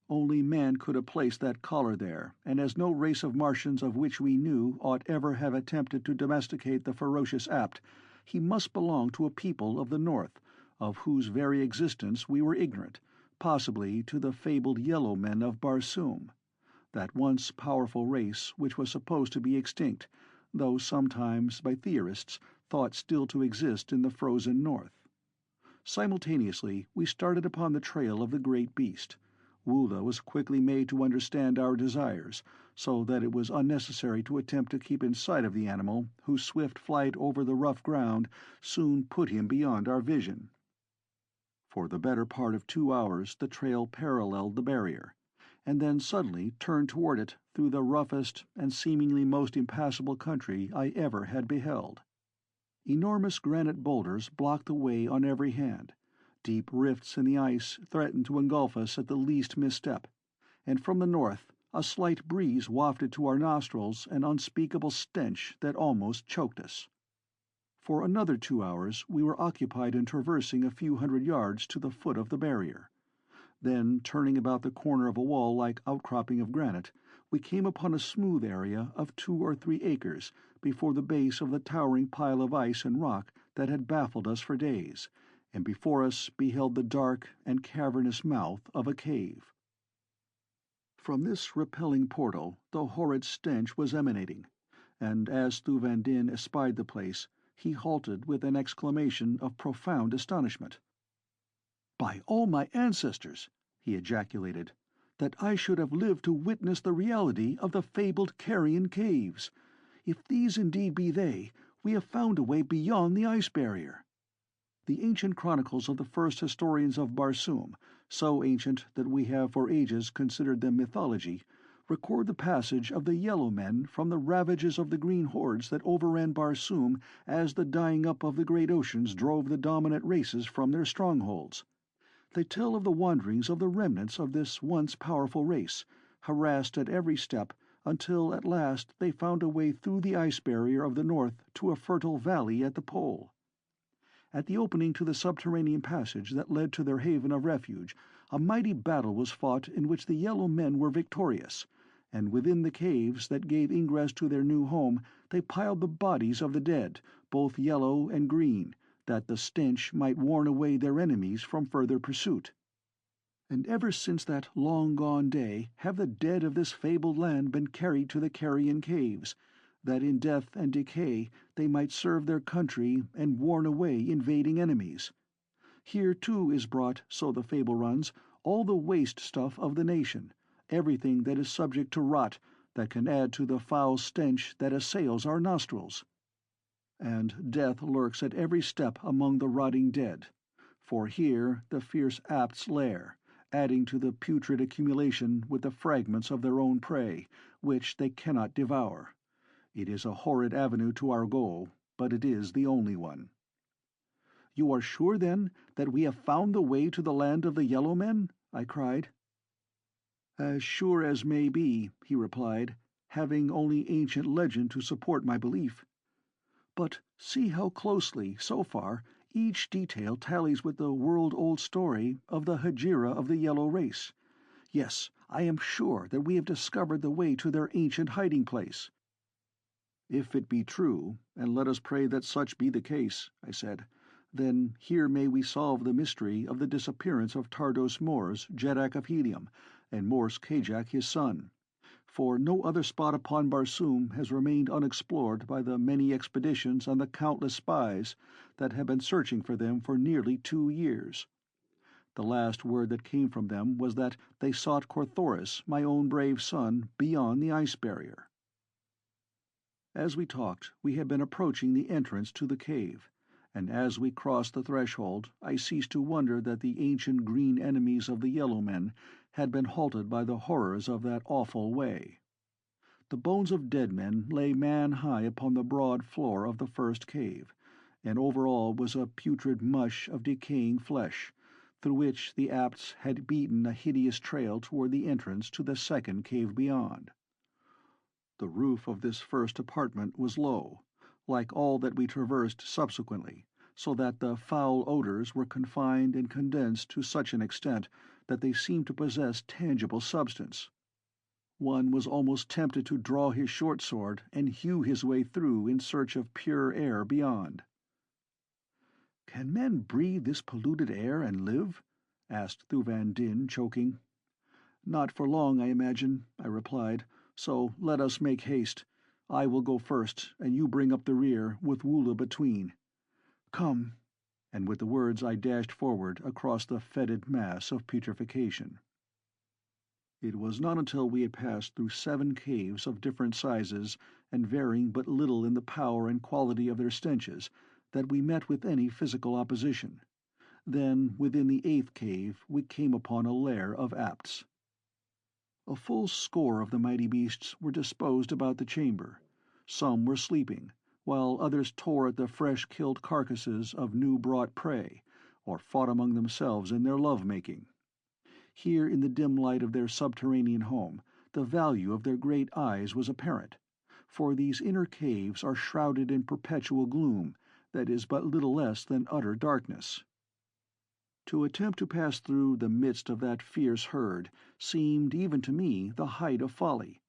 Only man could have placed that collar there, and as no race of Martians of which we knew ought ever have attempted to domesticate the ferocious apt, he must belong to a people of the north, of whose very existence we were ignorant, possibly to the fabled yellow men of Barsoom, that once powerful race which was supposed to be extinct, though sometimes by theorists thought still to exist in the frozen north. Simultaneously we started upon the trail of the great beast. Woola was quickly made to understand our desires, so that it was unnecessary to attempt to keep in sight of the animal, whose swift flight over the rough ground soon put him beyond our vision. For the better part of 2 hours the trail paralleled the barrier, and then suddenly turned toward it through the roughest and seemingly most impassable country I ever had beheld. Enormous granite boulders blocked the way on every hand. Deep rifts in the ice threatened to engulf us at the least misstep, and from the north a slight breeze wafted to our nostrils an unspeakable stench that almost choked us. For another 2 hours we were occupied in traversing a few hundred yards to the foot of the barrier. Then, turning about the corner of a wall-like outcropping of granite, we came upon a smooth area of 2 or 3 acres before the base of the towering pile of ice and rock that had baffled us for days, and before us beheld the dark and cavernous mouth of a cave. From this repelling portal the horrid stench was emanating, and as Thu Van Din espied the place, he halted with an exclamation of profound astonishment. "By all my ancestors," he ejaculated, "that I should have lived to witness the reality of the fabled Carrion caves! If these indeed be they, we have found a way beyond the ice barrier." The ancient chronicles of the first historians of Barsoom, so ancient that we have for ages considered them mythology, record the passage of the Yellow Men from the ravages of the green hordes that overran Barsoom as the dyeing up of the great oceans drove the dominant races from their strongholds. They tell of the wanderings of the remnants of this once powerful race, harassed at every step, until at last they found a way through the ice barrier of the north to a fertile valley at the pole. At the opening to the subterranean passage that led to their haven of refuge, a mighty battle was fought in which the Yellow Men were victorious, and within the caves that gave ingress to their new home they piled the bodies of the dead, both yellow and green, that the stench might warn away their enemies from further pursuit. And ever since that long-gone day have the dead of this fabled land been carried to the Carrion caves, that in death and decay they might serve their country and warn away invading enemies. Here too is brought, so the fable runs, all the waste stuff of the nation, everything that is subject to rot, that can add to the foul stench that assails our nostrils. And death lurks at every step among the rotting dead, for here the fierce apts lair, adding to the putrid accumulation with the fragments of their own prey, which they cannot devour. It is a horrid avenue to our goal, but it is the only one. "You are sure, then, that we have found the way to the land of the Yellow Men?" I cried. "As sure as may be," he replied, "having only ancient legend to support my belief. But see how closely, so far, each detail tallies with the world-old story of the Hegira of the Yellow Race. Yes, I am sure that we have discovered the way to their ancient hiding-place." "If it be true, and let us pray that such be the case," I said, "then here may we solve the mystery of the disappearance of Tardos Mors, Jeddak of Helium, and Mors Kajak his son, for no other spot upon Barsoom has remained unexplored by the many expeditions and the countless spies that have been searching for them for nearly 2 years. The last word that came from them was that they sought Carthoris, my own brave son, beyond the ice barrier." As we talked, we had been approaching the entrance to the cave, and as we crossed the threshold I ceased to wonder that the ancient green enemies of the yellow men had been halted by the horrors of that awful way. The bones of dead men lay man-high upon the broad floor of the first cave, and over all was a putrid mush of decaying flesh, through which the apts had beaten a hideous trail toward the entrance to the second cave beyond. The roof of this first apartment was low, like all that we traversed subsequently, so that the foul odors were confined and condensed to such an extent that they seemed to possess tangible substance. One was almost tempted to draw his short sword and hew his way through in search of pure air beyond. "Can men breathe this polluted air and live?" asked Thuvan Din, choking. "Not for long, I imagine," I replied, "so let us make haste. I will go first, and you bring up the rear, with Woola between. Come." And with the words I dashed forward across the fetid mass of putrefaction. It was not until we had passed through 7 caves of different sizes and varying but little in the power and quality of their stenches that we met with any physical opposition. Then, within the 8th cave, we came upon a lair of apts. A full score of the mighty beasts were disposed about the chamber. Some were sleeping, while others tore at the fresh-killed carcasses of new-brought prey, or fought among themselves in their love-making. Here in the dim light of their subterranean home, the value of their great eyes was apparent, for these inner caves are shrouded in perpetual gloom that is but little less than utter darkness. To attempt to pass through the midst of that fierce herd seemed even to me the height of folly,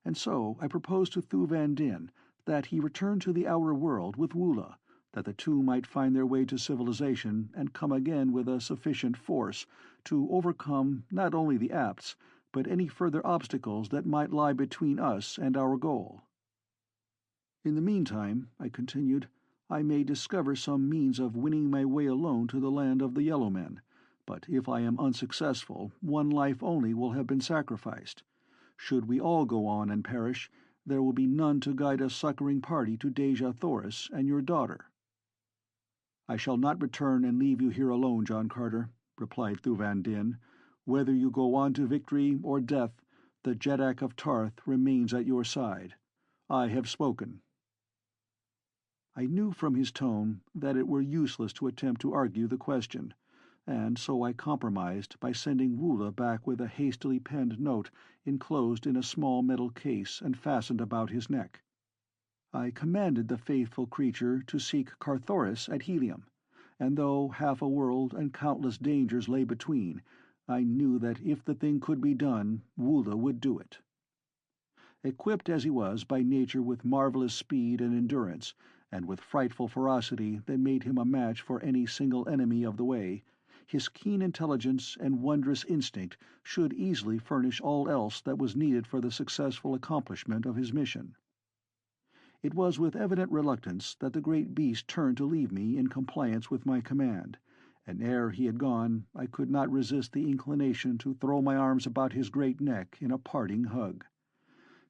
and so I proposed to Thuvan Din that he return to the outer world with Woola, that the two might find their way to civilization and come again with a sufficient force to overcome not only the apts, but any further obstacles that might lie between us and our goal. "In the meantime," I continued, "I may discover some means of winning my way alone to the land of the yellow men, but if I am unsuccessful, one life only will have been sacrificed. Should we all go on and perish, there will be none to guide a succouring party to Dejah Thoris and your daughter." "I shall not return and leave you here alone, John Carter," replied Thuvan Din. "Whether you go on to victory or death, the Jeddak of Ptarth remains at your side. I have spoken." I knew from his tone that it were useless to attempt to argue the question, and so I compromised by sending Woola back with a hastily penned note enclosed in a small metal case and fastened about his neck. I commanded the faithful creature to seek Carthoris at Helium, and though half a world and countless dangers lay between, I knew that if the thing could be done, Woola would do it. Equipped as he was by nature with marvelous speed and endurance, and with frightful ferocity that made him a match for any single enemy of the way, his keen intelligence and wondrous instinct should easily furnish all else that was needed for the successful accomplishment of his mission. It was with evident reluctance that the great beast turned to leave me in compliance with my command, and ere he had gone I could not resist the inclination to throw my arms about his great neck in a parting hug.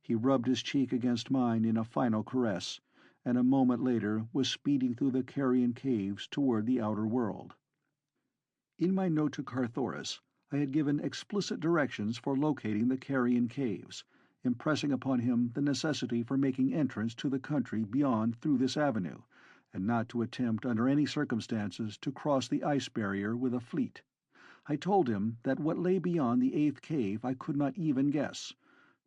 He rubbed his cheek against mine in a final caress, and a moment later was speeding through the Carrion caves toward the outer world. In my note to Carthoris I had given explicit directions for locating the Carrion caves, impressing upon him the necessity for making entrance to the country beyond through this avenue, and not to attempt under any circumstances to cross the ice barrier with a fleet. I told him that what lay beyond the 8th cave I could not even guess,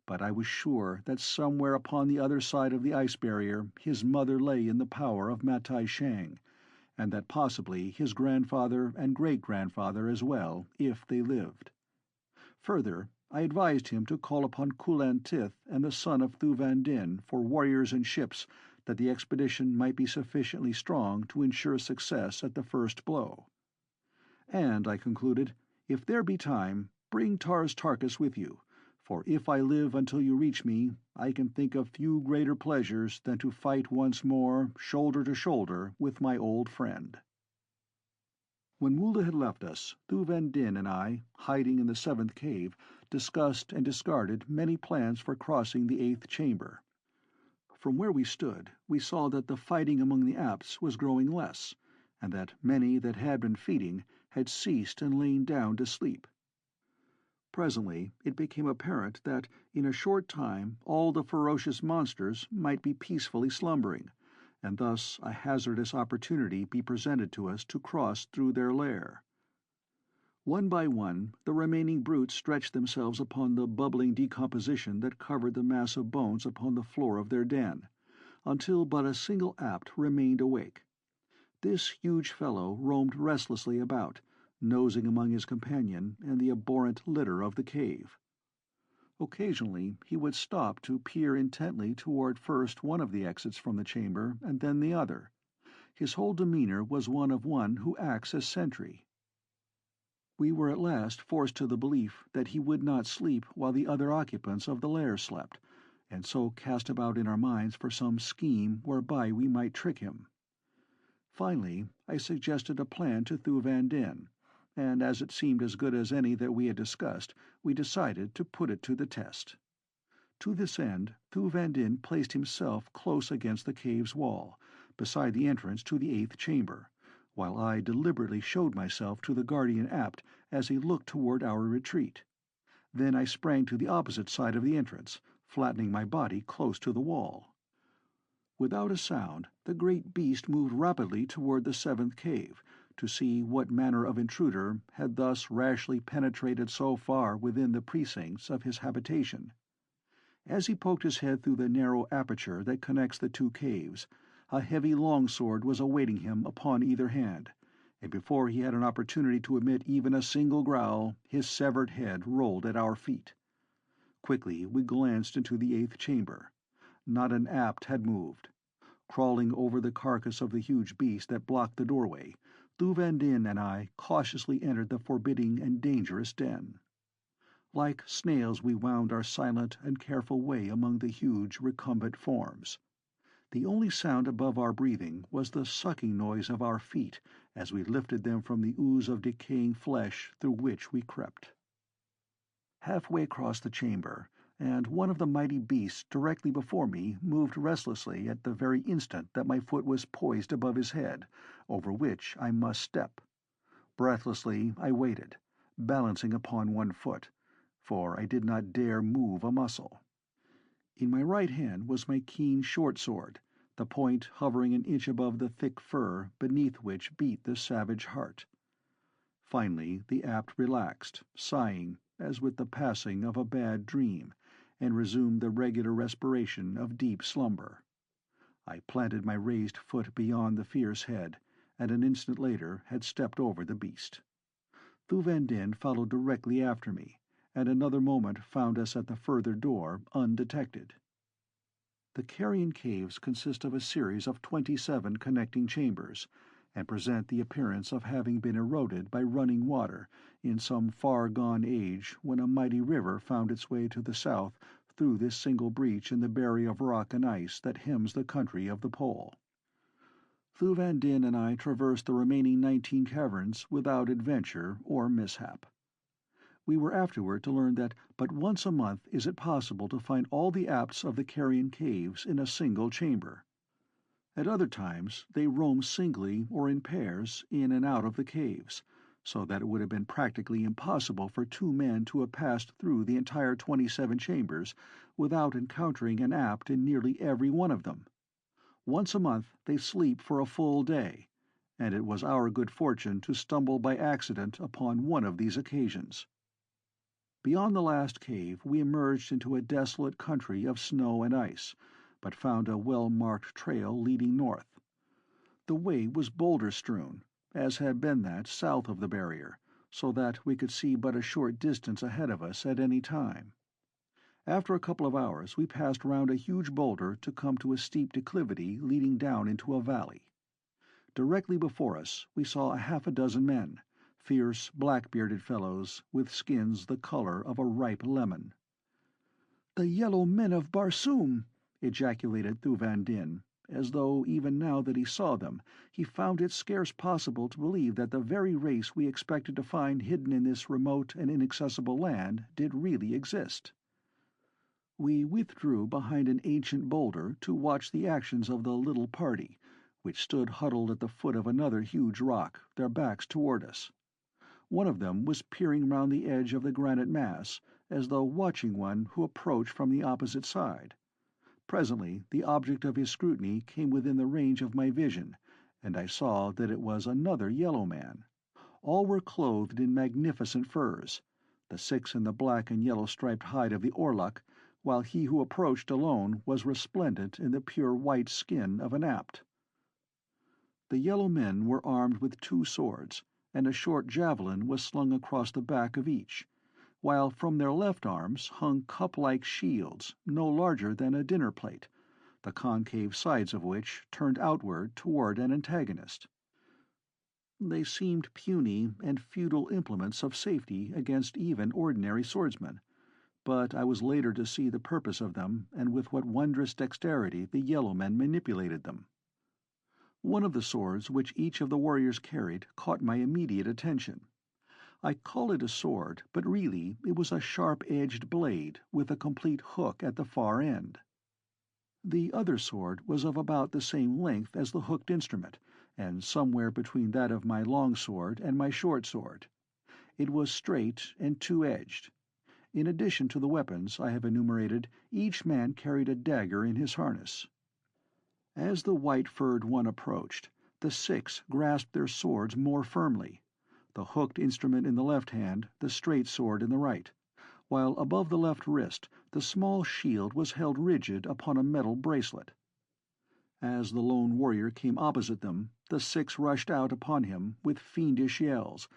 but I was sure that somewhere upon the other side of the ice barrier his mother lay in the power of Matai Shang, and that possibly his grandfather and great-grandfather as well, if they lived. Further, I advised him to call upon Kulan Tith and the son of Thuvandin for warriors and ships, that the expedition might be sufficiently strong to ensure success at the first blow. And, I concluded, if there be time, bring Tars Tarkas with you, for if I live until you reach me, I can think of few greater pleasures than to fight once more, shoulder to shoulder, with my old friend. When Wula had left us, Thuvandin and I, hiding in the seventh cave, discussed and discarded many plans for crossing the eighth chamber. From where we stood, we saw that the fighting among the Apts was growing less, and that many that had been feeding had ceased and lain down to sleep. Presently it became apparent that in a short time all the ferocious monsters might be peacefully slumbering, and thus a hazardous opportunity be presented to us to cross through their lair. One by one the remaining brutes stretched themselves upon the bubbling decomposition that covered the mass of bones upon the floor of their den, until but a single Apt remained awake. This huge fellow roamed restlessly about, nosing among his companion and the abhorrent litter of the cave. Occasionally he would stop to peer intently toward first one of the exits from the chamber and then the other. His whole demeanor was one who acts as sentry. We were at last forced to the belief that he would not sleep while the other occupants of the lair slept, and so cast about in our minds for some scheme whereby we might trick him. Finally I suggested a plan to Thuvandin, and as it seemed as good as any that we had discussed, we decided to put it to the test. To this end, Thuvandin placed himself close against the cave's wall, beside the entrance to the eighth chamber, while I deliberately showed myself to the guardian Apt as he looked toward our retreat. Then I sprang to the opposite side of the entrance, flattening my body close to the wall. Without a sound, the great beast moved rapidly toward the seventh cave, to see what manner of intruder had thus rashly penetrated so far within the precincts of his habitation. As he poked his head through the narrow aperture that connects the two caves, a heavy longsword was awaiting him upon either hand, and before he had an opportunity to emit even a single growl, his severed head rolled at our feet. Quickly we glanced into the eighth chamber. Not an Apt had moved. Crawling over the carcass of the huge beast that blocked the doorway, Thuvandin and I cautiously entered the forbidding and dangerous den. Like snails we wound our silent and careful way among the huge recumbent forms. The only sound above our breathing was the sucking noise of our feet as we lifted them from the ooze of decaying flesh through which we crept. Halfway across the chamber, and one of the mighty beasts directly before me moved restlessly at the very instant that my foot was poised above his head, over which I must step. Breathlessly I waited, balancing upon one foot, for I did not dare move a muscle. In my right hand was my keen short-sword, the point hovering an inch above the thick fur beneath which beat the savage heart. Finally the Apt relaxed, sighing as with the passing of a bad dream, and resumed the regular respiration of deep slumber. I planted my raised foot beyond the fierce head, and an instant later had stepped over the beast. Thuvandin followed directly after me, and another moment found us at the further door undetected. The Carrion caves consist of a series of 27 connecting chambers, and present the appearance of having been eroded by running water in some far-gone age when a mighty river found its way to the south through this single breach in the barrier of rock and ice that hems the country of the Pole. Thuvandin and I traversed the remaining 19 caverns without adventure or mishap. We were afterward to learn that but once a month is it possible to find all the Apts of the Carrion caves in a single chamber. At other times they roam singly or in pairs in and out of the caves, so that it would have been practically impossible for 2 men to have passed through the entire 27 chambers without encountering an Apt in nearly every one of them. Once a month they sleep for a full day, and it was our good fortune to stumble by accident upon one of these occasions. Beyond the last cave we emerged into a desolate country of snow and ice, but found a well-marked trail leading north. The way was boulder-strewn, as had been that south of the barrier, so that we could see but a short distance ahead of us at any time. After a couple of hours we passed round a huge boulder to come to a steep declivity leading down into a valley. Directly before us we saw a half a dozen men, fierce black-bearded fellows with skins the color of a ripe lemon. "The yellow men of Barsoom!" ejaculated Thuvia, as though, even now that he saw them, he found it scarce possible to believe that the very race we expected to find hidden in this remote and inaccessible land did really exist. We withdrew behind an ancient boulder to watch the actions of the little party, which stood huddled at the foot of another huge rock, their backs toward us. One of them was peering round the edge of the granite mass, as though watching one who approached from the opposite side. Presently the object of his scrutiny came within the range of my vision, and I saw that it was another yellow man. All were clothed in magnificent furs, the six in the black and yellow striped hide of the Orluk, while he who approached alone was resplendent in the pure white skin of an apt. The yellow men were armed with 2 swords, and a short javelin was slung across the back of each, while from their left arms hung cup-like shields no larger than a dinner plate, the concave sides of which turned outward toward an antagonist. They seemed puny and futile implements of safety against even ordinary swordsmen, but I was later to see the purpose of them, and with what wondrous dexterity the yellow men manipulated them. One of the swords which each of the warriors carried caught my immediate attention. I call it a sword, but really it was a sharp-edged blade with a complete hook at the far end. The other sword was of about the same length as the hooked instrument, and somewhere between that of my long sword and my short sword. It was straight and two-edged. In addition to the weapons I have enumerated, each man carried a dagger in his harness. As the white-furred one approached, the 6 grasped their swords more firmly, the hooked instrument in the left hand, the straight sword in the right, while above the left wrist the small shield was held rigid upon a metal bracelet. As the lone warrior came opposite them, the 6 rushed out upon him with fiendish yells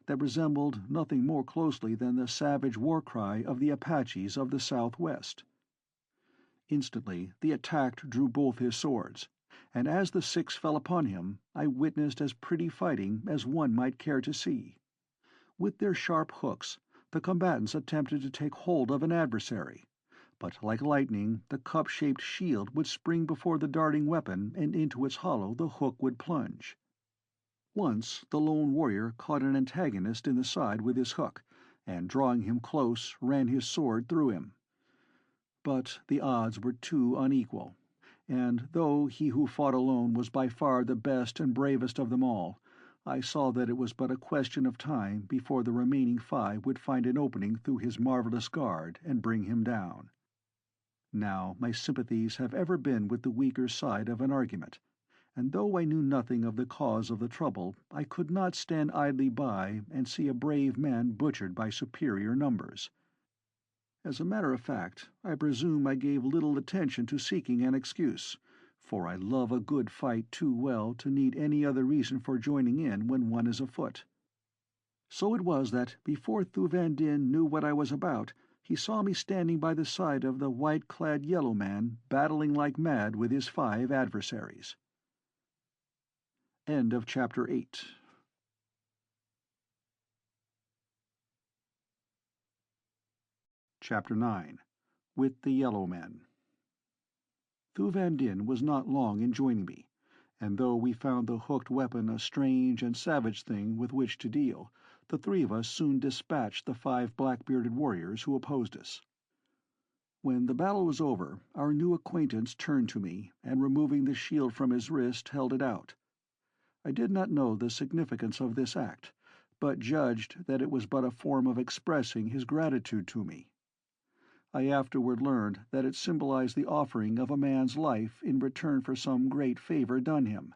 that resembled nothing more closely than the savage war-cry of the Apaches of the Southwest. Instantly the attacked drew both his swords, and as the 6 fell upon him, I witnessed as pretty fighting as one might care to see. With their sharp hooks, the combatants attempted to take hold of an adversary, but like lightning the cup-shaped shield would spring before the darting weapon, and into its hollow the hook would plunge. Once the lone warrior caught an antagonist in the side with his hook, and drawing him close ran his sword through him. But the odds were too unequal, and though he who fought alone was by far the best and bravest of them all, I saw that it was but a question of time before the remaining 5 would find an opening through his marvelous guard and bring him down. Now my sympathies have ever been with the weaker side of an argument, and though I knew nothing of the cause of the trouble, I could not stand idly by and see a brave man butchered by superior numbers. As a matter of fact, I presume I gave little attention to seeking an excuse, for I love a good fight too well to need any other reason for joining in when one is afoot. So it was that before Thuvia knew what I was about, he saw me standing by the side of the white-clad yellow man, battling like mad with his 5 adversaries. End of Chapter 8. Chapter 9. With the Yellow Men. Thuvia was not long in joining me, and though we found the hooked weapon a strange and savage thing with which to deal, the 3 of us soon dispatched the 5 black-bearded warriors who opposed us. When the battle was over, our new acquaintance turned to me, and removing the shield from his wrist held it out. I did not know the significance of this act, but judged that it was but a form of expressing his gratitude to me. I afterward learned that it symbolized the offering of a man's life in return for some great favor done him.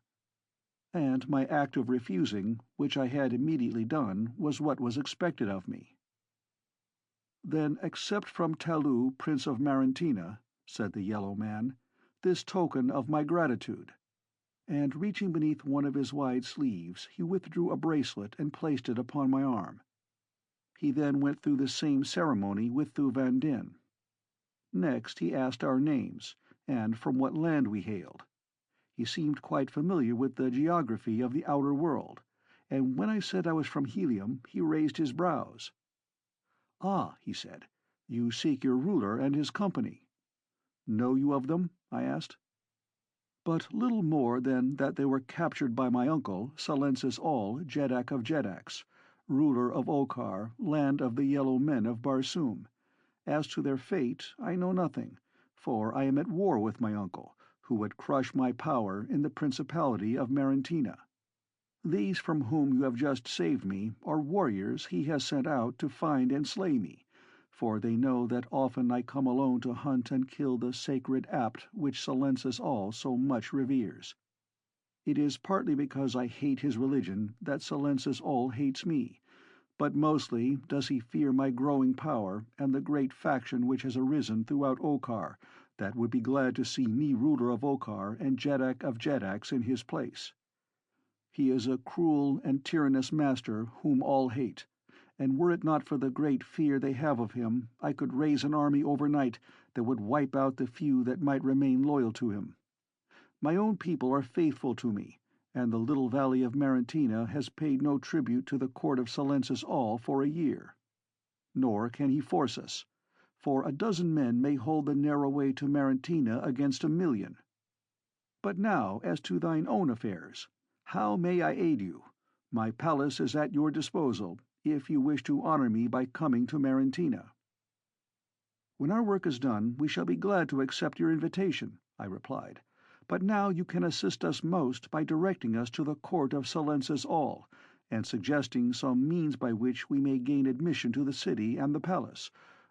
And my act of refusing, which I had immediately done, was what was expected of me. "Then accept from Talou, Prince of Marantina," said the yellow man, "this token of my gratitude." And reaching beneath one of his wide sleeves, he withdrew a bracelet and placed it upon my arm. He then went through the same ceremony with Thuvandin. Next he asked our names, and from what land we hailed. He seemed quite familiar with the geography of the outer world, and when I said I was from Helium, he raised his brows. "Ah," he said, "you seek your ruler and his company." "Know you of them?" I asked. "But little more than that they were captured by my uncle, Silensis All, Jeddak of Jeddaks, ruler of Okar, land of the Yellow Men of Barsoom. As to their fate, I know nothing, for I am at war with my uncle, who would crush my power in the Principality of Marentina. These from whom you have just saved me are warriors he has sent out to find and slay me, for they know that often I come alone to hunt and kill the sacred apt which Silensis All so much reveres. It is partly because I hate his religion that Silensis All hates me, but mostly does he fear my growing power and the great faction which has arisen throughout Okar that would be glad to see me ruler of Okar and Jeddak of Jeddaks in his place. He is a cruel and tyrannous master whom all hate, and were it not for the great fear they have of him, I could raise an army overnight that would wipe out the few that might remain loyal to him. My own people are faithful to me, and the little valley of Marentina has paid no tribute to the court of Silensis All for a year. Nor can he force us, for a dozen men may hold the narrow way to Marentina against 1,000,000. But now as to thine own affairs. How may I aid you? My palace is at your disposal, if you wish to honor me by coming to Marentina." "When our work is done, we shall be glad to accept your invitation," I replied. "But now you can assist us most by directing us to the court of Silensis All, and suggesting some means by which we may gain admission to the city and the palace,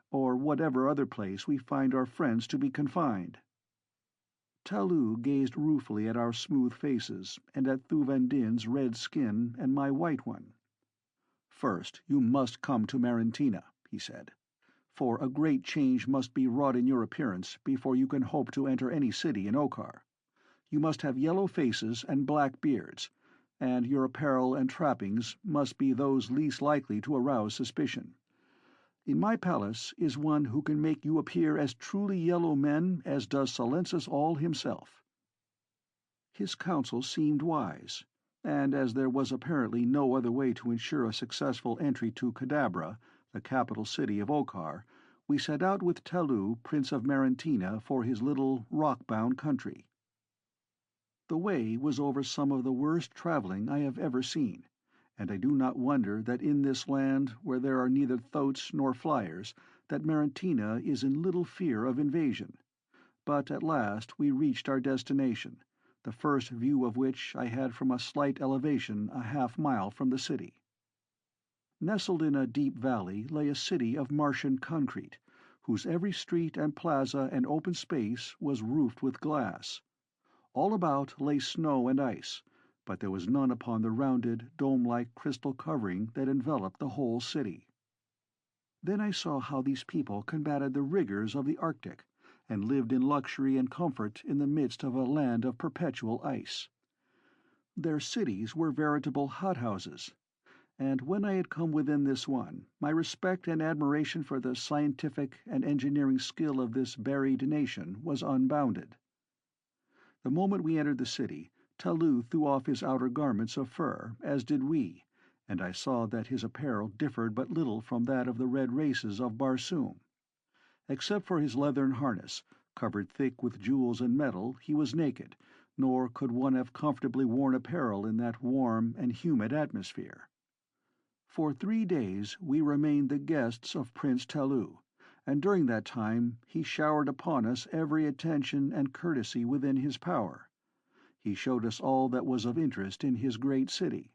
or whatever other place we find our friends to be confined." Talou gazed ruefully at our smooth faces, and at Thuvandin's red skin and my white one. "First, you must come to Marentina," he said, "for a great change must be wrought in your appearance before you can hope to enter any city in Okar. You must have yellow faces and black beards, and your apparel and trappings must be those least likely to arouse suspicion. In my palace is one who can make you appear as truly yellow men as does Silensis All himself." His counsel seemed wise, and as there was apparently no other way to ensure a successful entry to Kadabra, the capital city of Okar, we set out with Talou, Prince of Marentina, for his little rock-bound country. The way was over some of the worst traveling I have ever seen, and I do not wonder that in this land, where there are neither thoats nor flyers, that Marentina is in little fear of invasion. But at last we reached our destination, the first view of which I had from a slight elevation 1/2 mile from the city. Nestled in a deep valley lay a city of Martian concrete, whose every street and plaza and open space was roofed with glass. All about lay snow and ice, but there was none upon the rounded, dome-like crystal covering that enveloped the whole city. Then I saw how these people combated the rigors of the Arctic, and lived in luxury and comfort in the midst of a land of perpetual ice. Their cities were veritable hothouses, and when I had come within this one, my respect and admiration for the scientific and engineering skill of this buried nation was unbounded. The moment we entered the city, Talou threw off his outer garments of fur, as did we, and I saw that his apparel differed but little from that of the red races of Barsoom. Except for his leathern harness, covered thick with jewels and metal, he was naked, nor could one have comfortably worn apparel in that warm and humid atmosphere. For 3 days we remained the guests of Prince Talou, and during that time he showered upon us every attention and courtesy within his power. He showed us all that was of interest in his great city.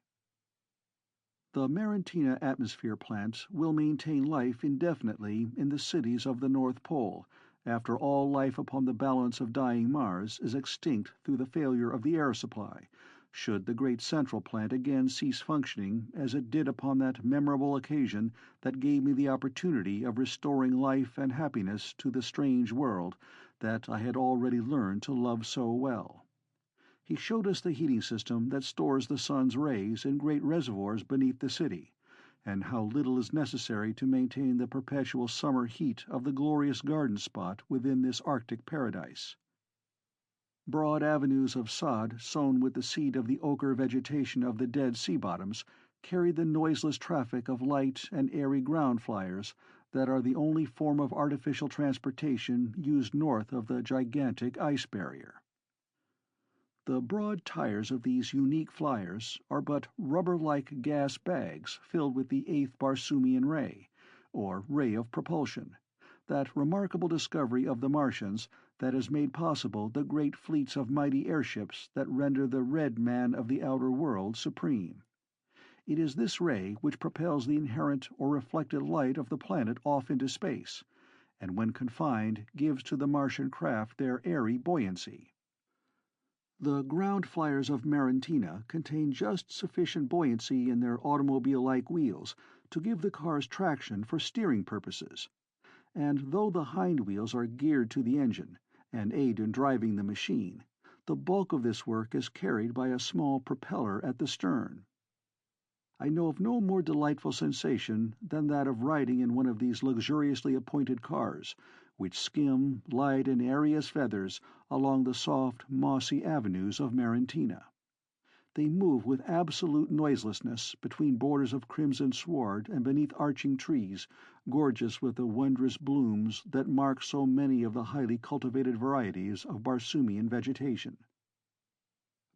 The Marentina atmosphere plant will maintain life indefinitely in the cities of the North Pole, after all life upon the balance of dying Mars is extinct through the failure of the air supply, should the great central plant again cease functioning as it did upon that memorable occasion that gave me the opportunity of restoring life and happiness to the strange world that I had already learned to love so well. He showed us the heating system that stores the sun's rays in great reservoirs beneath the city, and how little is necessary to maintain the perpetual summer heat of the glorious garden spot within this Arctic paradise. Broad avenues of sod sown with the seed of the ochre vegetation of the dead sea bottoms carried the noiseless traffic of light and airy ground flyers that are the only form of artificial transportation used north of the gigantic ice barrier. The broad tires of these unique flyers are but rubber-like gas bags filled with the 8th Barsoomian ray, or ray of propulsion, that remarkable discovery of the Martians that has made possible the great fleets of mighty airships that render the red man of the outer world supreme. It is this ray which propels the inherent or reflected light of the planet off into space, and when confined gives to the Martian craft their airy buoyancy. The ground flyers of Marentina contain just sufficient buoyancy in their automobile-like wheels to give the cars traction for steering purposes, and though the hind wheels are geared to the engine and aid in driving the machine, the bulk of this work is carried by a small propeller at the stern. I know of no more delightful sensation than that of riding in one of these luxuriously appointed cars, which skim, light and airy as feathers, along the soft, mossy avenues of Marentina. They move with absolute noiselessness between borders of crimson sward and beneath arching trees, gorgeous with the wondrous blooms that mark so many of the highly cultivated varieties of Barsoomian vegetation.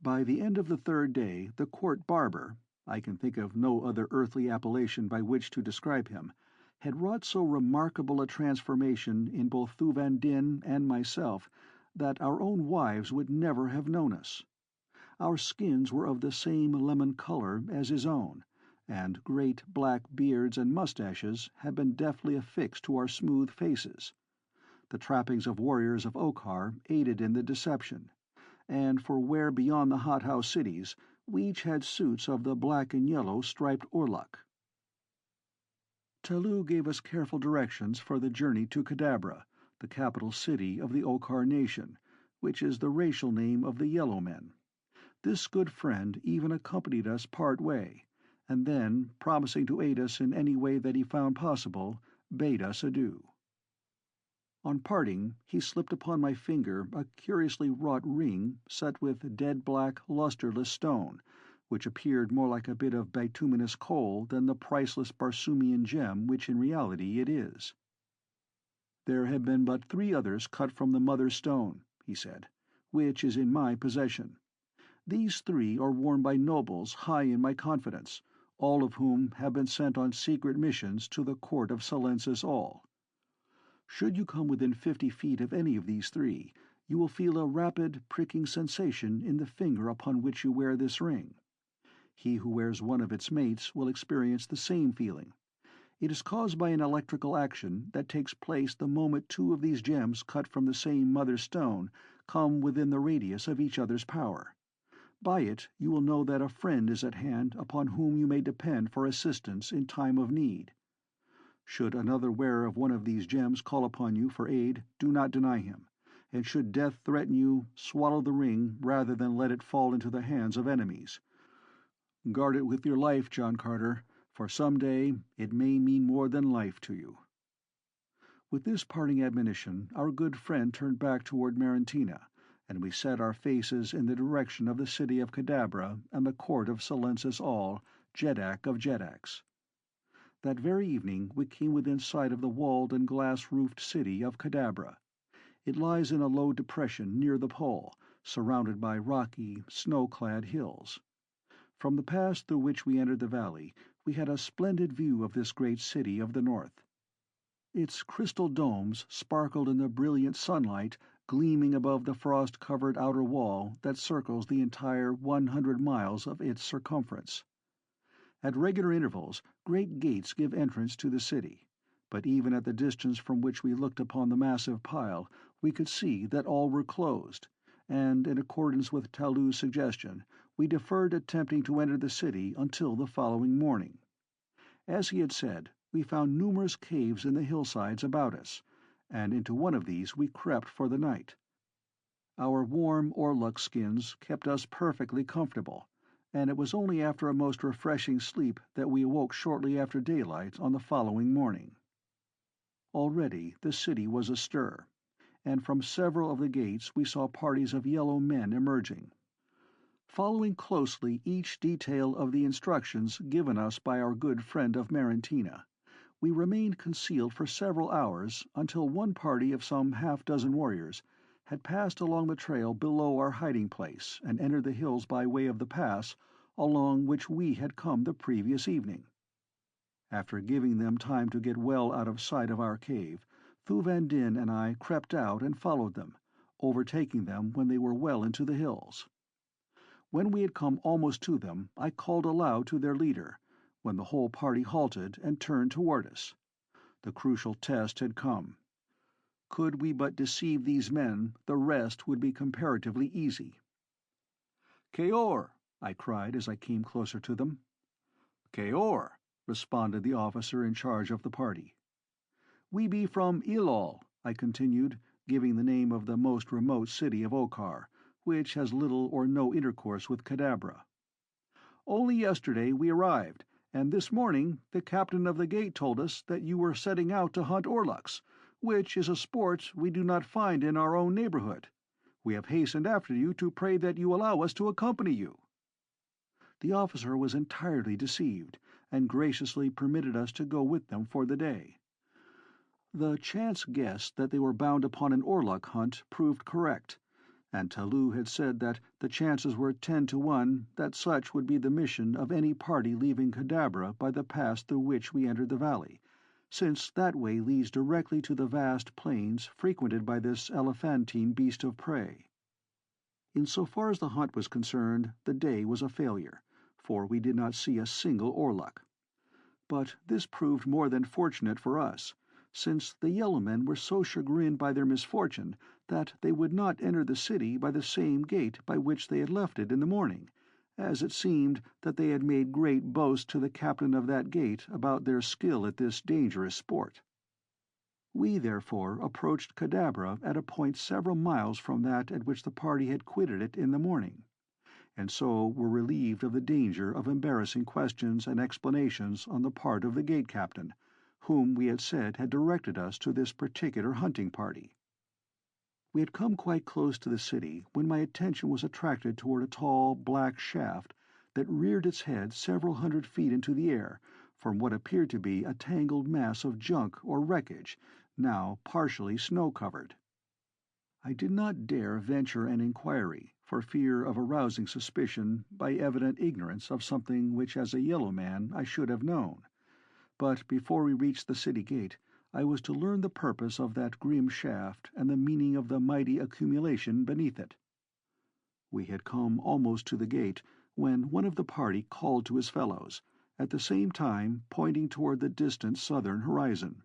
By the end of the third day, the court barber, I can think of no other earthly appellation by which to describe him, had wrought so remarkable a transformation in both Thu Van Din and myself that our own wives would never have known us. Our skins were of the same lemon color as his own, and great black beards and mustaches had been deftly affixed to our smooth faces. The trappings of warriors of Okhar aided in the deception, and for where beyond the hothouse cities we each had suits of the black and yellow striped urlach. Talou gave us careful directions for the journey to Kadabra, the capital city of the Okhar nation, which is the racial name of the Yellow Men. This good friend even accompanied us part way, and then, promising to aid us in any way that he found possible, bade us adieu. On parting, he slipped upon my finger a curiously wrought ring set with dead black, lustreless stone, which appeared more like a bit of bituminous coal than the priceless Barsoomian gem which in reality it is. "There have been but 3 others cut from the mother stone," he said, "which is in my possession. These 3 are worn by nobles high in my confidence, all of whom have been sent on secret missions to the court of Silensis All. Should you come within 50 feet of any of these 3, you will feel a rapid, pricking sensation in the finger upon which you wear this ring. He who wears one of its mates will experience the same feeling. It is caused by an electrical action that takes place the moment 2 of these gems cut from the same mother stone come within the radius of each other's power. By it you will know that a friend is at hand upon whom you may depend for assistance in time of need. Should another wearer of one of these gems call upon you for aid, do not deny him, and should death threaten you, swallow the ring rather than let it fall into the hands of enemies. Guard it with your life, John Carter, for some day it may mean more than life to you." With this parting admonition, our good friend turned back toward Marentina, and we set our faces in the direction of the city of Kadabra and the court of Silensis All, Jeddak of Jeddaks. That very evening we came within sight of the walled and glass-roofed city of Kadabra. It lies in a low depression near the pole, surrounded by rocky, snow-clad hills. From the pass through which we entered the valley, we had a splendid view of this great city of the north. Its crystal domes sparkled in the brilliant sunlight gleaming above the frost-covered outer wall that circles the entire 100 miles of its circumference. At regular intervals, great gates give entrance to the city, but even at the distance from which we looked upon the massive pile, we could see that all were closed, and, in accordance with Talou's suggestion, we deferred attempting to enter the city until the following morning. As he had said, we found numerous caves in the hillsides about us, and into one of these we crept for the night. Our warm orluk skins kept us perfectly comfortable, and it was only after a most refreshing sleep that we awoke shortly after daylight on the following morning. Already the city was astir, and from several of the gates we saw parties of yellow men emerging. Following closely each detail of the instructions given us by our good friend of Marentina, we remained concealed for several hours until one party of some half-dozen warriors had passed along the trail below our hiding-place and entered the hills by way of the pass along which we had come the previous evening. After giving them time to get well out of sight of our cave, Thuvandin and I crept out and followed them, overtaking them when they were well into the hills. When we had come almost to them, I called aloud to their leader, when the whole party halted and turned toward us. The crucial test had come. Could we but deceive these men, the rest would be comparatively easy. "Kaor!" I cried as I came closer to them. "Kaor!" responded the officer in charge of the party. "We be from Ilol," I continued, giving the name of the most remote city of Okar, which has little or no intercourse with Kadabra. "Only yesterday we arrived, and this morning the captain of the gate told us that you were setting out to hunt orluks, which is a sport we do not find in our own neighborhood. We have hastened after you to pray that you allow us to accompany you." The officer was entirely deceived, and graciously permitted us to go with them for the day. The chance guess that they were bound upon an orluk hunt proved correct, and Talou had said that the chances were 10 to 1 that such would be the mission of any party leaving Kadabra by the pass through which we entered the valley, since that way leads directly to the vast plains frequented by this elephantine beast of prey. In so far as the hunt was concerned, the day was a failure, for we did not see a single orluk. But this proved more than fortunate for us, since the yellow men were so chagrined by their misfortune that they would not enter the city by the same gate by which they had left it in the morning, as it seemed that they had made great boast to the captain of that gate about their skill at this dangerous sport. We therefore approached Kadabra at a point several miles from that at which the party had quitted it in the morning, and so were relieved of the danger of embarrassing questions and explanations on the part of the gate captain, whom we had said had directed us to this particular hunting party. We had come quite close to the city when my attention was attracted toward a tall, black shaft that reared its head several hundred feet into the air from what appeared to be a tangled mass of junk or wreckage, now partially snow-covered. I did not dare venture an inquiry, for fear of arousing suspicion by evident ignorance of something which as a yellow man I should have known. But before we reached the city gate, I was to learn the purpose of that grim shaft and the meaning of the mighty accumulation beneath it. We had come almost to the gate when one of the party called to his fellows, at the same time pointing toward the distant southern horizon.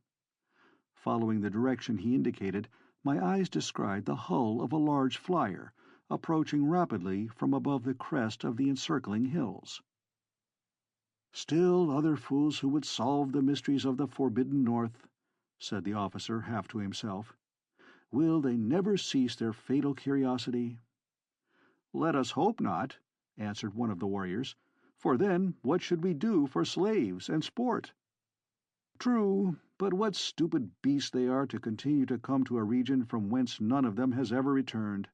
Following the direction he indicated, my eyes descried the hull of a large flyer, approaching rapidly from above the crest of the encircling hills. "Still other fools who would solve the mysteries of the forbidden north," said the officer half to himself. "Will they never cease their fatal curiosity?" "Let us hope not," answered one of the warriors, "for then what should we do for slaves and sport?" "True, but what stupid beasts they are to continue to come to a region from whence none of them has ever returned."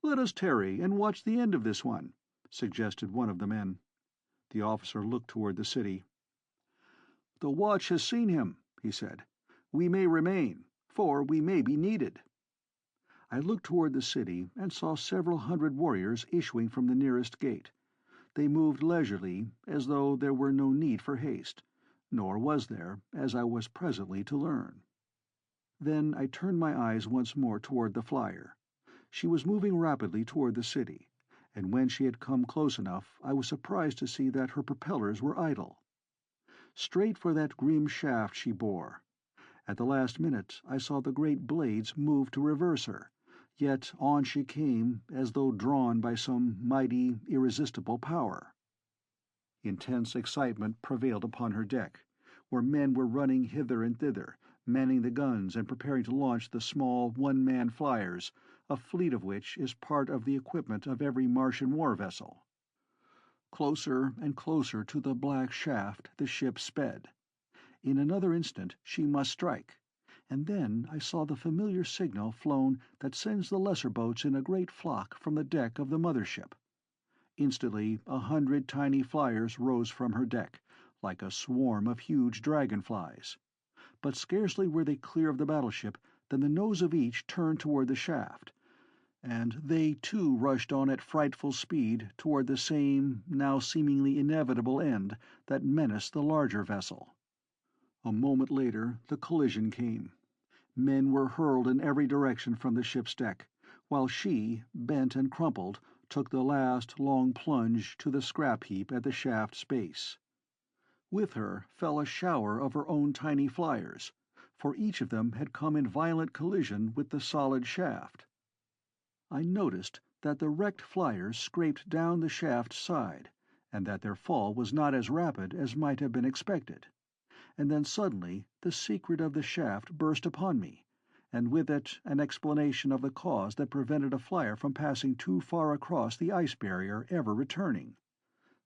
"Let us tarry and watch the end of this one," suggested one of the men. The officer looked toward the city. "The watch has seen him," he said. "We may remain, for we may be needed." I looked toward the city and saw several hundred warriors issuing from the nearest gate. They moved leisurely, as though there were no need for haste, nor was there, as I was presently to learn. Then I turned my eyes once more toward the flyer. She was moving rapidly toward the city, and when she had come close enough I was surprised to see that her propellers were idle. Straight for that grim shaft she bore. At the last minute I saw the great blades move to reverse her, yet on she came as though drawn by some mighty, irresistible power. Intense excitement prevailed upon her deck, where men were running hither and thither, manning the guns and preparing to launch the small one-man flyers, a fleet of which is part of the equipment of every Martian war vessel. Closer and closer to the black shaft the ship sped. In another instant she must strike, and then I saw the familiar signal flown that sends the lesser boats in a great flock from the deck of the mother ship. Instantly 100 tiny flyers rose from her deck, like a swarm of huge dragonflies. But scarcely were they clear of the battleship than the nose of each turned toward the shaft, and they too rushed on at frightful speed toward the same, now seemingly inevitable end that menaced the larger vessel. A moment later the collision came. Men were hurled in every direction from the ship's deck, while she, bent and crumpled, took the last long plunge to the scrap heap at the shaft's base. With her fell a shower of her own tiny flyers, for each of them had come in violent collision with the solid shaft. I noticed that the wrecked flyers scraped down the shaft's side, and that their fall was not as rapid as might have been expected. And then suddenly the secret of the shaft burst upon me, and with it an explanation of the cause that prevented a flyer from passing too far across the ice barrier ever returning.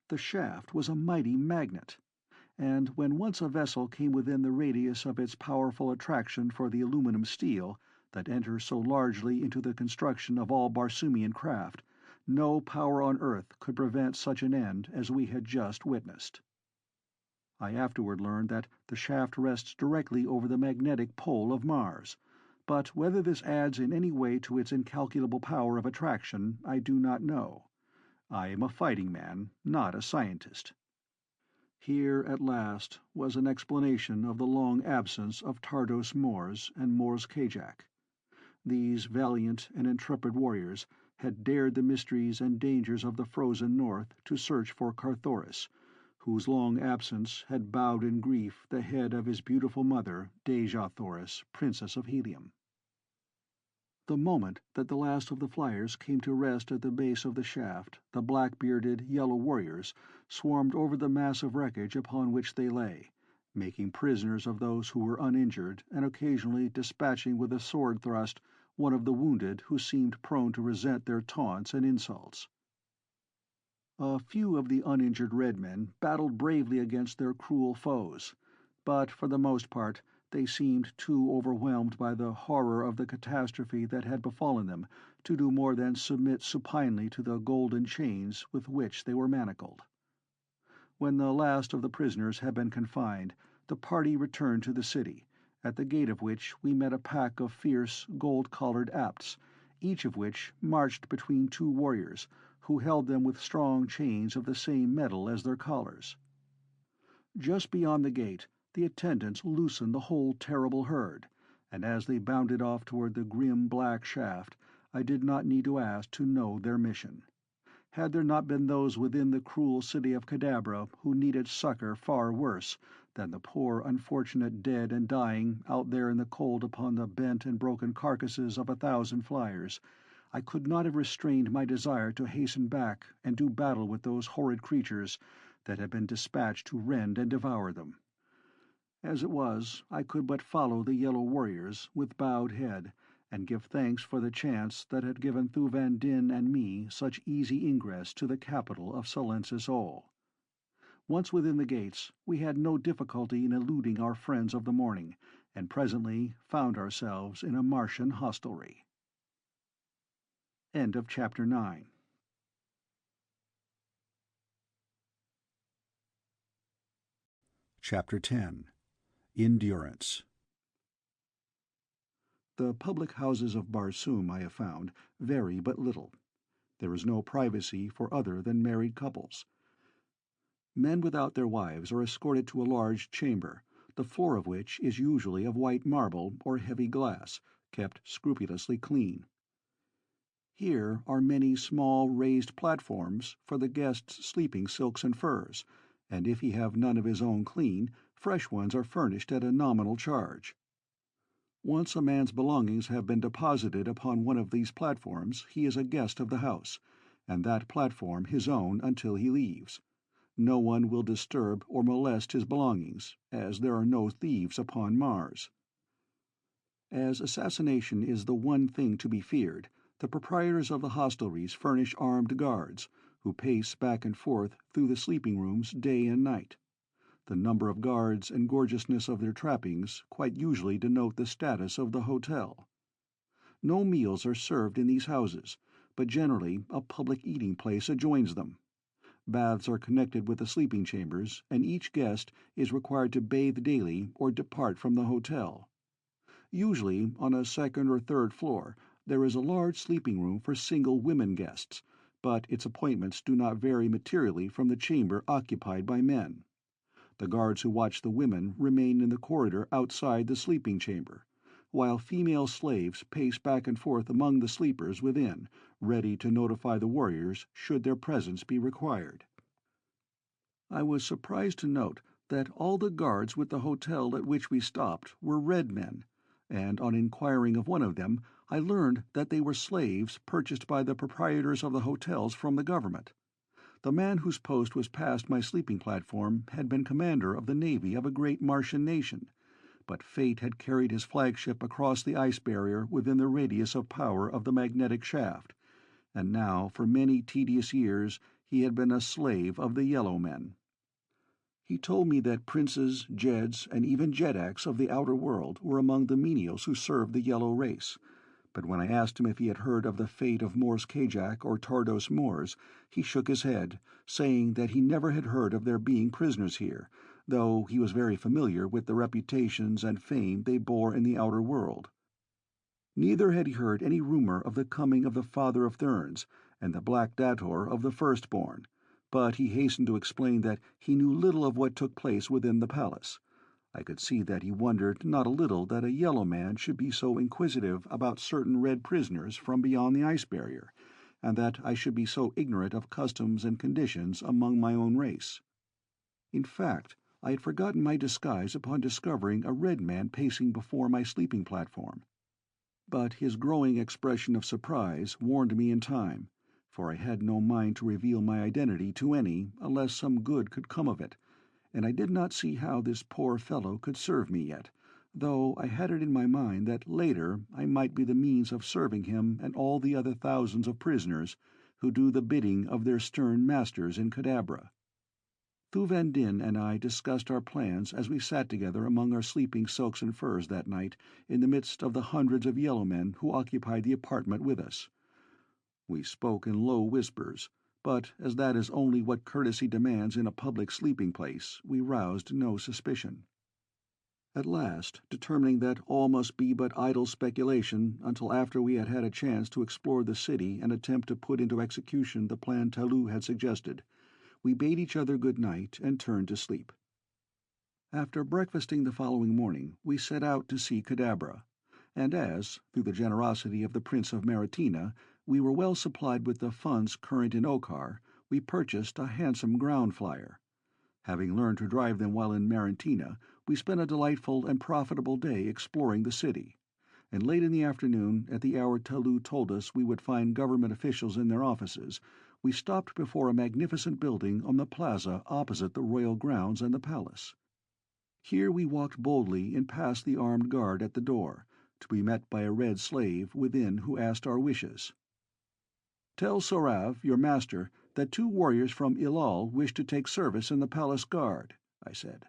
The shaft was a mighty magnet, and when once a vessel came within the radius of its powerful attraction for the aluminum steel that enters so largely into the construction of all Barsoomian craft, no power on earth could prevent such an end as we had just witnessed. I afterward learned that the shaft rests directly over the magnetic pole of Mars, but whether this adds in any way to its incalculable power of attraction I do not know. I am a fighting man, not a scientist. Here, at last, was an explanation of the long absence of Tardos Mors and Mors Kajak. These valiant and intrepid warriors had dared the mysteries and dangers of the frozen north to search for Carthoris, whose long absence had bowed in grief the head of his beautiful mother, Dejah Thoris, Princess of Helium. The moment that the last of the flyers came to rest at the base of the shaft, the black-bearded, yellow warriors swarmed over the mass of wreckage upon which they lay, making prisoners of those who were uninjured, and occasionally dispatching with a sword thrust one of the wounded who seemed prone to resent their taunts and insults. A few of the uninjured red men battled bravely against their cruel foes, but for the most part they seemed too overwhelmed by the horror of the catastrophe that had befallen them to do more than submit supinely to the golden chains with which they were manacled. When the last of the prisoners had been confined, the party returned to the city, at the gate of which we met a pack of fierce, gold-collared Apts, each of which marched between two warriors, who held them with strong chains of the same metal as their collars. Just beyond the gate the attendants loosened the whole terrible herd, and as they bounded off toward the grim black shaft, I did not need to ask to know their mission. Had there not been those within the cruel city of Cadabra who needed succor far worse than the poor unfortunate dead and dying out there in the cold upon the bent and broken carcasses of 1,000 flyers, I could not have restrained my desire to hasten back and do battle with those horrid creatures that had been dispatched to rend and devour them. As it was, I could but follow the yellow warriors with bowed head, and give thanks for the chance that had given Thuvan Din and me such easy ingress to the capital of Silensis Ol. Once within the gates, we had no difficulty in eluding our friends of the morning, and presently found ourselves in a Martian hostelry. End of Chapter 9. Chapter 10. In Durance. The public houses of Barsoom, I have found, vary but little. There is no privacy for other than married couples. Men without their wives are escorted to a large chamber, the floor of which is usually of white marble or heavy glass, kept scrupulously clean. Here are many small raised platforms for the guest's sleeping silks and furs, and if he have none of his own clean, fresh ones are furnished at a nominal charge. Once a man's belongings have been deposited upon one of these platforms, he is a guest of the house, and that platform his own until he leaves. No one will disturb or molest his belongings, as there are no thieves upon Mars. As assassination is the one thing to be feared, the proprietors of the hostelries furnish armed guards, who pace back and forth through the sleeping rooms day and night. The number of guards and gorgeousness of their trappings quite usually denote the status of the hotel. No meals are served in these houses, but generally a public eating place adjoins them. Baths are connected with the sleeping chambers, and each guest is required to bathe daily or depart from the hotel. Usually, on a second or third floor, there is a large sleeping room for single women guests, but its appointments do not vary materially from the chamber occupied by men. The guards who watch the women remain in the corridor outside the sleeping chamber, while female slaves pace back and forth among the sleepers within, ready to notify the warriors should their presence be required. I was surprised to note that all the guards with the hotel at which we stopped were red men, and on inquiring of one of them, I learned that they were slaves purchased by the proprietors of the hotels from the government. The man whose post was past my sleeping platform had been commander of the navy of a great Martian nation, but fate had carried his flagship across the ice barrier within the radius of power of the magnetic shaft, and now for many tedious years he had been a slave of the Yellow Men. He told me that princes, Jeds, and even Jeddaks of the outer world were among the menials who served the Yellow race, but when I asked him if he had heard of the fate of Mors Kajak or Tardos Mors, he shook his head, saying that he never had heard of their being prisoners here, though he was very familiar with the reputations and fame they bore in the outer world. Neither had he heard any rumor of the coming of the father of Therns and the Black Dator of the First Born, but he hastened to explain that he knew little of what took place within the palace. I could see that he wondered not a little that a yellow man should be so inquisitive about certain red prisoners from beyond the ice barrier, and that I should be so ignorant of customs and conditions among my own race. In fact, I had forgotten my disguise upon discovering a red man pacing before my sleeping platform. But his growing expression of surprise warned me in time, for I had no mind to reveal my identity to any unless some good could come of it, and I did not see how this poor fellow could serve me yet, though I had it in my mind that later I might be the means of serving him and all the other thousands of prisoners who do the bidding of their stern masters in Cadabra. Thuvandin and I discussed our plans as we sat together among our sleeping silks and furs that night in the midst of the hundreds of yellow men who occupied the apartment with us. We spoke in low whispers, but as that is only what courtesy demands in a public sleeping place, we roused no suspicion. At last, determining that all must be but idle speculation until after we had had a chance to explore the city and attempt to put into execution the plan Talou had suggested, we bade each other good night and turned to sleep. After breakfasting the following morning, we set out to see Cadabra, and as, through the generosity of the Prince of Maritina, we were well supplied with the funds current in Okar, we purchased a handsome ground flyer. Having learned to drive them while in Maritina, we spent a delightful and profitable day exploring the city, and late in the afternoon, at the hour Talou told us we would find government officials in their offices, we stopped before a magnificent building on the plaza opposite the royal grounds and the palace. Here we walked boldly and past the armed guard at the door, to be met by a red slave within who asked our wishes. "Tell Sorav, your master, that 2 warriors from Ilal wish to take service in the palace guard," I said.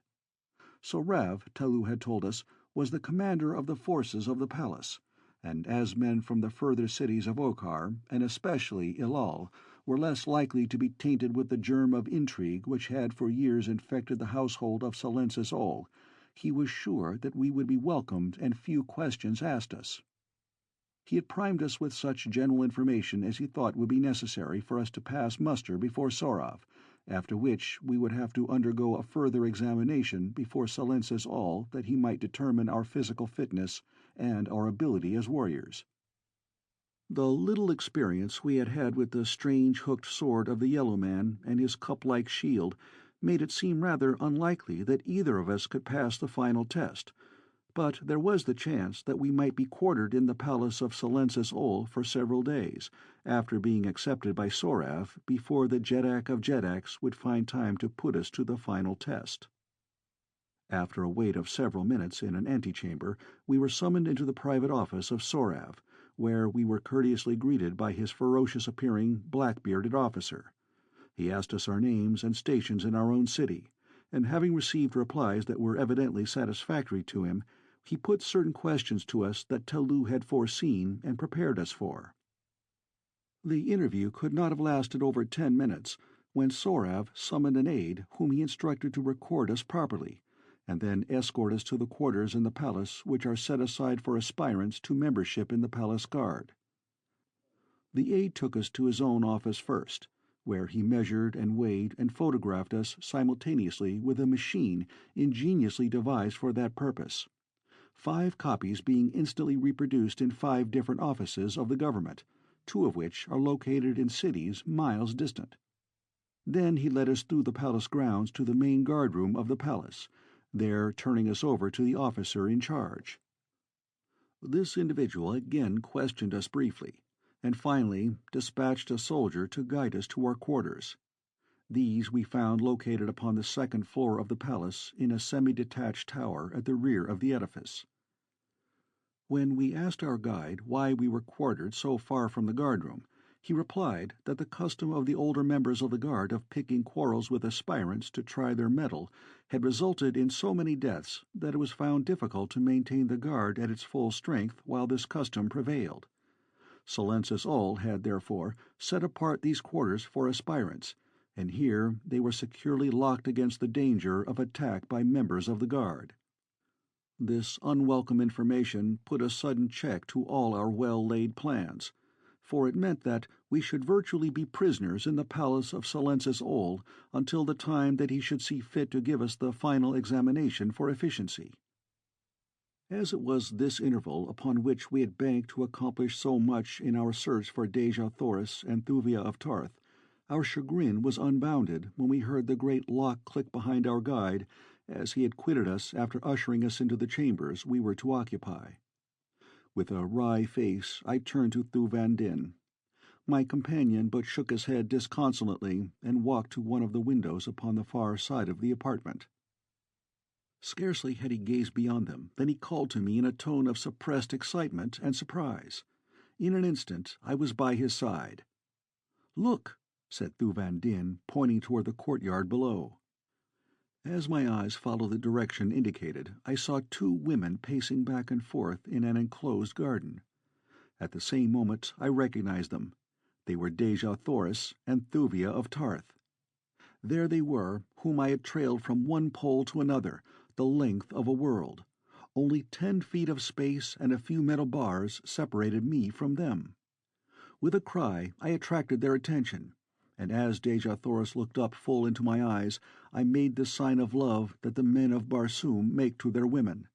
Sorav, Talou had told us, was the commander of the forces of the palace, and as men from the further cities of Okar, and especially Ilal, were less likely to be tainted with the germ of intrigue which had for years infected the household of Silensis Ol, he was sure that we would be welcomed and few questions asked us. He had primed us with such general information as he thought would be necessary for us to pass muster before Sorav, after which we would have to undergo a further examination before Silensis Ol that he might determine our physical fitness and our ability as warriors. The little experience we had had with the strange hooked sword of the Yellow Man and his cup-like shield made it seem rather unlikely that either of us could pass the final test, but there was the chance that we might be quartered in the palace of Silensis Ol for several days, after being accepted by Sorav, before the Jeddak of Jeddaks would find time to put us to the final test. After a wait of several minutes in an antechamber, we were summoned into the private office of Sorav, where we were courteously greeted by his ferocious-appearing, black-bearded officer. He asked us our names and stations in our own city, and having received replies that were evidently satisfactory to him, he put certain questions to us that Telu had foreseen and prepared us for. The interview could not have lasted over 10 minutes, when Sorav summoned an aide whom he instructed to record us properly, and then escort us to the quarters in the palace which are set aside for aspirants to membership in the palace guard. The aide took us to his own office first, where he measured and weighed and photographed us simultaneously with a machine ingeniously devised for that purpose, 5 copies being instantly reproduced in 5 different offices of the government, 2 of which are located in cities miles distant. Then he led us through the palace grounds to the main guard-room of the palace, there turning us over to the officer in charge. This individual again questioned us briefly, and finally dispatched a soldier to guide us to our quarters. These we found located upon the 2nd floor of the palace in a semi-detached tower at the rear of the edifice. When we asked our guide why we were quartered so far from the guardroom, he replied that the custom of the older members of the guard of picking quarrels with aspirants to try their mettle had resulted in so many deaths that it was found difficult to maintain the guard at its full strength while this custom prevailed. Silensis Ol had, therefore, set apart these quarters for aspirants, and here they were securely locked against the danger of attack by members of the guard. This unwelcome information put a sudden check to all our well-laid plans, for it meant that we should virtually be prisoners in the palace of Silensis Ol until the time that he should see fit to give us the final examination for efficiency. As it was this interval upon which we had banked to accomplish so much in our search for Dejah Thoris and Thuvia of Ptarth, our chagrin was unbounded when we heard the great lock click behind our guide as he had quitted us after ushering us into the chambers we were to occupy. With a wry face I turned to Thu Van Din. My companion but shook his head disconsolately and walked to one of the windows upon the far side of the apartment. Scarcely had he gazed beyond them than he called to me in a tone of suppressed excitement and surprise. In an instant I was by his side. "Look," said Thu Van Din, pointing toward the courtyard below. As my eyes followed the direction indicated, I saw 2 women pacing back and forth in an enclosed garden. At the same moment I recognized them. They were Dejah Thoris and Thuvia of Ptarth. There they were, whom I had trailed from one pole to another, the length of a world. Only 10 feet of space and a few metal bars separated me from them. With a cry I attracted their attention, and as Dejah Thoris looked up full into my eyes, I made the sign of love that the men of Barsoom make to their women.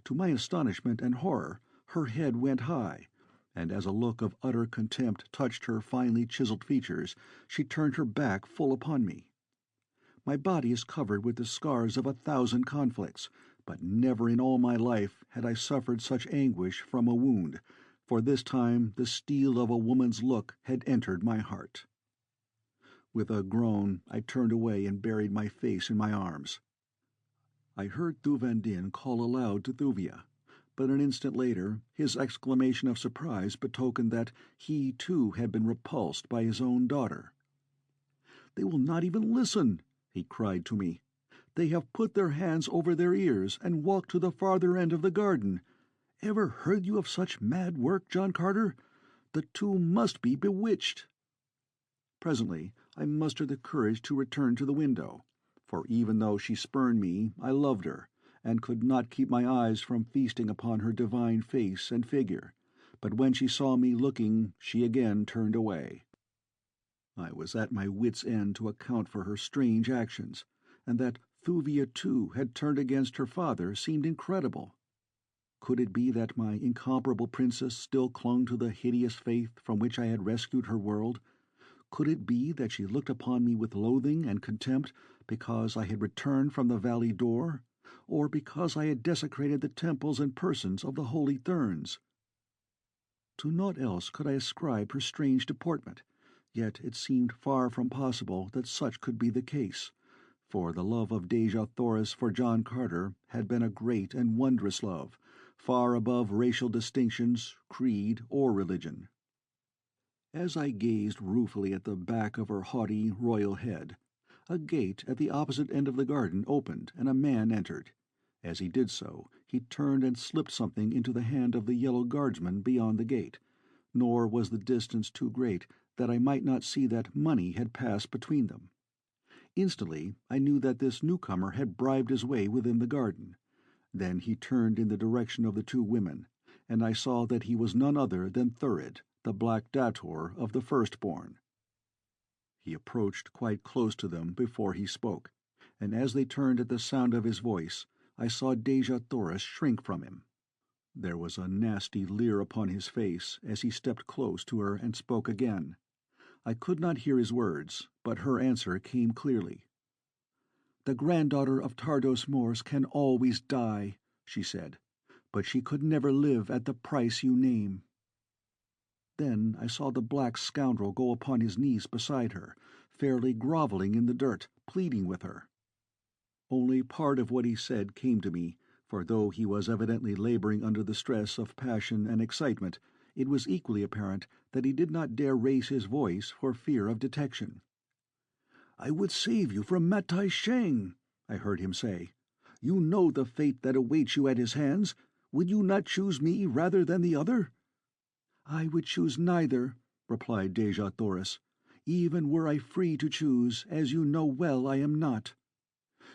To my astonishment and horror, her head went high, and as a look of utter contempt touched her finely chiseled features, she turned her back full upon me. My body is covered with the scars of 1,000 conflicts, but never in all my life had I suffered such anguish from a wound, for this time the steel of a woman's look had entered my heart. With a groan I turned away and buried my face in my arms. I heard Thu Van Din call aloud to Thuvia, but an instant later his exclamation of surprise betokened that he too had been repulsed by his own daughter. "They will not even listen," he cried to me. "They have put their hands over their ears and walked to the farther end of the garden. Ever heard you of such mad work, John Carter? The 2 must be bewitched." Presently I mustered the courage to return to the window, for even though she spurned me, I loved her, and could not keep my eyes from feasting upon her divine face and figure. But when she saw me looking, she again turned away. I was at my wits' end to account for her strange actions, and that Thuvia too had turned against her father seemed incredible. Could it be that my incomparable princess still clung to the hideous faith from which I had rescued her world? Could it be that she looked upon me with loathing and contempt because I had returned from the valley door, or because I had desecrated the temples and persons of the Holy Therns? To naught else could I ascribe her strange deportment, yet it seemed far from possible that such could be the case, for the love of Dejah Thoris for John Carter had been a great and wondrous love, far above racial distinctions, creed, or religion. As I gazed ruefully at the back of her haughty royal head, a gate at the opposite end of the garden opened and a man entered. As he did so, he turned and slipped something into the hand of the yellow guardsman beyond the gate, nor was the distance too great that I might not see that money had passed between them. Instantly I knew that this newcomer had bribed his way within the garden. Then he turned in the direction of the two women, and I saw that he was none other than Thurid, the black dator of the Firstborn. He approached quite close to them before he spoke, and as they turned at the sound of his voice, I saw Dejah Thoris shrink from him. There was a nasty leer upon his face as he stepped close to her and spoke again. I could not hear his words, but her answer came clearly. "The granddaughter of Tardos Mors can always die," she said, "but she could never live at the price you name." Then I saw the black scoundrel go upon his knees beside her, fairly grovelling in the dirt, pleading with her. Only part of what he said came to me, for though he was evidently laboring under the stress of passion and excitement, it was equally apparent that he did not dare raise his voice for fear of detection. "I would save you from Matai Shang," I heard him say. "You know the fate that awaits you at his hands. Would you not choose me rather than the other?" "I would choose neither," replied Dejah Thoris, "even were I free to choose, as you know well I am not."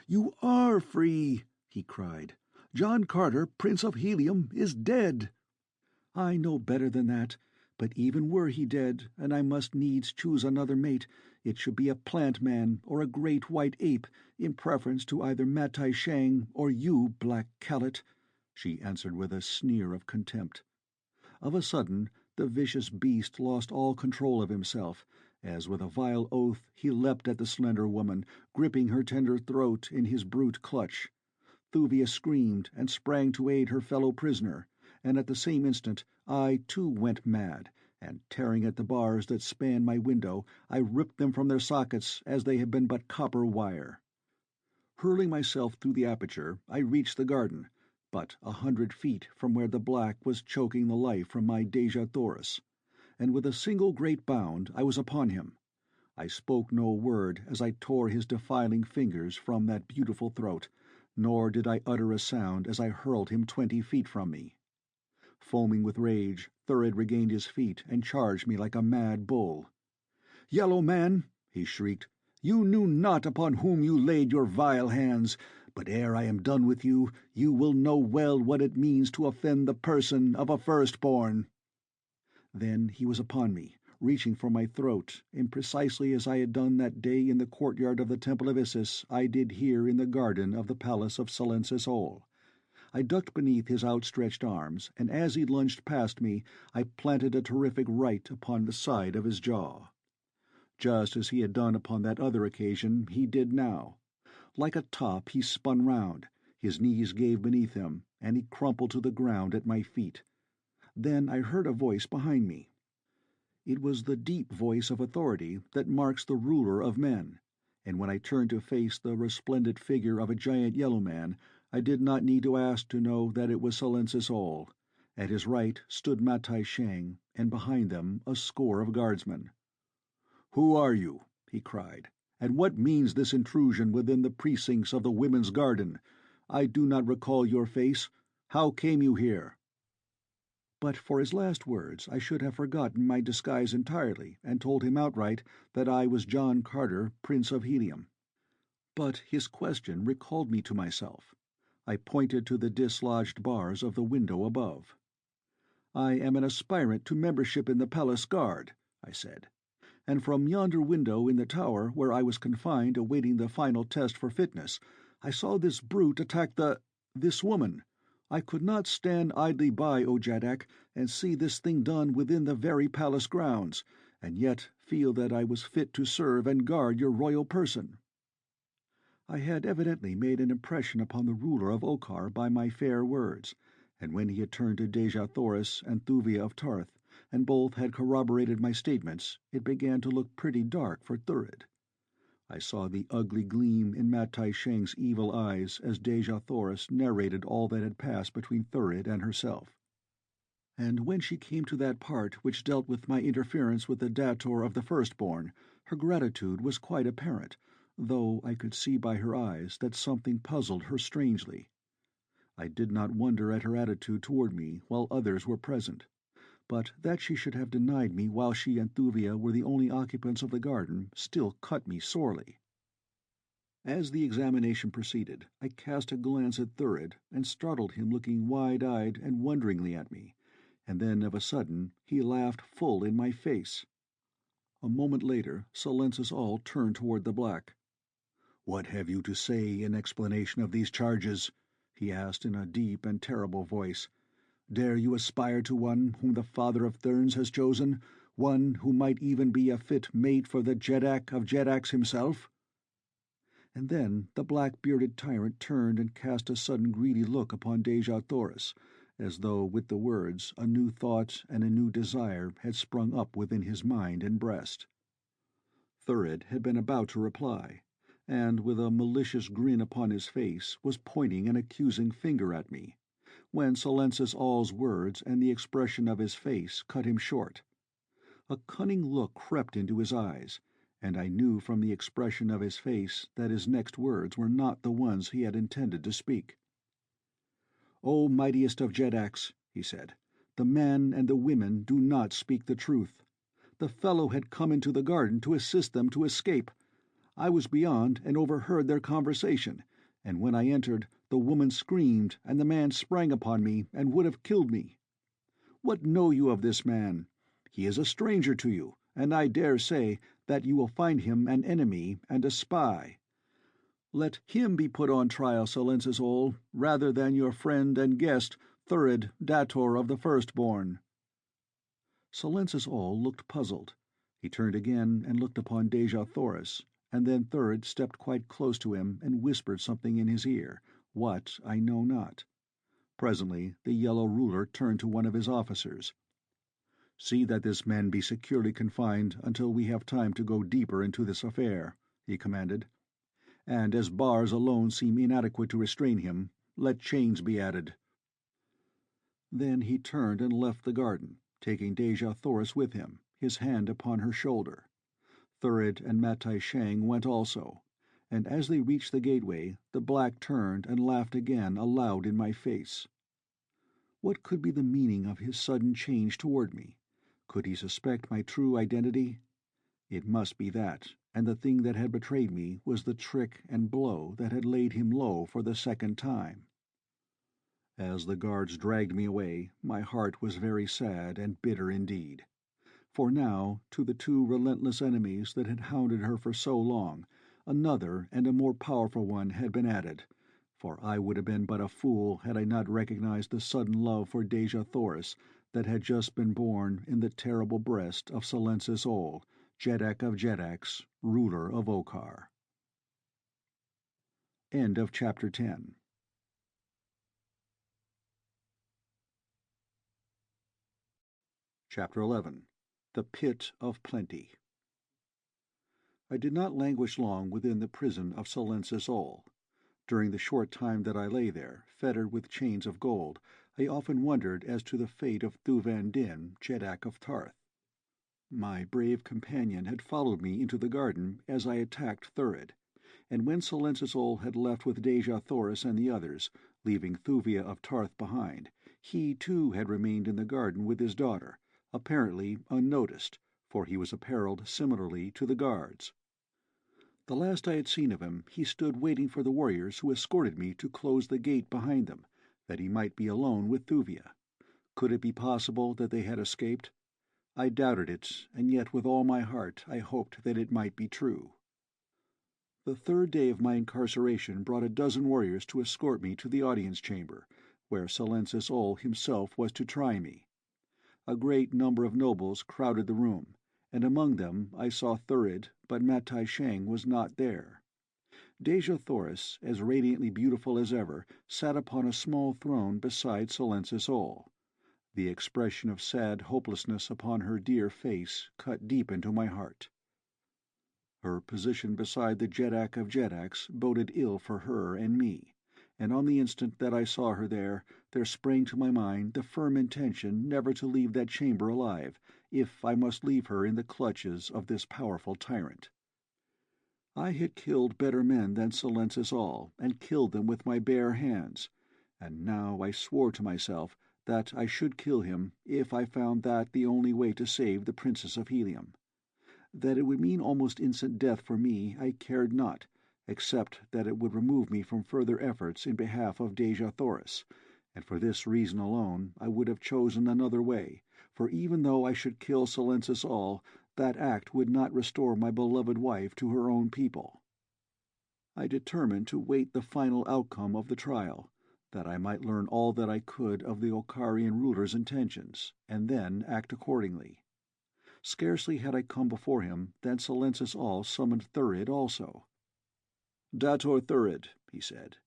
"You are free!" he cried. "John Carter, Prince of Helium, is dead." "I know better than that, but even were he dead, and I must needs choose another mate, it should be a plant man or a great white ape, in preference to either Matai Shang or you, black callet," she answered with a sneer of contempt. Of a sudden the vicious beast lost all control of himself, as with a vile oath he leapt at the slender woman, gripping her tender throat in his brute clutch. Thuvia screamed and sprang to aid her fellow prisoner, and at the same instant I too went mad, and tearing at the bars that spanned my window, I ripped them from their sockets as they had been but copper wire. Hurling myself through the aperture, I reached the garden, but 100 feet from where the black was choking the life from my Dejah Thoris, and with a single great bound I was upon him. I spoke no word as I tore his defiling fingers from that beautiful throat, nor did I utter a sound as I hurled him 20 feet from me. Foaming with rage, Thurid regained his feet and charged me like a mad bull. "Yellow man," he shrieked, "you knew not upon whom you laid your vile hands, but ere I am done with you, you will know well what it means to offend the person of a firstborn." Then he was upon me, reaching for my throat, in precisely as I had done that day in the courtyard of the Temple of Issus I did here in the garden of the palace of Silensis Ol. I ducked beneath his outstretched arms, and as he lunged past me, I planted a terrific right upon the side of his jaw. Just as he had done upon that other occasion, he did now. Like a top he spun round, his knees gave beneath him, and he crumpled to the ground at my feet. Then I heard a voice behind me. It was the deep voice of authority that marks the ruler of men, and when I turned to face the resplendent figure of a giant yellow man, I did not need to ask to know that it was Silensis Ol. At his right stood Matai Shang, and behind them a score of guardsmen. "Who are you?" he cried, "and what means this intrusion within the precincts of the women's garden? I do not recall your face. How came you here?" But for his last words I should have forgotten my disguise entirely, and told him outright that I was John Carter, Prince of Helium. But his question recalled me to myself. I pointed to the dislodged bars of the window above. "I am an aspirant to membership in the palace guard," I said, "and from yonder window in the tower where I was confined awaiting the final test for fitness, I saw this brute attack this woman. I could not stand idly by, O Jeddak, and see this thing done within the very palace grounds, and yet feel that I was fit to serve and guard your royal person." I had evidently made an impression upon the ruler of Okkar by my fair words, and when he had turned to Dejah Thoris and Thuvia of Ptarth, and both had corroborated my statements, it began to look pretty dark for Thurid. I saw the ugly gleam in Matai Shang's evil eyes as Dejah Thoris narrated all that had passed between Thurid and herself. And when she came to that part which dealt with my interference with the dator of the firstborn, her gratitude was quite apparent, though I could see by her eyes that something puzzled her strangely. I did not wonder at her attitude toward me while others were present, but that she should have denied me while she and Thuvia were the only occupants of the garden still cut me sorely. As the examination proceeded, I cast a glance at Thurid and startled him looking wide-eyed and wonderingly at me, and then of a sudden he laughed full in my face. A moment later Silences all turned toward the black. "What have you to say in explanation of these charges?" he asked in a deep and terrible voice. "Dare you aspire to one whom the father of Therns has chosen, one who might even be a fit mate for the Jeddak of Jeddaks himself?" And then the black-bearded tyrant turned and cast a sudden greedy look upon Dejah Thoris, as though with the words a new thought and a new desire had sprung up within his mind and breast. Thurid had been about to reply, and with a malicious grin upon his face was pointing an accusing finger at me, when Silences all's words and the expression of his face cut him short. A cunning look crept into his eyes, and I knew from the expression of his face that his next words were not the ones he had intended to speak. "O mightiest of Jeddaks," he said, "the men and the women do not speak the truth. The fellow had come into the garden to assist them to escape. I was beyond and overheard their conversation, and when I entered, the woman screamed and the man sprang upon me and would have killed me. What know you of this man? He is a stranger to you, and I dare say that you will find him an enemy and a spy. Let him be put on trial, Silences all, rather than your friend and guest, Thurid, dator of the firstborn." Silences all looked puzzled. He turned again and looked upon Dejah Thoris, and then Thurid stepped quite close to him and whispered something in his ear, what I know not. Presently the yellow ruler turned to one of his officers. "See that this man be securely confined until we have time to go deeper into this affair," he commanded. "And as bars alone seem inadequate to restrain him, let chains be added." Then he turned and left the garden, taking Dejah Thoris with him, his hand upon her shoulder. Thurid and Matai Shang went also, and as they reached the gateway, the black turned and laughed again aloud in my face. What could be the meaning of his sudden change toward me? Could he suspect my true identity? It must be that, and the thing that had betrayed me was the trick and blow that had laid him low for the second time. As the guards dragged me away, my heart was very sad and bitter indeed. For now, to the two relentless enemies that had hounded her for so long, another and a more powerful one had been added, for I would have been but a fool had I not recognized the sudden love for Dejah Thoris that had just been born in the terrible breast of Silences all, Jeddak of Jeddaks, ruler of Okar. End of Chapter 10. Chapter 11. The Pit of Plenty. I did not languish long within the prison of Silences all. During the short time that I lay there, fettered with chains of gold, I often wondered as to the fate of Thuvan Din, Jeddak of Ptarth. My brave companion had followed me into the garden as I attacked Thurid, and when Silences all had left with Dejah Thoris and the others, leaving Thuvia of Ptarth behind, he too had remained in the garden with his daughter, apparently unnoticed, for he was apparelled similarly to the guards. The last I had seen of him, he stood waiting for the warriors who escorted me to close the gate behind them, that he might be alone with Thuvia. Could it be possible that they had escaped? I doubted it, and yet with all my heart I hoped that it might be true. The third day of my incarceration brought a dozen warriors to escort me to the audience chamber, where Silences all himself was to try me. A great number of nobles crowded the room, and among them I saw Thurid, but Matai Shang was not there. Dejah Thoris, as radiantly beautiful as ever, sat upon a small throne beside Silences all. The expression of sad hopelessness upon her dear face cut deep into my heart. Her position beside the Jeddak of Jeddaks boded ill for her and me, and on the instant that I saw her there, there sprang to my mind the firm intention never to leave that chamber alive, if I must leave her in the clutches of this powerful tyrant. I had killed better men than Silensis all, and killed them with my bare hands, and now I swore to myself that I should kill him if I found that the only way to save the Princess of Helium. That it would mean almost instant death for me I cared not, except that it would remove me from further efforts in behalf of Dejah Thoris, and for this reason alone I would have chosen another way, for even though I should kill Silensis all, that act would not restore my beloved wife to her own people. I determined to wait the final outcome of the trial, that I might learn all that I could of the Okarian ruler's intentions, and then act accordingly. Scarcely had I come before him than Silensis all summoned Thurid also. "Dator Thurid," he said,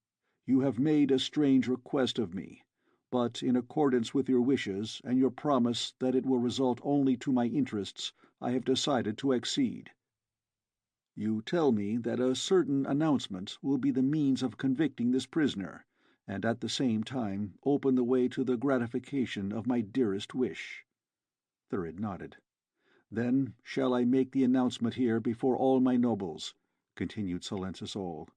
"you have made a strange request of me, but in accordance with your wishes and your promise that it will result only to my interests, I have decided to accede. You tell me that a certain announcement will be the means of convicting this prisoner, and at the same time open the way to the gratification of my dearest wish." Thurid nodded. "Then shall I make the announcement here before all my nobles," continued Silensis all.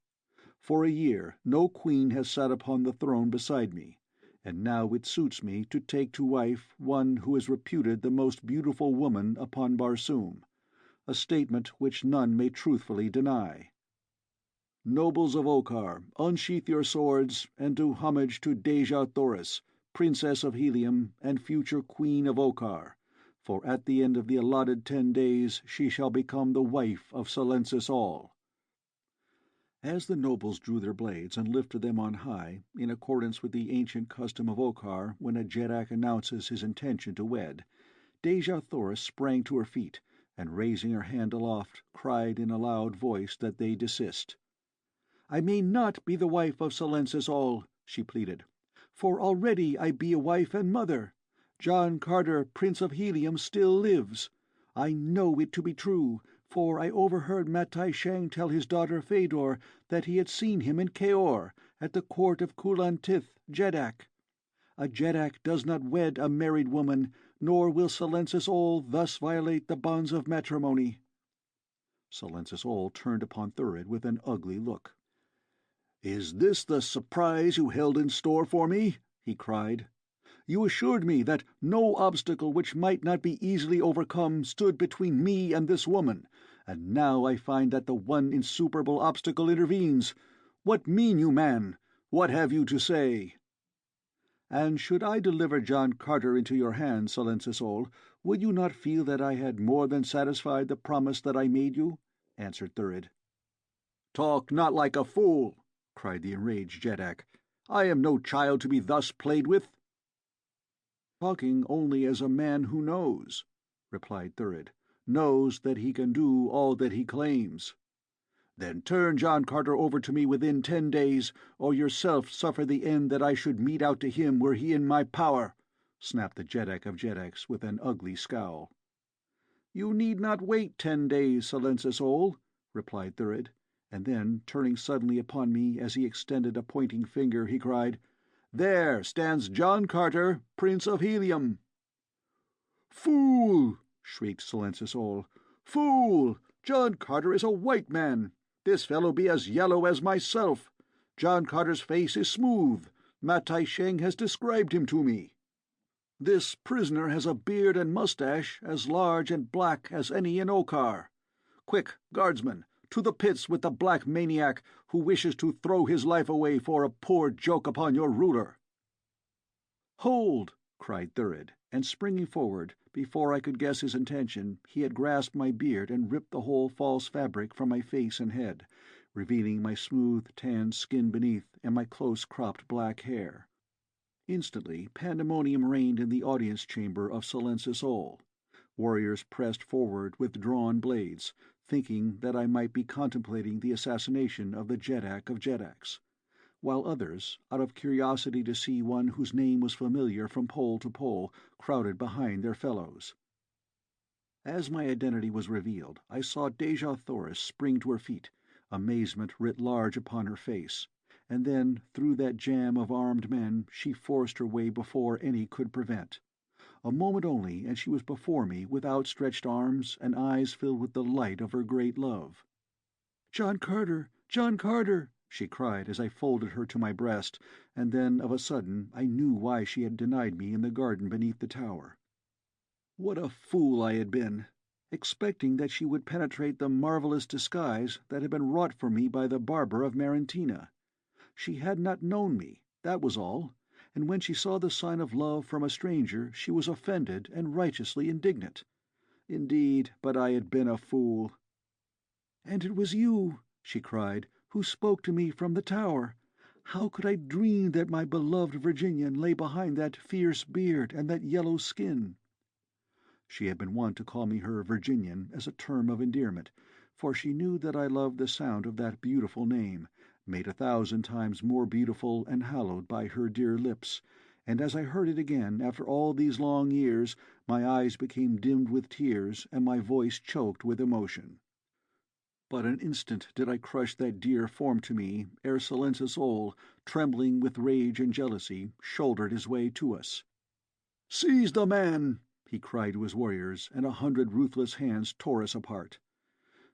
"For a year no queen has sat upon the throne beside me, and now it suits me to take to wife one who is reputed the most beautiful woman upon Barsoom, a statement which none may truthfully deny. Nobles of Okar, unsheath your swords and do homage to Dejah Thoris, Princess of Helium and future Queen of Okar, for at the end of the allotted 10 days she shall become the wife of Silensis all." As the nobles drew their blades and lifted them on high, in accordance with the ancient custom of Okar when a Jeddak announces his intention to wed, Dejah Thoris sprang to her feet, and raising her hand aloft, cried in a loud voice that they desist. "I may not be the wife of Silensis all," she pleaded, "for already I be a wife and mother. John Carter, Prince of Helium, still lives. I know it to be true, for I overheard Matai Shang tell his daughter Phaidor that he had seen him in Kaol, at the court of Kulantith, Jeddak. A Jeddak does not wed a married woman, nor will Silensis all thus violate the bonds of matrimony." Silensis all turned upon Thurid with an ugly look. "Is this the surprise you held in store for me?" he cried. "You assured me that no obstacle which might not be easily overcome stood between me and this woman, and now I find that the one insuperable obstacle intervenes. What mean you, man? What have you to say?" "And should I deliver John Carter into your hands, Silensis all, would you not feel that I had more than satisfied the promise that I made you?" answered Thurid. "Talk not like a fool," cried the enraged Jeddak. "I am no child to be thus played with." "Talking only as a man who knows," replied Thurid, "knows that he can do all that he claims." "Then turn John Carter over to me within 10 days, or yourself suffer the end that I should mete out to him were he in my power," snapped the Jeddak of Jeddaks with an ugly scowl. "You need not wait 10 days, Silensis all," replied Thurid, and then, turning suddenly upon me as he extended a pointing finger, he cried, "There stands John Carter, Prince of Helium." "Fool!" shrieked Silensis all. "Fool! John Carter is a white man. This fellow be as yellow as myself. John Carter's face is smooth. Matai Shang has described him to me. This prisoner has a beard and mustache as large and black as any in Okar. Quick, guardsmen, to the pits with the black maniac who wishes to throw his life away for a poor joke upon your ruler." "Hold!" cried Thurid, and springing forward, before I could guess his intention, he had grasped my beard and ripped the whole false fabric from my face and head, revealing my smooth, tanned skin beneath and my close-cropped black hair. Instantly pandemonium reigned in the audience chamber of Silensis all. Warriors pressed forward with drawn blades, thinking that I might be contemplating the assassination of the Jeddak of Jeddaks, while others, out of curiosity to see one whose name was familiar from pole to pole, crowded behind their fellows. As my identity was revealed, I saw Dejah Thoris spring to her feet, amazement writ large upon her face, and then through that jam of armed men she forced her way before any could prevent. A moment only, and she was before me with outstretched arms and eyes filled with the light of her great love. "John Carter! John Carter!" she cried as I folded her to my breast, and then of a sudden I knew why she had denied me in the garden beneath the tower. What a fool I had been, expecting that she would penetrate the marvellous disguise that had been wrought for me by the barber of Marentina. She had not known me, that was all, and when she saw the sign of love from a stranger she was offended and righteously indignant. Indeed, but I had been a fool. "And it was you," she cried, "who spoke to me from the tower. How could I dream that my beloved Virginian lay behind that fierce beard and that yellow skin?" She had been wont to call me her Virginian as a term of endearment, for she knew that I loved the sound of that beautiful name, made 1,000 times more beautiful and hallowed by her dear lips, and as I heard it again after all these long years, my eyes became dimmed with tears and my voice choked with emotion. But an instant did I crush that dear form to me ere Silencis Ol, trembling with rage and jealousy, shouldered his way to us. "Seize the man!" he cried to his warriors, and 100 ruthless hands tore us apart.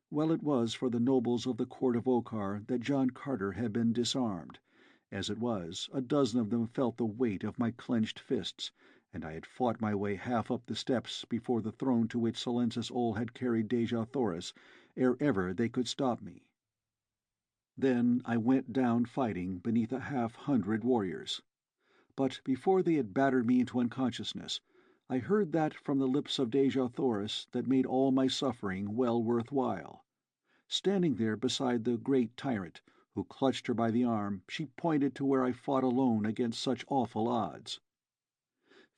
Well it was for the nobles of the court of Okkar that John Carter had been disarmed. As it was, 12 of them felt the weight of my clenched fists, and I had fought my way half up the steps before the throne to which Silencis Ol had carried Dejah Thoris, ere ever they could stop me. Then I went down fighting beneath 100 warriors. But before they had battered me into unconsciousness, I heard that from the lips of Dejah Thoris that made all my suffering well worth while. Standing there beside the great tyrant, who clutched her by the arm, she pointed to where I fought alone against such awful odds.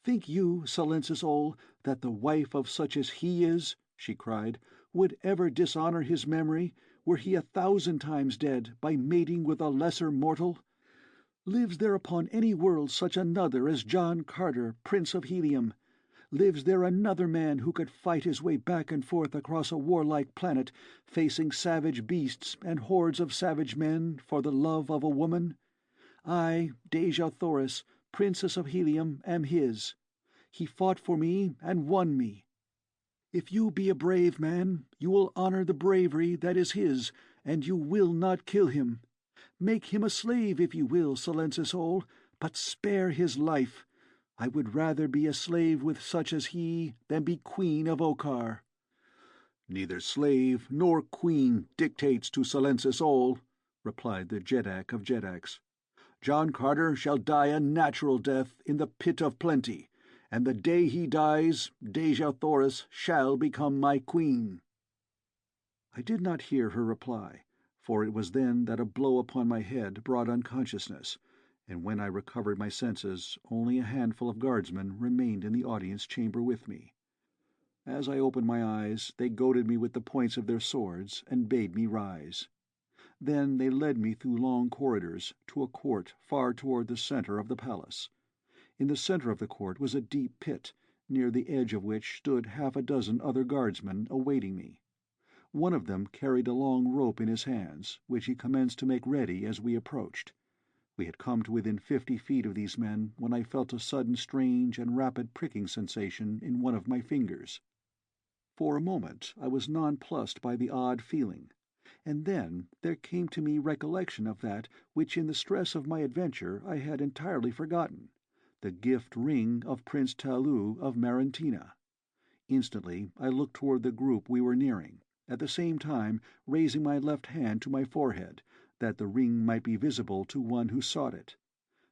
"Think you, Silencis Ol, that the wife of such as he is," she cried, "would ever dishonour his memory, were he 1,000 times dead, by mating with a lesser mortal? Lives there upon any world such another as John Carter, Prince of Helium? Lives there another man who could fight his way back and forth across a warlike planet, facing savage beasts and hordes of savage men for the love of a woman? I, Dejah Thoris, Princess of Helium, am his. He fought for me and won me. If you be a brave man, you will honour the bravery that is his, and you will not kill him. Make him a slave if you will, Silencis Ol, but spare his life. I would rather be a slave with such as he than be queen of Okkar." "Neither slave nor queen dictates to Silencis Ol," replied the Jeddak of Jeddaks. "John Carter shall die a natural death in the pit of plenty, and the day he dies, Dejah Thoris shall become my queen." I did not hear her reply, for it was then that a blow upon my head brought unconsciousness, and when I recovered my senses only a handful of guardsmen remained in the audience chamber with me. As I opened my eyes they goaded me with the points of their swords and bade me rise. Then they led me through long corridors to a court far toward the centre of the palace. In the centre of the court was a deep pit, near the edge of which stood 6 other guardsmen awaiting me. One of them carried a long rope in his hands, which he commenced to make ready as we approached. We had come to within 50 feet of these men when I felt a sudden strange and rapid pricking sensation in one of my fingers. For a moment I was nonplussed by the odd feeling, and then there came to me recollection of that which in the stress of my adventure I had entirely forgotten, the gift ring of Prince Talou of Marentina. Instantly I looked toward the group we were nearing, at the same time raising my left hand to my forehead, that the ring might be visible to one who sought it.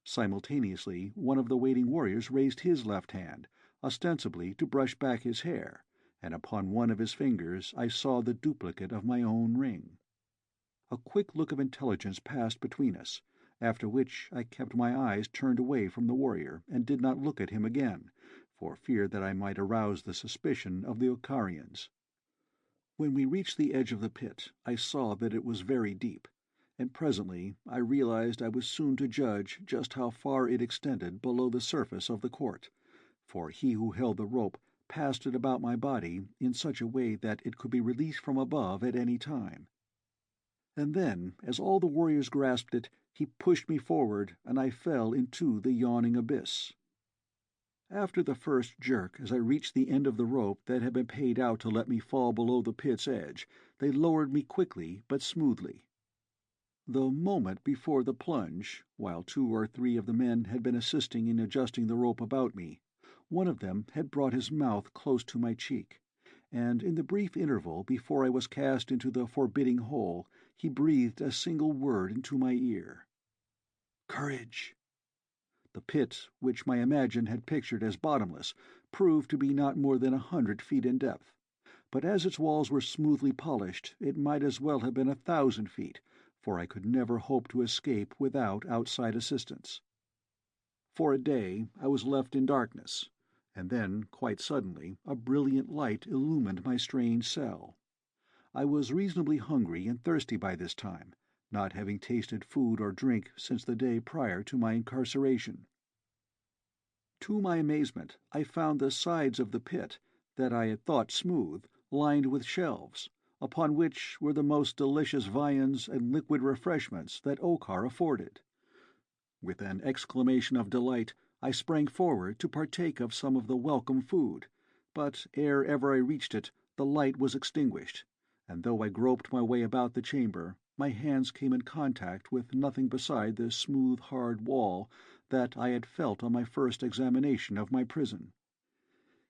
Simultaneously one of the waiting warriors raised his left hand, ostensibly to brush back his hair, and upon one of his fingers I saw the duplicate of my own ring. A quick look of intelligence passed between us, after which I kept my eyes turned away from the warrior and did not look at him again, for fear that I might arouse the suspicion of the Okkarians. When we reached the edge of the pit I saw that it was very deep, and presently I realized I was soon to judge just how far it extended below the surface of the court, for he who held the rope passed it about my body in such a way that it could be released from above at any time. And then, as all the warriors grasped it, he pushed me forward, and I fell into the yawning abyss. After the first jerk, as I reached the end of the rope that had been paid out to let me fall below the pit's edge, they lowered me quickly but smoothly. The moment before the plunge, while 2 or 3 of the men had been assisting in adjusting the rope about me, one of them had brought his mouth close to my cheek, and in the brief interval before I was cast into the forbidding hole, he breathed a single word into my ear. "Courage!" The pit, which my imagination had pictured as bottomless, proved to be not more than 100 feet in depth, but as its walls were smoothly polished, it might as well have been 1,000 feet, for I could never hope to escape without outside assistance. For a day I was left in darkness, and then, quite suddenly, a brilliant light illumined my strange cell. I was reasonably hungry and thirsty by this time, not having tasted food or drink since the day prior to my incarceration. To my amazement, I found the sides of the pit, that I had thought smooth, lined with shelves, upon which were the most delicious viands and liquid refreshments that Okkar afforded. With an exclamation of delight, I sprang forward to partake of some of the welcome food, but ere ever I reached it, the light was extinguished, and though I groped my way about the chamber, my hands came in contact with nothing beside the smooth, hard wall that I had felt on my first examination of my prison.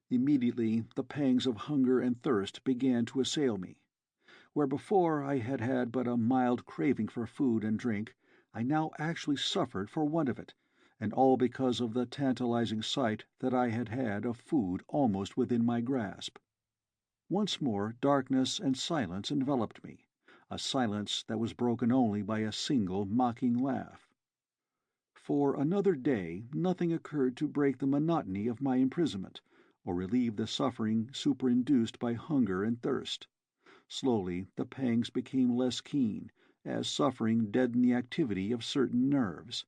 Immediately the pangs of hunger and thirst began to assail me. Where before I had had but a mild craving for food and drink, I now actually suffered for want of it, and all because of the tantalizing sight that I had had of food almost within my grasp. Once more darkness and silence enveloped me, a silence that was broken only by a single mocking laugh. For another day nothing occurred to break the monotony of my imprisonment, or relieve the suffering superinduced by hunger and thirst. Slowly the pangs became less keen, as suffering deadened the activity of certain nerves.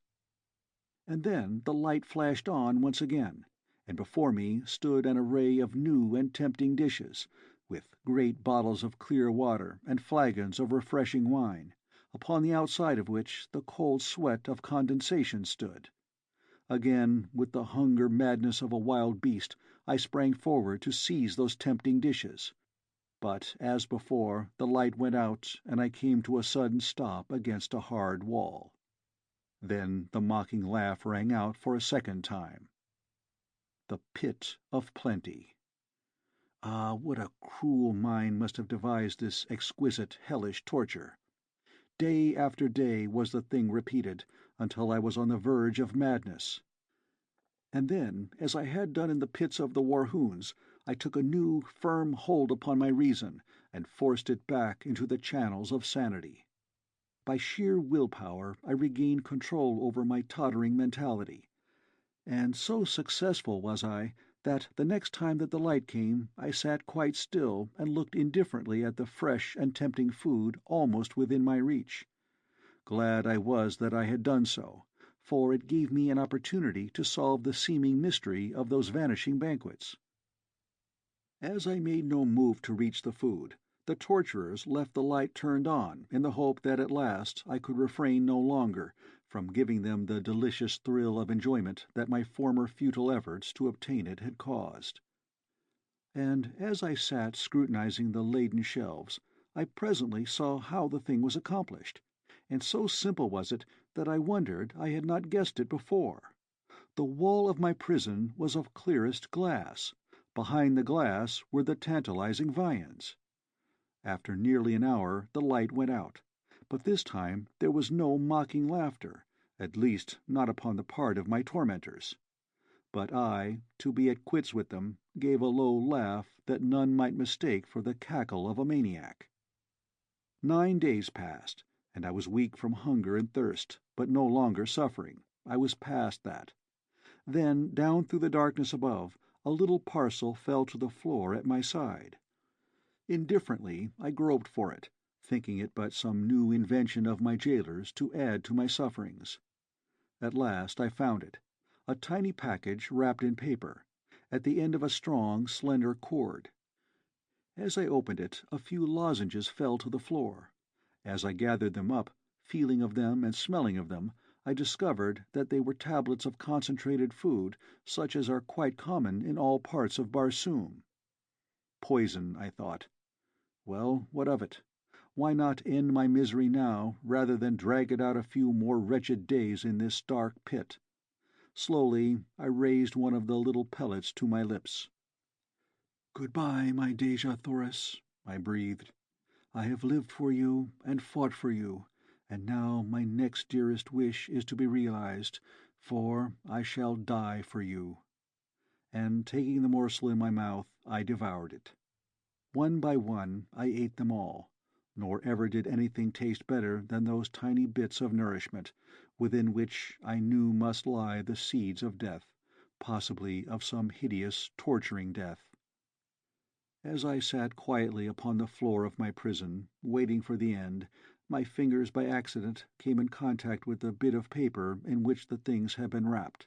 And then the light flashed on once again, and before me stood an array of new and tempting dishes, with great bottles of clear water and flagons of refreshing wine, upon the outside of which the cold sweat of condensation stood. Again, with the hunger madness of a wild beast, I sprang forward to seize those tempting dishes. But, as before, the light went out, and I came to a sudden stop against a hard wall. Then the mocking laugh rang out for a second time. The pit of plenty. Ah, what a cruel mind must have devised this exquisite, hellish torture! Day after day was the thing repeated, until I was on the verge of madness. And then, as I had done in the pits of the Warhoons, I took a new, firm hold upon my reason, and forced it back into the channels of sanity. By sheer willpower I regained control over my tottering mentality, and so successful was I that the next time that the light came I sat quite still and looked indifferently at the fresh and tempting food almost within my reach. Glad I was that I had done so, for it gave me an opportunity to solve the seeming mystery of those vanishing banquets. As I made no move to reach the food, the torturers left the light turned on in the hope that at last I could refrain no longer from giving them the delicious thrill of enjoyment that my former futile efforts to obtain it had caused. And as I sat scrutinizing the laden shelves, I presently saw how the thing was accomplished, and so simple was it that I wondered I had not guessed it before. The wall of my prison was of clearest glass. Behind the glass were the tantalizing viands. After nearly an hour the light went out, but this time there was no mocking laughter, at least not upon the part of my tormentors. But I, to be at quits with them, gave a low laugh that none might mistake for the cackle of a maniac. 9 days passed, and I was weak from hunger and thirst, but no longer suffering. I was past that. Then, down through the darkness above, a little parcel fell to the floor at my side. Indifferently I groped for it, thinking it but some new invention of my jailers to add to my sufferings. At last I found it, a tiny package wrapped in paper, at the end of a strong, slender cord. As I opened it, a few lozenges fell to the floor, As I gathered them up, feeling of them and smelling of them, I discovered that they were tablets of concentrated food, such as are quite common in all parts of Barsoom. Poison, I thought. Well, what of it? Why not end my misery now, rather than drag it out a few more wretched days in this dark pit? Slowly I raised one of the little pellets to my lips. "Goodbye, my Dejah Thoris," I breathed. "I have lived for you and fought for you, and now my next dearest wish is to be realized, for I shall die for you." And taking the morsel in my mouth, I devoured it. One by one I ate them all, nor ever did anything taste better than those tiny bits of nourishment, within which I knew must lie the seeds of death, possibly of some hideous, torturing death. As I sat quietly upon the floor of my prison, waiting for the end, my fingers by accident came in contact with the bit of paper in which the things had been wrapped.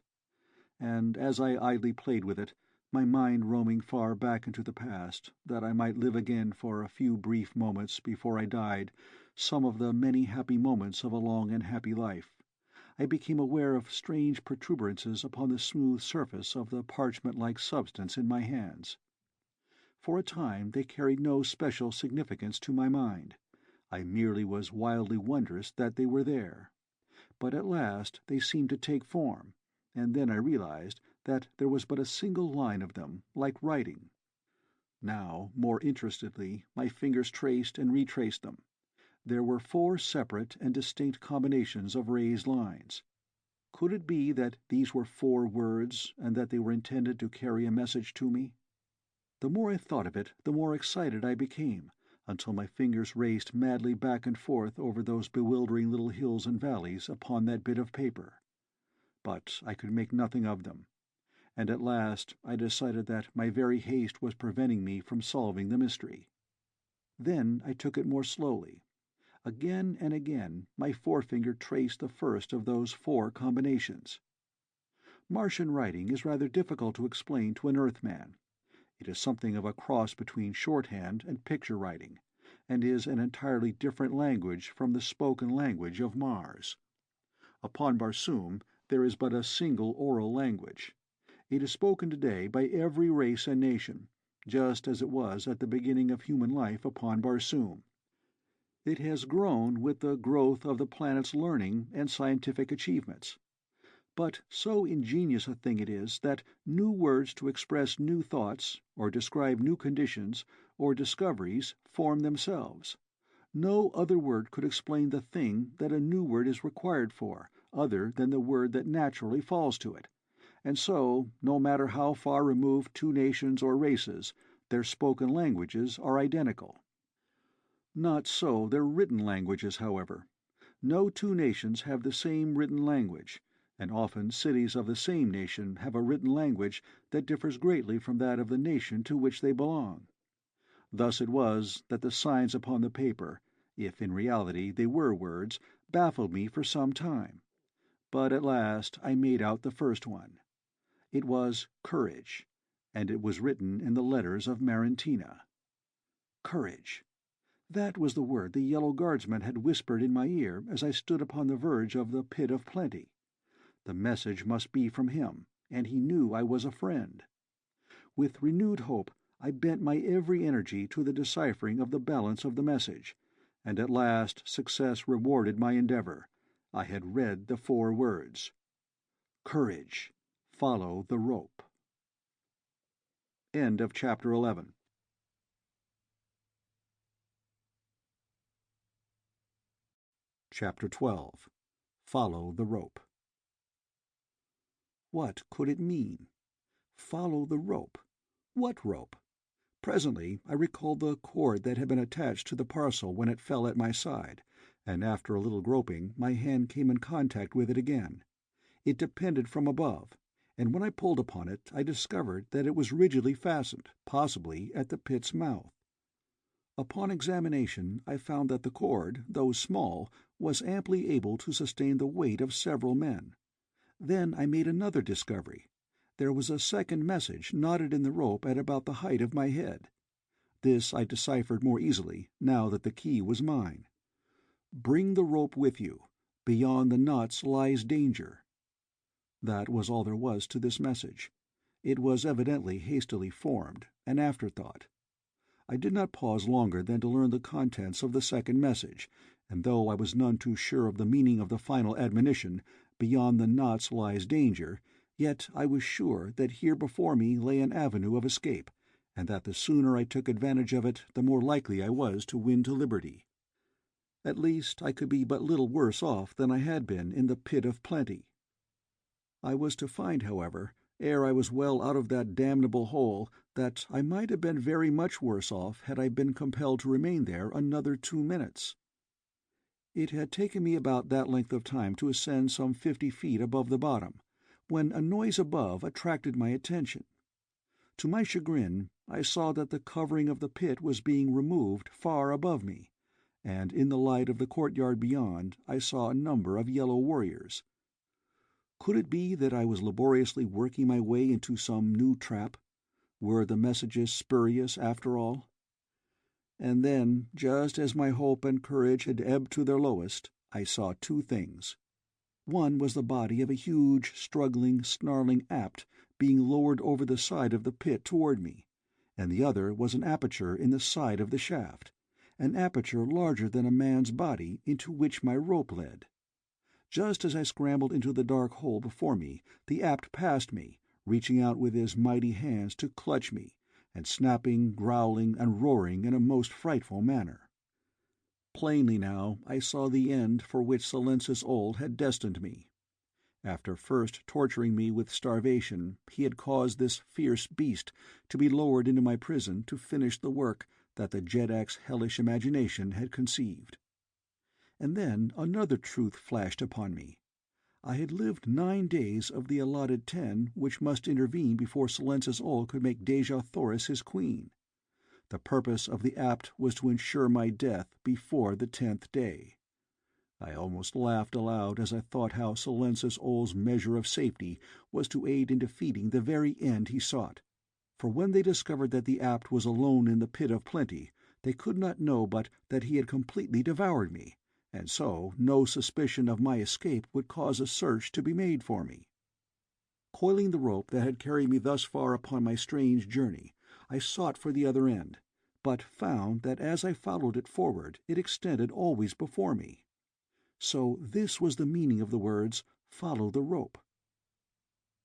And as I idly played with it, my mind roaming far back into the past, that I might live again for a few brief moments before I died some of the many happy moments of a long and happy life, I became aware of strange protuberances upon the smooth surface of the parchment-like substance in my hands. For a time they carried no special significance to my mind. I merely was wildly wondrous that they were there. But at last they seemed to take form, and then I realized that there was but a single line of them, like writing. Now, more interestedly, my fingers traced and retraced them. There were 4 separate and distinct combinations of raised lines. Could it be that these were 4 words, and that they were intended to carry a message to me? The more I thought of it, the more excited I became, until my fingers raced madly back and forth over those bewildering little hills and valleys upon that bit of paper. But I could make nothing of them, and at last I decided that my very haste was preventing me from solving the mystery. Then I took it more slowly. Again and again my forefinger traced the first of those 4 combinations. Martian writing is rather difficult to explain to an Earthman. It is something of a cross between shorthand and picture writing, and is an entirely different language from the spoken language of Mars. Upon Barsoom there is but a single oral language. It is spoken today by every race and nation, just as it was at the beginning of human life upon Barsoom. It has grown with the growth of the planet's learning and scientific achievements. But so ingenious a thing it is that new words to express new thoughts, or describe new conditions, or discoveries, form themselves. No other word could explain the thing that a new word is required for, other than the word that naturally falls to it. And so, no matter how far removed 2 nations or races, their spoken languages are identical. Not so their written languages, however. No 2 nations have the same written language, and often cities of the same nation have a written language that differs greatly from that of the nation to which they belong. Thus it was that the signs upon the paper, if in reality they were words, baffled me for some time. But at last I made out the first one. It was courage, and it was written in the letters of Marantina. Courage. That was the word the yellow guardsman had whispered in my ear as I stood upon the verge of the pit of plenty. The message must be from him, and he knew I was a friend. With renewed hope, I bent my every energy to the deciphering of the balance of the message, and at last success rewarded my endeavor. I had read the 4 words. Courage. Follow the rope. End of chapter 11. Chapter 12. Follow the rope. What could it mean? Follow the rope. What rope? Presently I recalled the cord that had been attached to the parcel when it fell at my side, and after a little groping my hand came in contact with it again. It depended from above, and when I pulled upon it I discovered that it was rigidly fastened, possibly at the pit's mouth. Upon examination I found that the cord, though small, was amply able to sustain the weight of several men. Then I made another discovery. There was a second message knotted in the rope at about the height of my head. This I deciphered more easily, now that the key was mine. "Bring the rope with you. Beyond the knots lies danger." That was all there was to this message. It was evidently hastily formed, an afterthought. I did not pause longer than to learn the contents of the second message, and though I was none too sure of the meaning of the final admonition, "Beyond the knots lies danger," yet I was sure that here before me lay an avenue of escape, and that the sooner I took advantage of it the more likely I was to win to liberty. At least I could be but little worse off than I had been in the pit of plenty. I was to find, however, ere I was well out of that damnable hole, that I might have been very much worse off had I been compelled to remain there another 2 minutes. It had taken me about that length of time to ascend some 50 feet above the bottom, when a noise above attracted my attention. To my chagrin, I saw that the covering of the pit was being removed far above me, and in the light of the courtyard beyond I saw a number of yellow warriors. Could it be that I was laboriously working my way into some new trap? Were the messages spurious after all? And then, just as my hope and courage had ebbed to their lowest, I saw 2 things. One was the body of a huge, struggling, snarling apt being lowered over the side of the pit toward me, and the other was an aperture in the side of the shaft, an aperture larger than a man's body into which my rope led. Just as I scrambled into the dark hole before me, the apt passed me, reaching out with his mighty hands to clutch me, and snapping, growling, and roaring in a most frightful manner. Plainly now I saw the end for which Silencis Ol had destined me. After first torturing me with starvation, he had caused this fierce beast to be lowered into my prison to finish the work that the Jeddak's hellish imagination had conceived. And then another truth flashed upon me. I had lived 9 days of the allotted 10 which must intervene before Silencis Ol could make Dejah Thoris his queen. The purpose of the apt was to ensure my death before the 10th day. I almost laughed aloud as I thought how Silencis Ol's measure of safety was to aid in defeating the very end he sought. For when they discovered that the apt was alone in the pit of plenty, they could not know but that he had completely devoured me, and so no suspicion of my escape would cause a search to be made for me. Coiling the rope that had carried me thus far upon my strange journey, I sought for the other end, but found that as I followed it forward it extended always before me. So this was the meaning of the words, "Follow the rope."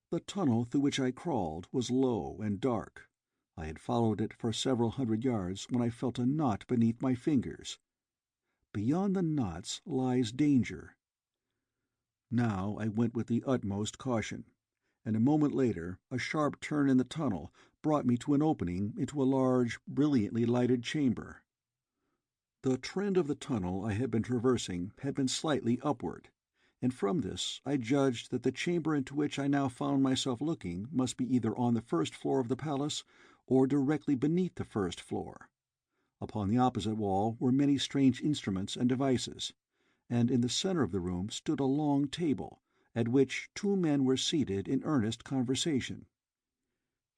The tunnel through which I crawled was low and dark. I had followed it for several hundred yards when I felt a knot beneath my fingers. Beyond the knots lies danger. Now I went with the utmost caution, and a moment later a sharp turn in the tunnel brought me to an opening into a large, brilliantly lighted chamber. The trend of the tunnel I had been traversing had been slightly upward, and from this I judged that the chamber into which I now found myself looking must be either on the first floor of the palace or directly beneath the first floor. Upon the opposite wall were many strange instruments and devices, and in the center of the room stood a long table, at which 2 men were seated in earnest conversation.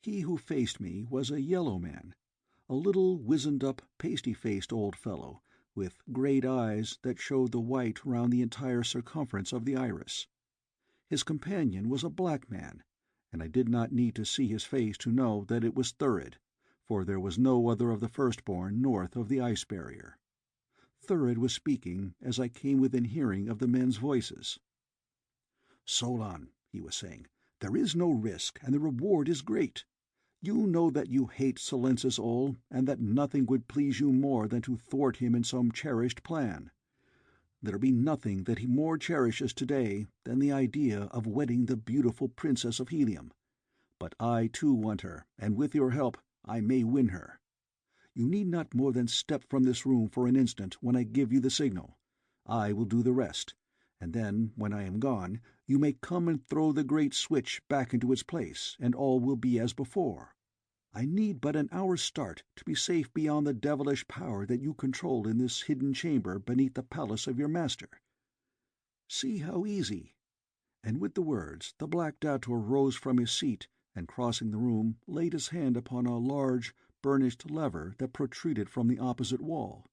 He who faced me was a yellow man, a little wizened-up, pasty-faced old fellow, with great eyes that showed the white round the entire circumference of the iris. His companion was a black man, and I did not need to see his face to know that it was Thurid, for there was no other of the firstborn north of the ice barrier. Thurid was speaking as I came within hearing of the men's voices. "Solon," he was saying, "there is no risk, and the reward is great. You know that you hate Silencis Ol, and that nothing would please you more than to thwart him in some cherished plan. There be nothing that he more cherishes today than the idea of wedding the beautiful Princess of Helium. But I too want her, and with your help I may win her. You need not more than step from this room for an instant when I give you the signal. I will do the rest, and then, when I am gone, you may come and throw the great switch back into its place, and all will be as before. I need but an hour's start to be safe beyond the devilish power that you control in this hidden chamber beneath the palace of your master. See how easy." And with the words the Black Dator rose from his seat, and crossing the room, laid his hand upon a large, burnished lever that protruded from the opposite wall.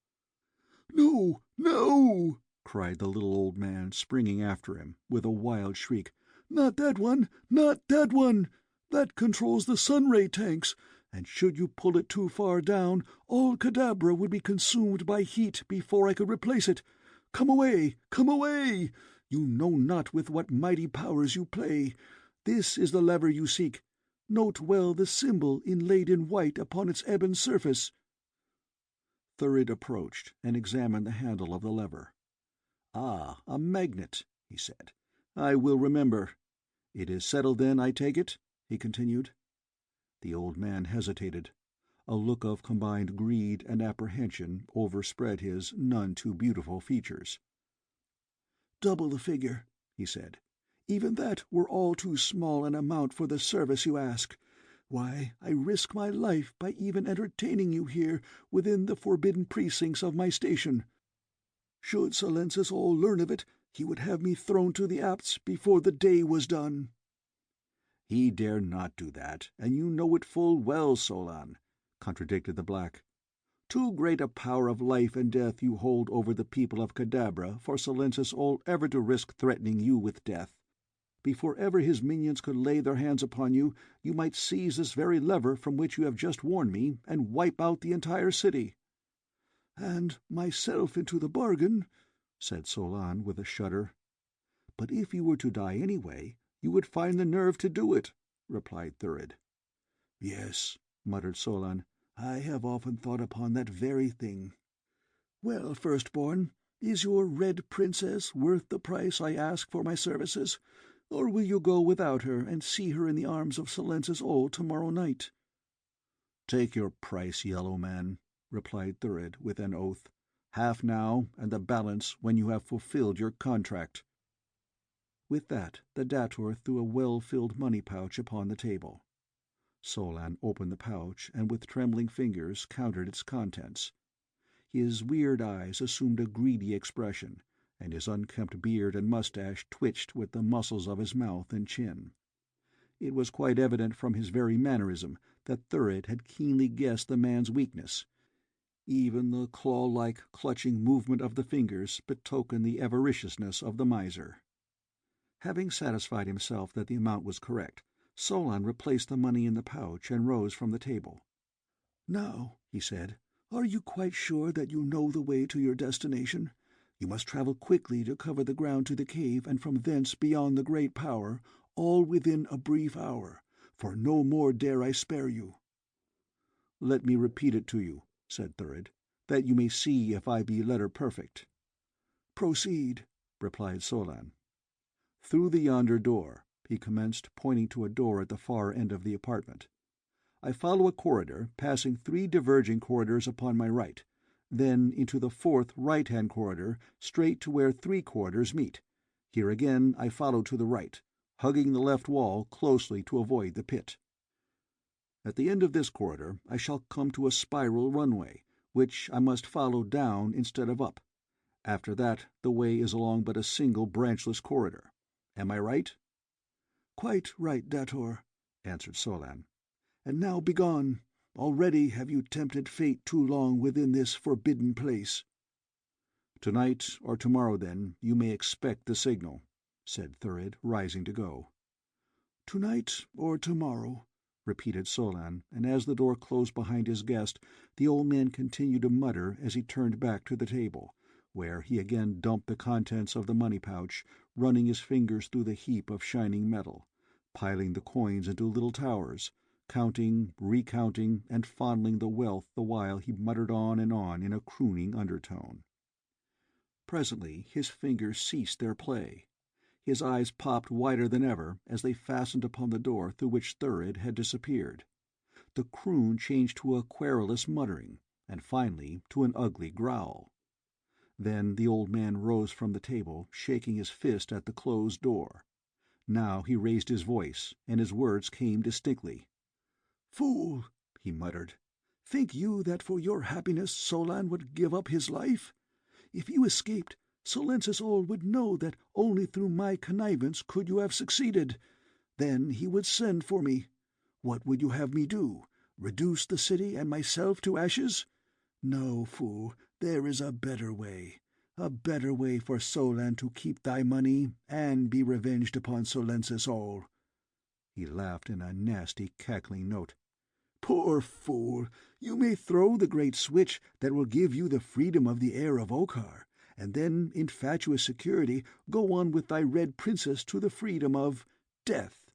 "No, no!" cried the little old man, springing after him, with a wild shriek. "Not that one! Not that one! That controls the sun-ray tanks, and should you pull it too far down, all Kadabra would be consumed by heat before I could replace it. Come away! Come away! You know not with what mighty powers you play. This is the lever you seek. Note well the symbol inlaid in white upon its ebon surface." Thurid approached and examined the handle of the lever. "Ah, a magnet," he said. "I will remember. It is settled then, I take it?" he continued. The old man hesitated. A look of combined greed and apprehension overspread his none too beautiful features. "Double the figure," he said. "Even that were all too small an amount for the service you ask. Why, I risk my life by even entertaining you here within the forbidden precincts of my station. Should Silences all learn of it, he would have me thrown to the apts before the day was done." "He dare not do that, and you know it full well, Solan," contradicted the black. "Too great a power of life and death you hold over the people of Kadabra for Silences all ever to risk threatening you with death. Before ever his minions could lay their hands upon you, you might seize this very lever from which you have just warned me, and wipe out the entire city." "And myself into the bargain," said Solan with a shudder. "But if you were to die anyway, you would find the nerve to do it," replied Thurid. "Yes," muttered Solan, "I have often thought upon that very thing. Well, Firstborn, is your Red Princess worth the price I ask for my services? Or will you go without her and see her in the arms of Silences all tomorrow night?" "Take your price, Yellow Man," replied Thurid with an oath. "Half now, and the balance when you have fulfilled your contract." With that the dator threw a well-filled money-pouch upon the table. Solan opened the pouch and with trembling fingers counted its contents. His weird eyes assumed a greedy expression, and his unkempt beard and mustache twitched with the muscles of his mouth and chin. It was quite evident from his very mannerism that Thurid had keenly guessed the man's weakness. Even the claw-like clutching movement of the fingers betokened the avariciousness of the miser. Having satisfied himself that the amount was correct, Solan replaced the money in the pouch and rose from the table. "Now," he said, "are you quite sure that you know the way to your destination? You must travel quickly to cover the ground to the cave and from thence beyond the great power, all within a brief hour, for no more dare I spare you." "Let me repeat it to you," said Thurid, "that you may see if I be letter perfect." "Proceed," replied Solan. "Through the yonder door," he commenced, pointing to a door at the far end of the apartment. "I follow a corridor, passing 3 diverging corridors upon my right, then into the 4th right-hand corridor, straight to where 3 corridors meet. Here again I follow to the right, hugging the left wall closely to avoid the pit. At the end of this corridor I shall come to a spiral runway, which I must follow down instead of up. After that the way is along but a single branchless corridor. Am I right?" "Quite right, dator," answered Solan. "And now begone. Already have you tempted fate too long within this forbidden place." "Tonight or tomorrow, then, you may expect the signal," said Thurid, rising to go. "Tonight or tomorrow," repeated Solan, and as the door closed behind his guest, the old man continued to mutter as he turned back to the table, where he again dumped the contents of the money-pouch, running his fingers through the heap of shining metal, piling the coins into little towers, counting, recounting, and fondling the wealth the while he muttered on in a crooning undertone. Presently his fingers ceased their play. His eyes popped wider than ever as they fastened upon the door through which Thurid had disappeared. The croon changed to a querulous muttering, and finally to an ugly growl. Then the old man rose from the table, shaking his fist at the closed door. Now he raised his voice, and his words came distinctly. "Fool," he muttered, "think you that for your happiness Solan would give up his life? If you escaped, Silences all would know that only through my connivance could you have succeeded. Then he would send for me. What would you have me do? Reduce the city and myself to ashes? No, fool, There is a better way for Solan to keep thy money and be revenged upon Solensis all." He laughed in a nasty, cackling note. "Poor fool! You may throw the great switch that will give you the freedom of the heir of Okkar, and then, in fatuous security, go on with thy red princess to the freedom of death.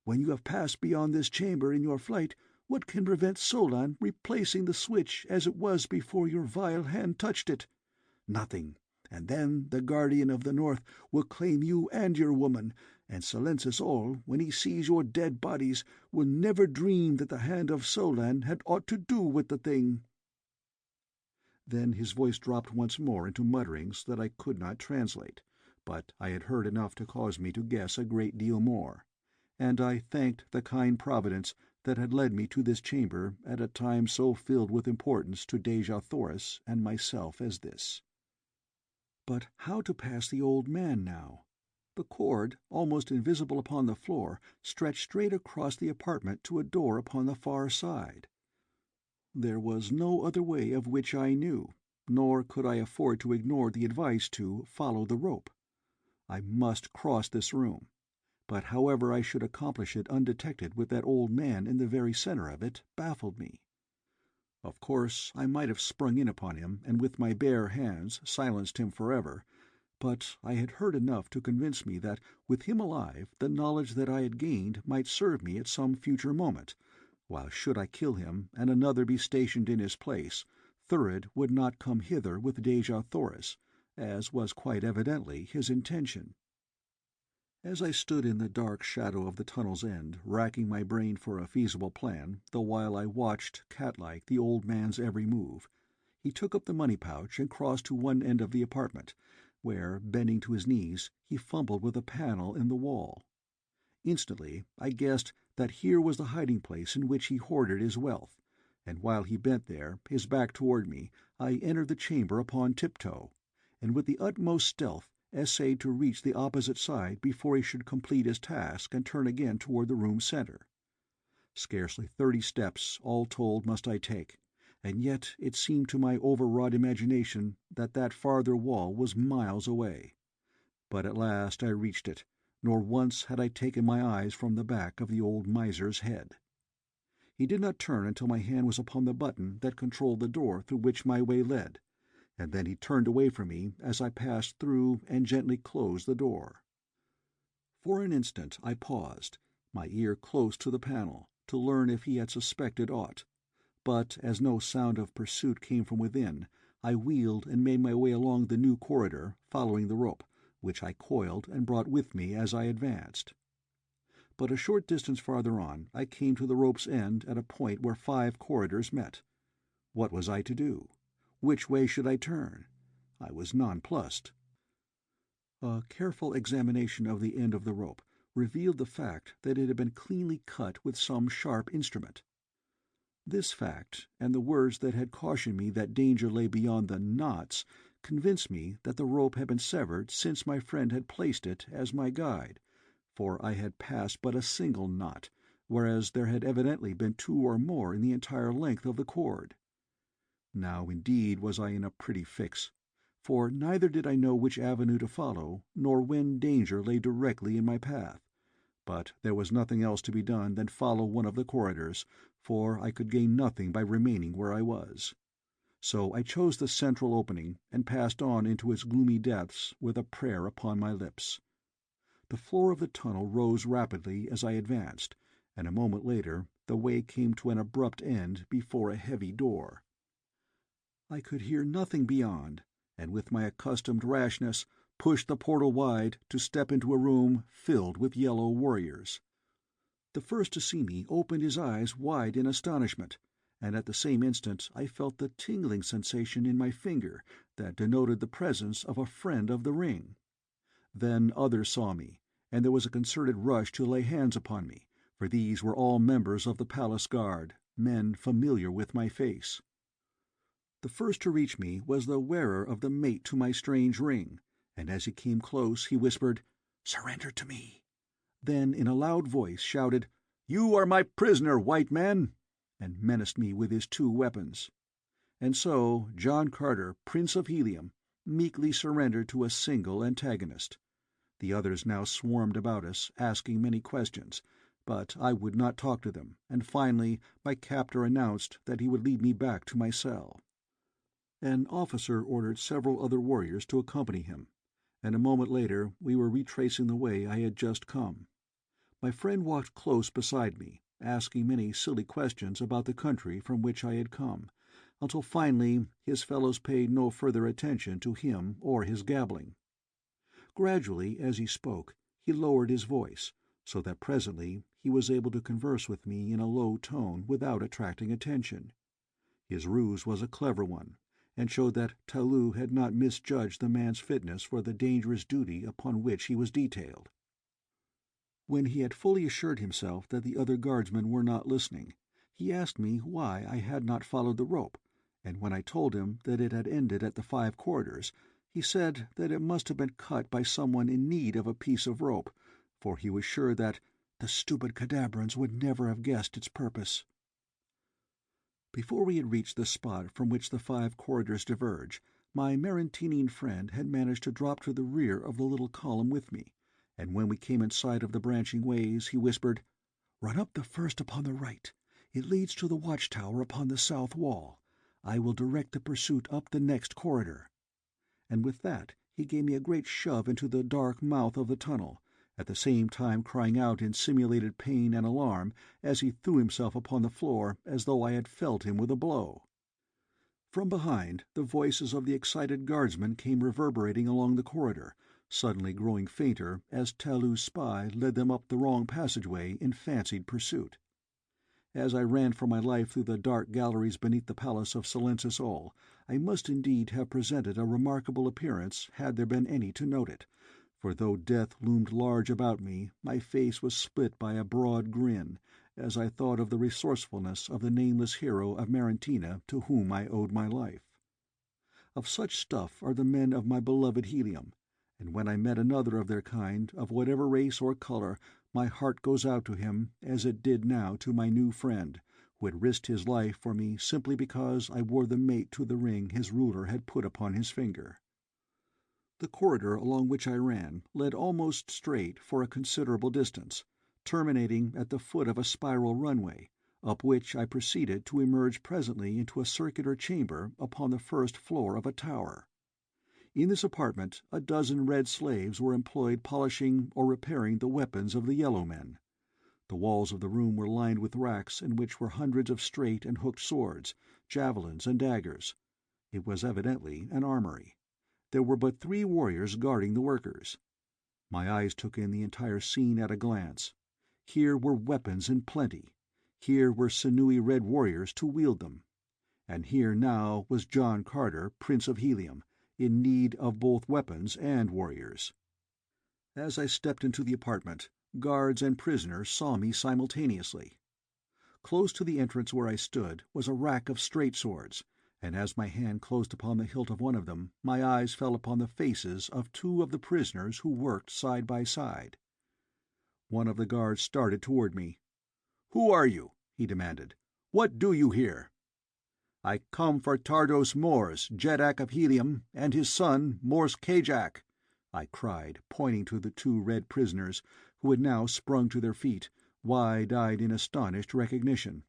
When you have passed beyond this chamber in your flight, what can prevent Solan replacing the switch as it was before your vile hand touched it? Nothing. And then the Guardian of the North will claim you and your woman, and Silensis all, when he sees your dead bodies, will never dream that the hand of Solan had aught to do with the thing." Then his voice dropped once more into mutterings that I could not translate, but I had heard enough to cause me to guess a great deal more, and I thanked the kind Providence that had led me to this chamber at a time so filled with importance to Dejah Thoris and myself as this. But how to pass the old man now? The cord, almost invisible upon the floor, stretched straight across the apartment to a door upon the far side. There was no other way of which I knew, nor could I afford to ignore the advice to follow the rope. I must cross this room, but however I should accomplish it undetected with that old man in the very center of it baffled me. Of course, I might have sprung in upon him and with my bare hands silenced him forever, but I had heard enough to convince me that, with him alive, the knowledge that I had gained might serve me at some future moment, while should I kill him and another be stationed in his place, Thurid would not come hither with Dejah Thoris, as was quite evidently his intention. As I stood in the dark shadow of the tunnel's end, racking my brain for a feasible plan, the while I watched, cat-like, the old man's every move, he took up the money-pouch and crossed to one end of the apartment, where, bending to his knees, he fumbled with a panel in the wall. Instantly I guessed that here was the hiding-place in which he hoarded his wealth, and while he bent there, his back toward me, I entered the chamber upon tiptoe, and with the utmost stealth essayed to reach the opposite side before he should complete his task and turn again toward the room's center. Scarcely 30 steps, all told, must I take, and yet it seemed to my overwrought imagination that that farther wall was miles away. But at last I reached it, nor once had I taken my eyes from the back of the old miser's head. He did not turn until my hand was upon the button that controlled the door through which my way led, and then he turned away from me as I passed through and gently closed the door. For an instant I paused, my ear close to the panel, to learn if he had suspected aught, but as no sound of pursuit came from within, I wheeled and made my way along the new corridor, following the rope, which I coiled and brought with me as I advanced. But a short distance farther on I came to the rope's end at a point where 5 corridors met. What was I to do? Which way should I turn? I was nonplussed. A careful examination of the end of the rope revealed the fact that it had been cleanly cut with some sharp instrument. This fact, and the words that had cautioned me that danger lay beyond the knots, convinced me that the rope had been severed since my friend had placed it as my guide, for I had passed but a single knot, whereas there had evidently been 2 or more in the entire length of the cord. Now indeed was I in a pretty fix, for neither did I know which avenue to follow, nor when danger lay directly in my path. But there was nothing else to be done than follow one of the corridors, for I could gain nothing by remaining where I was. So I chose the central opening, and passed on into its gloomy depths with a prayer upon my lips. The floor of the tunnel rose rapidly as I advanced, and a moment later the way came to an abrupt end before a heavy door. I could hear nothing beyond, and with my accustomed rashness pushed the portal wide to step into a room filled with yellow warriors. The first to see me opened his eyes wide in astonishment, and at the same instant I felt the tingling sensation in my finger that denoted the presence of a friend of the ring. Then others saw me, and there was a concerted rush to lay hands upon me, for these were all members of the palace guard, men familiar with my face. The first to reach me was the wearer of the mate to my strange ring, and as he came close he whispered, "Surrender to me," then in a loud voice shouted, "You are my prisoner, white man," and menaced me with his 2 weapons. And so John Carter, Prince of Helium, meekly surrendered to a single antagonist. The others now swarmed about us, asking many questions, but I would not talk to them, and finally my captor announced that he would lead me back to my cell. An officer ordered several other warriors to accompany him, and a moment later we were retracing the way I had just come. My friend walked close beside me, asking many silly questions about the country from which I had come, until finally his fellows paid no further attention to him or his gabbling. Gradually, as he spoke, he lowered his voice, so that presently he was able to converse with me in a low tone without attracting attention. His ruse was a clever one, and showed that Talou had not misjudged the man's fitness for the dangerous duty upon which he was detailed. When he had fully assured himself that the other guardsmen were not listening, he asked me why I had not followed the rope, and when I told him that it had ended at the 5 corridors, he said that it must have been cut by someone in need of a piece of rope, for he was sure that the stupid Cadabrans would never have guessed its purpose. Before we had reached the spot from which the 5 corridors diverge, my Marantinian friend had managed to drop to the rear of the little column with me, and when we came in sight of the branching ways, he whispered, "Run up the first upon the right. It leads to the watchtower upon the south wall. I will direct the pursuit up the next corridor." And with that he gave me a great shove into the dark mouth of the tunnel, at the same time crying out in simulated pain and alarm as he threw himself upon the floor as though I had felled him with a blow. From behind, the voices of the excited guardsmen came reverberating along the corridor, suddenly growing fainter as Talou's spy led them up the wrong passageway in fancied pursuit. As I ran for my life through the dark galleries beneath the palace of Silensis Ol, I must indeed have presented a remarkable appearance had there been any to note it, for though death loomed large about me, my face was split by a broad grin, as I thought of the resourcefulness of the nameless hero of Marantina to whom I owed my life. Of such stuff are the men of my beloved Helium, and when I met another of their kind, of whatever race or color, my heart goes out to him as it did now to my new friend, who had risked his life for me simply because I wore the mate to the ring his ruler had put upon his finger. The corridor along which I ran led almost straight for a considerable distance, terminating at the foot of a spiral runway, up which I proceeded to emerge presently into a circular chamber upon the first floor of a tower. In this apartment a dozen red slaves were employed polishing or repairing the weapons of the yellow men. The walls of the room were lined with racks in which were hundreds of straight and hooked swords, javelins, and daggers. It was evidently an armory. There were but 3 warriors guarding the workers. My eyes took in the entire scene at a glance. Here were weapons in plenty. Here were sinewy red warriors to wield them. And here now was John Carter, Prince of Helium, in need of both weapons and warriors. As I stepped into the apartment, guards and prisoners saw me simultaneously. Close to the entrance where I stood was a rack of straight swords, and as my hand closed upon the hilt of one of them, my eyes fell upon the faces of 2 of the prisoners who worked side by side. One of the guards started toward me. "Who are you?" he demanded. "What do you here?" "I come for Tardos Mors, Jeddak of Helium, and his son, Mors Kajak," I cried, pointing to the 2 red prisoners, who had now sprung to their feet, wide-eyed in astonished recognition.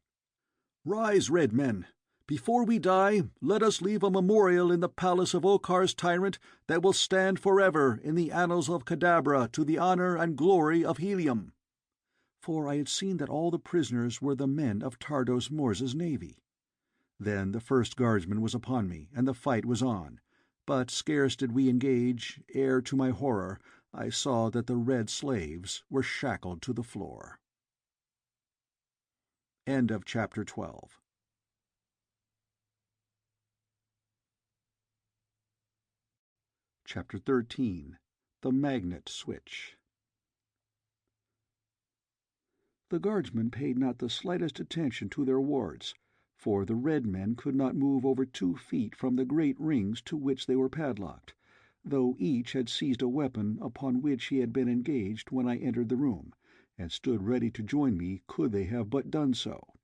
"Rise, red men! Before we die, let us leave a memorial in the palace of Okar's tyrant that will stand forever in the annals of Kadabra to the honor and glory of Helium." For I had seen that all the prisoners were the men of Tardos Mors's navy. Then the first guardsman was upon me, and the fight was on. But scarce did we engage, ere to my horror I saw that the red slaves were shackled to the floor. End of chapter 12. Chapter 13. The Magnet Switch. The guardsmen paid not the slightest attention to their wards, for the red men could not move over 2 feet from the great rings to which they were padlocked, though each had seized a weapon upon which he had been engaged when I entered the room, and stood ready to join me could they have but done so.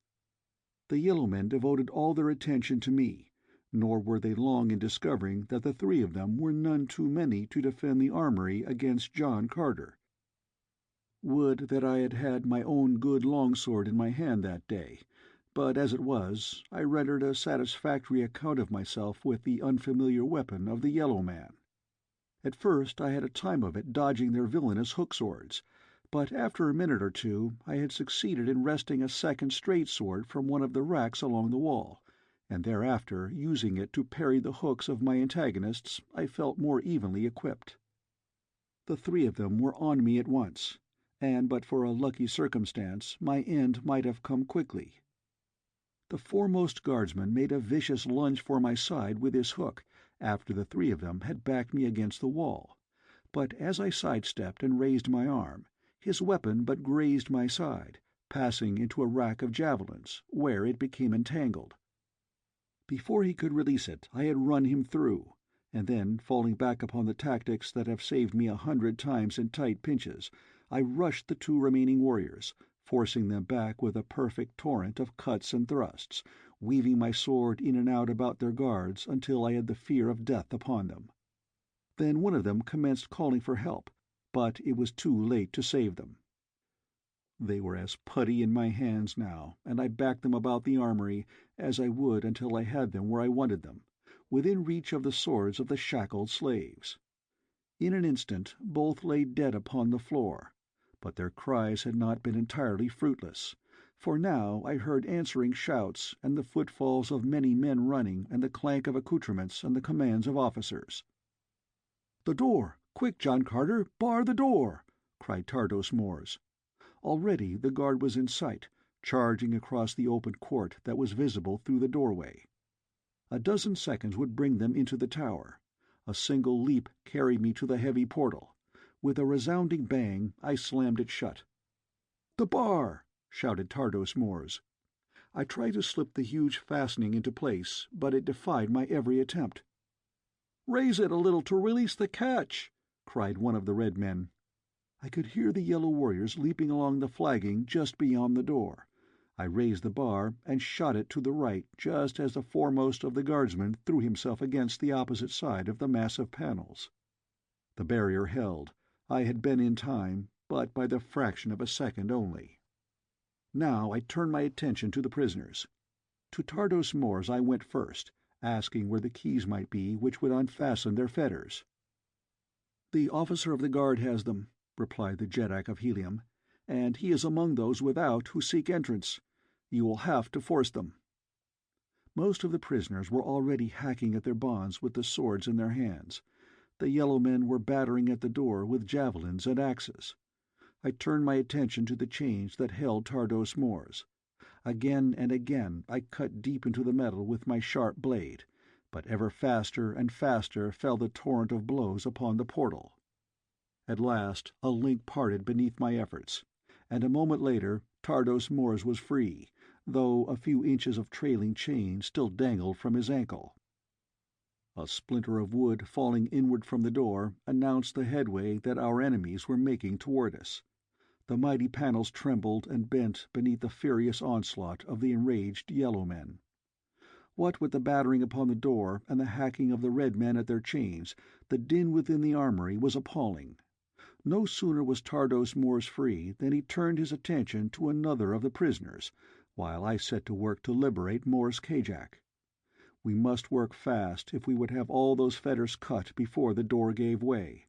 The yellow men devoted all their attention to me, nor were they long in discovering that the three of them were none too many to defend the armory against John Carter. Would that I had had my own good longsword in my hand that day, but as it was, I rendered a satisfactory account of myself with the unfamiliar weapon of the yellow man. At first I had a time of it dodging their villainous hook swords, but after a minute or two I had succeeded in wresting a second straight sword from one of the racks along the wall, and thereafter using it to parry the hooks of my antagonists. I felt more evenly equipped. The three of them were on me at once, and but for a lucky circumstance my end might have come quickly. The foremost guardsman made a vicious lunge for my side with his hook, after the three of them had backed me against the wall, but as I sidestepped and raised my arm, his weapon but grazed my side, passing into a rack of javelins, where it became entangled. Before he could release it I had run him through, and then, falling back upon the tactics that have saved me 100 times in tight pinches, I rushed the two remaining warriors, forcing them back with a perfect torrent of cuts and thrusts, weaving my sword in and out about their guards until I had the fear of death upon them. Then one of them commenced calling for help, but it was too late to save them. They were as putty in my hands now, and I backed them about the armory, as I would until I had them where I wanted them, within reach of the swords of the shackled slaves. In an instant both lay dead upon the floor, but their cries had not been entirely fruitless, for now I heard answering shouts and the footfalls of many men running, and the clank of accoutrements and the commands of officers. "The door! Quick, John Carter! Bar the door!" cried Tardos Mors. Already the guard was in sight, charging across the open court that was visible through the doorway. A dozen seconds would bring them into the tower. A single leap carried me to the heavy portal. With a resounding bang I slammed it shut. "The bar!" shouted Tardos Mors. I tried to slip the huge fastening into place, but it defied my every attempt. "Raise it a little to release the catch!" cried one of the red men. I could hear the yellow warriors leaping along the flagging just beyond the door. I raised the bar and shot it to the right just as the foremost of the guardsmen threw himself against the opposite side of the massive panels. The barrier held. I had been in time, but by the fraction of a second only. Now I turned my attention to the prisoners. To Tardos Mors I went first, asking where the keys might be which would unfasten their fetters. "The officer of the guard has them," replied the Jeddak of Helium, "and he is among those without who seek entrance. You will have to force them." Most of the prisoners were already hacking at their bonds with the swords in their hands. The yellow men were battering at the door with javelins and axes. I turned my attention to the chains that held Tardos Mors. Again and again I cut deep into the metal with my sharp blade, but ever faster and faster fell the torrent of blows upon the portal. At last a link parted beneath my efforts, and a moment later Tardos Mors was free, though a few inches of trailing chain still dangled from his ankle. A splinter of wood falling inward from the door announced the headway that our enemies were making toward us. The mighty panels trembled and bent beneath the furious onslaught of the enraged yellow men. What with the battering upon the door and the hacking of the red men at their chains, the din within the armory was appalling. No sooner was Tardos Mors free than he turned his attention to another of the prisoners, while I set to work to liberate Mors Kajak. We must work fast if we would have all those fetters cut before the door gave way.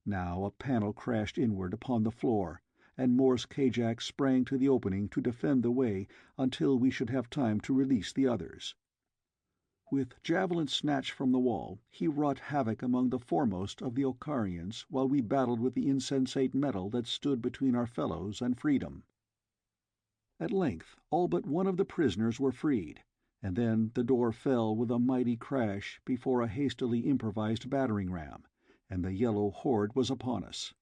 Now a panel crashed inward upon the floor, and Mors Kajak sprang to the opening to defend the way until we should have time to release the others. With javelins snatched from the wall, he wrought havoc among the foremost of the Ocarians while we battled with the insensate metal that stood between our fellows and freedom. At length all but one of the prisoners were freed, and then the door fell with a mighty crash before a hastily improvised battering ram, and the yellow horde was upon us.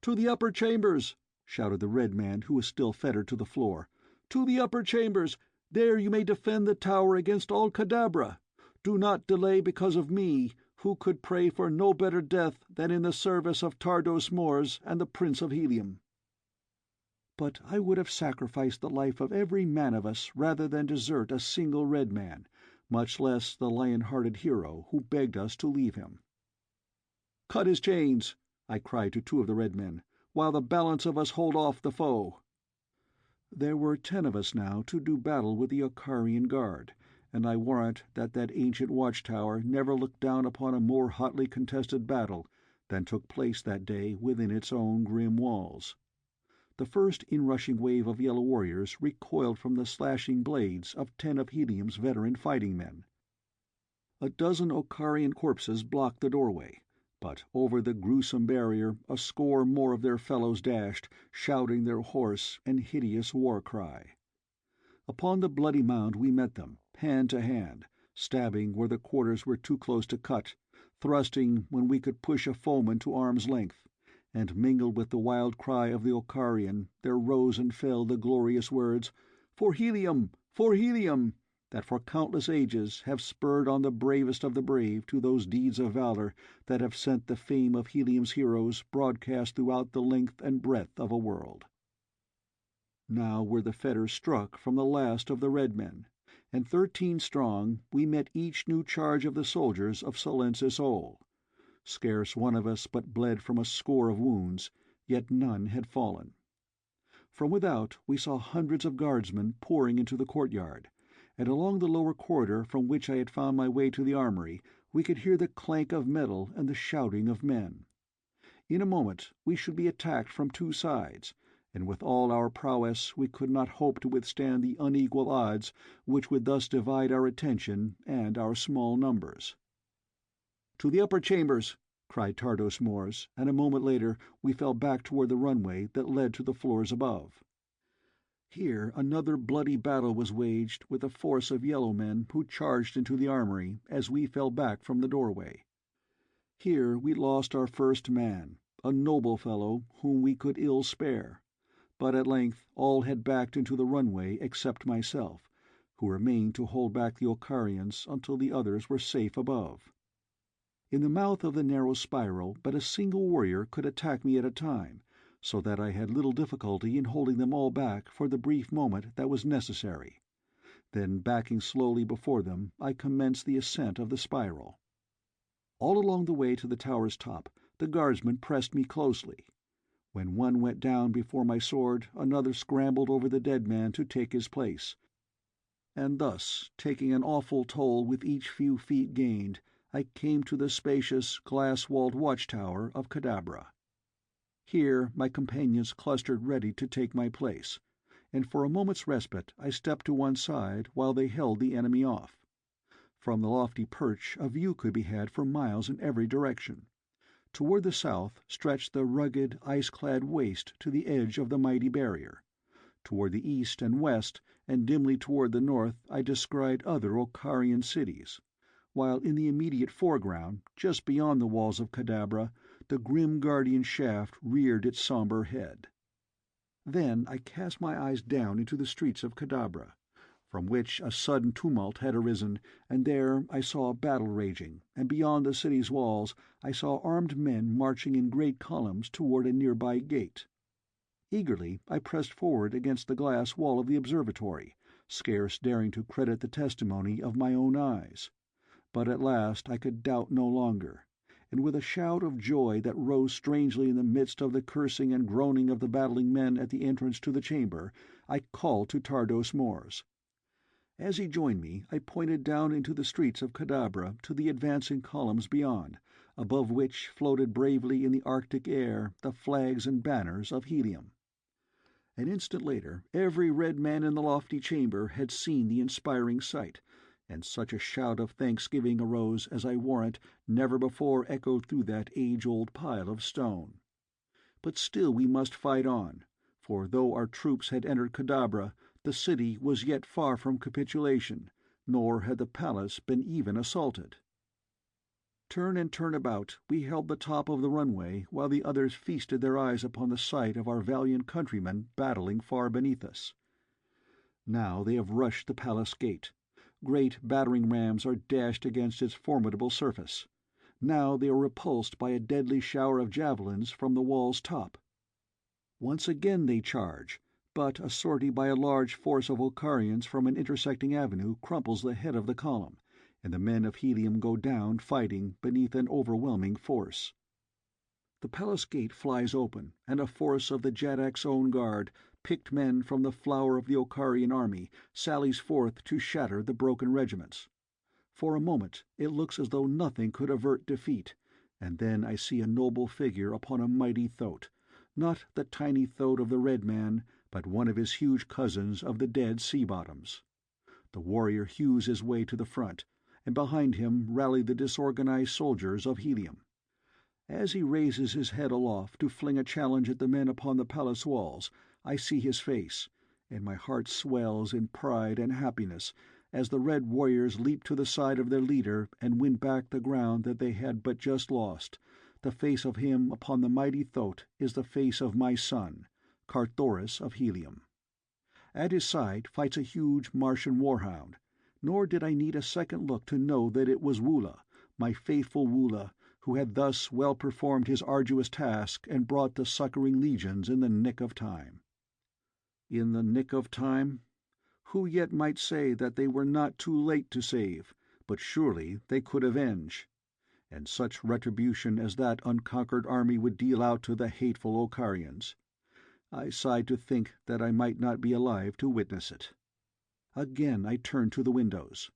"To the upper chambers!" shouted the red man who was still fettered to the floor. "To the upper chambers! There you may defend the tower against all Kadabra. Do not delay because of me, who could pray for no better death than in the service of Tardos Mors and the Prince of Helium." But I would have sacrificed the life of every man of us rather than desert a single red man, much less the lion-hearted hero who begged us to leave him. "Cut his chains," I cried to 2 of the red men, "while the balance of us hold off the foe." There were 10 of us now to do battle with the Carrion guard, and I warrant that ancient watchtower never looked down upon a more hotly contested battle than took place that day within its own grim walls. The first inrushing wave of yellow warriors recoiled from the slashing blades of 10 of Helium's veteran fighting men. A dozen Carrion corpses blocked the doorway, but over the gruesome barrier a score more of their fellows dashed, shouting their hoarse and hideous war-cry. Upon the bloody mound we met them, hand to hand, stabbing where the quarters were too close to cut, thrusting when we could push a foeman to arm's length, and mingled with the wild cry of the Carrion there rose and fell the glorious words, "For Helium! For Helium!" that for countless ages have spurred on the bravest of the brave to those deeds of valor that have sent the fame of Helium's heroes broadcast throughout the length and breadth of a world. Now were the fetters struck from the last of the red men, and 13 strong we met each new charge of the soldiers of Silensis Ol. Scarce one of us but bled from a score of wounds, yet none had fallen. From without we saw hundreds of guardsmen pouring into the courtyard, and along the lower corridor from which I had found my way to the armory we could hear the clank of metal and the shouting of men. In a moment we should be attacked from 2 sides, and with all our prowess we could not hope to withstand the unequal odds which would thus divide our attention and our small numbers. "To the upper chambers!" cried Tardos Mors, and a moment later we fell back toward the runway that led to the floors above. Here another bloody battle was waged with a force of yellow men who charged into the armory as we fell back from the doorway. Here we lost our first man, a noble fellow whom we could ill spare, but at length all had backed into the runway except myself, who remained to hold back the Carrions until the others were safe above. In the mouth of the narrow spiral but a single warrior could attack me at a time, so that I had little difficulty in holding them all back for the brief moment that was necessary. Then, backing slowly before them, I commenced the ascent of the spiral. All along the way to the tower's top the guardsmen pressed me closely. When one went down before my sword, another scrambled over the dead man to take his place, and thus, taking an awful toll with each few feet gained, I came to the spacious, glass-walled watchtower of Kadabra. Here my companions clustered ready to take my place, and for a moment's respite I stepped to one side while they held the enemy off. From the lofty perch a view could be had for miles in every direction. Toward the south stretched the rugged, ice-clad waste to the edge of the mighty barrier. Toward the east and west, and dimly toward the north, I descried other Carrion cities, while in the immediate foreground, just beyond the walls of Kadabra, the grim guardian shaft reared its sombre head. Then I cast my eyes down into the streets of Kadabra, from which a sudden tumult had arisen, and there I saw a battle raging, and beyond the city's walls I saw armed men marching in great columns toward a nearby gate. Eagerly I pressed forward against the glass wall of the observatory, scarce daring to credit the testimony of my own eyes. But at last I could doubt no longer, and with a shout of joy that rose strangely in the midst of the cursing and groaning of the battling men at the entrance to the chamber, I called to Tardos Mors. As he joined me, I pointed down into the streets of Kadabra to the advancing columns beyond, above which floated bravely in the arctic air the flags and banners of Helium. An instant later every red man in the lofty chamber had seen the inspiring sight, and such a shout of thanksgiving arose as I warrant never before echoed through that age-old pile of stone. But still we must fight on, for though our troops had entered Kadabra, the city was yet far from capitulation, nor had the palace been even assaulted. Turn and turn about, we held the top of the runway while the others feasted their eyes upon the sight of our valiant countrymen battling far beneath us. Now they have rushed the palace gate. Great battering rams are dashed against its formidable surface. Now they are repulsed by a deadly shower of javelins from the wall's top. Once again they charge, but a sortie by a large force of Okkarians from an intersecting avenue crumples the head of the column, and the men of Helium go down fighting beneath an overwhelming force. The palace gate flies open, and a force of the Jeddak's own guard, picked men from the flower of the Okkarian army, sallies forth to shatter the broken regiments. For a moment it looks as though nothing could avert defeat, and then I see a noble figure upon a mighty thoat, not the tiny thoat of the Red Man, but one of his huge cousins of the dead sea-bottoms. The warrior hews his way to the front, and behind him rally the disorganized soldiers of Helium. As he raises his head aloft to fling a challenge at the men upon the palace walls, I see his face, and my heart swells in pride and happiness as the red warriors leap to the side of their leader and win back the ground that they had but just lost. The face of him upon the mighty thoat is the face of my son, Carthoris of Helium. At his side fights a huge Martian warhound, nor did I need a second look to know that it was Woola, my faithful Woola, who had thus well performed his arduous task and brought the succouring legions in the nick of time. In the nick of time? Who yet might say that they were not too late to save, but surely they could avenge? And such retribution as that unconquered army would deal out to the hateful Okkarians. I sighed to think that I might not be alive to witness it. Again I turned to the windows.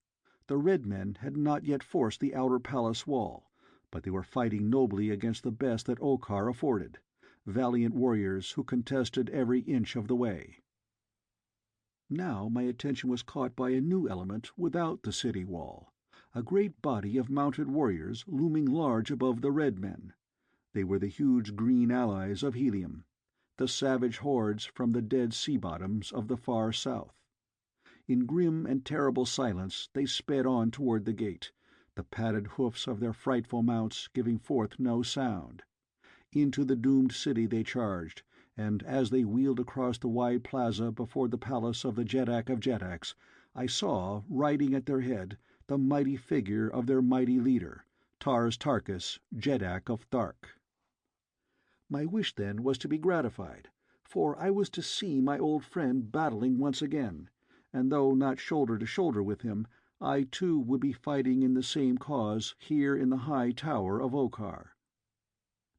The red men had not yet forced the outer palace wall, but they were fighting nobly against the best that Okkar afforded, valiant warriors who contested every inch of the way. Now my attention was caught by a new element without the city wall, a great body of mounted warriors looming large above the red men. They were the huge green allies of Helium, the savage hordes from the dead sea-bottoms of the far south. In grim and terrible silence they sped on toward the gate, the padded hoofs of their frightful mounts giving forth no sound. Into the doomed city they charged, and as they wheeled across the wide plaza before the palace of the Jeddak of Jeddaks, I saw, riding at their head, the mighty figure of their mighty leader, Tars Tarkas, Jeddak of Ptarth. My wish then was to be gratified, for I was to see my old friend battling once again, and though not shoulder to shoulder with him, I too would be fighting in the same cause here in the high tower of Okkar.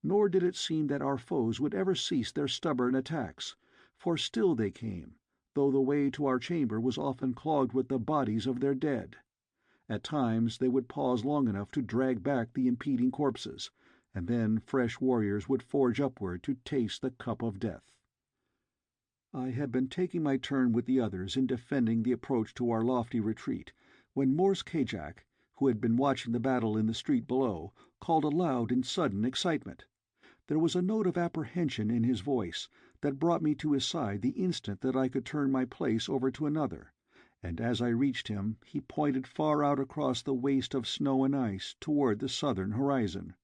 Nor did it seem that our foes would ever cease their stubborn attacks, for still they came, though the way to our chamber was often clogged with the bodies of their dead. At times they would pause long enough to drag back the impeding corpses, and then fresh warriors would forge upward to taste the cup of death. I had been taking my turn with the others in defending the approach to our lofty retreat, when Morse Kajak, who had been watching the battle in the street below, called aloud in sudden excitement. There was a note of apprehension in his voice that brought me to his side the instant that I could turn my place over to another, and as I reached him he pointed far out across the waste of snow and ice toward the southern horizon.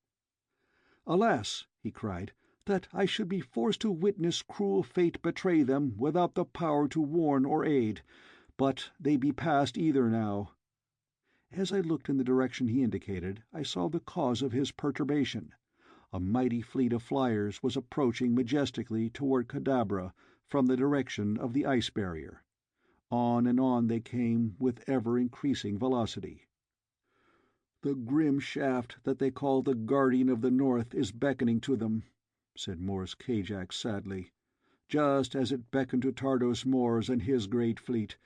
"Alas," he cried, "that I should be forced to witness cruel fate betray them without the power to warn or aid, but they be past either now." As I looked in the direction he indicated, I saw the cause of his perturbation. A mighty fleet of flyers was approaching majestically toward Kadabra from the direction of the ice barrier. On and on they came with ever-increasing velocity. "The grim shaft that they call the Guardian of the North is beckoning to them," said Morse Kajak sadly, "just as it beckoned to Tardos Mors and his great fleet.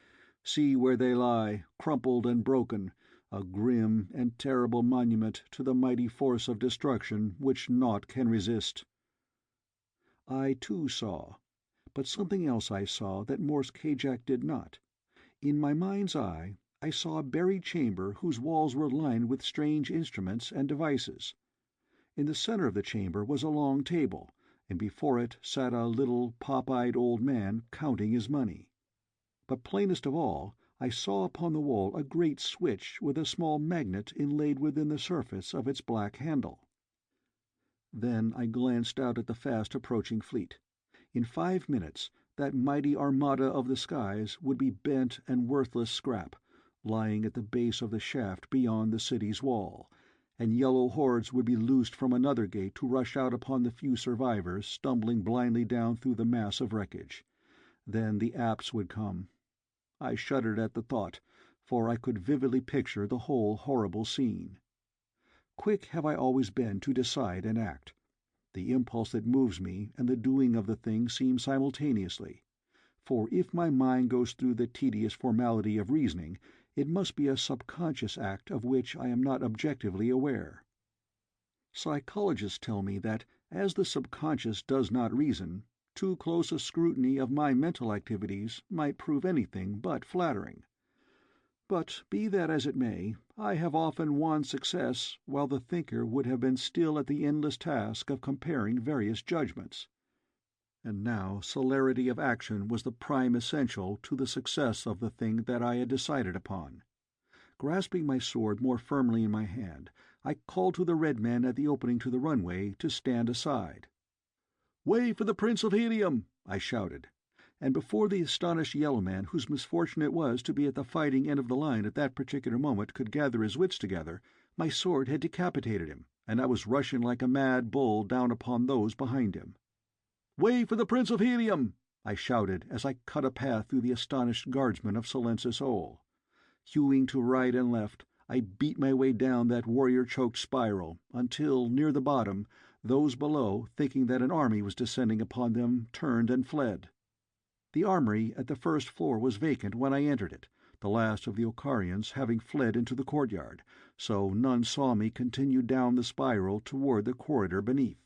See where they lie, crumpled and broken, a grim and terrible monument to the mighty force of destruction which naught can resist." I too saw, but something else I saw that Morse Kajak did not. In my mind's eye I saw a buried chamber whose walls were lined with strange instruments and devices. In the center of the chamber was a long table, and before it sat a little pop-eyed old man counting his money. But plainest of all, I saw upon the wall a great switch with a small magnet inlaid within the surface of its black handle. Then I glanced out at the fast-approaching fleet. In 5 minutes that mighty armada of the skies would be bent and worthless scrap, lying at the base of the shaft beyond the city's wall, and yellow hordes would be loosed from another gate to rush out upon the few survivors stumbling blindly down through the mass of wreckage. Then the apse would come. I shuddered at the thought, for I could vividly picture the whole horrible scene. Quick have I always been to decide and act. The impulse that moves me and the doing of the thing seem simultaneously, for if my mind goes through the tedious formality of reasoning, it must be a subconscious act of which I am not objectively aware. Psychologists tell me that, as the subconscious does not reason, too close a scrutiny of my mental activities might prove anything but flattering. But be that as it may, I have often won success while the thinker would have been still at the endless task of comparing various judgments. And now celerity of action was the prime essential to the success of the thing that I had decided upon. Grasping my sword more firmly in my hand, I called to the red men at the opening to the runway to stand aside. "Way for the Prince of Helium!" I shouted, and before the astonished yellow man whose misfortune it was to be at the fighting end of the line at that particular moment could gather his wits together, my sword had decapitated him, and I was rushing like a mad bull down upon those behind him. "Way for the Prince of Helium!" I shouted as I cut a path through the astonished guardsmen of Silencis Ol. Hewing to right and left, I beat my way down that warrior-choked spiral, until, near the bottom, those below, thinking that an army was descending upon them, turned and fled. The armory at the first floor was vacant when I entered it, the last of the Okarians having fled into the courtyard, so none saw me continue down the spiral toward the corridor beneath.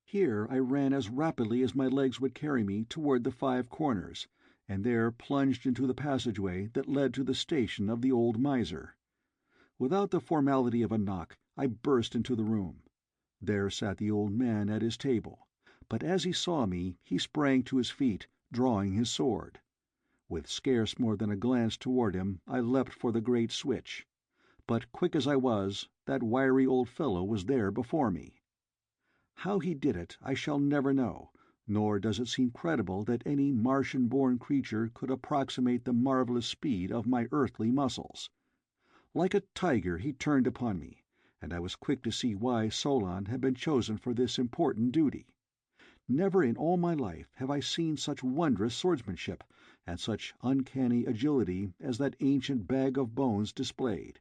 Here I ran as rapidly as my legs would carry me toward the 5 corners, and there plunged into the passageway that led to the station of the old miser. Without the formality of a knock, I burst into the room. There sat the old man at his table, but as he saw me he sprang to his feet, drawing his sword. With scarce more than a glance toward him, I leapt for the great switch. But quick as I was, that wiry old fellow was there before me. How he did it I shall never know, nor does it seem credible that any Martian-born creature could approximate the marvelous speed of my earthly muscles. Like a tiger he turned upon me, and I was quick to see why Solon had been chosen for this important duty. Never in all my life have I seen such wondrous swordsmanship, and such uncanny agility as that ancient bag of bones displayed.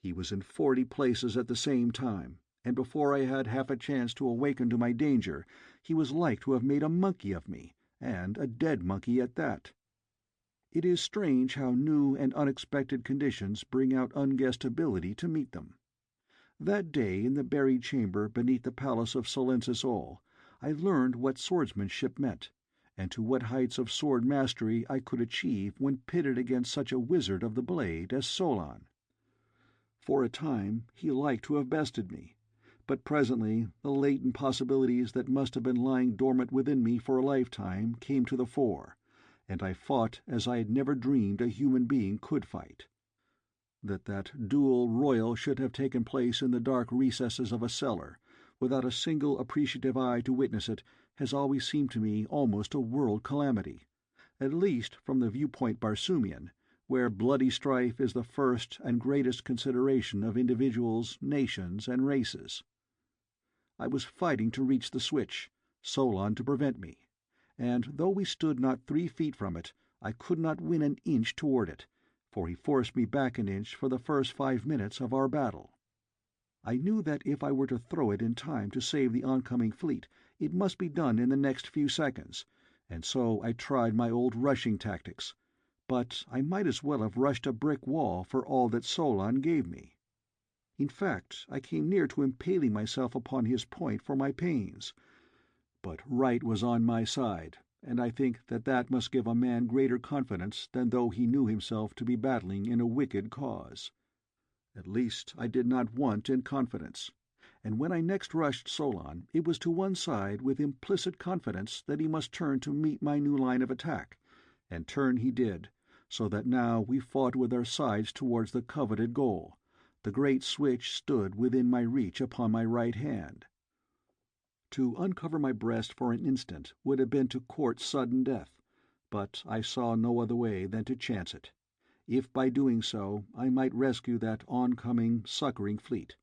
He was in 40 places at the same time, and before I had half a chance to awaken to my danger, he was like to have made a monkey of me, and a dead monkey at that. It is strange how new and unexpected conditions bring out unguessed ability to meet them. That day in the buried chamber beneath the palace of Silencis Ol, I learned what swordsmanship meant, and to what heights of sword mastery I could achieve when pitted against such a wizard of the blade as Solon. For a time he liked to have bested me, but presently the latent possibilities that must have been lying dormant within me for a lifetime came to the fore, and I fought as I had never dreamed a human being could fight. That duel royal should have taken place in the dark recesses of a cellar, without a single appreciative eye to witness it, has always seemed to me almost a world calamity, at least from the viewpoint Barsoomian, where bloody strife is the first and greatest consideration of individuals, nations, and races. I was fighting to reach the switch, Solon to prevent me, and though we stood not 3 feet from it, I could not win an inch toward it, for he forced me back an inch for the first 5 minutes of our battle. I knew that if I were to throw it in time to save the oncoming fleet, it must be done in the next few seconds, and so I tried my old rushing tactics, but I might as well have rushed a brick wall for all that Solon gave me. In fact, I came near to impaling myself upon his point for my pains. But right was on my side, and I think that that must give a man greater confidence than though he knew himself to be battling in a wicked cause. At least I did not want in confidence, and when I next rushed Solon, it was to one side with implicit confidence that he must turn to meet my new line of attack, and turn he did, so that now we fought with our sides towards the coveted goal. The great switch stood within my reach upon my right hand. To uncover my breast for an instant would have been to court sudden death, but I saw no other way than to chance it, if by doing so I might rescue that oncoming, succouring fleet.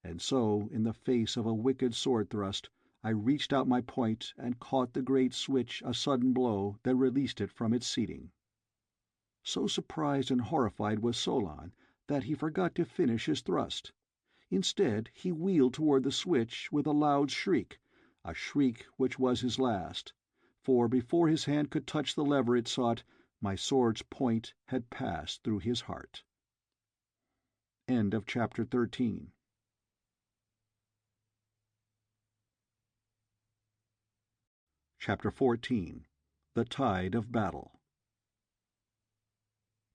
And so, in the face of a wicked sword thrust, I reached out my point and caught the great switch a sudden blow that released it from its seating. So surprised and horrified was Solon that he forgot to finish his thrust. Instead, he wheeled toward the switch with a loud shriek, a shriek which was his last, for before his hand could touch the lever it sought, my sword's point had passed through his heart. End of chapter 13. Chapter 14. The Tide of Battle.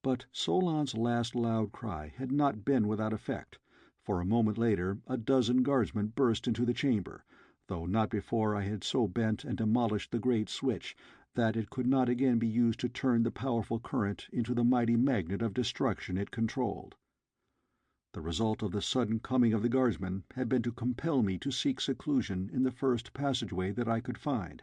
But Solon's last loud cry had not been without effect, for a moment later a dozen guardsmen burst into the chamber, though not before I had so bent and demolished the great switch that it could not again be used to turn the powerful current into the mighty magnet of destruction it controlled. The result of the sudden coming of the guardsmen had been to compel me to seek seclusion in the first passageway that I could find,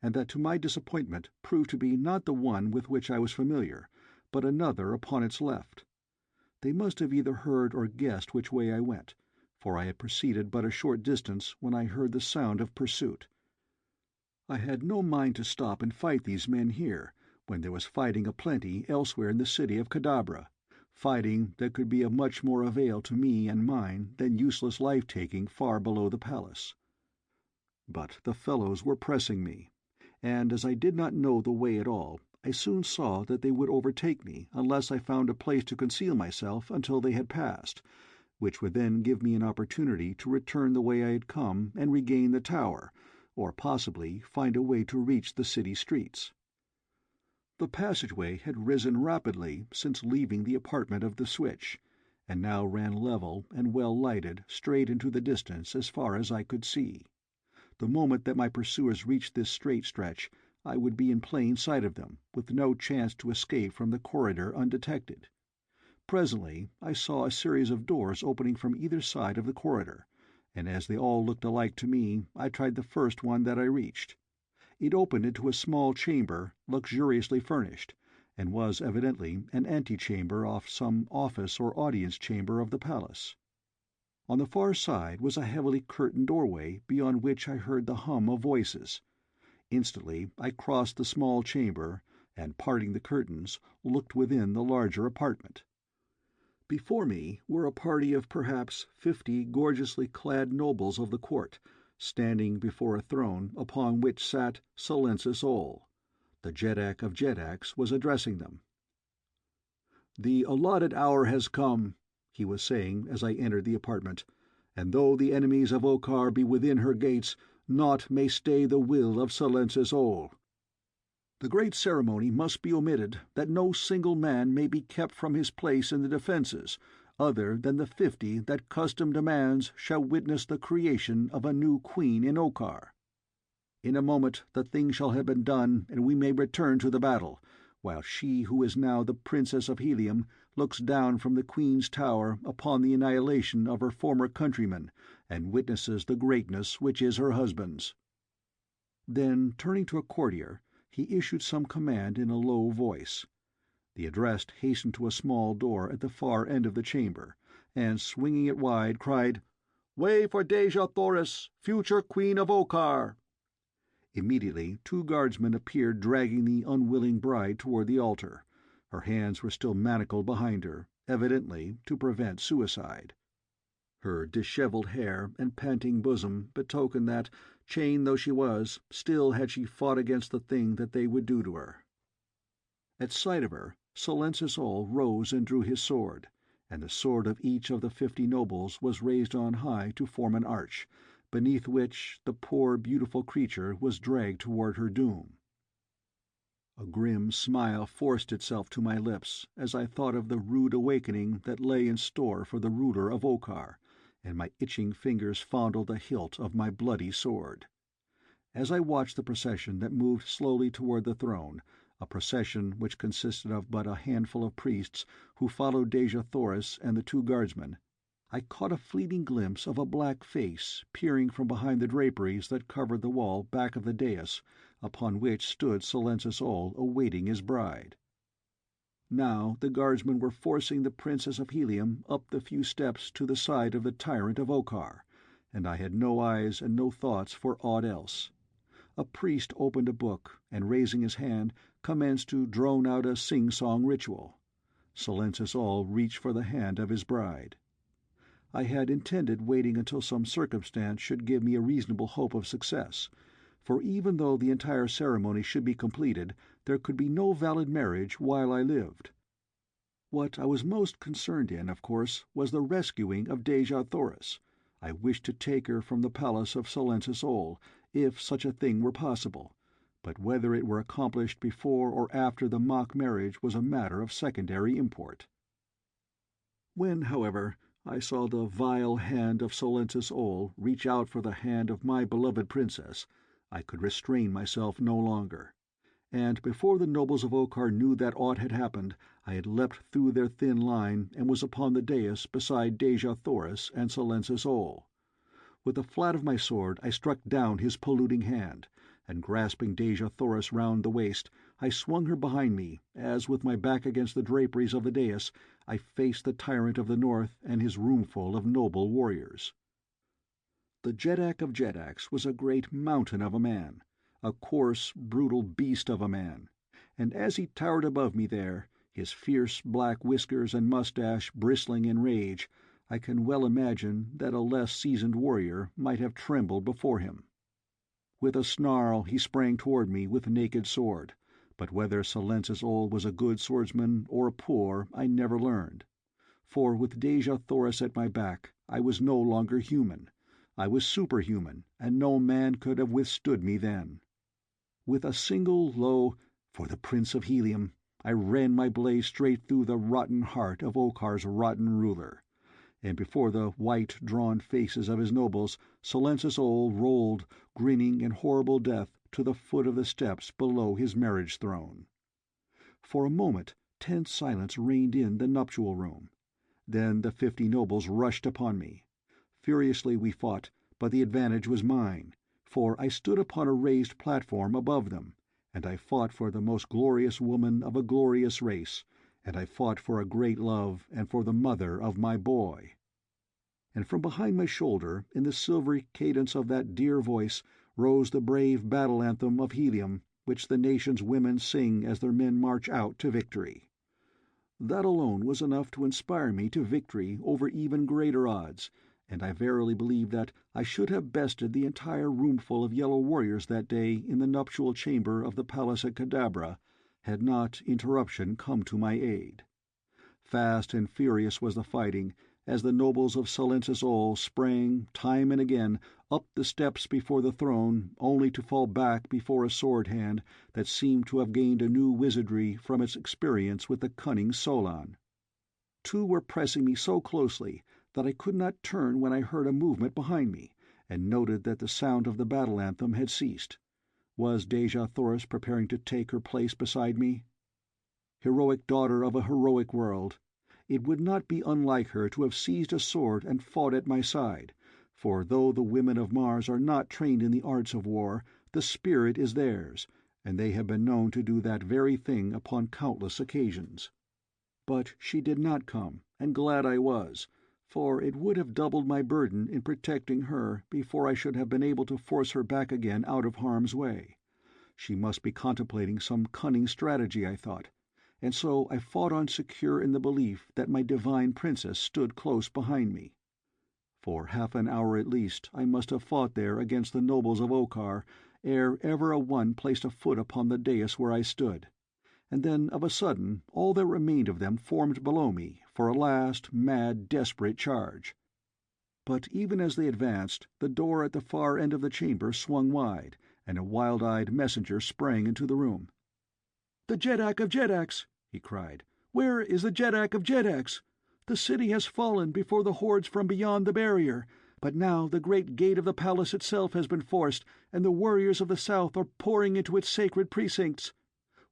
and that to my disappointment proved to be not the one with which I was familiar, but another upon its left. They must have either heard or guessed which way I went, for I had proceeded but a short distance when I heard the sound of pursuit. I had no mind to stop and fight these men here, when there was fighting aplenty elsewhere in the city of Kadabra, fighting that could be of much more avail to me and mine than useless life-taking far below the palace. But the fellows were pressing me, and as I did not know the way at all, I soon saw that they would overtake me unless I found a place to conceal myself until they had passed, which would then give me an opportunity to return the way I had come and regain the tower, or possibly find a way to reach the city streets. The passageway had risen rapidly since leaving the apartment of the switch, and now ran level and well lighted straight into the distance as far as I could see. The moment that my pursuers reached this straight stretch, I would be in plain sight of them, with no chance to escape from the corridor undetected. Presently I saw a series of doors opening from either side of the corridor, and as they all looked alike to me, I tried the first one that I reached. It opened into a small chamber, luxuriously furnished, and was evidently an antechamber off some office or audience chamber of the palace. On the far side was a heavily curtained doorway beyond which I heard the hum of voices. Instantly I crossed the small chamber, and, parting the curtains, looked within the larger apartment. Before me were a party of perhaps 50 gorgeously clad nobles of the court, standing before a throne upon which sat Silensis Ol. The Jeddak of Jeddaks was addressing them. "The allotted hour has come," he was saying as I entered the apartment, "and though the enemies of Okkar be within her gates, naught may stay the will of Silensis Ol. The great ceremony must be omitted, that no single man may be kept from his place in the defences, other than the 50 that custom demands shall witness the creation of a new queen in Okkar. In a moment the thing shall have been done, and we may return to the battle, while she who is now the Princess of Helium looks down from the Queen's tower upon the annihilation of her former countrymen, and witnesses the greatness which is her husband's." Then, turning to a courtier, he issued some command in a low voice. The addressed hastened to a small door at the far end of the chamber, and, swinging it wide, cried, "Way for Dejah Thoris, future Queen of Okkar!" Immediately 2 guardsmen appeared dragging the unwilling bride toward the altar. Her hands were still manacled behind her, evidently to prevent suicide. Her dishevelled hair and panting bosom betokened that, chained though she was, still had she fought against the thing that they would do to her. At sight of her, Silensis Ol rose and drew his sword, and the sword of each of the 50 nobles was raised on high to form an arch, beneath which the poor beautiful creature was dragged toward her doom. A grim smile forced itself to my lips as I thought of the rude awakening that lay in store for the ruler of Okkar, and my itching fingers fondled the hilt of my bloody sword. As I watched the procession that moved slowly toward the throne, a procession which consisted of but a handful of priests who followed Dejah Thoris and the 2 guardsmen, I caught a fleeting glimpse of a black face peering from behind the draperies that covered the wall back of the dais, upon which stood Silensis Ol awaiting his bride. Now the guardsmen were forcing the Princess of Helium up the few steps to the side of the tyrant of Okkar, and I had no eyes and no thoughts for aught else. A priest opened a book, and raising his hand, commenced to drone out a sing-song ritual. Silences all reached for the hand of his bride. I had intended waiting until some circumstance should give me a reasonable hope of success, for even though the entire ceremony should be completed, there could be no valid marriage while I lived. What I was most concerned in, of course, was the rescuing of Dejah Thoris. I wished to take her from the palace of Silences Ol, if such a thing were possible, but whether it were accomplished before or after the mock marriage was a matter of secondary import. When, however, I saw the vile hand of Silences Ol reach out for the hand of my beloved princess, I could restrain myself no longer, and before the nobles of Okkar knew that aught had happened, I had leapt through their thin line and was upon the dais beside Dejah Thoris and Silences Ol. With the flat of my sword I struck down his polluting hand, and grasping Dejah Thoris round the waist, I swung her behind me, as with my back against the draperies of the dais, I faced the tyrant of the north and his roomful of noble warriors. The Jeddak of Jeddaks was a great mountain of a man, a coarse, brutal beast of a man, and as he towered above me there, his fierce black whiskers and moustache bristling in rage, I can well imagine that a less seasoned warrior might have trembled before him. With a snarl he sprang toward me with naked sword, but whether Silences Ol was a good swordsman or a poor I never learned. For with Dejah Thoris at my back I was no longer human. I was superhuman, and no man could have withstood me then. With a single low "For the Prince of Helium," I ran my blade straight through the rotten heart of Okkar's rotten ruler, and before the white, drawn faces of his nobles, Silences Ol rolled, grinning in horrible death, to the foot of the steps below his marriage throne. For a moment tense silence reigned in the nuptial room. Then the 50 nobles rushed upon me. Furiously we fought, but the advantage was mine, for I stood upon a raised platform above them, and I fought for the most glorious woman of a glorious race, and I fought for a great love and for the mother of my boy. And from behind my shoulder, in the silvery cadence of that dear voice, rose the brave battle anthem of Helium, which the nation's women sing as their men march out to victory. That alone was enough to inspire me to victory over even greater odds, and I verily believe that I should have bested the entire roomful of yellow warriors that day in the nuptial chamber of the palace at Kadabra, had not interruption come to my aid. Fast and furious was the fighting, as the nobles of Silences Ol sprang, time and again, up the steps before the throne, only to fall back before a sword hand that seemed to have gained a new wizardry from its experience with the cunning Solon. 2 were pressing me so closely that I could not turn when I heard a movement behind me, and noted that the sound of the battle anthem had ceased. Was Dejah Thoris preparing to take her place beside me? Heroic daughter of a heroic world, it would not be unlike her to have seized a sword and fought at my side, for though the women of Mars are not trained in the arts of war, the spirit is theirs, and they have been known to do that very thing upon countless occasions. But she did not come, and glad I was, for it would have doubled my burden in protecting her before I should have been able to force her back again out of harm's way. She must be contemplating some cunning strategy, I thought, and so I fought on, secure in the belief that my divine princess stood close behind me. For half an hour at least I must have fought there against the nobles of Okkar, ere ever a one placed a foot upon the dais where I stood. And then of a sudden all that remained of them formed below me for a last, mad, desperate charge. But even as they advanced, the door at the far end of the chamber swung wide, and a wild-eyed messenger sprang into the room. "The Jeddak of Jeddaks!" he cried. "Where is the Jeddak of Jeddaks? The city has fallen before the hordes from beyond the barrier, but now the great gate of the palace itself has been forced, and the warriors of the south are pouring into its sacred precincts.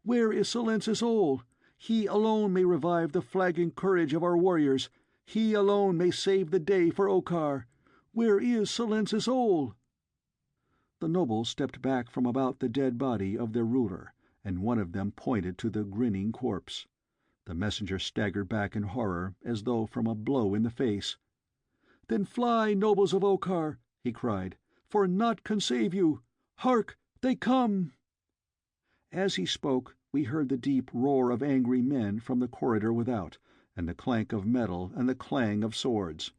Where is Silences Ol? He alone may revive the flagging courage of our warriors. He alone may save the day for Okkar. Where is Silences Ol?" The nobles stepped back from about the dead body of their ruler, and one of them pointed to the grinning corpse. The messenger staggered back in horror, as though from a blow in the face. "Then fly, nobles of Okkar! he cried, "for naught can save you! Hark! They come!" As he spoke, we heard the deep roar of angry men from the corridor without, and the clank of metal and the clang of swords.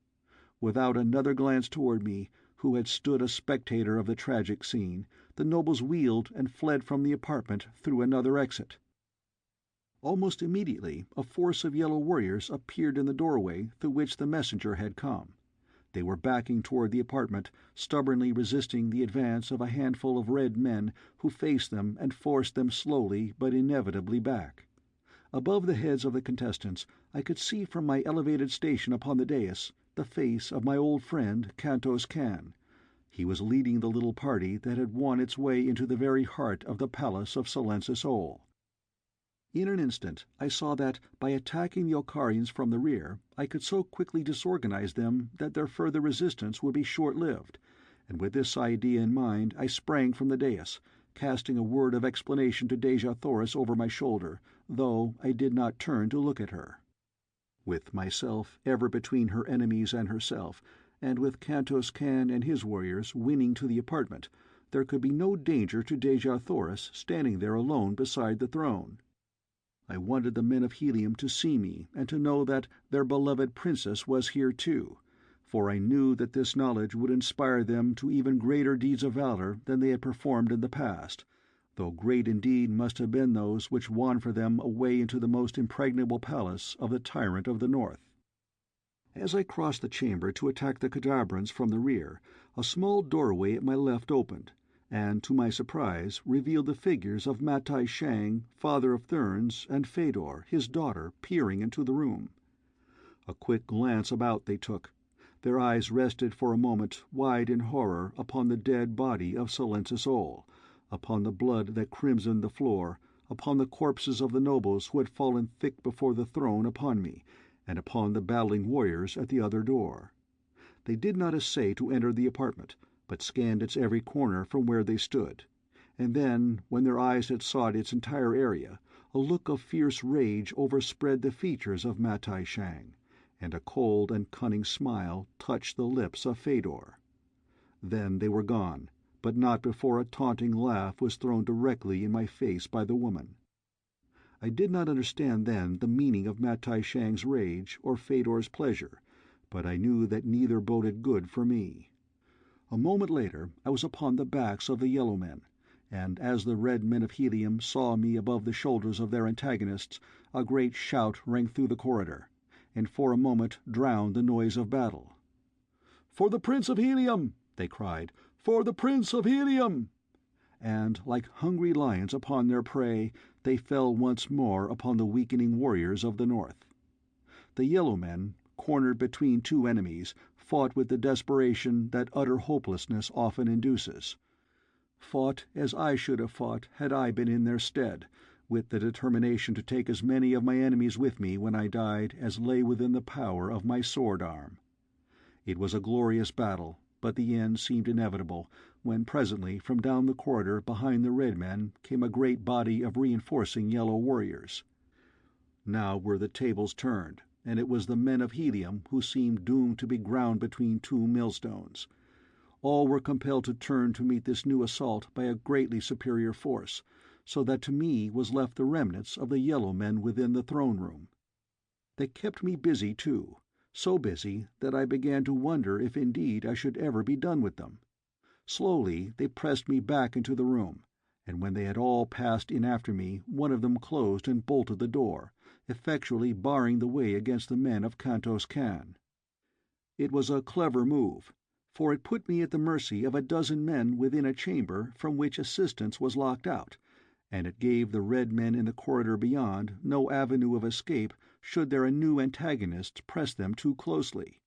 Without another glance toward me, who had stood a spectator of the tragic scene, the nobles wheeled and fled from the apartment through another exit. Almost immediately a force of yellow warriors appeared in the doorway through which the messenger had come. They were backing toward the apartment, stubbornly resisting the advance of a handful of red men who faced them and forced them slowly but inevitably back. Above the heads of the contestants I could see from my elevated station upon the dais the face of my old friend Kantos Kan. He was leading the little party that had won its way into the very heart of the palace of Silensis Ol. In an instant I saw that, by attacking the Okarians from the rear, I could so quickly disorganize them that their further resistance would be short-lived, and with this idea in mind I sprang from the dais, casting a word of explanation to Dejah Thoris over my shoulder, though I did not turn to look at her. With myself ever between her enemies and herself, and with Kantos Kan and his warriors winning to the apartment, there could be no danger to Dejah Thoris standing there alone beside the throne. I wanted the men of Helium to see me and to know that their beloved princess was here too, for I knew that this knowledge would inspire them to even greater deeds of valor than they had performed in the past, though great indeed must have been those which won for them a way into the most impregnable palace of the tyrant of the north. As I crossed the chamber to attack the Cadabrans from the rear, a small doorway at my left opened, and to my surprise revealed the figures of Matai Shang, father of Therns, and Phaidor, his daughter, peering into the room. A quick glance about they took. Their eyes rested for a moment, wide in horror, upon the dead body of Silensis Ol, upon the blood that crimsoned the floor, upon the corpses of the nobles who had fallen thick before the throne upon me, and upon the battling warriors at the other door. They did not essay to enter the apartment, but scanned its every corner from where they stood, and then, when their eyes had sought its entire area, a look of fierce rage overspread the features of Matai Shang, and a cold and cunning smile touched the lips of Phaidor. Then they were gone, but not before a taunting laugh was thrown directly in my face by the woman. I did not understand then the meaning of Matai Shang's rage or Phaidor's pleasure, but I knew that neither boded good for me. A moment later I was upon the backs of the yellow men, and as the red men of Helium saw me above the shoulders of their antagonists, a great shout rang through the corridor, and for a moment drowned the noise of battle. "For the Prince of Helium!" they cried. "For the Prince of Helium!" And, like hungry lions upon their prey, they fell once more upon the weakening warriors of the north. The yellow men, cornered between two enemies, fought with the desperation that utter hopelessness often induces. Fought as I should have fought had I been in their stead, with the determination to take as many of my enemies with me when I died as lay within the power of my sword arm. It was a glorious battle, but the end seemed inevitable, when presently from down the corridor behind the red men came a great body of reinforcing yellow warriors. Now were the tables turned, and it was the men of Helium who seemed doomed to be ground between two millstones. All were compelled to turn to meet this new assault by a greatly superior force, so that to me was left the remnants of the yellow men within the throne-room. They kept me busy, too, so busy that I began to wonder if indeed I should ever be done with them. Slowly they pressed me back into the room, and when they had all passed in after me, one of them closed and bolted the door, effectually barring the way against the men of Kantos Kan. It was a clever move, for it put me at the mercy of a dozen men within a chamber from which assistance was locked out, and it gave the red men in the corridor beyond no avenue of escape should their new antagonists press them too closely.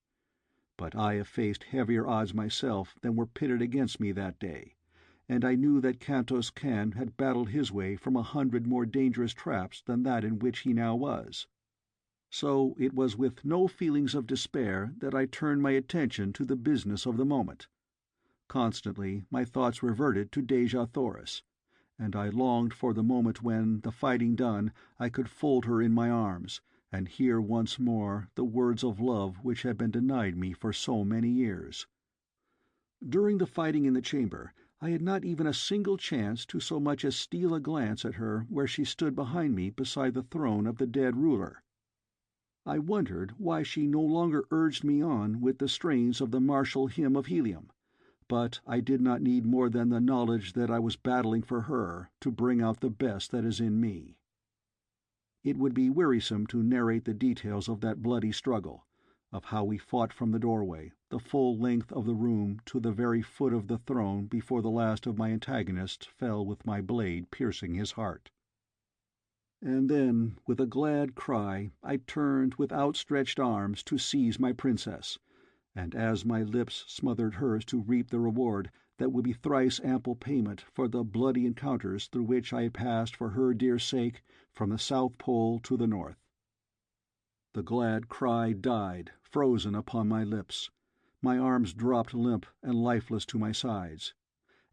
But I have faced heavier odds myself than were pitted against me that day, and I knew that Kantos Kan had battled his way from 100 more dangerous traps than that in which he now was. So it was with no feelings of despair that I turned my attention to the business of the moment. Constantly my thoughts reverted to Dejah Thoris, and I longed for the moment when, the fighting done, I could fold her in my arms, and hear once more the words of love which had been denied me for so many years. During the fighting in the chamber, I had not even a single chance to so much as steal a glance at her where she stood behind me beside the throne of the dead ruler. I wondered why she no longer urged me on with the strains of the martial hymn of Helium, but I did not need more than the knowledge that I was battling for her to bring out the best that is in me. It would be wearisome to narrate the details of that bloody struggle, of how we fought from the doorway, the full length of the room, to the very foot of the throne before the last of my antagonists fell with my blade piercing his heart. And then, with a glad cry, I turned with outstretched arms to seize my princess, and as my lips smothered hers to reap the reward that would be thrice ample payment for the bloody encounters through which I had passed for her dear sake from the South Pole to the North. The glad cry died, frozen upon my lips. My arms dropped limp and lifeless to my sides.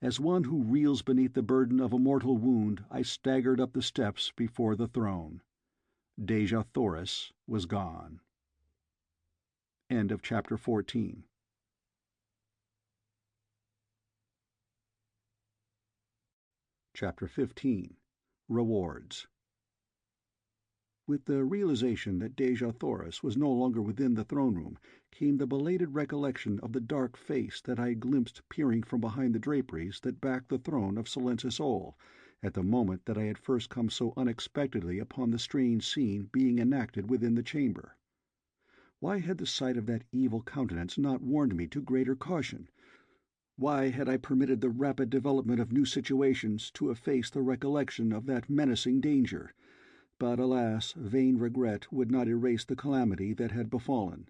As one who reels beneath the burden of a mortal wound, I staggered up the steps before the throne. Dejah Thoris was gone. End of Chapter 14. Chapter 15. Rewards. With the realization that Dejah Thoris was no longer within the throne room came the belated recollection of the dark face that I had glimpsed peering from behind the draperies that backed the throne of Silencis Ol, at the moment that I had first come so unexpectedly upon the strange scene being enacted within the chamber. Why had the sight of that evil countenance not warned me to greater caution? Why had I permitted the rapid development of new situations to efface the recollection of that menacing danger? But alas, vain regret would not erase the calamity that had befallen.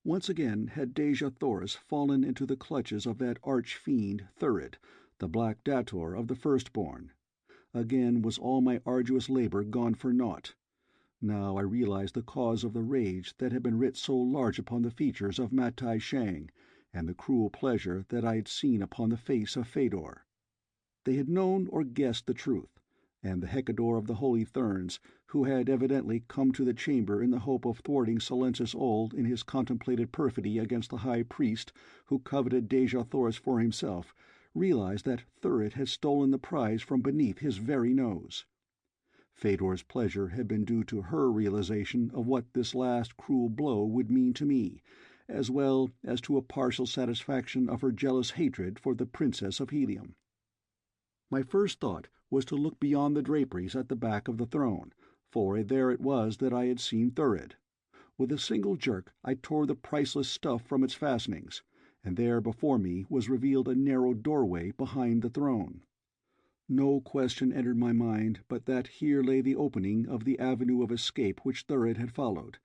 Once again had Dejah Thoris fallen into the clutches of that arch-fiend Thurid, the Black Dator of the First Born. Again was all my arduous labor gone for naught. Now I realized the cause of the rage that had been writ so large upon the features of Matai Shang, and the cruel pleasure that I had seen upon the face of Phaidor. They had known or guessed the truth, and the Hekkador of the Holy Therns, who had evidently come to the chamber in the hope of thwarting Silencis Ol in his contemplated perfidy against the high priest who coveted Dejah Thoris for himself, realized that Thurid had stolen the prize from beneath his very nose. Phaidor's pleasure had been due to her realization of what this last cruel blow would mean to me, as well as to a partial satisfaction of her jealous hatred for the Princess of Helium. My first thought was to look beyond the draperies at the back of the throne, for there it was that I had seen Thurid. With a single jerk I tore the priceless stuff from its fastenings, and there before me was revealed a narrow doorway behind the throne. No question entered my mind but that here lay the opening of the avenue of escape which Thurid had followed,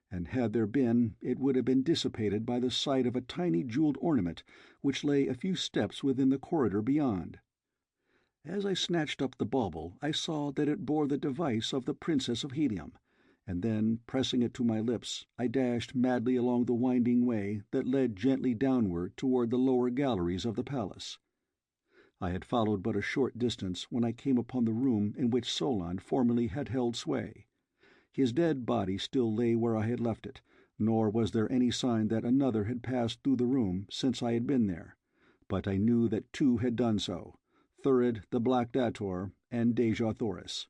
and had there been, it would have been dissipated by the sight of a tiny jeweled ornament which lay a few steps within the corridor beyond. As I snatched up the bauble, I saw that it bore the device of the Princess of Helium, and then, pressing it to my lips, I dashed madly along the winding way that led gently downward toward the lower galleries of the palace. I had followed but a short distance when I came upon the room in which Solon formerly had held sway. His dead body still lay where I had left it, nor was there any sign that another had passed through the room since I had been there, but I knew that two had done so, Thurid the Black Dator and Dejah Thoris.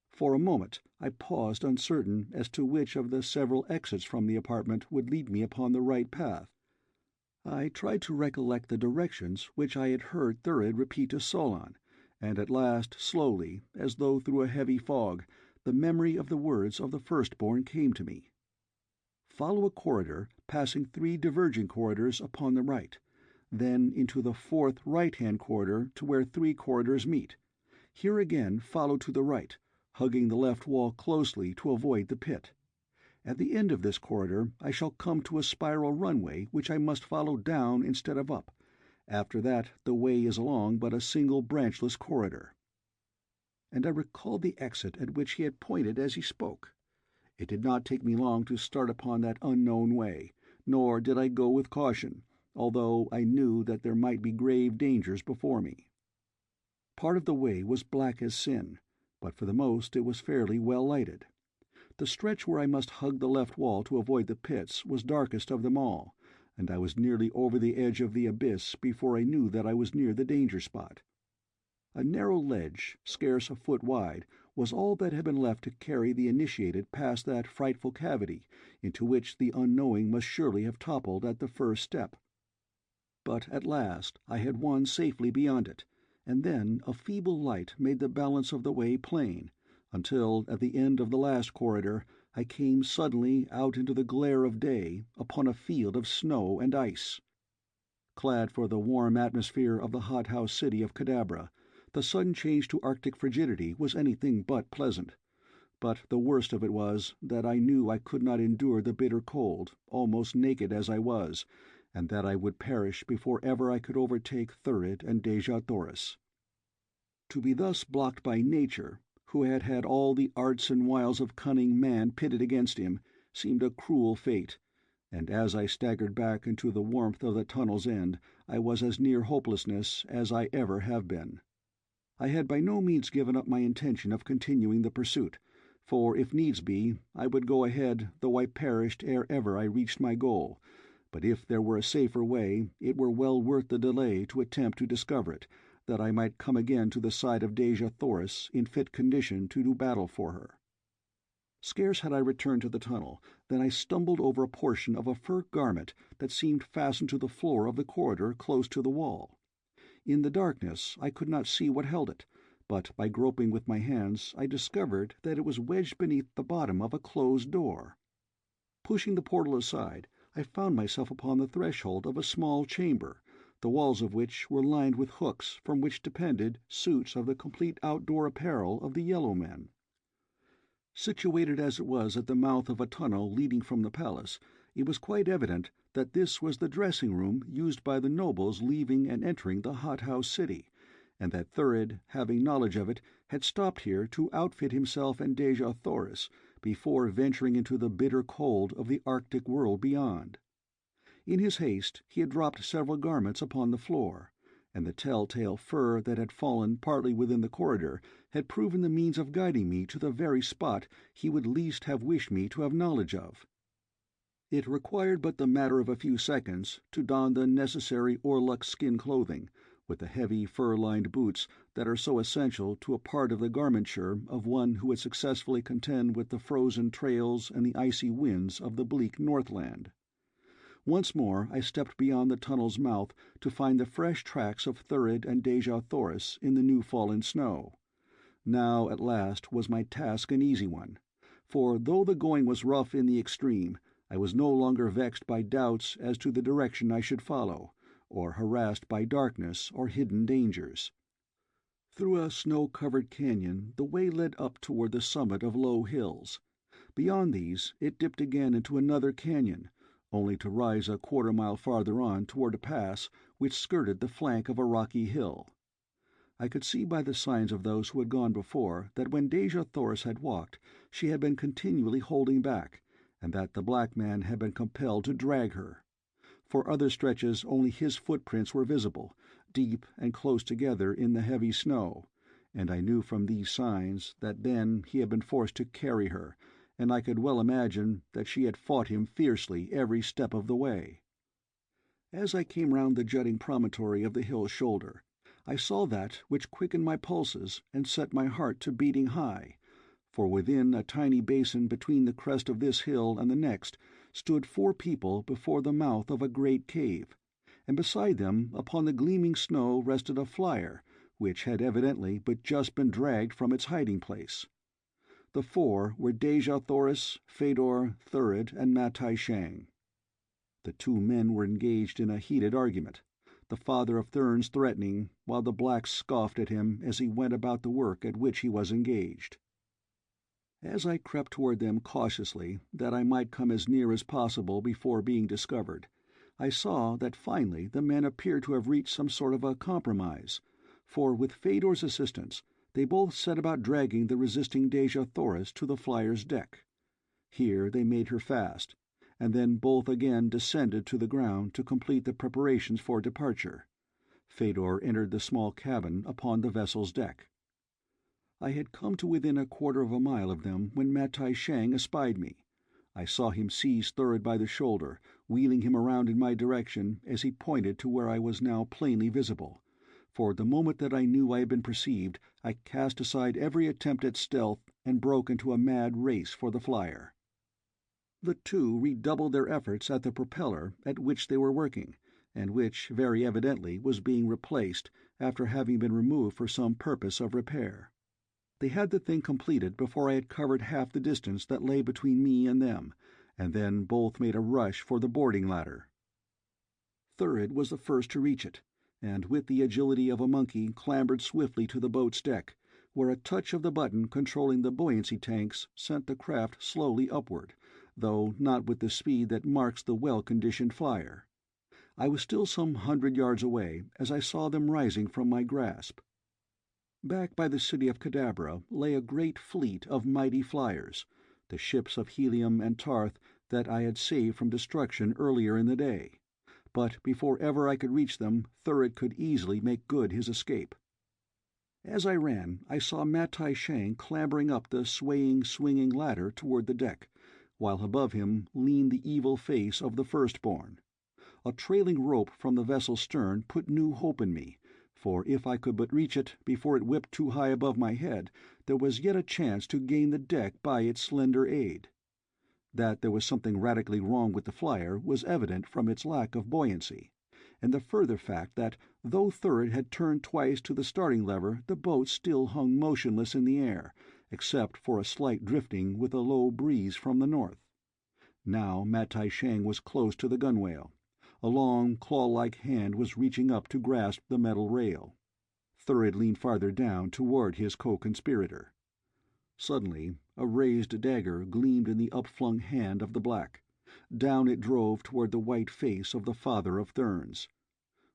For a moment I paused uncertain as to which of the several exits from the apartment would lead me upon the right path. I tried to recollect the directions which I had heard Thurid repeat to Solon, and at last, slowly, as though through a heavy fog, the memory of the words of the firstborn came to me. Follow a corridor, passing 3 diverging corridors upon the right, then into the 4th right-hand corridor to where 3 corridors meet. Here again follow to the right, hugging the left wall closely to avoid the pit. At the end of this corridor I shall come to a spiral runway which I must follow down instead of up. After that the way is along but a single branchless corridor. And I recalled the exit at which he had pointed as he spoke. It did not take me long to start upon that unknown way, nor did I go with caution, although I knew that there might be grave dangers before me. Part of the way was black as sin, but for the most it was fairly well lighted. The stretch where I must hug the left wall to avoid the pits was darkest of them all, and I was nearly over the edge of the abyss before I knew that I was near the danger spot. A narrow ledge, scarce a foot wide, was all that had been left to carry the initiated past that frightful cavity, into which the unknowing must surely have toppled at the first step. But at last I had won safely beyond it, and then a feeble light made the balance of the way plain, until, at the end of the last corridor, I came suddenly out into the glare of day upon a field of snow and ice. Clad for the warm atmosphere of the hothouse city of Cadabra, the sudden change to Arctic frigidity was anything but pleasant. But the worst of it was that I knew I could not endure the bitter cold, almost naked as I was, and that I would perish before ever I could overtake Thurid and Dejah Thoris. To be thus blocked by nature, who had had all the arts and wiles of cunning man pitted against him, seemed a cruel fate, and as I staggered back into the warmth of the tunnel's end, I was as near hopelessness as I ever have been. I had by no means given up my intention of continuing the pursuit, for if needs be, I would go ahead though I perished ere ever I reached my goal, but if there were a safer way, it were well worth the delay to attempt to discover it, that I might come again to the side of Dejah Thoris in fit condition to do battle for her. Scarce had I returned to the tunnel than I stumbled over a portion of a fur garment that seemed fastened to the floor of the corridor close to the wall. In the darkness I could not see what held it, but by groping with my hands I discovered that it was wedged beneath the bottom of a closed door. Pushing the portal aside, I found myself upon the threshold of a small chamber, the walls of which were lined with hooks from which depended suits of the complete outdoor apparel of the yellow men. Situated as it was at the mouth of a tunnel leading from the palace, it was quite evident that this was the dressing-room used by the nobles leaving and entering the hothouse city, and that Thurid, having knowledge of it, had stopped here to outfit himself and Dejah Thoris before venturing into the bitter cold of the Arctic world beyond. In his haste he had dropped several garments upon the floor, and the tell-tale fur that had fallen partly within the corridor had proven the means of guiding me to the very spot he would least have wished me to have knowledge of. It required but the matter of a few seconds to don the necessary Orluk skin clothing, with the heavy fur-lined boots that are so essential to a part of the garmenture of one who would successfully contend with the frozen trails and the icy winds of the bleak Northland. Once more I stepped beyond the tunnel's mouth to find the fresh tracks of Thurid and Dejah Thoris in the new-fallen snow. Now at last was my task an easy one, for though the going was rough in the extreme, I was no longer vexed by doubts as to the direction I should follow, or harassed by darkness or hidden dangers. Through a snow-covered canyon the way led up toward the summit of low hills. Beyond these it dipped again into another canyon, only to rise a quarter-mile farther on toward a pass which skirted the flank of a rocky hill. I could see by the signs of those who had gone before that when Dejah Thoris had walked, she had been continually holding back, and that the black man had been compelled to drag her. For other stretches only his footprints were visible, deep and close together in the heavy snow, and I knew from these signs that then he had been forced to carry her, and I could well imagine that she had fought him fiercely every step of the way. As I came round the jutting promontory of the hill's shoulder, I saw that which quickened my pulses and set my heart to beating high, for within a tiny basin between the crest of this hill and the next stood 4 people before the mouth of a great cave, and beside them upon the gleaming snow rested a flyer, which had evidently but just been dragged from its hiding-place. The 4 were Dejah Thoris, Phaidor, Thurid, and Matai Shang. The 2 men were engaged in a heated argument, the father of Therns threatening, while the black scoffed at him as he went about the work at which he was engaged. As I crept toward them cautiously, that I might come as near as possible before being discovered, I saw that finally the men appeared to have reached some sort of a compromise, for with Phaidor's assistance they both set about dragging the resisting Dejah Thoris to the flyer's deck. Here they made her fast, and then both again descended to the ground to complete the preparations for departure. Phaidor entered the small cabin upon the vessel's deck. I had come to within a quarter of a mile of them when Matai Shang espied me. I saw him seize Thurid by the shoulder, wheeling him around in my direction as he pointed to where I was now plainly visible. For the moment that I knew I had been perceived, I cast aside every attempt at stealth and broke into a mad race for the flyer. The two redoubled their efforts at the propeller at which they were working, and which very evidently was being replaced after having been removed for some purpose of repair. They had the thing completed before I had covered half the distance that lay between me and them, and then both made a rush for the boarding ladder. Thurid was the first to reach it, and with the agility of a monkey clambered swiftly to the boat's deck, where a touch of the button controlling the buoyancy tanks sent the craft slowly upward, though not with the speed that marks the well-conditioned flyer. I was still some 100 yards away as I saw them rising from my grasp. Back by the city of Cadabra lay a great fleet of mighty flyers, the ships of Helium and Ptarth that I had saved from destruction earlier in the day. But before ever I could reach them, Thurid could easily make good his escape. As I ran, I saw Matai Shang clambering up the swinging ladder toward the deck, while above him leaned the evil face of the Firstborn. A trailing rope from the vessel's stern put new hope in me, for if I could but reach it before it whipped too high above my head, there was yet a chance to gain the deck by its slender aid. That there was something radically wrong with the flyer was evident from its lack of buoyancy, and the further fact that, though Thurid had turned twice to the starting lever, the boat still hung motionless in the air, except for a slight drifting with a low breeze from the north. Now Matai Shang was close to the gunwale. A long, claw-like hand was reaching up to grasp the metal rail. Thurid leaned farther down toward his co-conspirator. Suddenly, a raised dagger gleamed in the upflung hand of the black. Down it drove toward the white face of the father of Therns.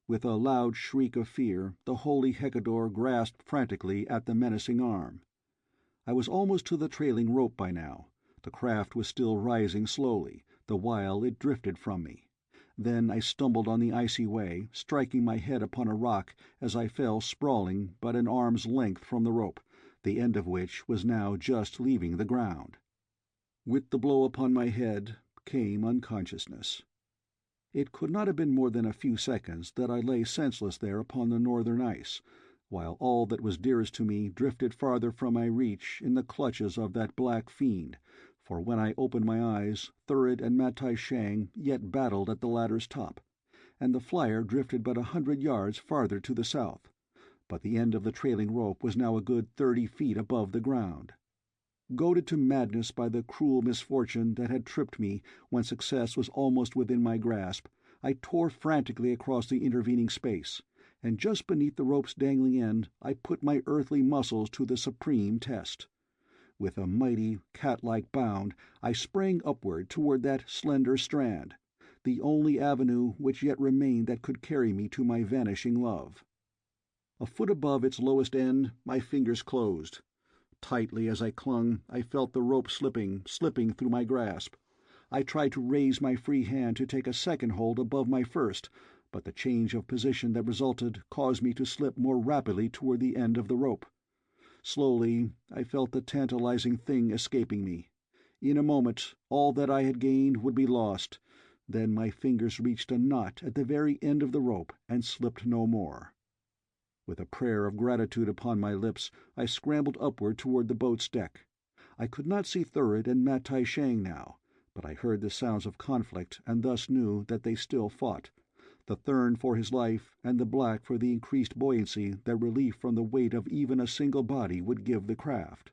With a loud shriek of fear, the Holy Hekkador grasped frantically at the menacing arm. I was almost to the trailing rope by now. The craft was still rising slowly, the while it drifted from me. Then I stumbled on the icy way, striking my head upon a rock as I fell sprawling but an arm's length from the rope, the end of which was now just leaving the ground. With the blow upon my head came unconsciousness. It could not have been more than a few seconds that I lay senseless there upon the northern ice, while all that was dearest to me drifted farther from my reach in the clutches of that black fiend, for when I opened my eyes, Thurid and Matai Shang yet battled at the ladder's top, and the flyer drifted but 100 yards farther to the south, but the end of the trailing rope was now a good 30 feet above the ground. Goaded to madness by the cruel misfortune that had tripped me when success was almost within my grasp, I tore frantically across the intervening space, and just beneath the rope's dangling end I put my earthly muscles to the supreme test. With a mighty, cat-like bound, I sprang upward toward that slender strand, the only avenue which yet remained that could carry me to my vanishing love. A foot above its lowest end, my fingers closed. Tightly as I clung, I felt the rope slipping through my grasp. I tried to raise my free hand to take a second hold above my first, but the change of position that resulted caused me to slip more rapidly toward the end of the rope. Slowly, I felt the tantalizing thing escaping me. In a moment, all that I had gained would be lost. Then my fingers reached a knot at the very end of the rope and slipped no more. With a prayer of gratitude upon my lips, I scrambled upward toward the boat's deck. I could not see Thurid and Matai Shang now, but I heard the sounds of conflict and thus knew that they still fought, the Thern for his life and the black for the increased buoyancy that relief from the weight of even a single body would give the craft.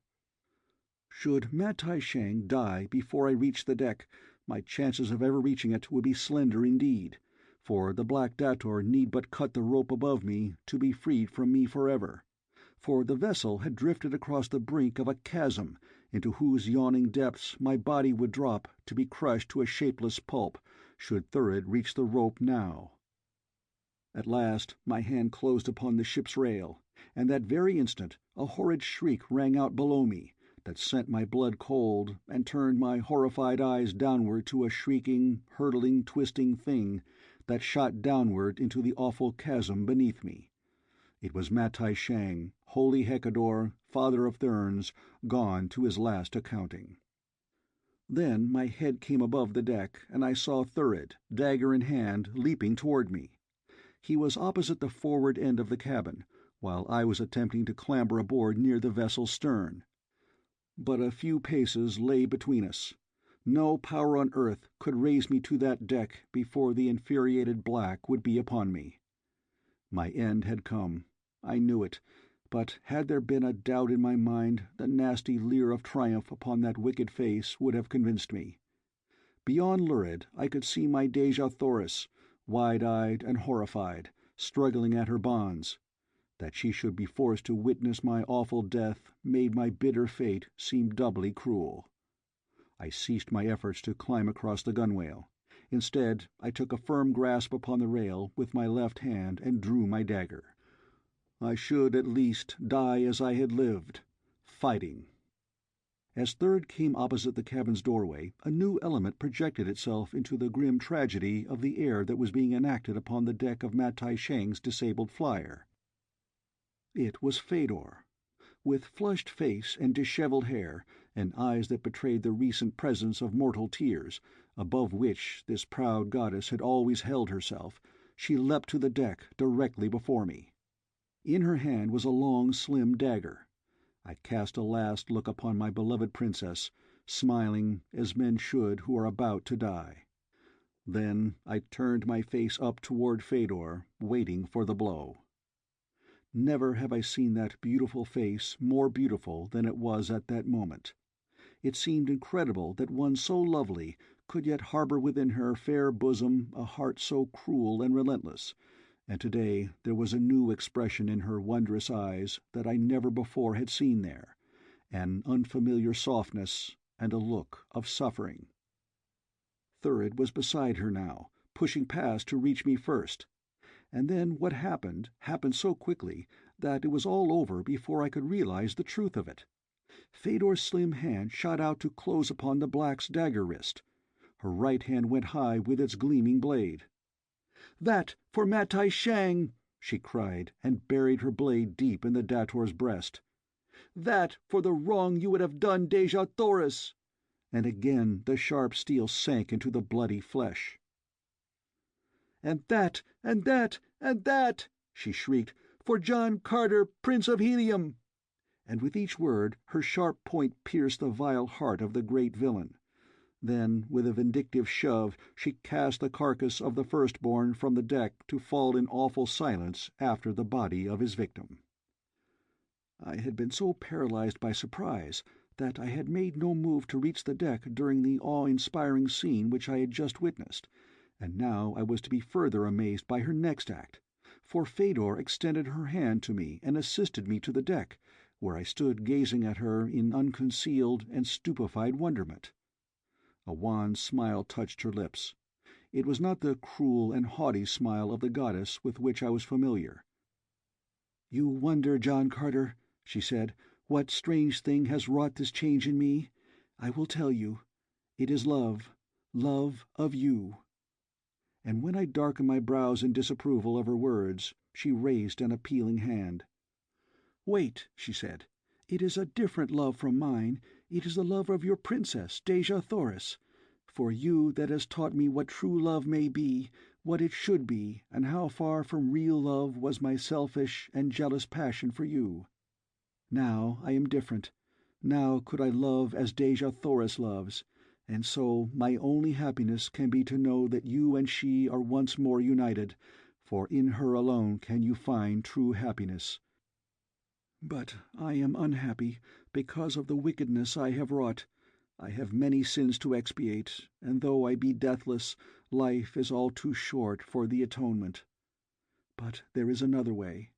Should Matai Shang die before I reached the deck, my chances of ever reaching it would be slender indeed, for the black dator need but cut the rope above me to be freed from me forever, for the vessel had drifted across the brink of a chasm into whose yawning depths my body would drop to be crushed to a shapeless pulp should Thurid reach the rope now. At last my hand closed upon the ship's rail, and that very instant a horrid shriek rang out below me that sent my blood cold and turned my horrified eyes downward to a shrieking, hurtling, twisting thing that shot downward into the awful chasm beneath me. It was Matai Shang, Holy Hekkador, father of Therns, gone to his last accounting. Then my head came above the deck, and I saw Thurid, dagger in hand, leaping toward me. He was opposite the forward end of the cabin, while I was attempting to clamber aboard near the vessel's stern. But a few paces lay between us. No power on earth could raise me to that deck before the infuriated black would be upon me. My end had come. I knew it, but had there been a doubt in my mind, the nasty leer of triumph upon that wicked face would have convinced me. Beyond Lurid I could see my Dejah Thoris, wide-eyed and horrified, struggling at her bonds. That she should be forced to witness my awful death made my bitter fate seem doubly cruel. I ceased my efforts to climb across the gunwale. Instead, I took a firm grasp upon the rail with my left hand and drew my dagger. I should at least die as I had lived, fighting. As Thurid came opposite the cabin's doorway, a new element projected itself into the grim tragedy of the air that was being enacted upon the deck of Matai Shang's disabled flyer. It was Phaidor. With flushed face and dishevelled hair, and eyes that betrayed the recent presence of mortal tears, above which this proud goddess had always held herself, she leapt to the deck directly before me. In her hand was a long, slim dagger. I cast a last look upon my beloved princess, smiling as men should who are about to die. Then I turned my face up toward Phaidor, waiting for the blow. Never have I seen that beautiful face more beautiful than it was at that moment. It seemed incredible that one so lovely could yet harbour within her fair bosom a heart so cruel and relentless, and today there was a new expression in her wondrous eyes that I never before had seen there, an unfamiliar softness and a look of suffering. Thurid was beside her now, pushing past to reach me first. And then what happened so quickly that it was all over before I could realize the truth of it. Phaidor's slim hand shot out to close upon the black's dagger wrist. Her right hand went high with its gleaming blade. "That for Matai Shang!" she cried, and buried her blade deep in the dator's breast. "That for the wrong you would have done Dejah Thoris!" And again the sharp steel sank into the bloody flesh. "And that, and that, and that!" she shrieked, "for John Carter, Prince of Helium!" And with each word her sharp point pierced the vile heart of the great villain. Then, with a vindictive shove, she cast the carcass of the firstborn from the deck to fall in awful silence after the body of his victim. I had been so paralyzed by surprise that I had made no move to reach the deck during the awe-inspiring scene which I had just witnessed, and now I was to be further amazed by her next act, for Phaidor extended her hand to me and assisted me to the deck, where I stood gazing at her in unconcealed and stupefied wonderment. A wan smile touched her lips. It was not the cruel and haughty smile of the goddess with which I was familiar. "You wonder, John Carter," she said, "what strange thing has wrought this change in me? I will tell you. It is love, love of you." And when I darkened my brows in disapproval of her words, she raised an appealing hand. "Wait," she said. "It is a different love from mine. It is the love of your princess, Dejah Thoris. For you that has taught me what true love may be, what it should be, and how far from real love was my selfish and jealous passion for you. Now I am different. Now could I love as Dejah Thoris loves, and so my only happiness can be to know that you and she are once more united, for in her alone can you find true happiness. But I am unhappy because of the wickedness I have wrought. I have many sins to expiate, and though I be deathless, life is all too short for the atonement. But there is another way,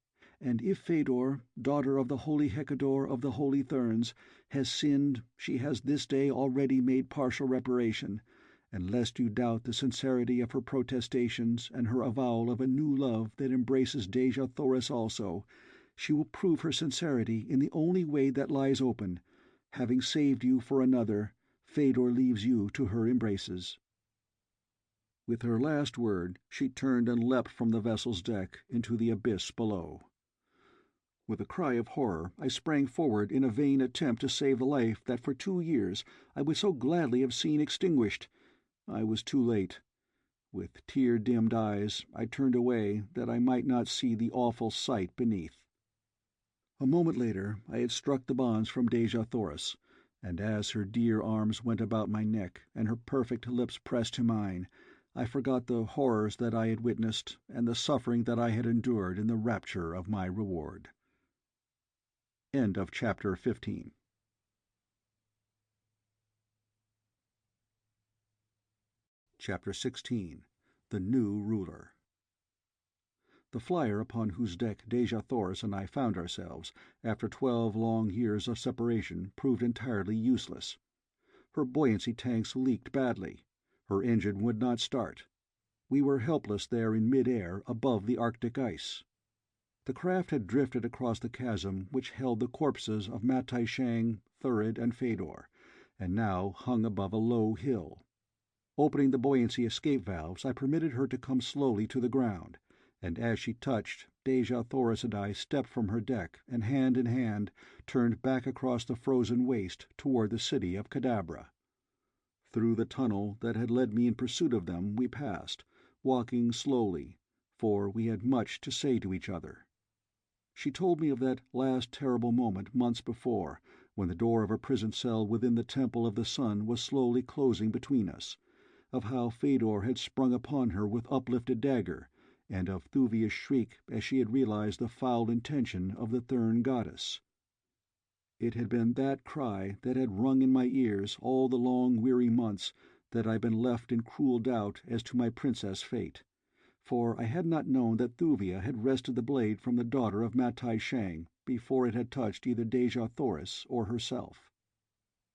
and if Phaidor, daughter of the Holy Hekkador of the Holy Therns, has sinned, she has this day already made partial reparation, and lest you doubt the sincerity of her protestations and her avowal of a new love that embraces Dejah Thoris also, she will prove her sincerity in the only way that lies open. Having saved you for another, Phaidor leaves you to her embraces." With her last word she turned and leapt from the vessel's deck into the abyss below. With a cry of horror, I sprang forward in a vain attempt to save the life that for 2 years I would so gladly have seen extinguished. I was too late. With tear-dimmed eyes, I turned away that I might not see the awful sight beneath. A moment later I had struck the bonds from Dejah Thoris, and as her dear arms went about my neck and her perfect lips pressed to mine, I forgot the horrors that I had witnessed and the suffering that I had endured in the rapture of my reward. End of chapter 15. Chapter 16. The New Ruler. The flyer upon whose deck Dejah Thoris and I found ourselves, after 12 long years of separation, proved entirely useless. Her buoyancy tanks leaked badly. Her engine would not start. We were helpless there in mid-air above the Arctic ice. The craft had drifted across the chasm which held the corpses of Matai Shang, Thurid, and Phaidor, and now hung above a low hill. Opening the buoyancy escape valves, I permitted her to come slowly to the ground, and as she touched, Dejah Thoris and I stepped from her deck and hand in hand turned back across the frozen waste toward the city of Kadabra. Through the tunnel that had led me in pursuit of them we passed, walking slowly, for we had much to say to each other. She told me of that last terrible moment months before, when the door of a prison cell within the Temple of the Sun was slowly closing between us, of how Phaidor had sprung upon her with uplifted dagger, and of Thuvia's shriek as she had realized the foul intention of the Thern goddess. It had been that cry that had rung in my ears all the long weary months that I had been left in cruel doubt as to my princess' fate, for I had not known that Thuvia had wrested the blade from the daughter of Matai Shang before it had touched either Dejah Thoris or herself.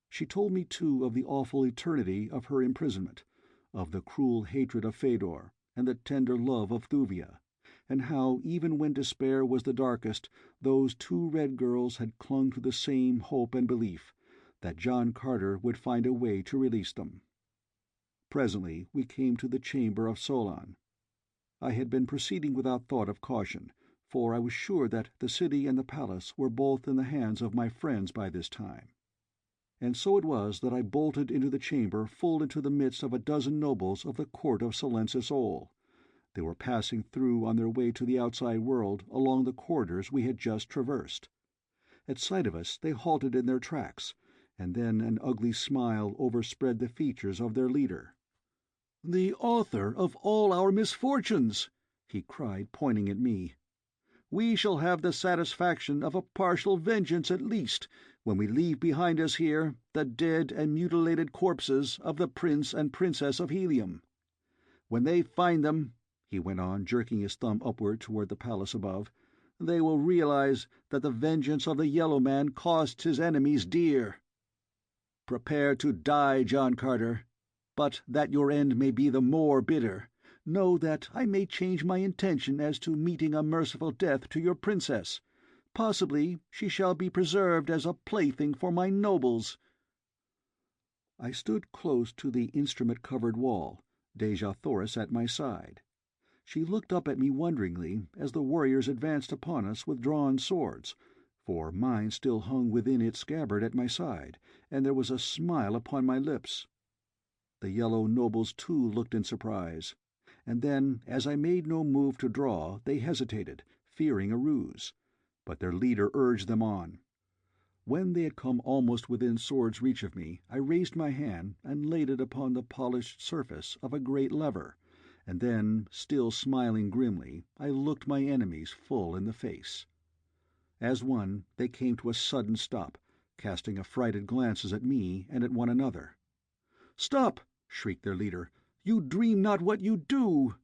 She told me, too, of the awful eternity of her imprisonment, of the cruel hatred of Phaidor, and the tender love of Thuvia, and how, even when despair was the darkest, those 2 red girls had clung to the same hope and belief, that John Carter would find a way to release them. Presently we came to the chamber of Solon. I had been proceeding without thought of caution, for I was sure that the city and the palace were both in the hands of my friends by this time. And so it was that I bolted into the chamber full into the midst of a dozen nobles of the court of Silensis Ol. They were passing through on their way to the outside world along the corridors we had just traversed. At sight of us they halted in their tracks, and then an ugly smile overspread the features of their leader. "The author of all our misfortunes!" he cried, pointing at me. "We shall have the satisfaction of a partial vengeance at least, when we leave behind us here the dead and mutilated corpses of the Prince and Princess of Helium. When they find them," he went on, jerking his thumb upward toward the palace above, "they will realize that the vengeance of the Yellow Man cost his enemies dear. Prepare to die, John Carter. But that your end may be the more bitter, know that I may change my intention as to meeting a merciful death to your princess. Possibly she shall be preserved as a plaything for my nobles." I stood close to the instrument-covered wall, Dejah Thoris at my side. She looked up at me wonderingly as the warriors advanced upon us with drawn swords, for mine still hung within its scabbard at my side, and there was a smile upon my lips. The yellow nobles too looked in surprise, and then, as I made no move to draw, they hesitated, fearing a ruse, but their leader urged them on. When they had come almost within sword's reach of me, I raised my hand and laid it upon the polished surface of a great lever, and then, still smiling grimly, I looked my enemies full in the face. As one, they came to a sudden stop, casting affrighted glances at me and at one another. "Stop!" shrieked their leader. "You dream not what you do."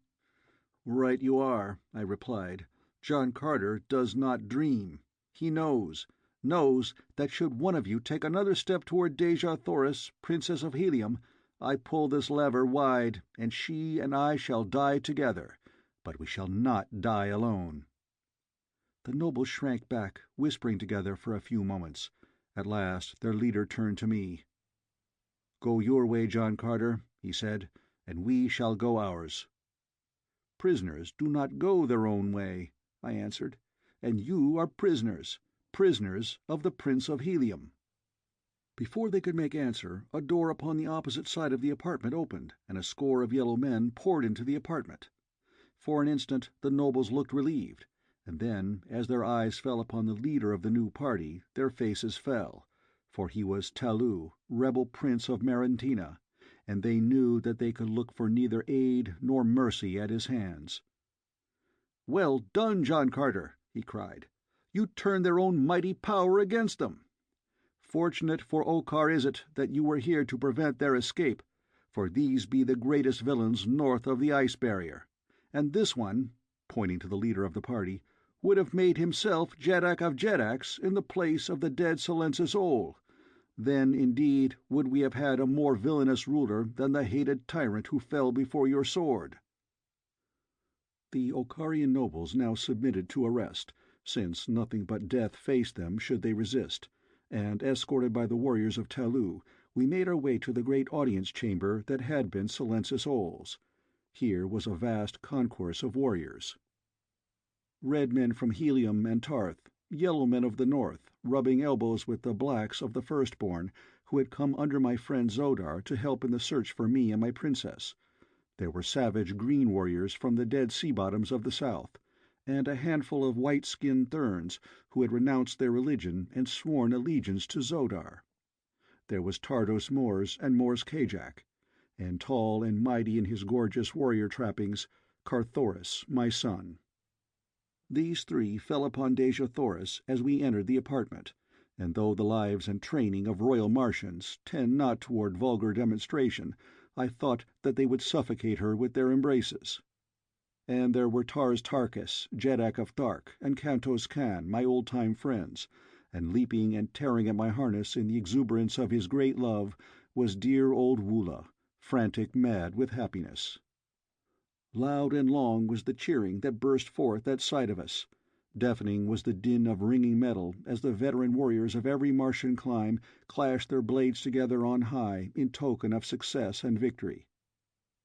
"Right you are," I replied. "John Carter does not dream. He knows that should one of you take another step toward Dejah Thoris, Princess of Helium, I pull this lever wide, and she and I shall die together, but we shall not die alone." The nobles shrank back, whispering together for a few moments. At last their leader turned to me. "Go your way, John Carter," he said, "and we shall go ours." "Prisoners do not go their own way," I answered. and you are prisoners, prisoners of the Prince of Helium." Before they could make answer, a door upon the opposite side of the apartment opened, and a score of yellow men poured into the apartment. For an instant the nobles looked relieved, and then, as their eyes fell upon the leader of the new party, their faces fell, for he was Talu, rebel prince of Marentina, and they knew that they could look for neither aid nor mercy at his hands. "Well done, John Carter!" he cried. "You turned their own mighty power against them. Fortunate for Okkar is it that you were here to prevent their escape, for these be the greatest villains north of the ice barrier, and this one," pointing to the leader of the party, "would have made himself Jeddak of Jeddaks in the place of the dead Silensis Ol. Then, indeed, would we have had a more villainous ruler than the hated tyrant who fell before your sword." The Okkarian nobles now submitted to arrest, since nothing but death faced them should they resist, and, escorted by the warriors of Talu, we made our way to the great audience chamber that had been Silensis Ol's. Here was a vast concourse of warriors. Red men from Helium and Ptarth, yellow men of the north, rubbing elbows with the blacks of the First Born, who had come under my friend Xodar to help in the search for me and my princess. There were savage green warriors from the dead sea bottoms of the south, and a handful of white-skinned therns who had renounced their religion and sworn allegiance to Xodar. There was Tardos Mors and Mors Kajak, and tall and mighty in his gorgeous warrior trappings, Carthoris, my son. These three fell upon Dejah Thoris as we entered the apartment, and though the lives and training of royal Martians tend not toward vulgar demonstration, I thought that they would suffocate her with their embraces. And there were Tars Tarkas, Jeddak of Ptarth, and Kantos Kan, my old-time friends, and leaping and tearing at my harness in the exuberance of his great love was dear old Woola, frantic mad with happiness. Loud and long was the cheering that burst forth at sight of us. Deafening was the din of ringing metal as the veteran warriors of every Martian clime clashed their blades together on high in token of success and victory.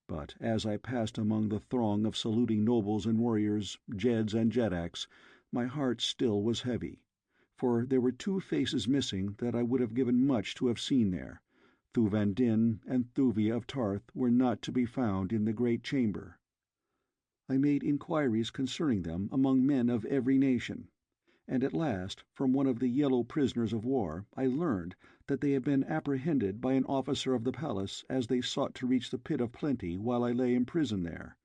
But as I passed among the throng of saluting nobles and warriors, Jeds and Jeddaks, my heart still was heavy, for there were two faces missing that I would have given much to have seen there. Thuvandin and Thuvia of Ptarth were not to be found in the great chamber. I made inquiries concerning them among men of every nation, and at last, from one of the yellow prisoners of war, I learned that they had been apprehended by an officer of the palace as they sought to reach the Pit of Plenty while I lay imprisoned there.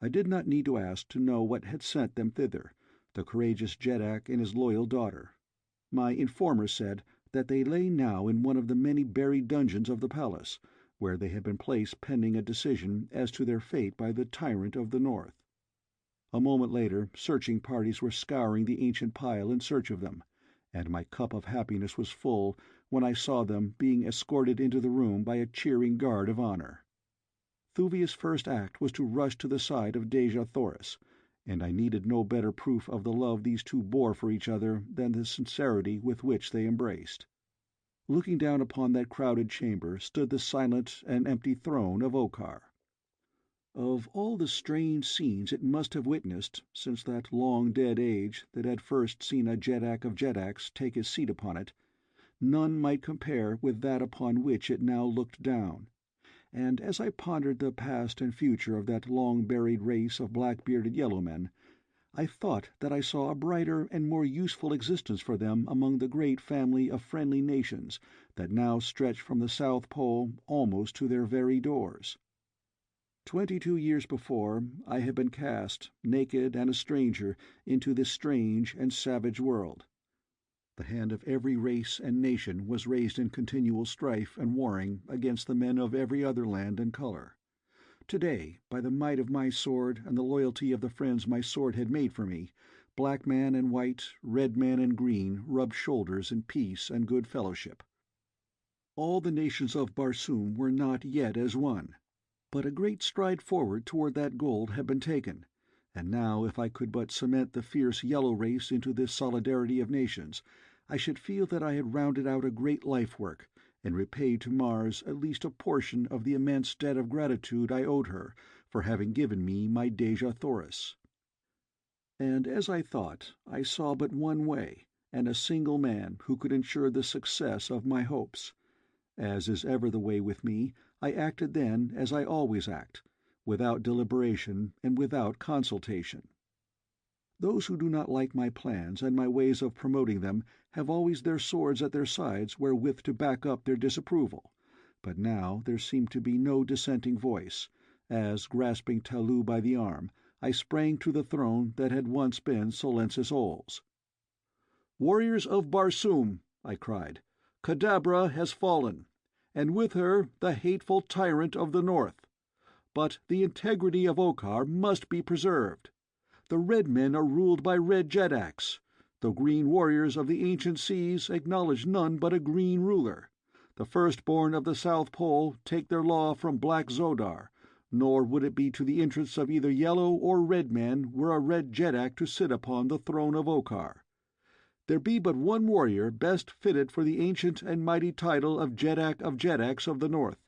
I did not need to ask to know what had sent them thither, the courageous Jeddak and his loyal daughter. My informer said that they lay now in one of the many buried dungeons of the palace, where they had been placed pending a decision as to their fate by the tyrant of the north. A moment later searching parties were scouring the ancient pile in search of them, and my cup of happiness was full when I saw them being escorted into the room by a cheering guard of honor. Thuvia's first act was to rush to the side of Dejah Thoris, and I needed no better proof of the love these two bore for each other than the sincerity with which they embraced. Looking down upon that crowded chamber stood the silent and empty throne of Okkar. Of all the strange scenes it must have witnessed since that long-dead age that had first seen a Jeddak of Jeddaks take his seat upon it, none might compare with that upon which it now looked down, and as I pondered the past and future of that long-buried race of black-bearded yellow men, I thought that I saw a brighter and more useful existence for them among the great family of friendly nations that now stretched from the South Pole almost to their very doors. 22 years before, I had been cast, naked and a stranger, into this strange and savage world. The hand of every race and nation was raised in continual strife and warring against the men of every other land and color. Today, by the might of my sword and the loyalty of the friends my sword had made for me, black man and white, red man and green rubbed shoulders in peace and good fellowship. All the nations of Barsoom were not yet as one, but a great stride forward toward that goal had been taken, and now if I could but cement the fierce yellow race into this solidarity of nations, I should feel that I had rounded out a great life work, and repaid to Mars at least a portion of the immense debt of gratitude I owed her for having given me my Dejah Thoris. And as I thought, I saw but one way, and a single man who could ensure the success of my hopes. As is ever the way with me, I acted then as I always act, without deliberation and without consultation. Those who do not like my plans and my ways of promoting them have always their swords at their sides wherewith to back up their disapproval, but now there seemed to be no dissenting voice, as, grasping Talou by the arm, I sprang to the throne that had once been Solensis Ol's. "Warriors of Barsoom," I cried, "Kadabra has fallen, and with her the hateful tyrant of the north. But the integrity of Okkar must be preserved. The red men are ruled by red Jeddaks. The green warriors of the ancient seas acknowledge none but a green ruler. The firstborn of the South Pole take their law from black Xodar, nor would it be to the interests of either yellow or red men were a red Jeddak to sit upon the throne of Okkar. There be but one warrior best fitted for the ancient and mighty title of Jeddaks of the North.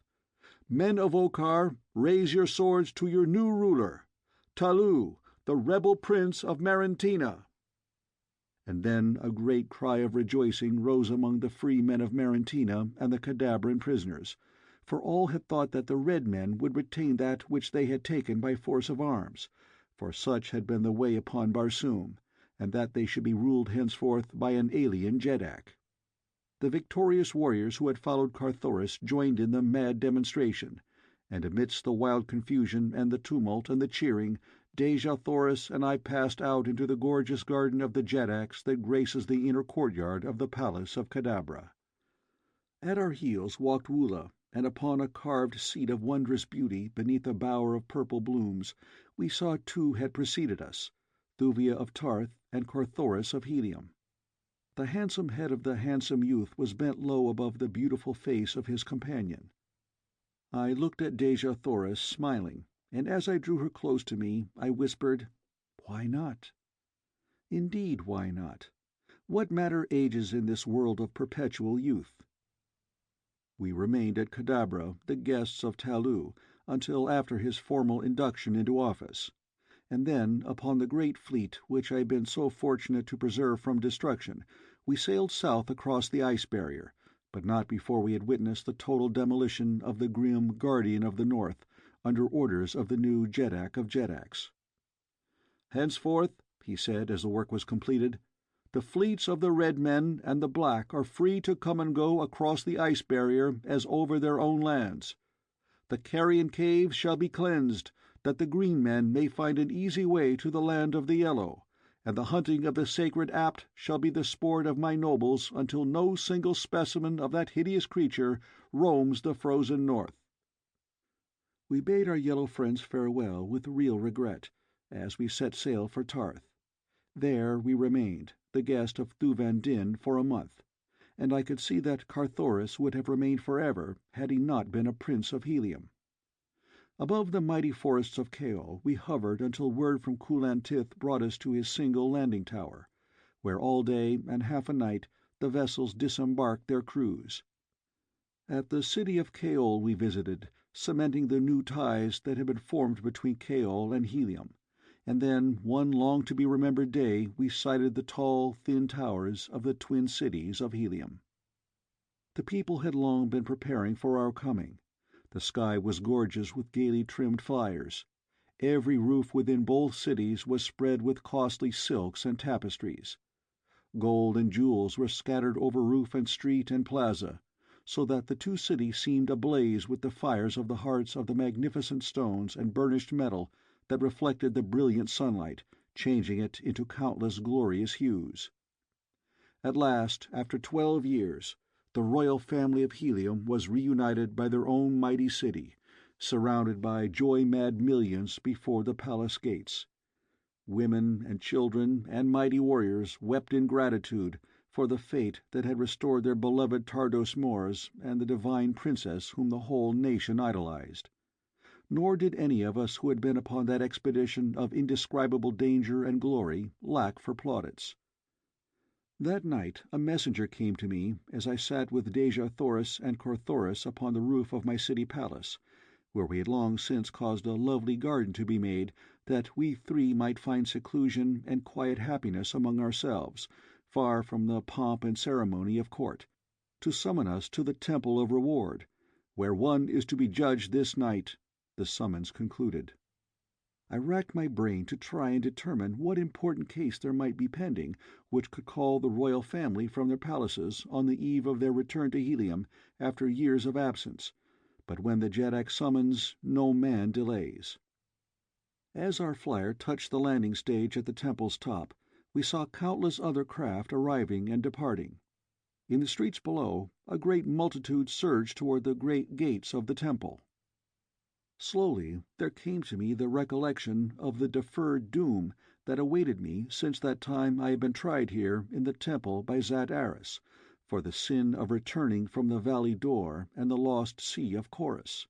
Men of Okkar, raise your swords to your new ruler, Talou, the rebel prince of Marentina." And then a great cry of rejoicing rose among the free men of Marentina and the Kadabran prisoners, for all had thought that the red men would retain that which they had taken by force of arms, for such had been the way upon Barsoom, and that they should be ruled henceforth by an alien Jeddak. The victorious warriors who had followed Carthoris joined in the mad demonstration, and amidst the wild confusion and the tumult and the cheering, Dejah Thoris and I passed out into the gorgeous garden of the Jeddaks that graces the inner courtyard of the palace of Kadabra. At our heels walked Wula, and upon a carved seat of wondrous beauty beneath a bower of purple blooms we saw two had preceded us, Thuvia of Ptarth and Carthoris of Helium. The handsome head of the handsome youth was bent low above the beautiful face of his companion. I looked at Dejah Thoris, smiling, and as I drew her close to me, I whispered, "Why not?" Indeed, why not? What matter ages in this world of perpetual youth? We remained at Kadabra, the guests of Talou, until after his formal induction into office, and then, upon the great fleet which I had been so fortunate to preserve from destruction, we sailed south across the ice barrier, but not before we had witnessed the total demolition of the grim Guardian of the North, under orders of the new Jeddak of Jeddaks. "Henceforth," he said as the work was completed, "the fleets of the red men and the black are free to come and go across the ice barrier as over their own lands. The Carrion caves shall be cleansed, that the green men may find an easy way to the land of the yellow, and the hunting of the sacred apt shall be the sport of my nobles until no single specimen of that hideous creature roams the frozen north." We bade our yellow friends farewell with real regret, as we set sail for Ptarth. There we remained, the guest of Thuvan Din, for a month, and I could see that Carthoris would have remained forever had he not been a prince of Helium. Above the mighty forests of Kaol we hovered until word from Kulan Tith brought us to his single landing tower, where all day and half a night the vessels disembarked their crews. At the city of Kaol we visited, cementing the new ties that had been formed between Kaol and Helium, and then one long-to-be-remembered day we sighted the tall, thin towers of the twin cities of Helium. The people had long been preparing for our coming. The sky was gorgeous with gaily trimmed flyers. Every roof within both cities was spread with costly silks and tapestries. Gold and jewels were scattered over roof and street and plaza, so that the two cities seemed ablaze with the fires of the hearts of the magnificent stones and burnished metal that reflected the brilliant sunlight, changing it into countless glorious hues. At last, after 12 years, the royal family of Helium was reunited by their own mighty city, surrounded by joy-mad millions before the palace gates. Women and children and mighty warriors wept in gratitude for the fate that had restored their beloved Tardos Mors and the divine princess whom the whole nation idolized. Nor did any of us who had been upon that expedition of indescribable danger and glory lack for plaudits. That night a messenger came to me as I sat with Dejah Thoris and Carthoris upon the roof of my city palace, where we had long since caused a lovely garden to be made that we three might find seclusion and quiet happiness among ourselves, far from the pomp and ceremony of court, to summon us to the Temple of Reward, where one is to be judged this night, the summons concluded. I racked my brain to try and determine what important case there might be pending which could call the royal family from their palaces on the eve of their return to Helium after years of absence, but when the Jeddak summons, no man delays. As our flyer touched the landing stage at the temple's top, we saw countless other craft arriving and departing. In the streets below, a great multitude surged toward the great gates of the temple. Slowly there came to me the recollection of the deferred doom that awaited me since that time I had been tried here in the temple by Zat Aris, for the sin of returning from the Valley Door and the lost sea of Chorus.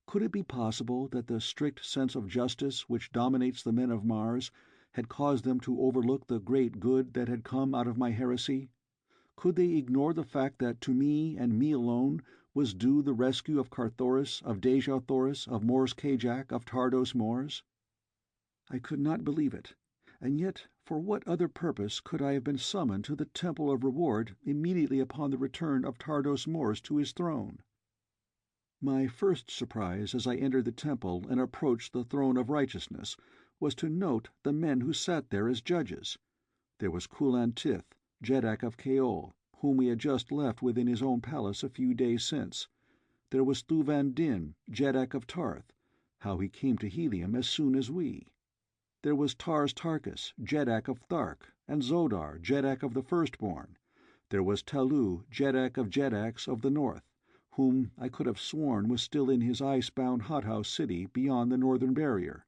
Could it be possible that the strict sense of justice which dominates the men of Mars had caused them to overlook the great good that had come out of my heresy? Could they ignore the fact that to me and me alone was due the rescue of Carthoris, of Dejah Thoris, of Mors Kajak, of Tardos Mors? I could not believe it, and yet for what other purpose could I have been summoned to the Temple of Reward immediately upon the return of Tardos Mors to his throne? My first surprise as I entered the temple and approached the throne of righteousness was to note the men who sat there as judges. There was Kulan Tith, Jeddak of Kaol, whom we had just left within his own palace a few days since. There was Thuvan Din, Jeddak of Ptarth, how he came to Helium as soon as we. There was Tars Tarkas, Jeddak of Thark, and Xodar, Jeddak of the First Born. There was Talu, Jeddak of Jeddaks of the North, whom I could have sworn was still in his ice-bound hothouse city beyond the northern barrier.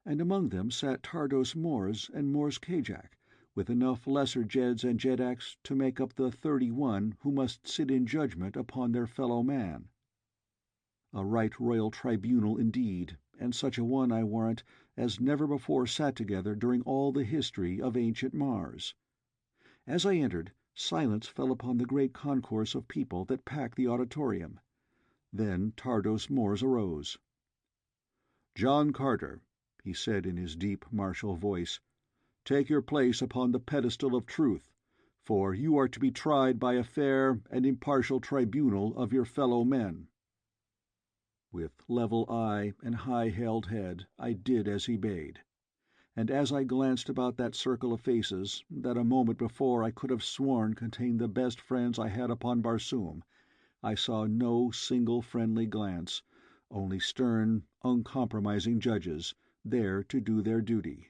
And among them sat Tardos Mors and Mors Kajak, with enough lesser Jeds and Jeddaks to make up the 31 who must sit in judgment upon their fellow man. A right royal tribunal indeed, and such a one, I warrant, as never before sat together during all the history of ancient Mars. As I entered, silence fell upon the great concourse of people that packed the auditorium. Then Tardos Mors arose. "John Carter," he said in his deep, martial voice, "take your place upon the pedestal of truth, for you are to be tried by a fair and impartial tribunal of your fellow men." With level eye and high-held head I did as he bade, and as I glanced about that circle of faces that a moment before I could have sworn contained the best friends I had upon Barsoom, I saw no single friendly glance, only stern, uncompromising judges, there to do their duty.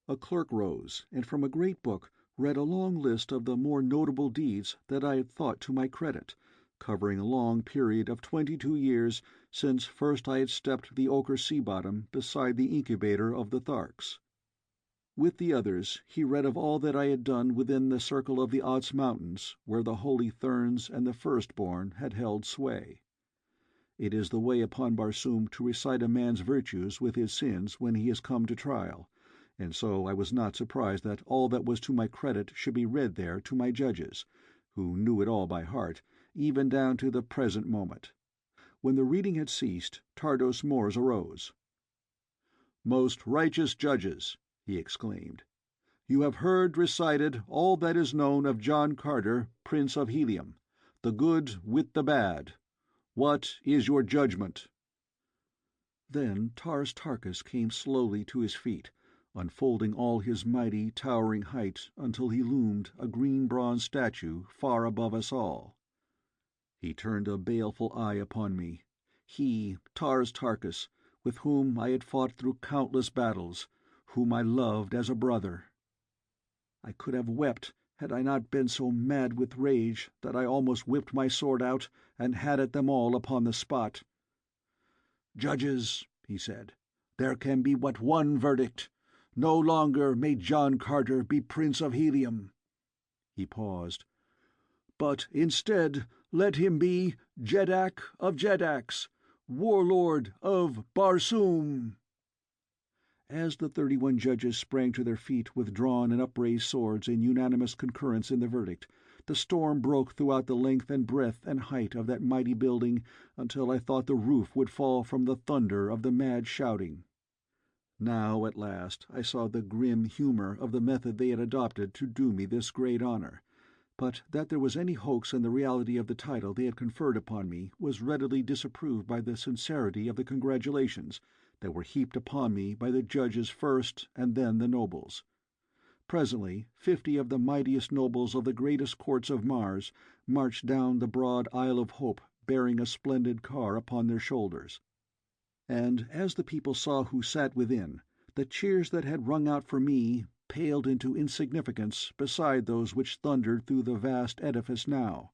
A clerk rose, and from a great book read a long list of the more notable deeds that I had thought to my credit, covering a long period of 22 years since first I had stepped the ochre sea bottom beside the incubator of the Tharks. With the others he read of all that I had done within the circle of the Ots Mountains, where the Holy Therns and the First Born had held sway. It is the way upon Barsoom to recite a man's virtues with his sins when he is come to trial, and so I was not surprised that all that was to my credit should be read there to my judges, who knew it all by heart, even down to the present moment. When the reading had ceased, Tardos Mors arose. "Most righteous judges," he exclaimed, "you have heard recited all that is known of John Carter, Prince of Helium, the good with the bad. What is your judgment?" Then Tars Tarkas came slowly to his feet, unfolding all his mighty, towering height until he loomed a green bronze statue far above us all. He turned a baleful eye upon me, he, Tars Tarkas, with whom I had fought through countless battles, whom I loved as a brother. I could have wept had I not been so mad with rage that I almost whipped my sword out and had at them all upon the spot. "Judges," he said, "there can be but one verdict. No longer may John Carter be Prince of Helium." He paused. "But instead let him be Jeddak of Jeddaks, Warlord of Barsoom." As the 31 judges sprang to their feet with drawn and upraised swords in unanimous concurrence in the verdict, the storm broke throughout the length and breadth and height of that mighty building until I thought the roof would fall from the thunder of the mad shouting. Now, at last, I saw the grim humor of the method they had adopted to do me this great honor, but that there was any hoax in the reality of the title they had conferred upon me was readily disapproved by the sincerity of the congratulations that were heaped upon me by the judges first and then the nobles. Presently 50 of the mightiest nobles of the greatest courts of Mars marched down the broad Isle of Hope bearing a splendid car upon their shoulders. And as the people saw who sat within, the cheers that had rung out for me paled into insignificance beside those which thundered through the vast edifice now,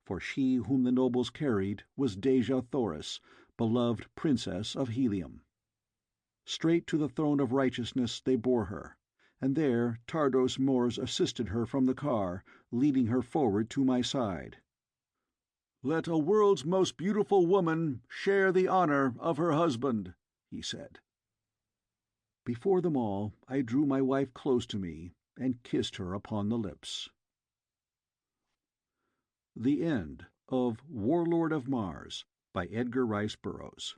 for she whom the nobles carried was Dejah Thoris, beloved Princess of Helium. Straight to the throne of righteousness they bore her, and there Tardos Mors assisted her from the car, leading her forward to my side. "Let a world's most beautiful woman share the honor of her husband," he said. Before them all I drew my wife close to me and kissed her upon the lips. The End of Warlord of Mars by Edgar Rice Burroughs.